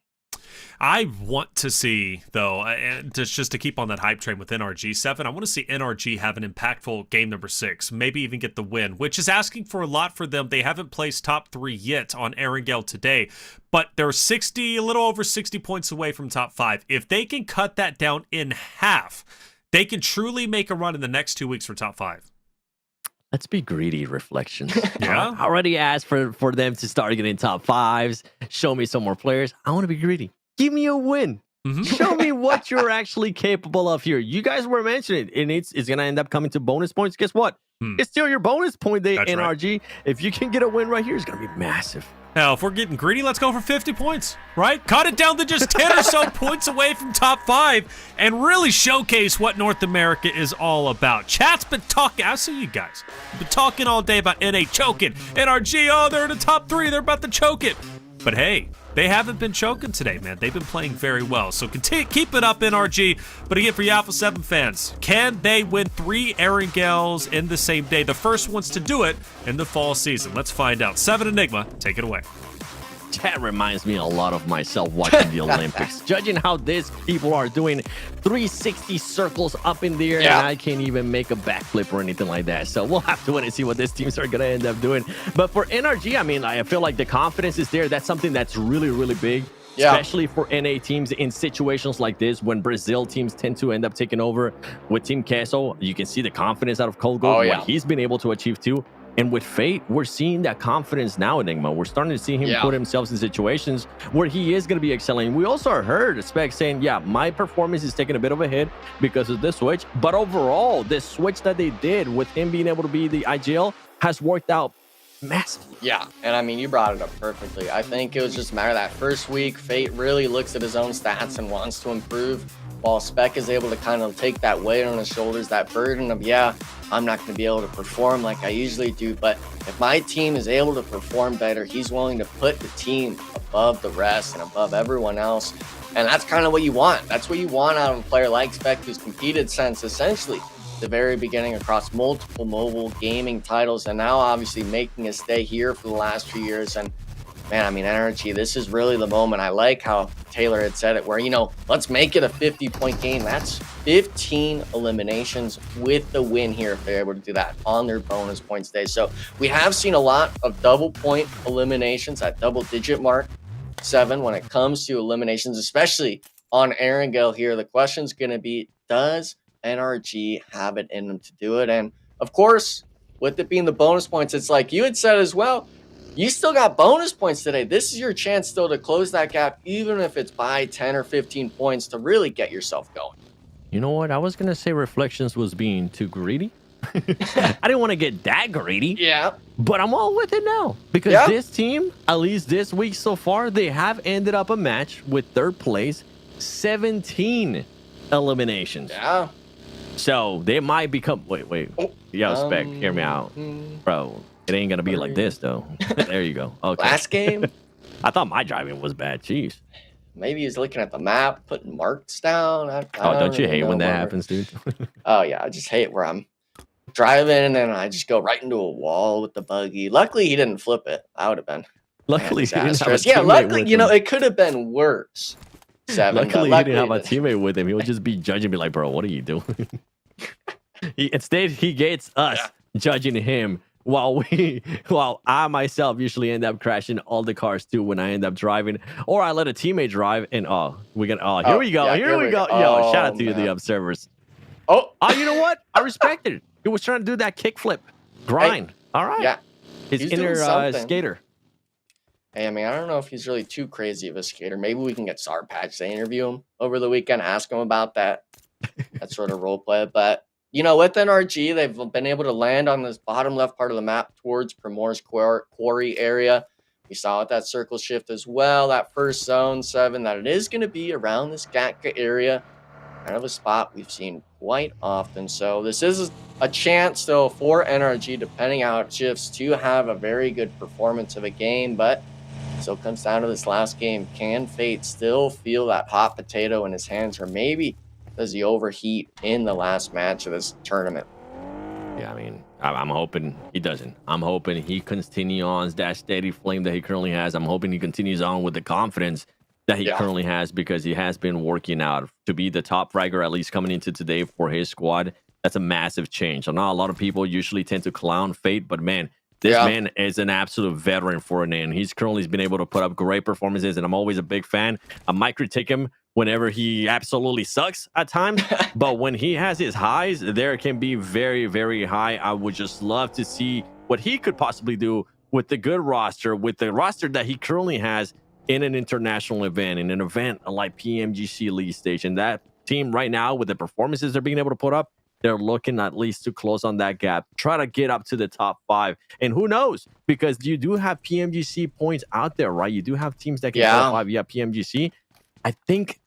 I want to see, though, just to keep on that hype train with NRG7, I want to see NRG have an impactful game number 6, maybe even get the win, which is asking for a lot for them. They haven't placed top 3 yet on Erangel today, but they're a little over 60 points away from top 5. If they can cut that down in half, they can truly make a run in the next 2 weeks for top 5. Let's be greedy, Reflections. Yeah. I already asked for them to start getting top 5s. Show me some more players. I want to be greedy. Give me a win. Show me what you're actually capable of here. You guys were mentioning it, and it's going to end up coming to bonus points. Guess what? It's still your bonus point day, That's NRG. Right. If you can get a win right here, it's going to be massive. Hell, if we're getting greedy, let's go for 50 points, right? Cut it down to just 10 or so points away from top 5 and really showcase what North America is all about. Chat's been talking. I see you guys. Been talking all day about NA choking. NRG, oh, they're in the top 3. They're about to choke it. But hey, they haven't been choking today, man. They've been playing very well. So continue, keep it up, NRG. But again, for you Alpha7 fans, can they win 3 Erangels in the same day? The first ones to do it in the fall season. Let's find out. 7 Enigma, take it away. That reminds me a lot of myself watching the Olympics. Judging how these people are doing 360 circles up in the air, and I can't even make a backflip or anything like that. So we'll have to wait and see what these teams are going to end up doing. But for NRG, I mean, I feel like the confidence is there. That's something that's really, really big. Especially for NA teams in situations like this, when Brazil teams tend to end up taking over with Team Queso. You can see the confidence out of Cold Gold, what he's been able to achieve too. And with Fate, we're seeing that confidence now, Enigma. We're starting to see him put himself in situations where he is going to be excelling. We also heard Spec saying, yeah, my performance is taking a bit of a hit because of this switch. But overall, this switch that they did with him being able to be the IGL has worked out massively. Yeah, and I mean, you brought it up perfectly. I think it was just a matter of that first week. Fate really looks at his own stats and wants to improve, while Spec is able to kind of take that weight on his shoulders, that burden of, I'm not going to be able to perform like I usually do, but if my team is able to perform better, he's willing to put the team above the rest and above everyone else. And that's kind of what you want. That's what you want out of a player like Spec, who's competed since essentially the very beginning across multiple mobile gaming titles, and now obviously making his stay here for the last few years. And man, I mean, NRG, this is really the moment. I like how Taylor had said it, where, let's make it a 50-point game. That's 15 eliminations with the win here if they're able to do that on their bonus points day. So we have seen a lot of double-point eliminations at double-digit mark 7 when it comes to eliminations, especially on Erangel here. The question's going to be, does NRG have it in them to do it? And of course, with it being the bonus points, it's like you had said as well, you still got bonus points today. This is your chance still to close that gap, even if it's by 10 or 15 points, to really get yourself going. You know what? I was going to say Reflections was being too greedy. I didn't want to get that greedy. Yeah. But I'm all with it now. Because this team, at least this week so far, they have ended up a match with third place, 17 eliminations. Yeah. So they might become... Wait. Yo, Spec, hear me out. Bro, it ain't going to be like this, though. There you go. Okay. Last game? I thought my driving was bad. Jeez. Maybe he's looking at the map, putting marks down. Don't you hate when that happens, dude? Oh, yeah. I just hate where I'm driving and I just go right into a wall with the buggy. Luckily, he didn't flip it. I would have been. Luckily, he didn't have a yeah, teammate luckily, with him. it could have been worse. 7. Luckily, he didn't have a teammate with him. He would just be judging me like, bro, what are you doing? Instead, he gets us judging him while I myself usually end up crashing all the cars too when I end up driving, or I let a teammate drive and here we go. Yo, shout out to you, the observers. Oh, you know what? I respect it. He was trying to do that kickflip grind. Hey, all right. Yeah. His inner skater. Hey, I mean, I don't know if he's really too crazy of a skater. Maybe we can get Sarpatch to interview him over the weekend, ask him about that sort of role play. But, with NRG, they've been able to land on this bottom left part of the map towards Primor's Quarry area. We saw with that circle shift as well, that first zone 7, that it is going to be around this Gatka area. Kind of a spot we've seen quite often. So this is a chance still for NRG, depending how it shifts, to have a very good performance of a game. But still comes down to this last game. Can Fate still feel that hot potato in his hands, or maybe does he overheat in the last match of this tournament? Yeah, I mean, I'm hoping he doesn't. I'm hoping he continues on that steady flame that he currently has. I'm hoping he continues on with the confidence that he currently has, because he has been working out to be the top fragger, at least coming into today for his squad. That's a massive change. I know a lot of people usually tend to clown Fate, but man, this man is an absolute veteran for an end. He's currently been able to put up great performances, and I'm always a big fan. I might critique him whenever he absolutely sucks at times, but when he has his highs, there can be very, very high. I would just love to see what he could possibly do with the good roster, with the roster that he currently has in an international event, in an event like PMGC League Stage. And that team right now, with the performances they're being able to put up, they're looking at least to close on that gap, try to get up to the top 5. And who knows, because you do have PMGC points out there, right? You do have teams that can qualify via PMGC. I think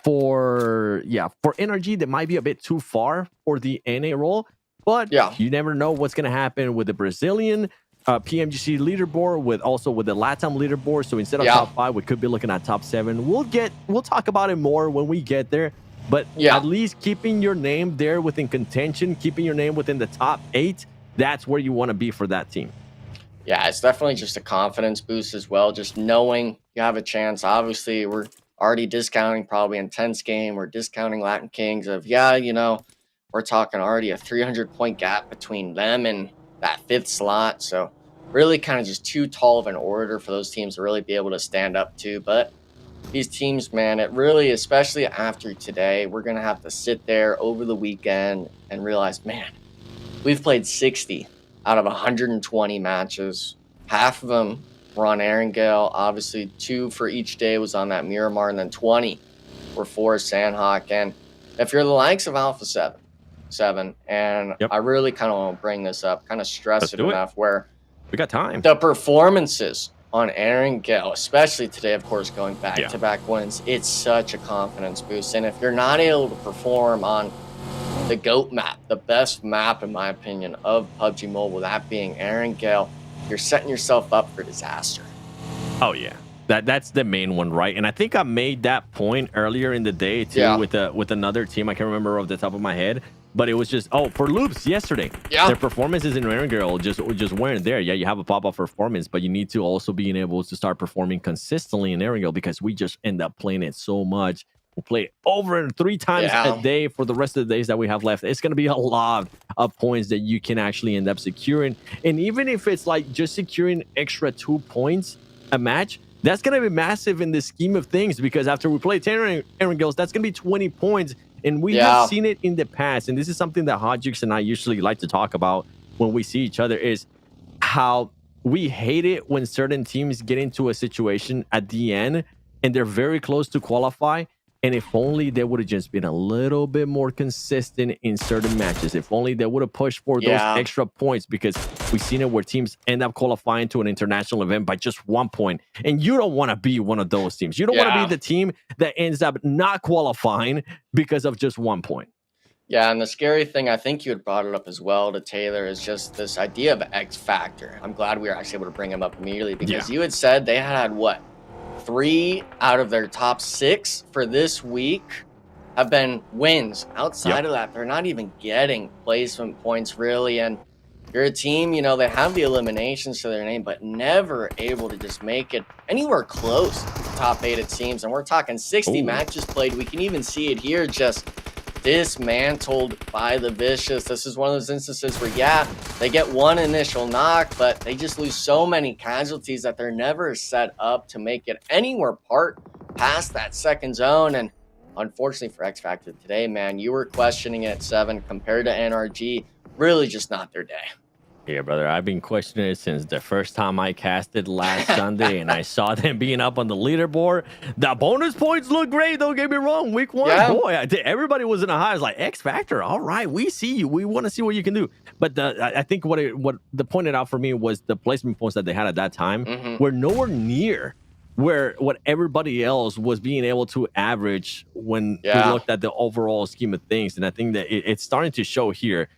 for NRG, that might be a bit too far for the NA role, but you never know what's going to happen with the Brazilian PMGC leaderboard, with the LATAM leaderboard. So instead of top 5, we could be looking at top 7. We'll talk about it more when we get there. But at least keeping your name there within contention, keeping your name within the top 8, that's where you want to be for that team. Yeah, it's definitely just a confidence boost as well. Just knowing you have a chance. Obviously, we're already discounting probably Intense Game. We're discounting Latin Kings of, we're talking already a 300-point gap between them and that 5th slot. So really kind of just too tall of an order for those teams to really be able to stand up to. But these teams, man, it really, especially after today, we're going to have to sit there over the weekend and realize, man, we've played 60 out of 120 matches. Half of them were on Erangel. Obviously, 2 for each day was on that Miramar, and then 20 were for Sandhawk. And if you're the likes of Alpha7, and I really kind of want to bring this up, kind of stress it enough, where we got time. The performances on Erangel, especially today, of course, going back-to-back wins, it's such a confidence boost. And if you're not able to perform on the GOAT map, the best map, in my opinion, of PUBG Mobile, that being Erangel, you're setting yourself up for disaster. Oh, yeah. That's the main one, right? And I think I made that point earlier in the day, too, with another team. I can't remember off the top of my head. But it was just, for Loops yesterday. Their performances in Erangel just weren't there. Yeah, you have a pop-up performance, but you need to also be able to start performing consistently in Erangel, because we just end up playing it so much. We play it over 3 times a day for the rest of the days that we have left. It's going to be a lot of points that you can actually end up securing. And even if it's like just securing extra 2 points a match, that's going to be massive in the scheme of things, because after we play 10 Erangels, that's going to be 20 points. And we have seen it in the past, and this is something that Hodgix and I usually like to talk about when we see each other, is how we hate it when certain teams get into a situation at the end and they're very close to qualify. And if only they would have just been a little bit more consistent in certain matches, if only they would have pushed for those extra points, because we've seen it where teams end up qualifying to an international event by just 1 point. And you don't want to be one of those teams. You don't want to be the team that ends up not qualifying because of just 1 point. Yeah, and the scary thing, I think you had brought it up as well to Taylor, is just this idea of X Factor. I'm glad we were actually able to bring him up immediately, because you had said they had what? 3 out of their top 6 for this week have been wins. Outside of that, they're not even getting placement points, really. And you're a team, they have the eliminations to their name, but never able to just make it anywhere close to the top 8, it seems. And we're talking 60 matches played. We can even see it here, just dismantled by the Vicious. This is one of those instances where, they get one initial knock, but they just lose so many casualties that they're never set up to make it anywhere past that second zone. And unfortunately for X Factor today, man, you were questioning it, 7, compared to NRG. Really just not their day. Yeah, brother, I've been questioning it since the first time I casted last Sunday, and I saw them being up on the leaderboard. The bonus points look great, don't get me wrong. Week 1, boy, everybody was in a high. I was like, X Factor, all right, we see you. We want to see what you can do. But I think what the pointed out for me was the placement points that they had at that time were nowhere near what everybody else was being able to average when we looked at the overall scheme of things. And I think that it's starting to show here.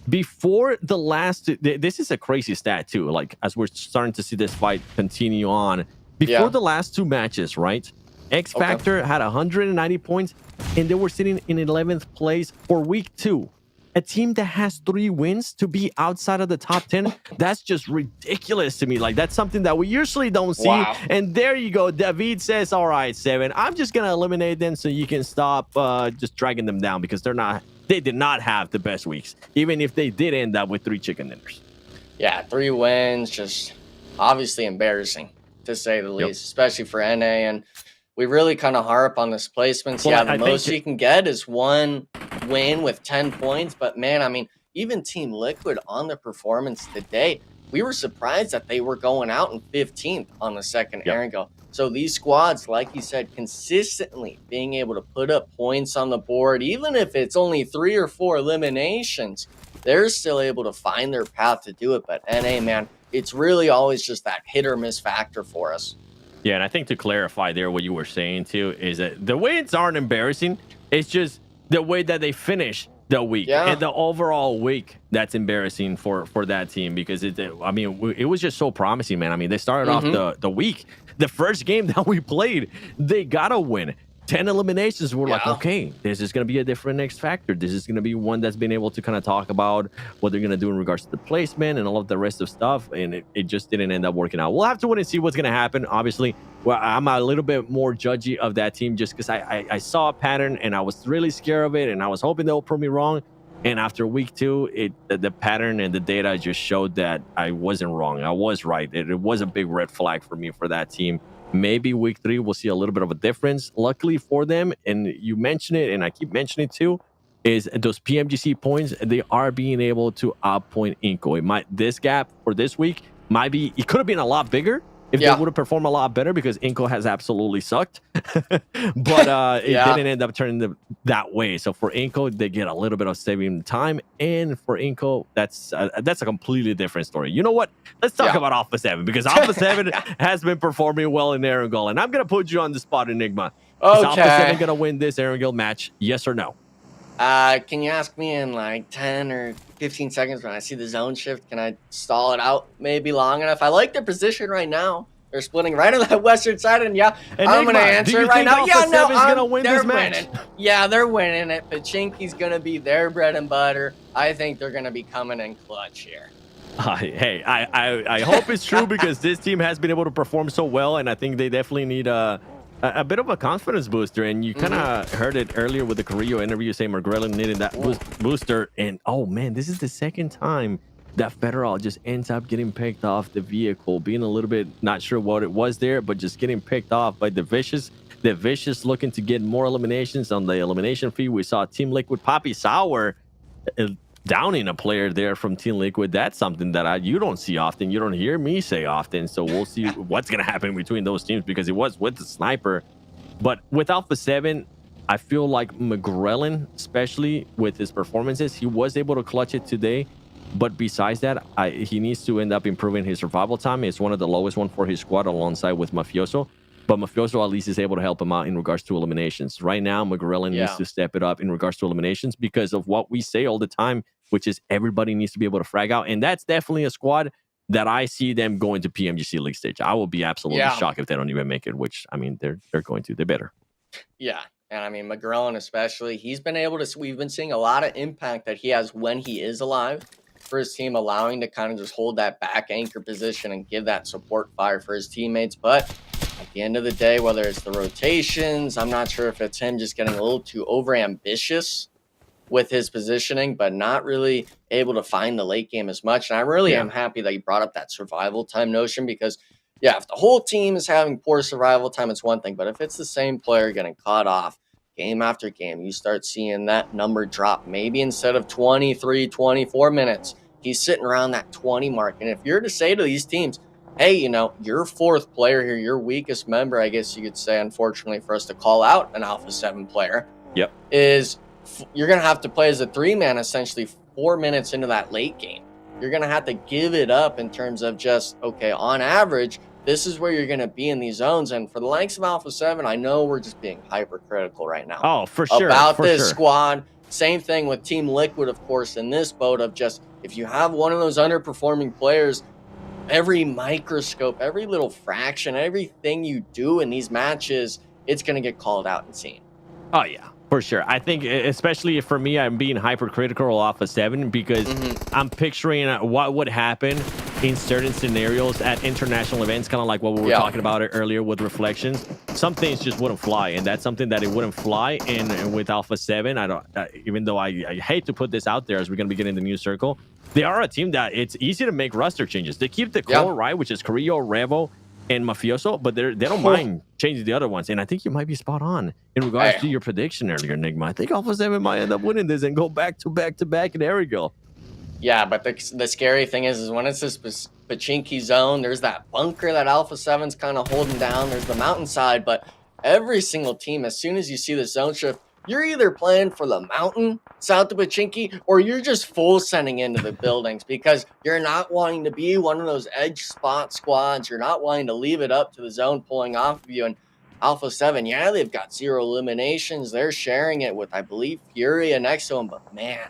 Before the last, this is a crazy stat too, like as we're starting to see this fight continue on, before the last 2 matches, right? X Factor had 190 points, and they were sitting in 11th place for week 2. a team that has 3 wins to be outside of the top 10, that's just ridiculous to me. Like, that's something that we usually don't see. Wow. And there you go. David says, all right, 7, I'm just going to eliminate them so you can stop just dragging them down, because they did not have the best weeks, even if they did end up with 3 chicken dinners. Yeah, 3 wins, just obviously embarrassing, to say the least, especially for NA. And we really kind of harp on this placements. Well, the most you can get is 1 win with 10 points. But man, I mean, even Team Liquid on the performance today, we were surprised that they were going out in 15th on the second Erangel. So these squads, like you said, consistently being able to put up points on the board, even if it's only 3 or 4 eliminations, they're still able to find their path to do it. But NA, man, it's really always just that hit or miss factor for us. Yeah, and I think to clarify there what you were saying too is that the wins aren't embarrassing. It's just the way that they finish the week and the overall week that's embarrassing for that team, because it was just so promising, man. I mean, they started off the week. The first game that we played, they got a win. 10 eliminations. We're like, okay, this is going to be a different X factor. This is going to be one that's been able to kind of talk about what they're going to do in regards to the placement and all of the rest of stuff. And it just didn't end up working out. We'll have to wait and see what's going to happen. Obviously, well, I'm a little bit more judgy of that team just because I saw a pattern and I was really scared of it. And I was hoping they'll prove me wrong. And after week 2, the pattern and the data just showed that I wasn't wrong. I was right. It was a big red flag for me for that team. Maybe week 3 we'll see a little bit of a difference. Luckily for them, and you mention it, and I keep mentioning it too, is those PMGC points. They are being able to outpoint Inco. This gap for this week might be. It could have been a lot bigger if they would have performed a lot better, because Inco has absolutely sucked. But it didn't end up turning that way. So for Inco, they get a little bit of saving time, and for Inco, that's a completely different story. You know what? Let's talk about Alpha7, because Alpha7 has been performing well in Erangel, and I'm gonna put you on the spot, Enigma. Is Alpha7 gonna win this Erangel match? Yes or no? Can you ask me in like 10 or 15 seconds when I see the zone shift? Can I stall it out maybe long enough? I like their position right now. They're splitting right on that western side, and I'm going to answer it right now. Gonna win this match? Winning. Yeah, they're winning it. Pachinki's going to be their bread and butter. I think they're going to be coming in clutch here. Hey, I hope it's true, because this team has been able to perform so well, and I think they definitely need a bit of a confidence booster. And you kind of heard it earlier with the Carrillo interview, saying McGrellan needed that booster. And oh man, this is the second time that Federal just ends up getting picked off the vehicle, being a little bit not sure what it was there, but just getting picked off by the Vicious. The Vicious looking to get more eliminations on the elimination feed. We saw Team Liquid Poppy Sour downing a player there from Team Liquid. That's something that you don't see often. You don't hear me say often. So we'll see what's going to happen between those teams, because it was with the sniper. But with Alpha7, I feel like McGrellan, especially with his performances, he was able to clutch it today. But besides that, he needs to end up improving his survival time. It's one of the lowest one for his squad, alongside with Mafioso. But Mafioso at least is able to help him out in regards to eliminations. Right now, McGrellan needs to step it up in regards to eliminations, because of what we say all the time, which is everybody needs to be able to frag out. And that's definitely a squad that I see them going to PMGC League stage. I will be absolutely shocked if they don't even make it, which, I mean, they're going to. They better. Yeah. And I mean, McGrellan especially, he's been able to, we've been seeing a lot of impact that he has when he is alive for his team, allowing to kind of just hold that back anchor position and give that support fire for his teammates. But at the end of the day, whether it's the rotations, I'm not sure if it's him just getting a little too over ambitious with his positioning, but not really able to find the late game as much. And I really am happy that you brought up that survival time notion, because if the whole team is having poor survival time, it's one thing. But if it's the same player getting caught off game after game, you start seeing that number drop. Maybe instead of 23, 24 minutes, he's sitting around that 20 mark. And if you're to say to these teams, hey, you know, your 4th player here, your weakest member, I guess you could say, unfortunately for us to call out an Alpha7 player, is you're going to have to play as a 3-man essentially 4 minutes into that late game. You're going to have to give it up in terms of just, okay, on average, this is where you're going to be in these zones. And for the likes of Alpha7, I know we're just being hypercritical right now. Oh, for sure. About this squad. Same thing with Team Liquid, of course, in this boat of just, if you have one of those underperforming players, every microscope, every little fraction, everything you do in these matches, it's going to get called out and seen. Oh, yeah. For sure. I think, especially for me, I'm being hypercritical of Alpha7 because I'm picturing what would happen in certain scenarios at international events, kind of like what we were talking about earlier with Reflections. Some things just wouldn't fly, and that's something that it wouldn't fly in with Alpha7. I don't, even though I hate to put this out there as we're going to be getting the new circle, they are a team that it's easy to make roster changes. They keep the core, right, which is Carrillo, Revo, and Mafioso, but they don't mind changing the other ones. And I think you might be spot on in regards to your prediction earlier, Enigma. I think Alpha7 might end up winning this and go back to back, and there we go. Yeah, but the scary thing is when it's this Pachinki zone, there's that bunker that Alpha7's kind of holding down. There's the mountainside, but every single team, as soon as you see the zone shift, you're either playing for the mountain south of Pachinki or you're just full sending into the buildings because you're not wanting to be one of those edge spot squads. You're not wanting to leave it up to the zone pulling off of you. And Alpha7, yeah, they've got 0 eliminations. They're sharing it with, I believe, Furia next to them. But man,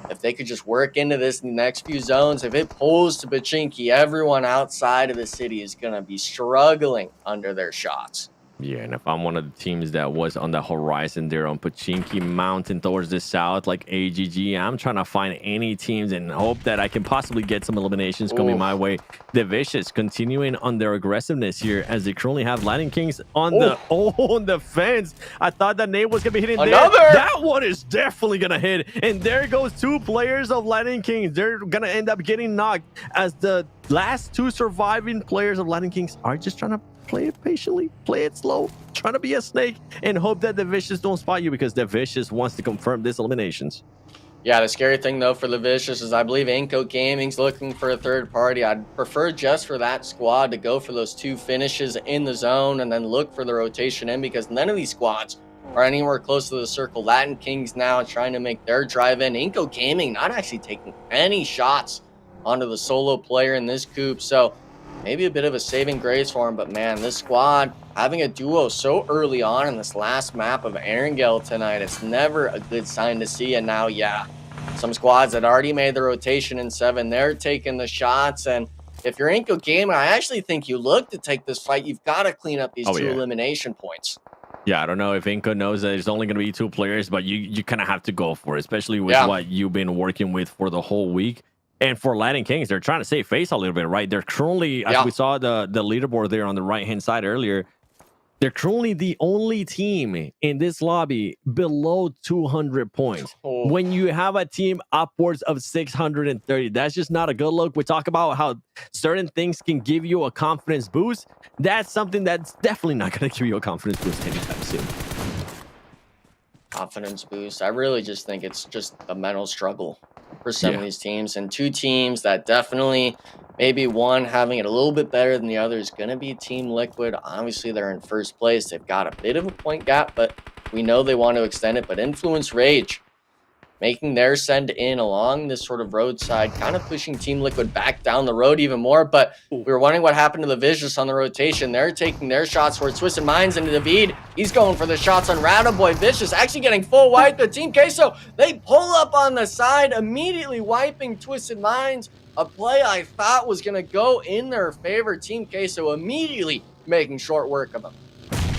if they could just work into this in the next few zones, if it pulls to Pachinki, everyone outside of the city is going to be struggling under their shots. Yeah, and if I'm one of the teams that was on the horizon there on Pachinki Mountain towards the south, like AGG, I'm trying to find any teams and hope that I can possibly get some eliminations coming my way. The Vicious continuing on their aggressiveness here as they currently have Lightning Kings on the fence. I thought that Nate was going to be hitting there. That one is definitely going to hit. And there goes 2 players of Lightning Kings. They're going to end up getting knocked as the last 2 surviving players of Lightning Kings are just trying to play it patiently, play it slow, trying to be a snake and hope that the Vicious don't spot you because the Vicious wants to confirm this eliminations. Yeah, the scary thing though for the Vicious is I believe Inco Gaming's looking for a third party. I'd prefer just for that squad to go for those 2 finishes in the zone and then look for the rotation in because none of these squads are anywhere close to the circle. Latin Kings now trying to make their drive in. Inco Gaming not actually taking any shots onto the solo player in this coop. So maybe a bit of a saving grace for him, but man, this squad having a duo so early on in this last map of Erangel tonight, it's never a good sign to see. And now, yeah, some squads that already made the rotation in 7, they're taking the shots. And if you're Inco Gaming, I actually think you look to take this fight. You've got to clean up these 2 elimination points. Yeah, I don't know if Inco knows that it's only going to be 2 players, but you kind of have to go for it, especially with what you've been working with for the whole week. And for Latin Kings, they're trying to save face a little bit, right? They're currently, as we saw the leaderboard there on the right-hand side earlier, they're currently the only team in this lobby below 200 points. When you have a team upwards of 630, that's just not a good look. We talk about how certain things can give you a confidence boost. That's something that's definitely not going to give you a confidence boost anytime soon. Confidence boost. I really just think it's just a mental struggle for some of these teams, and 2 teams that definitely, maybe one having it a little bit better than the other is going to be Team Liquid. Obviously, they're in first place. They've got a bit of a point gap, but we know they want to extend it. But Influence Rage making their send in along this sort of roadside, kind of pushing Team Liquid back down the road even more. But we were wondering what happened to the Vicious on the rotation. They're taking their shots towards Twisted Minds into David. He's going for the shots on Radaboy. Vicious actually getting full wipe. The Team Queso, they pull up on the side, immediately wiping Twisted Minds. A play I thought was going to go in their favor. Team Queso immediately making short work of them.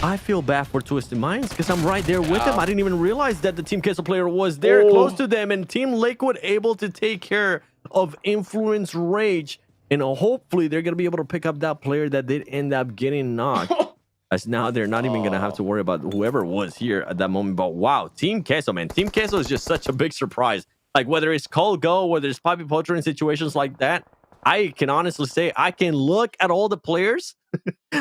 I feel bad for Twisted Minds because I'm right there with them. I didn't even realize that the Team Queso player was there close to them, and Team Liquid able to take care of Influence Rage, and hopefully they're going to be able to pick up that player that did end up getting knocked. As now they're not even going to have to worry about whoever was here at that moment. But wow, Team Queso, man. Team Queso is just such a big surprise. Like whether it's Cold Go, whether it's Poppy Poacher in situations like that, I can honestly say I can look at all the players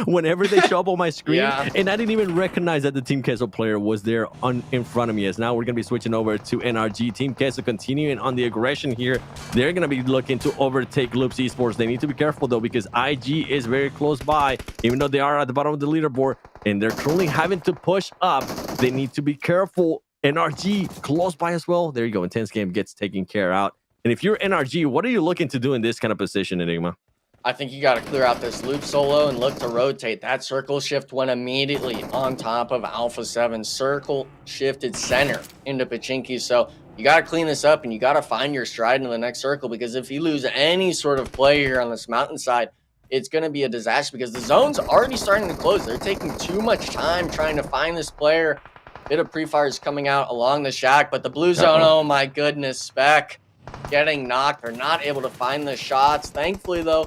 whenever they show up on my screen, and I didn't even recognize that the Team Queso player was there in front of me. As now we're going to be switching over to NRG. Team Queso continuing on the aggression here. They're going to be looking to overtake Loops Esports. They need to be careful, though, because IG is very close by, even though they are at the bottom of the leaderboard, and they're currently having to push up. They need to be careful. NRG close by as well. There you go. Intense Game gets taken care out. And if you're NRG, what are you looking to do in this kind of position, Enigma? I think you got to clear out this loop solo and look to rotate. That circle shift went immediately on top of Alpha7. Circle shifted center into Pachinki. So you got to clean this up and you got to find your stride in the next circle, because if you lose any sort of play here on this mountainside, it's going to be a disaster because the zone's already starting to close. They're taking too much time trying to find this player. Bit of pre-fires coming out along the shack, but the blue zone, oh my goodness, Spec getting knocked. They're not able to find the shots. Thankfully, though,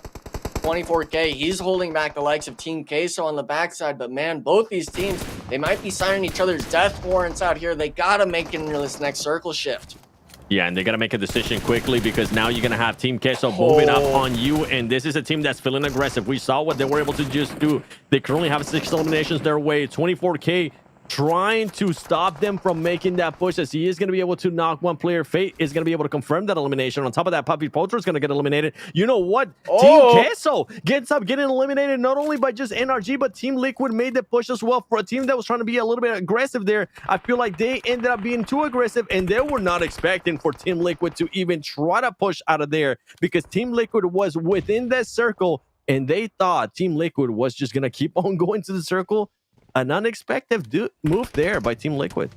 24K, he's holding back the likes of Team Queso on the backside. But man, both these teams, they might be signing each other's death warrants out here. They got to make it into this next circle shift. Yeah, and they got to make a decision quickly because now you're going to have Team Queso moving up on you, and this is a team that's feeling aggressive. We saw what they were able to just do. They currently have 6 eliminations their way. 24K trying to stop them from making that push, as he is going to be able to knock one player. Fate is going to be able to confirm that elimination. On top of that, Puppy Poacher is going to get eliminated. You know what? Team Queso gets up getting eliminated not only by just NRG, but Team Liquid made the push as well. For a team that was trying to be a little bit aggressive there, I feel like they ended up being too aggressive, and they were not expecting for Team Liquid to even try to push out of there, because Team Liquid was within that circle, and they thought Team Liquid was just going to keep on going to the circle. An unexpected move there by Team Liquid.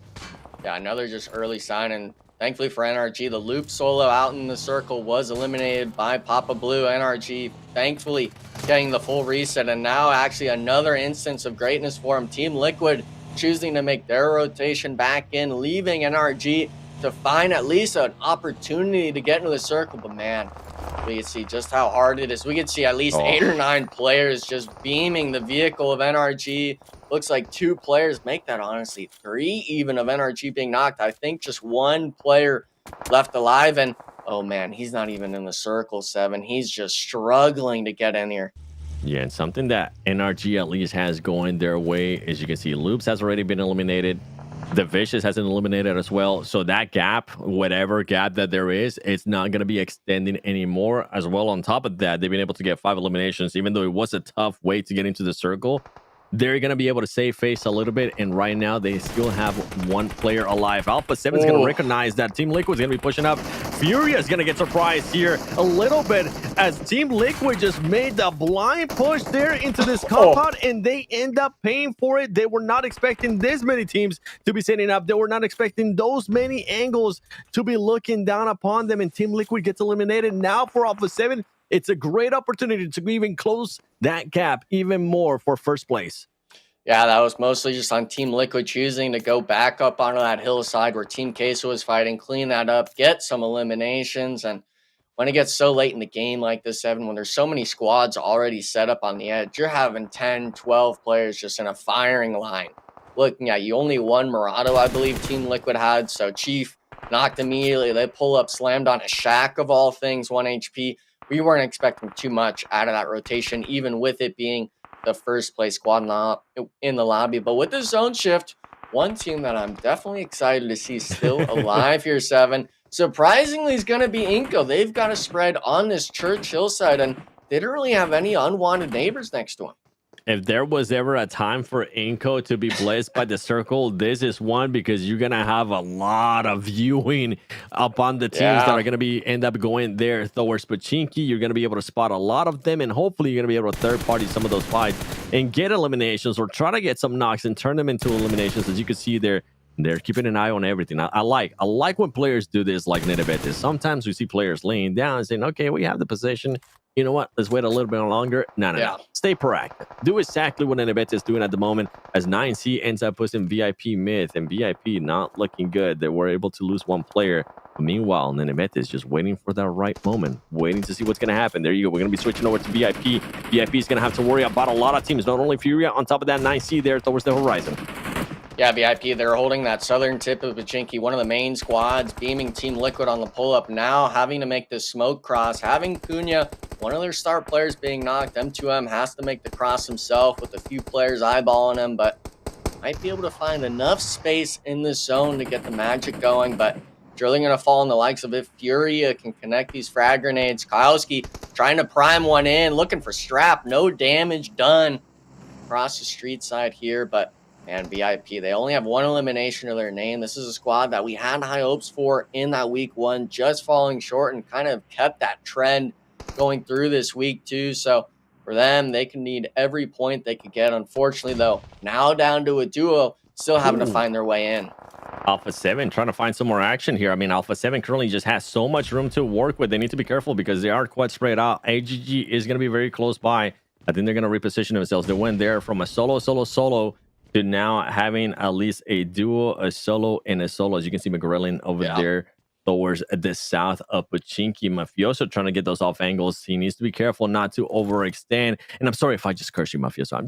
Yeah, another just early sign, and thankfully for NRG, the loop solo out in the circle was eliminated by Papa Blue. NRG thankfully getting the full reset, and now actually another instance of greatness for him. Team Liquid choosing to make their rotation back in, leaving NRG to find at least an opportunity to get into the circle. But man, we can see just how hard it is. We can see at least 8 or 9 players just beaming the vehicle of NRG. Looks like 2 players make that, honestly. 3 even of NRG being knocked. I think just 1 player left alive. And oh man, he's not even in the circle, 7. He's just struggling to get in here. Yeah, and something that NRG at least has going their way, as you can see, Loops has already been eliminated. The Vicious hasn't eliminated as well. So that gap, whatever gap that there is, it's not going to be extending anymore as well. On top of that, they've been able to get 5 eliminations, even though it was a tough way to get into the circle. They're going to be able to save face a little bit, and right now they still have 1 player alive. Alpha7 is going to recognize that Team Liquid is going to be pushing up. Furia is going to get surprised here a little bit, as Team Liquid just made the blind push there into this compound, and they end up paying for it. They were not expecting this many teams to be setting up. They were not expecting those many angles to be looking down upon them, and Team Liquid gets eliminated. Now for Alpha7, it's a great opportunity to even close that gap even more for first place. Yeah, that was mostly just on Team Liquid choosing to go back up onto that hillside where Team Queso was fighting, clean that up, get some eliminations. And when it gets so late in the game like this, 7, when there's so many squads already set up on the edge, you're having 10, 12 players just in a firing line looking at you. Only 1 Murado, I believe, Team Liquid had. So Chief knocked immediately. They pull up, slammed on a shack of all things, 1 HP. We weren't expecting too much out of that rotation, even with it being the first place squad in the lobby. But with the zone shift, one team that I'm definitely excited to see still alive here, 7, surprisingly is going to be Inco. They've got a spread on this church hillside, and they don't really have any unwanted neighbors next to them. If there was ever a time for Inco to be blessed by the circle, this is one, because you're going to have a lot of viewing upon the teams that are going to end up going there towards Pachinki. You're going to be able to spot a lot of them, and hopefully you're going to be able to third-party some of those fights and get eliminations, or try to get some knocks and turn them into eliminations. As you can see there, they're keeping an eye on everything. I like when players do this, like Nedebetes. Sometimes we see players laying down and saying, okay, we have the position. You know what? Let's wait a little bit longer. No. Stay proactive. Do exactly what Nedebetes is doing at the moment, as 9C ends up pushing VIP mid, and VIP not looking good. They were able to lose 1 player. But meanwhile, Nedebetes is just waiting for that right moment, waiting to see what's going to happen. There you go. We're going to be switching over to VIP. VIP is going to have to worry about a lot of teams, not only Furia, on top of that 9C there towards the horizon. Yeah, VIP, they're holding that southern tip of Pachinki, one of the main squads, beaming Team Liquid on the pull-up now, having to make this smoke cross, having Cunha, one of their star players being knocked. M2M has to make the cross himself with a few players eyeballing him, but might be able to find enough space in this zone to get the magic going. But drilling going to fall in the likes of it. Furia can connect these frag grenades. Kowalski trying to prime one in, looking for Strap. No damage done across the street side here, but and VIP, they only have 1 elimination to their name. This is a squad that we had high hopes for in that week 1, just falling short, and kind of kept that trend going through this week 2. So for them, they can need every point they could get. Unfortunately, though, now down to a duo, still having to find their way in. Alpha7 trying to find some more action here. I mean, Alpha7 currently just has so much room to work with. They need to be careful because they are quite spread out. AGG is going to be very close by. I think they're going to reposition themselves. They went there from a solo to now having at least a duo, a solo, and a solo. As you can see, McGrellin over there towards the south of Pachinki. Mafioso trying to get those off angles. He needs to be careful not to overextend. And I'm sorry if I just curse you, Mafioso.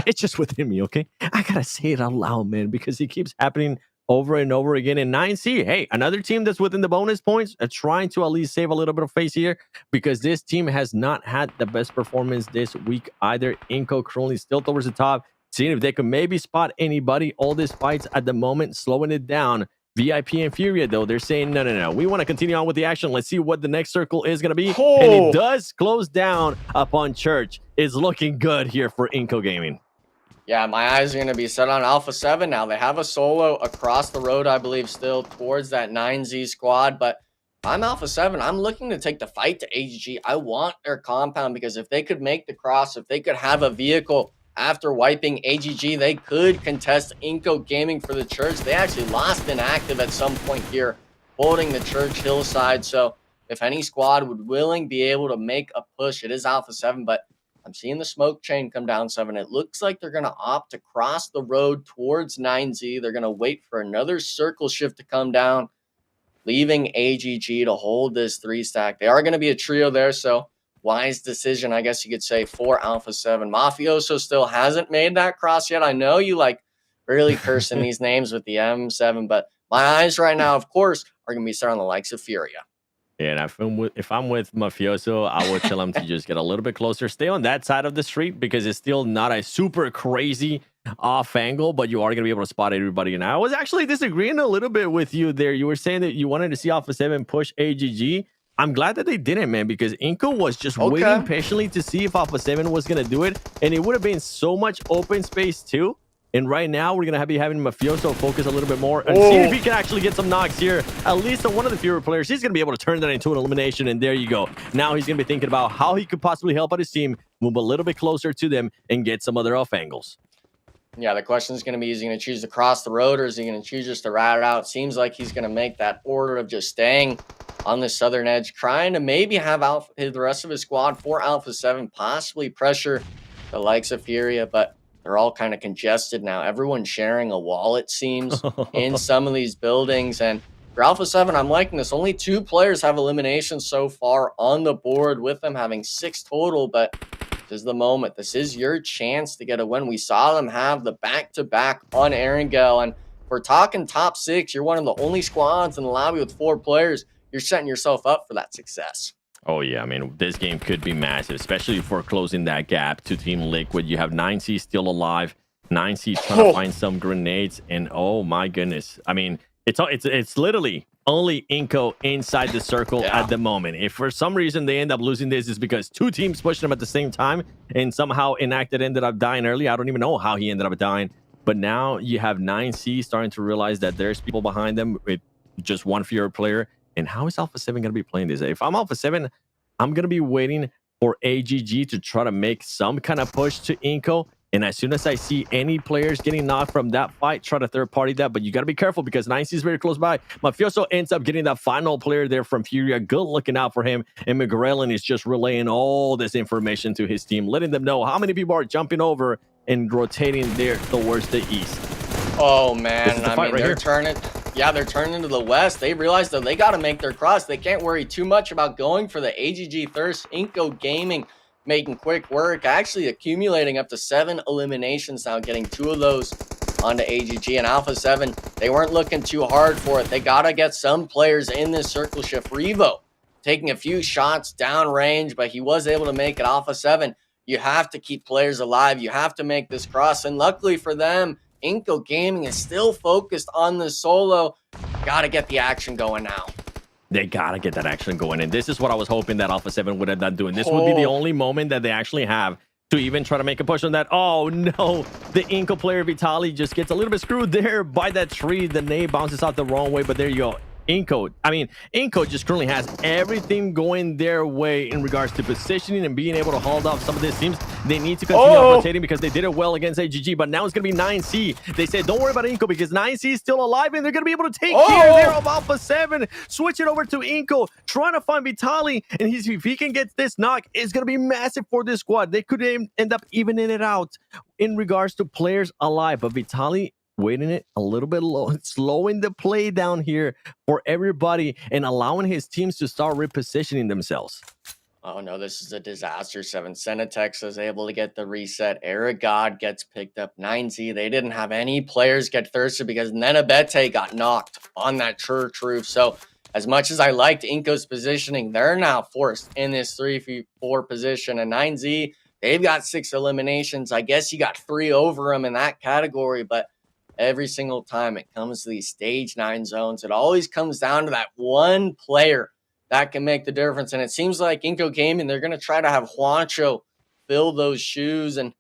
It's just within me, okay? I gotta say it out loud, man, because it keeps happening over and over again. In 9C, hey, another team that's within the bonus points, trying to at least save a little bit of face here, because this team has not had the best performance this week either. Inco currently still towards the top, seeing if they can maybe spot anybody. All these fights at the moment, slowing it down. VIP and Furia, though, they're saying, no. We want to continue on with the action. Let's see what the next circle is going to be. And it does close down upon Church. It's looking good here for Inco Gaming. Yeah, my eyes are going to be set on Alpha7 now. They have a solo across the road, I believe, still towards that 9Z squad. But I'm Alpha7. I'm looking to take the fight to AGG. I want their compound, because if they could make the cross, if they could have a vehicle after wiping AGG, they could contest Inco Gaming for the Church. They actually lost inactive at some point here, holding the Church hillside. So if any squad would be able to make a push, it is Alpha7. But I'm seeing the smoke chain come down 7. It looks like they're going to opt to cross the road towards 9Z. They're going to wait for another circle shift to come down, leaving AGG to hold this 3-stack. They are going to be a trio there, so wise decision, I guess you could say, for Alpha7. Mafioso still hasn't made that cross yet. I know you like really cursing these names with the M7, but my eyes right now, of course, are going to be set on the likes of Furia. And if I'm with Mafioso, I would tell him to just get a little bit closer, stay on that side of the street, because it's still not a super crazy off angle, but you are going to be able to spot everybody. And I was actually disagreeing a little bit with you there. You were saying that you wanted to see Alpha7 push AGG. I'm glad that they didn't, man, because Inco was just waiting patiently to see if Alpha7 was going to do it, and it would have been so much open space too. And right now, we're going to be having Mafioso focus a little bit more and see if he can actually get some knocks here. At least on one of the Fury players, he's going to be able to turn that into an elimination, and there you go. Now he's going to be thinking about how he could possibly help out his team, move a little bit closer to them, and get some other off angles. Yeah, the question is going to be, is he going to choose to cross the road, or is he going to choose just to rat it out? Seems like he's going to make that order of just staying on the southern edge, trying to maybe have the rest of his squad for Alpha7, possibly pressure the likes of Furia, but they're all kind of congested now. Everyone's sharing a wall, it seems, in some of these buildings. And for Alpha7, I'm liking this. Only 2 players have eliminations so far on the board, with them having 6 total, but this is the moment. This is your chance to get a win. We saw them have the back-to-back on Erangel, and we're talking top 6. You're one of the only squads in the lobby with 4 players. You're setting yourself up for that success. Oh, yeah. I mean, this game could be massive, especially for closing that gap to Team Liquid. You have 9C still alive. 9C trying to find some grenades. And oh, my goodness. I mean, it's literally only Inco inside the circle at the moment. If for some reason they end up losing this, is because 2 teams pushed them at the same time, and somehow Inacted ended up dying early. I don't even know how he ended up dying. But now you have 9C starting to realize that there's people behind them with just one Fury player. And how is Alpha7 going to be playing this? If I'm Alpha7, I'm going to be waiting for AGG to try to make some kind of push to Inco. And as soon as I see any players getting knocked from that fight, try to third party that. But you got to be careful, because 9C is very close by. Mafioso ends up getting that final player there from Furia. Good looking out for him. And McGrellin is just relaying all this information to his team, letting them know how many people are jumping over and rotating there towards the east. Oh, man. I mean, they're turning to the west. They realize that they got to make their cross. They can't worry too much about going for the AGG thirst. Inco Gaming making quick work, actually accumulating up to 7 eliminations now, getting 2 of those onto AGG. And Alpha7, they weren't looking too hard for it. They got to get some players in this circle shift. Revo taking a few shots down range, but he was able to make it. Alpha7, you have to keep players alive. You have to make this cross. And luckily for them, Inco Gaming is still focused on the solo. Got to get the action going now. They got to get that action going. And this is what I was hoping that Alpha7 would have done doing. This would be the only moment that they actually have to even try to make a push on that. Oh, no. The Inco player, Vitali, just gets a little bit screwed there by that tree. The nade bounces out the wrong way, but there you go. Inco, I mean, Inco just currently has everything going their way in regards to positioning and being able to hold off some of these teams. They need to continue rotating because they did it well against AGG, but now it's going to be 9C. They said, don't worry about Inco because 9C is still alive and they're going to be able to take care there of Alpha7. Switch it over to Inco, trying to find Vitaly, and if he can get this knock, it's going to be massive for this squad. They could end up evening it out in regards to players alive, but Vitaly waiting it a little bit low, slowing the play down here for everybody and allowing his teams to start repositioning themselves. Oh no, this is a disaster. 7 Senatex is able to get the reset. Aragod gets picked up. 9Z, they didn't have any players get thirsted because Nenabete got knocked on that church roof. So as much as I liked Inco's positioning, they're now forced in this 3v4 position. And 9Z, they've got 6 eliminations. I guess you got 3 over them in that category, but every single time it comes to these stage 9 zones, it always comes down to that one player that can make the difference. And it seems like Inco Gaming, they're going to try to have Juancho fill those shoes. And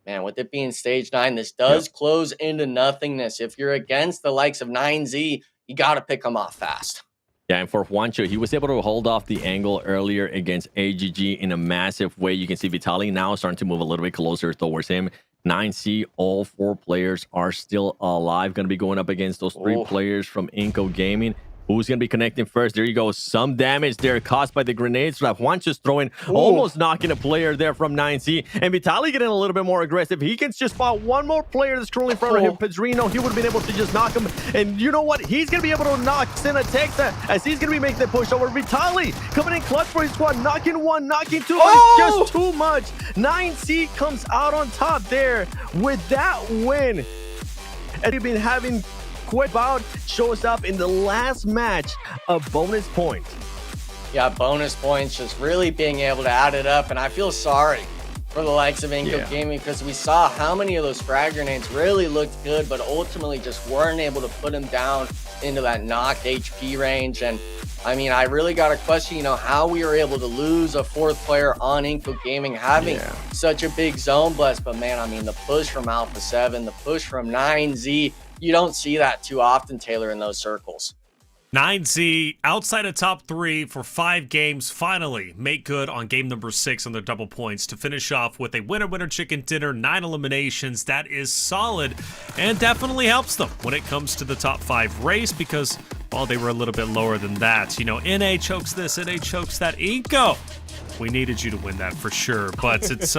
man, with it being stage 9, this does close into nothingness. If you're against the likes of 9Z, you got to pick them off fast. Yeah, and for Juancho, he was able to hold off the angle earlier against AGG in a massive way. You can see Vitaly now starting to move a little bit closer towards him. 9C, all 4 players are still alive. Going to be going up against those 3 players from Inco Gaming. Who's going to be connecting first? There you go. Some damage there caused by the grenades that Juancho's throwing, almost knocking a player there from 9C. And Vitaly getting a little bit more aggressive. He can just spot one more player that's currently in front of him, Pedrino. He would have been able to just knock him. And you know what? He's going to be able to knock Senatexa as he's going to be making the push over. Vitaly coming in clutch for his squad, knocking 1, knocking 2, but it's just too much. 9C comes out on top there with that win. And they've been having Globant shows up in the last match of bonus points. Yeah, bonus points, just really being able to add it up. And I feel sorry for the likes of Inco Gaming because we saw how many of those frag grenades really looked good, but ultimately just weren't able to put them down into that knocked HP range. And I mean, I really got to question, how we were able to lose a 4th player on Inco Gaming having such a big zone blast. But man, I mean, the push from Alpha7, the push from 9Z, you don't see that too often, Taylor, in those circles. 9Z outside of top 3 for 5 games, finally make good on game number 6 on their double points to finish off with a winner chicken dinner, 9 eliminations. That is solid and definitely helps them when it comes to the top 5 race because, well, they were a little bit lower than that. NA chokes this, NA chokes that. Inco, we needed you to win that for sure, but it's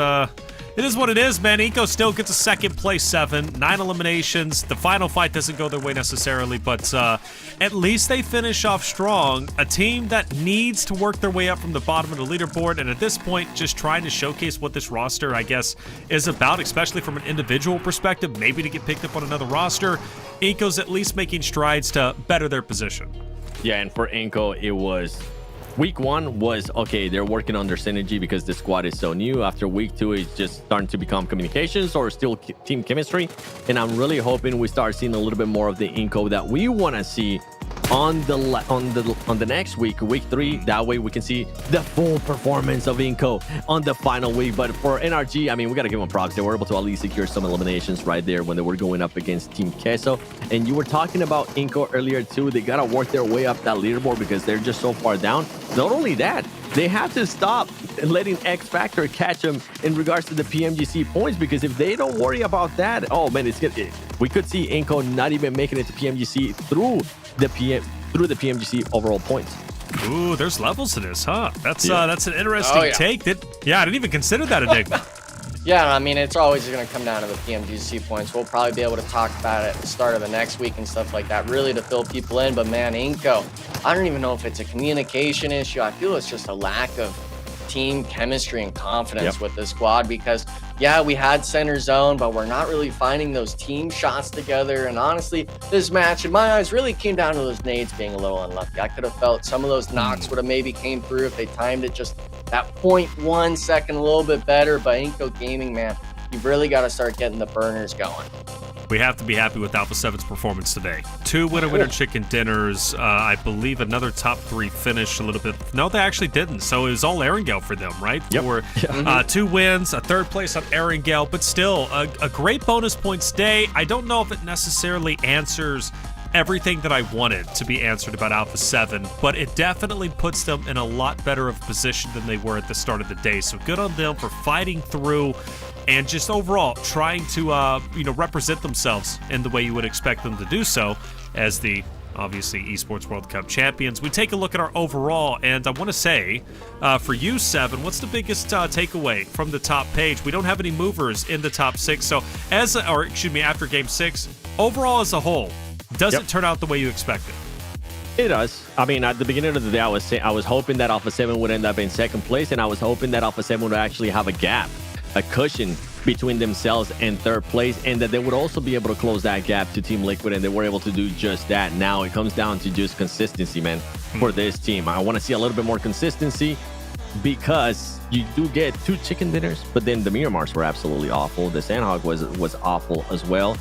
it is what it is, man. Inco still gets a 2nd place 7, 9 eliminations. The final fight doesn't go their way necessarily, but at least they finish off strong. A team that needs to work their way up from the bottom of the leaderboard, and at this point, just trying to showcase what this roster, I guess, is about, especially from an individual perspective, maybe to get picked up on another roster. Inco's at least making strides to better their position. Yeah, and for Inco, it was... Week 1 was, okay, they're working on their synergy because the squad is so new. After week 2, it's just starting to become communications or still team chemistry. And I'm really hoping we start seeing a little bit more of the Inco that we want to see on the next week, week 3. That way we can see the full performance of Inco on the final week. But for NRG, I mean, we got to give them props. They were able to at least secure some eliminations right there when they were going up against Team Queso. And you were talking about Inco earlier too. They got to work their way up that leaderboard because they're just so far down. Not only that, they have to stop letting X Factor catch them in regards to the PMGC points, because if they don't worry about that, oh man, we could see Inco not even making it to PMGC through the PMGC overall points. Ooh, there's levels to this, huh? That's an interesting take. I didn't even consider that enigma. Yeah, I mean, it's always going to come down to the PMGC points. We'll probably be able to talk about it at the start of the next week and stuff like that, really to fill people in. But man, Inco, I don't even know if it's a communication issue. I feel it's just a lack of team chemistry and confidence with this squad because, yeah, we had center zone, but we're not really finding those team shots together. And honestly, this match, in my eyes, really came down to those nades being a little unlucky. I could have felt some of those knocks would have maybe came through if they timed it just that 0.1 second a little bit better. But Inco Gaming, man, you've really got to start getting the burners going. We have to be happy with Alpha7's performance today. 2 winner chicken dinners. I believe another top 3 finish a little bit. No, they actually didn't. So it was all Erangel for them, right? Yep. For 2 wins, a 3rd place on Erangel, but still a great bonus points day. I don't know if it necessarily answers everything that I wanted to be answered about Alpha7, but it definitely puts them in a lot better of a position than they were at the start of the day. So good on them for fighting through and just overall trying to represent themselves in the way you would expect them to do so as the obviously Esports World Cup champions. We take a look at our overall, and I want to say, for you, Seven, what's the biggest takeaway from the top page? We don't have any movers in the top 6, so after Game 6, overall as a whole, does it turn out the way you expected? It does. I mean, at the beginning of the day, I was hoping that Alpha7 would end up in second place, and I was hoping that Alpha7 would actually have a gap, a cushion between themselves and third place, and that they would also be able to close that gap to Team Liquid, and they were able to do just that. Now it comes down to just consistency, man, for this team. I want to see a little bit more consistency because you do get 2 chicken dinners, but then the Miramars were absolutely awful. The Sandhog was awful as well.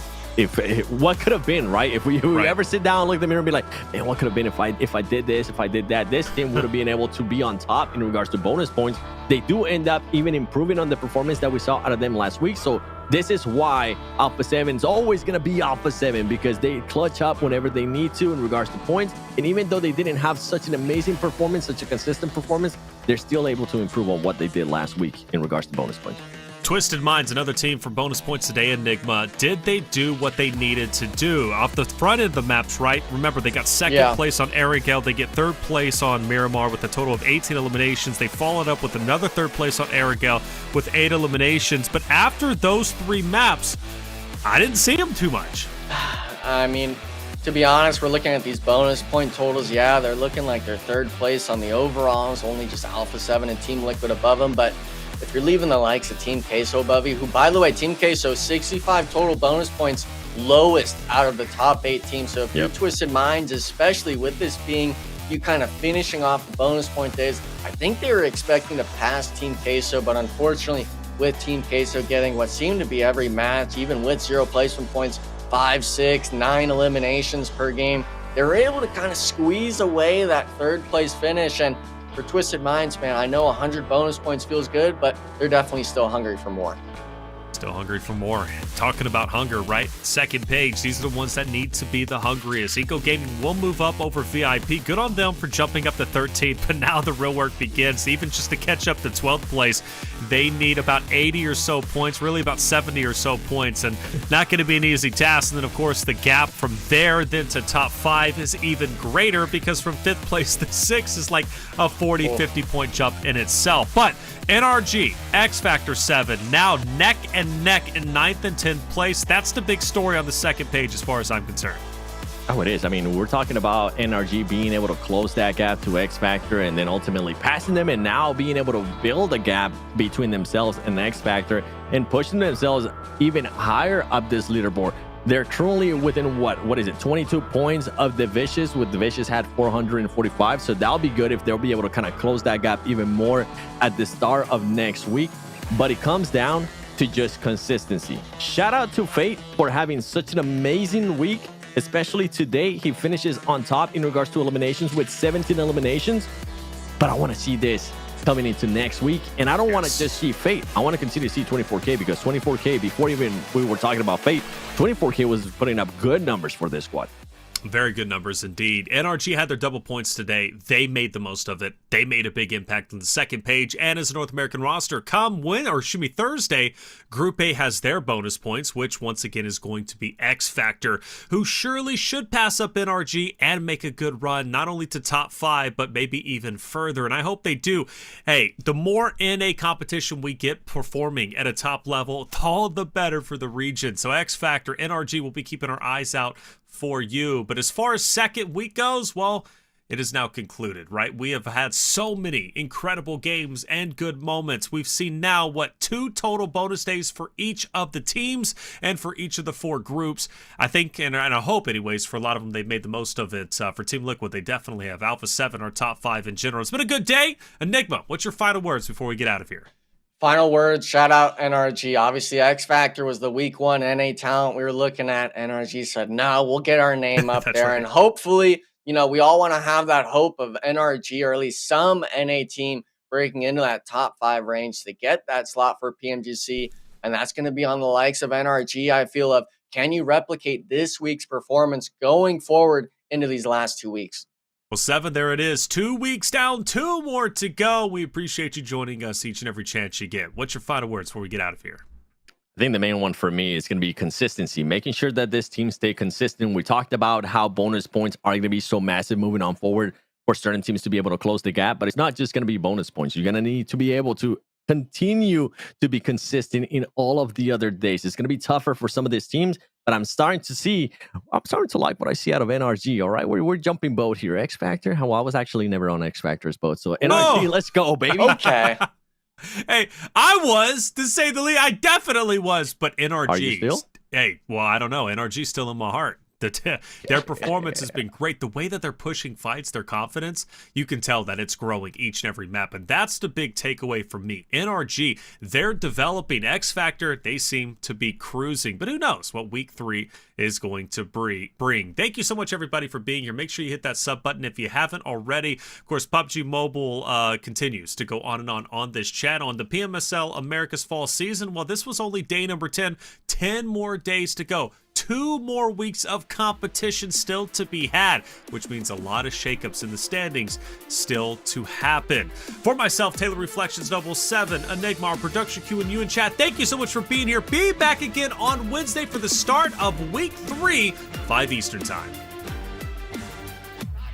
What could have been, right? If we ever sit down and look at the mirror and be like, man, what could have been if I did this, if I did that? This team would have been able to be on top in regards to bonus points. They do end up even improving on the performance that we saw out of them last week. So this is why Alpha7 is always going to be Alpha7, because they clutch up whenever they need to in regards to points. And even though they didn't have such an amazing performance, such a consistent performance, they're still able to improve on what they did last week in regards to bonus points. Twisted Minds, another team for bonus points today. Enigma, did they do what they needed to do off the front end of the maps, right? Remember, they got second place on Arigel. They get third place on Miramar with a total of 18 eliminations. They followed up with another third place on Arigel with 8 eliminations. But after those 3 maps, I didn't see them too much. I mean, to be honest, we're looking at these bonus point totals. Yeah, they're looking like they're third place on the overalls, only just Alpha7 and Team Liquid above them. But if you're leaving the likes of Team Queso above you, who, by the way, Team Queso, 65 total bonus points, lowest out of the top 8 teams. So if you're Twisted Minds, especially with this being you kind of finishing off the bonus point days, I think they were expecting to pass Team Queso, but unfortunately, with Team Queso getting what seemed to be every match, even with 0 placement points, 5, 6, 9 eliminations per game, they were able to kind of squeeze away that third place finish. And for Twisted Minds, man, I know 100 bonus points feels good, but they're definitely still hungry for more. Still hungry for more. Talking about hunger, right? Second page, these are the ones that need to be the hungriest. Inco Gaming will move up over VIP. Good on them for jumping up to 13th, but now the real work begins. Even just to catch up to 12th place, they need about 80 or so points, really about 70 or so points, and not going to be an easy task. And then, of course, the gap from there then to top 5 is even greater, because from 5th place to 6th is like a 40, 50 point jump in itself. But NRG, X Factor 7, now neck and neck in 9th and 10th place. That's the big story on the second page as far as I'm concerned. Oh, it is. I mean, we're talking about NRG being able to close that gap to X Factor and then ultimately passing them, and now being able to build a gap between themselves and X Factor and pushing themselves even higher up this leaderboard. They're currently within what is it, 22 points of the Vicious, with the Vicious had 445. So that'll be good if they'll be able to kind of close that gap even more at the start of next week. But it comes down to just consistency. Shout out to Fate for having such an amazing week, especially today. He finishes on top in regards to eliminations with 17 eliminations. But I want to see this coming into next week, and I don't want to just see Fate. I want to continue to see 24K, because 24K, before even we were talking about Fate, 24K was putting up good numbers for this squad. Very good numbers indeed. NRG had their double points today. They made the most of it. They made a big impact on the second page and as a North American roster. Thursday, Group A has their bonus points, which once again is going to be X Factor, who surely should pass up NRG and make a good run, not only to top 5, but maybe even further. And I hope they do. Hey, the more NA competition we get performing at a top level, all the better for the region. So X Factor, NRG will be keeping our eyes out for you. But as far as second week goes, well, it is now concluded, right? We have had so many incredible games and good moments. We've seen now, 2 total bonus days for each of the teams and for each of the 4 groups. I think, and I hope anyways, for a lot of them, they've made the most of it. For Team Liquid, they definitely have. Alpha7 are top 5 in general. It's been a good day. Enigma, what's your final words before we get out of here? Final words, shout out NRG. Obviously, X Factor was the week 1 NA talent we were looking at. NRG said, no, we'll get our name up there. Right. And hopefully, we all want to have that hope of NRG, or at least some NA team, breaking into that top 5 range to get that slot for PMGC. And that's going to be on the likes of NRG, I feel, of Can you replicate this week's performance going forward into these last 2 weeks? Well, 7, there it is. 2 weeks down, 2 more to go. We appreciate you joining us each and every chance you get. What's your final words before we get out of here? I think the main one for me is going to be consistency, making sure that this team stay consistent. We talked about how bonus points are going to be so massive moving on forward for certain teams to be able to close the gap, but it's not just going to be bonus points. You're going to need to be able to continue to be consistent in all of the other days. It's going to be tougher for some of these teams, but I'm starting to like what I see out of NRG. All right, we're jumping boat here. X Factor. How I was actually never on X Factor's boat, so NRG, let's go, baby. Okay. Hey, I was, to say the least. I definitely was, but NRG. Are you still? Hey, well, I don't know. NRG's still in my heart. Their performance has been great. The way that they're pushing fights, their confidence, you can tell that it's growing each and every map. And that's the big takeaway from me. NRG, they're developing. X Factor, they seem to be cruising. But who knows what week 3 is going to bring. Thank you so much, everybody, for being here. Make sure you hit that sub button if you haven't already. Of course, PUBG Mobile continues to go on and on this channel. On the PMSL America's Fall Season, well, this was only day number 10. 10 more days to go. 2 more weeks of competition still to be had, which means a lot of shakeups in the standings still to happen. For myself, Taylor Reflections, Noble 7, Enigma, our production Q and you in chat, thank you so much for being here. Be back again on Wednesday for the start of week 3, 5 Eastern time.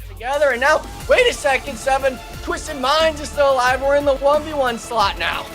Together, and now, wait a second, 7. Twisted Minds is still alive. We're in the 1v1 slot now.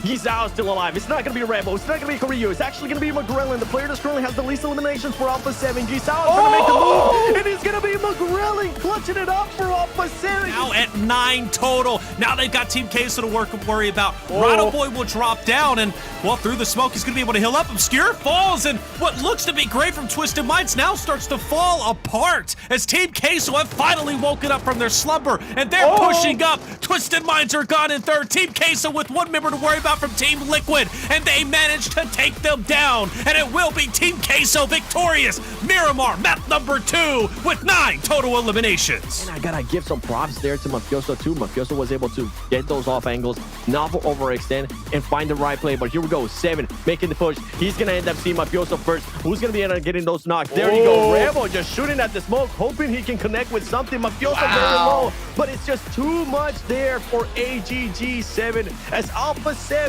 Gizao's still alive. It's not going to be Rambo. It's not going to be Carrillo. It's actually going to be McGrellin, the player that currently has the least eliminations for Alpha7. Gizao trying to make the move, and it's going to be McGrellin clutching it up for Alpha7. Now at 9 total. Now they've got Team Queso to worry about. Rhino Boy will drop down, and, well, through the smoke, he's going to be able to heal up. Obscure falls, and what looks to be great from Twisted Minds now starts to fall apart as Team Queso have finally woken up from their slumber, and they're pushing up. Twisted Minds are gone in 3rd. Team Queso with 1 member to worry about from Team Liquid, and they managed to take them down, and it will be Team Queso victorious. Miramar, map number 2 with 9 total eliminations. And I gotta give some props there to Mafioso too. Mafioso was able to get those off angles, not overextend, and find the right play. But here we go, 7 making the push. He's gonna end up seeing Mafioso first. Who's gonna be able to getting those knocks? There you go, Rambo just shooting at the smoke, hoping he can connect with something. Mafioso very low, but it's just too much there for AGG7 as Alpha7.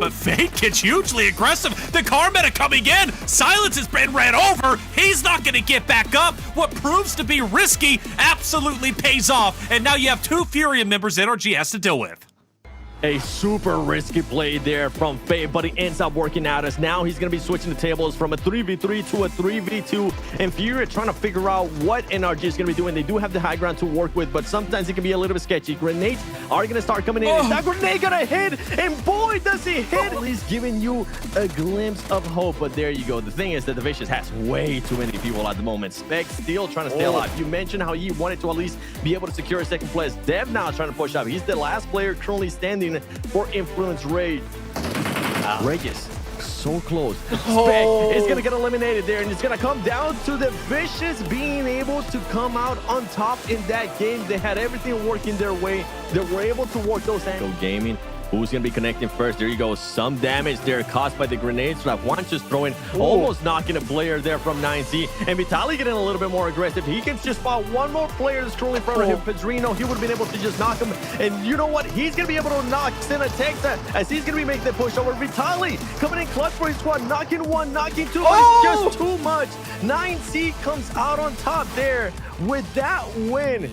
But Fate gets hugely aggressive. The car meta coming in. Silence has been ran over. He's not going to get back up. What proves to be risky absolutely pays off. And now you have 2 Furia members NRG has to deal with. A super risky play there from Fate, but he ends up working out as now he's going to be switching the tables from a 3v3 to a 3v2. And Furia trying to figure out what NRG is going to be doing. They do have the high ground to work with, but sometimes it can be a little bit sketchy. Grenades are going to start coming in. Is that grenade going to hit? And boy, does he hit! He's giving you a glimpse of hope, but there you go. The thing is that the Vicious has way too many people at the moment. Spec still trying to stay alive. You mentioned how he wanted to at least be able to secure a 2nd place. Dev now trying to push up. He's the last player currently standing for Influence Raid. Regis, so close. Spec is going to get eliminated there, and it's going to come down to the Vicious being able to come out on top in that game. They had everything working their way. They were able to work those angles. Inco Gaming, who's going to be connecting first? There you go. Some damage there caused by the grenades. That one just throwing, almost knocking a player there from 9Z. And Vitaly getting a little bit more aggressive. He can just spot one more player that's currently in front of him. Pedrino, he would have been able to just knock him. And you know what? He's going to be able to knock Sina Texas as he's going to be making the push over. Vitaly coming in clutch for his squad. Knocking 1, knocking 2. But it's just too much. 9Z comes out on top there with that win.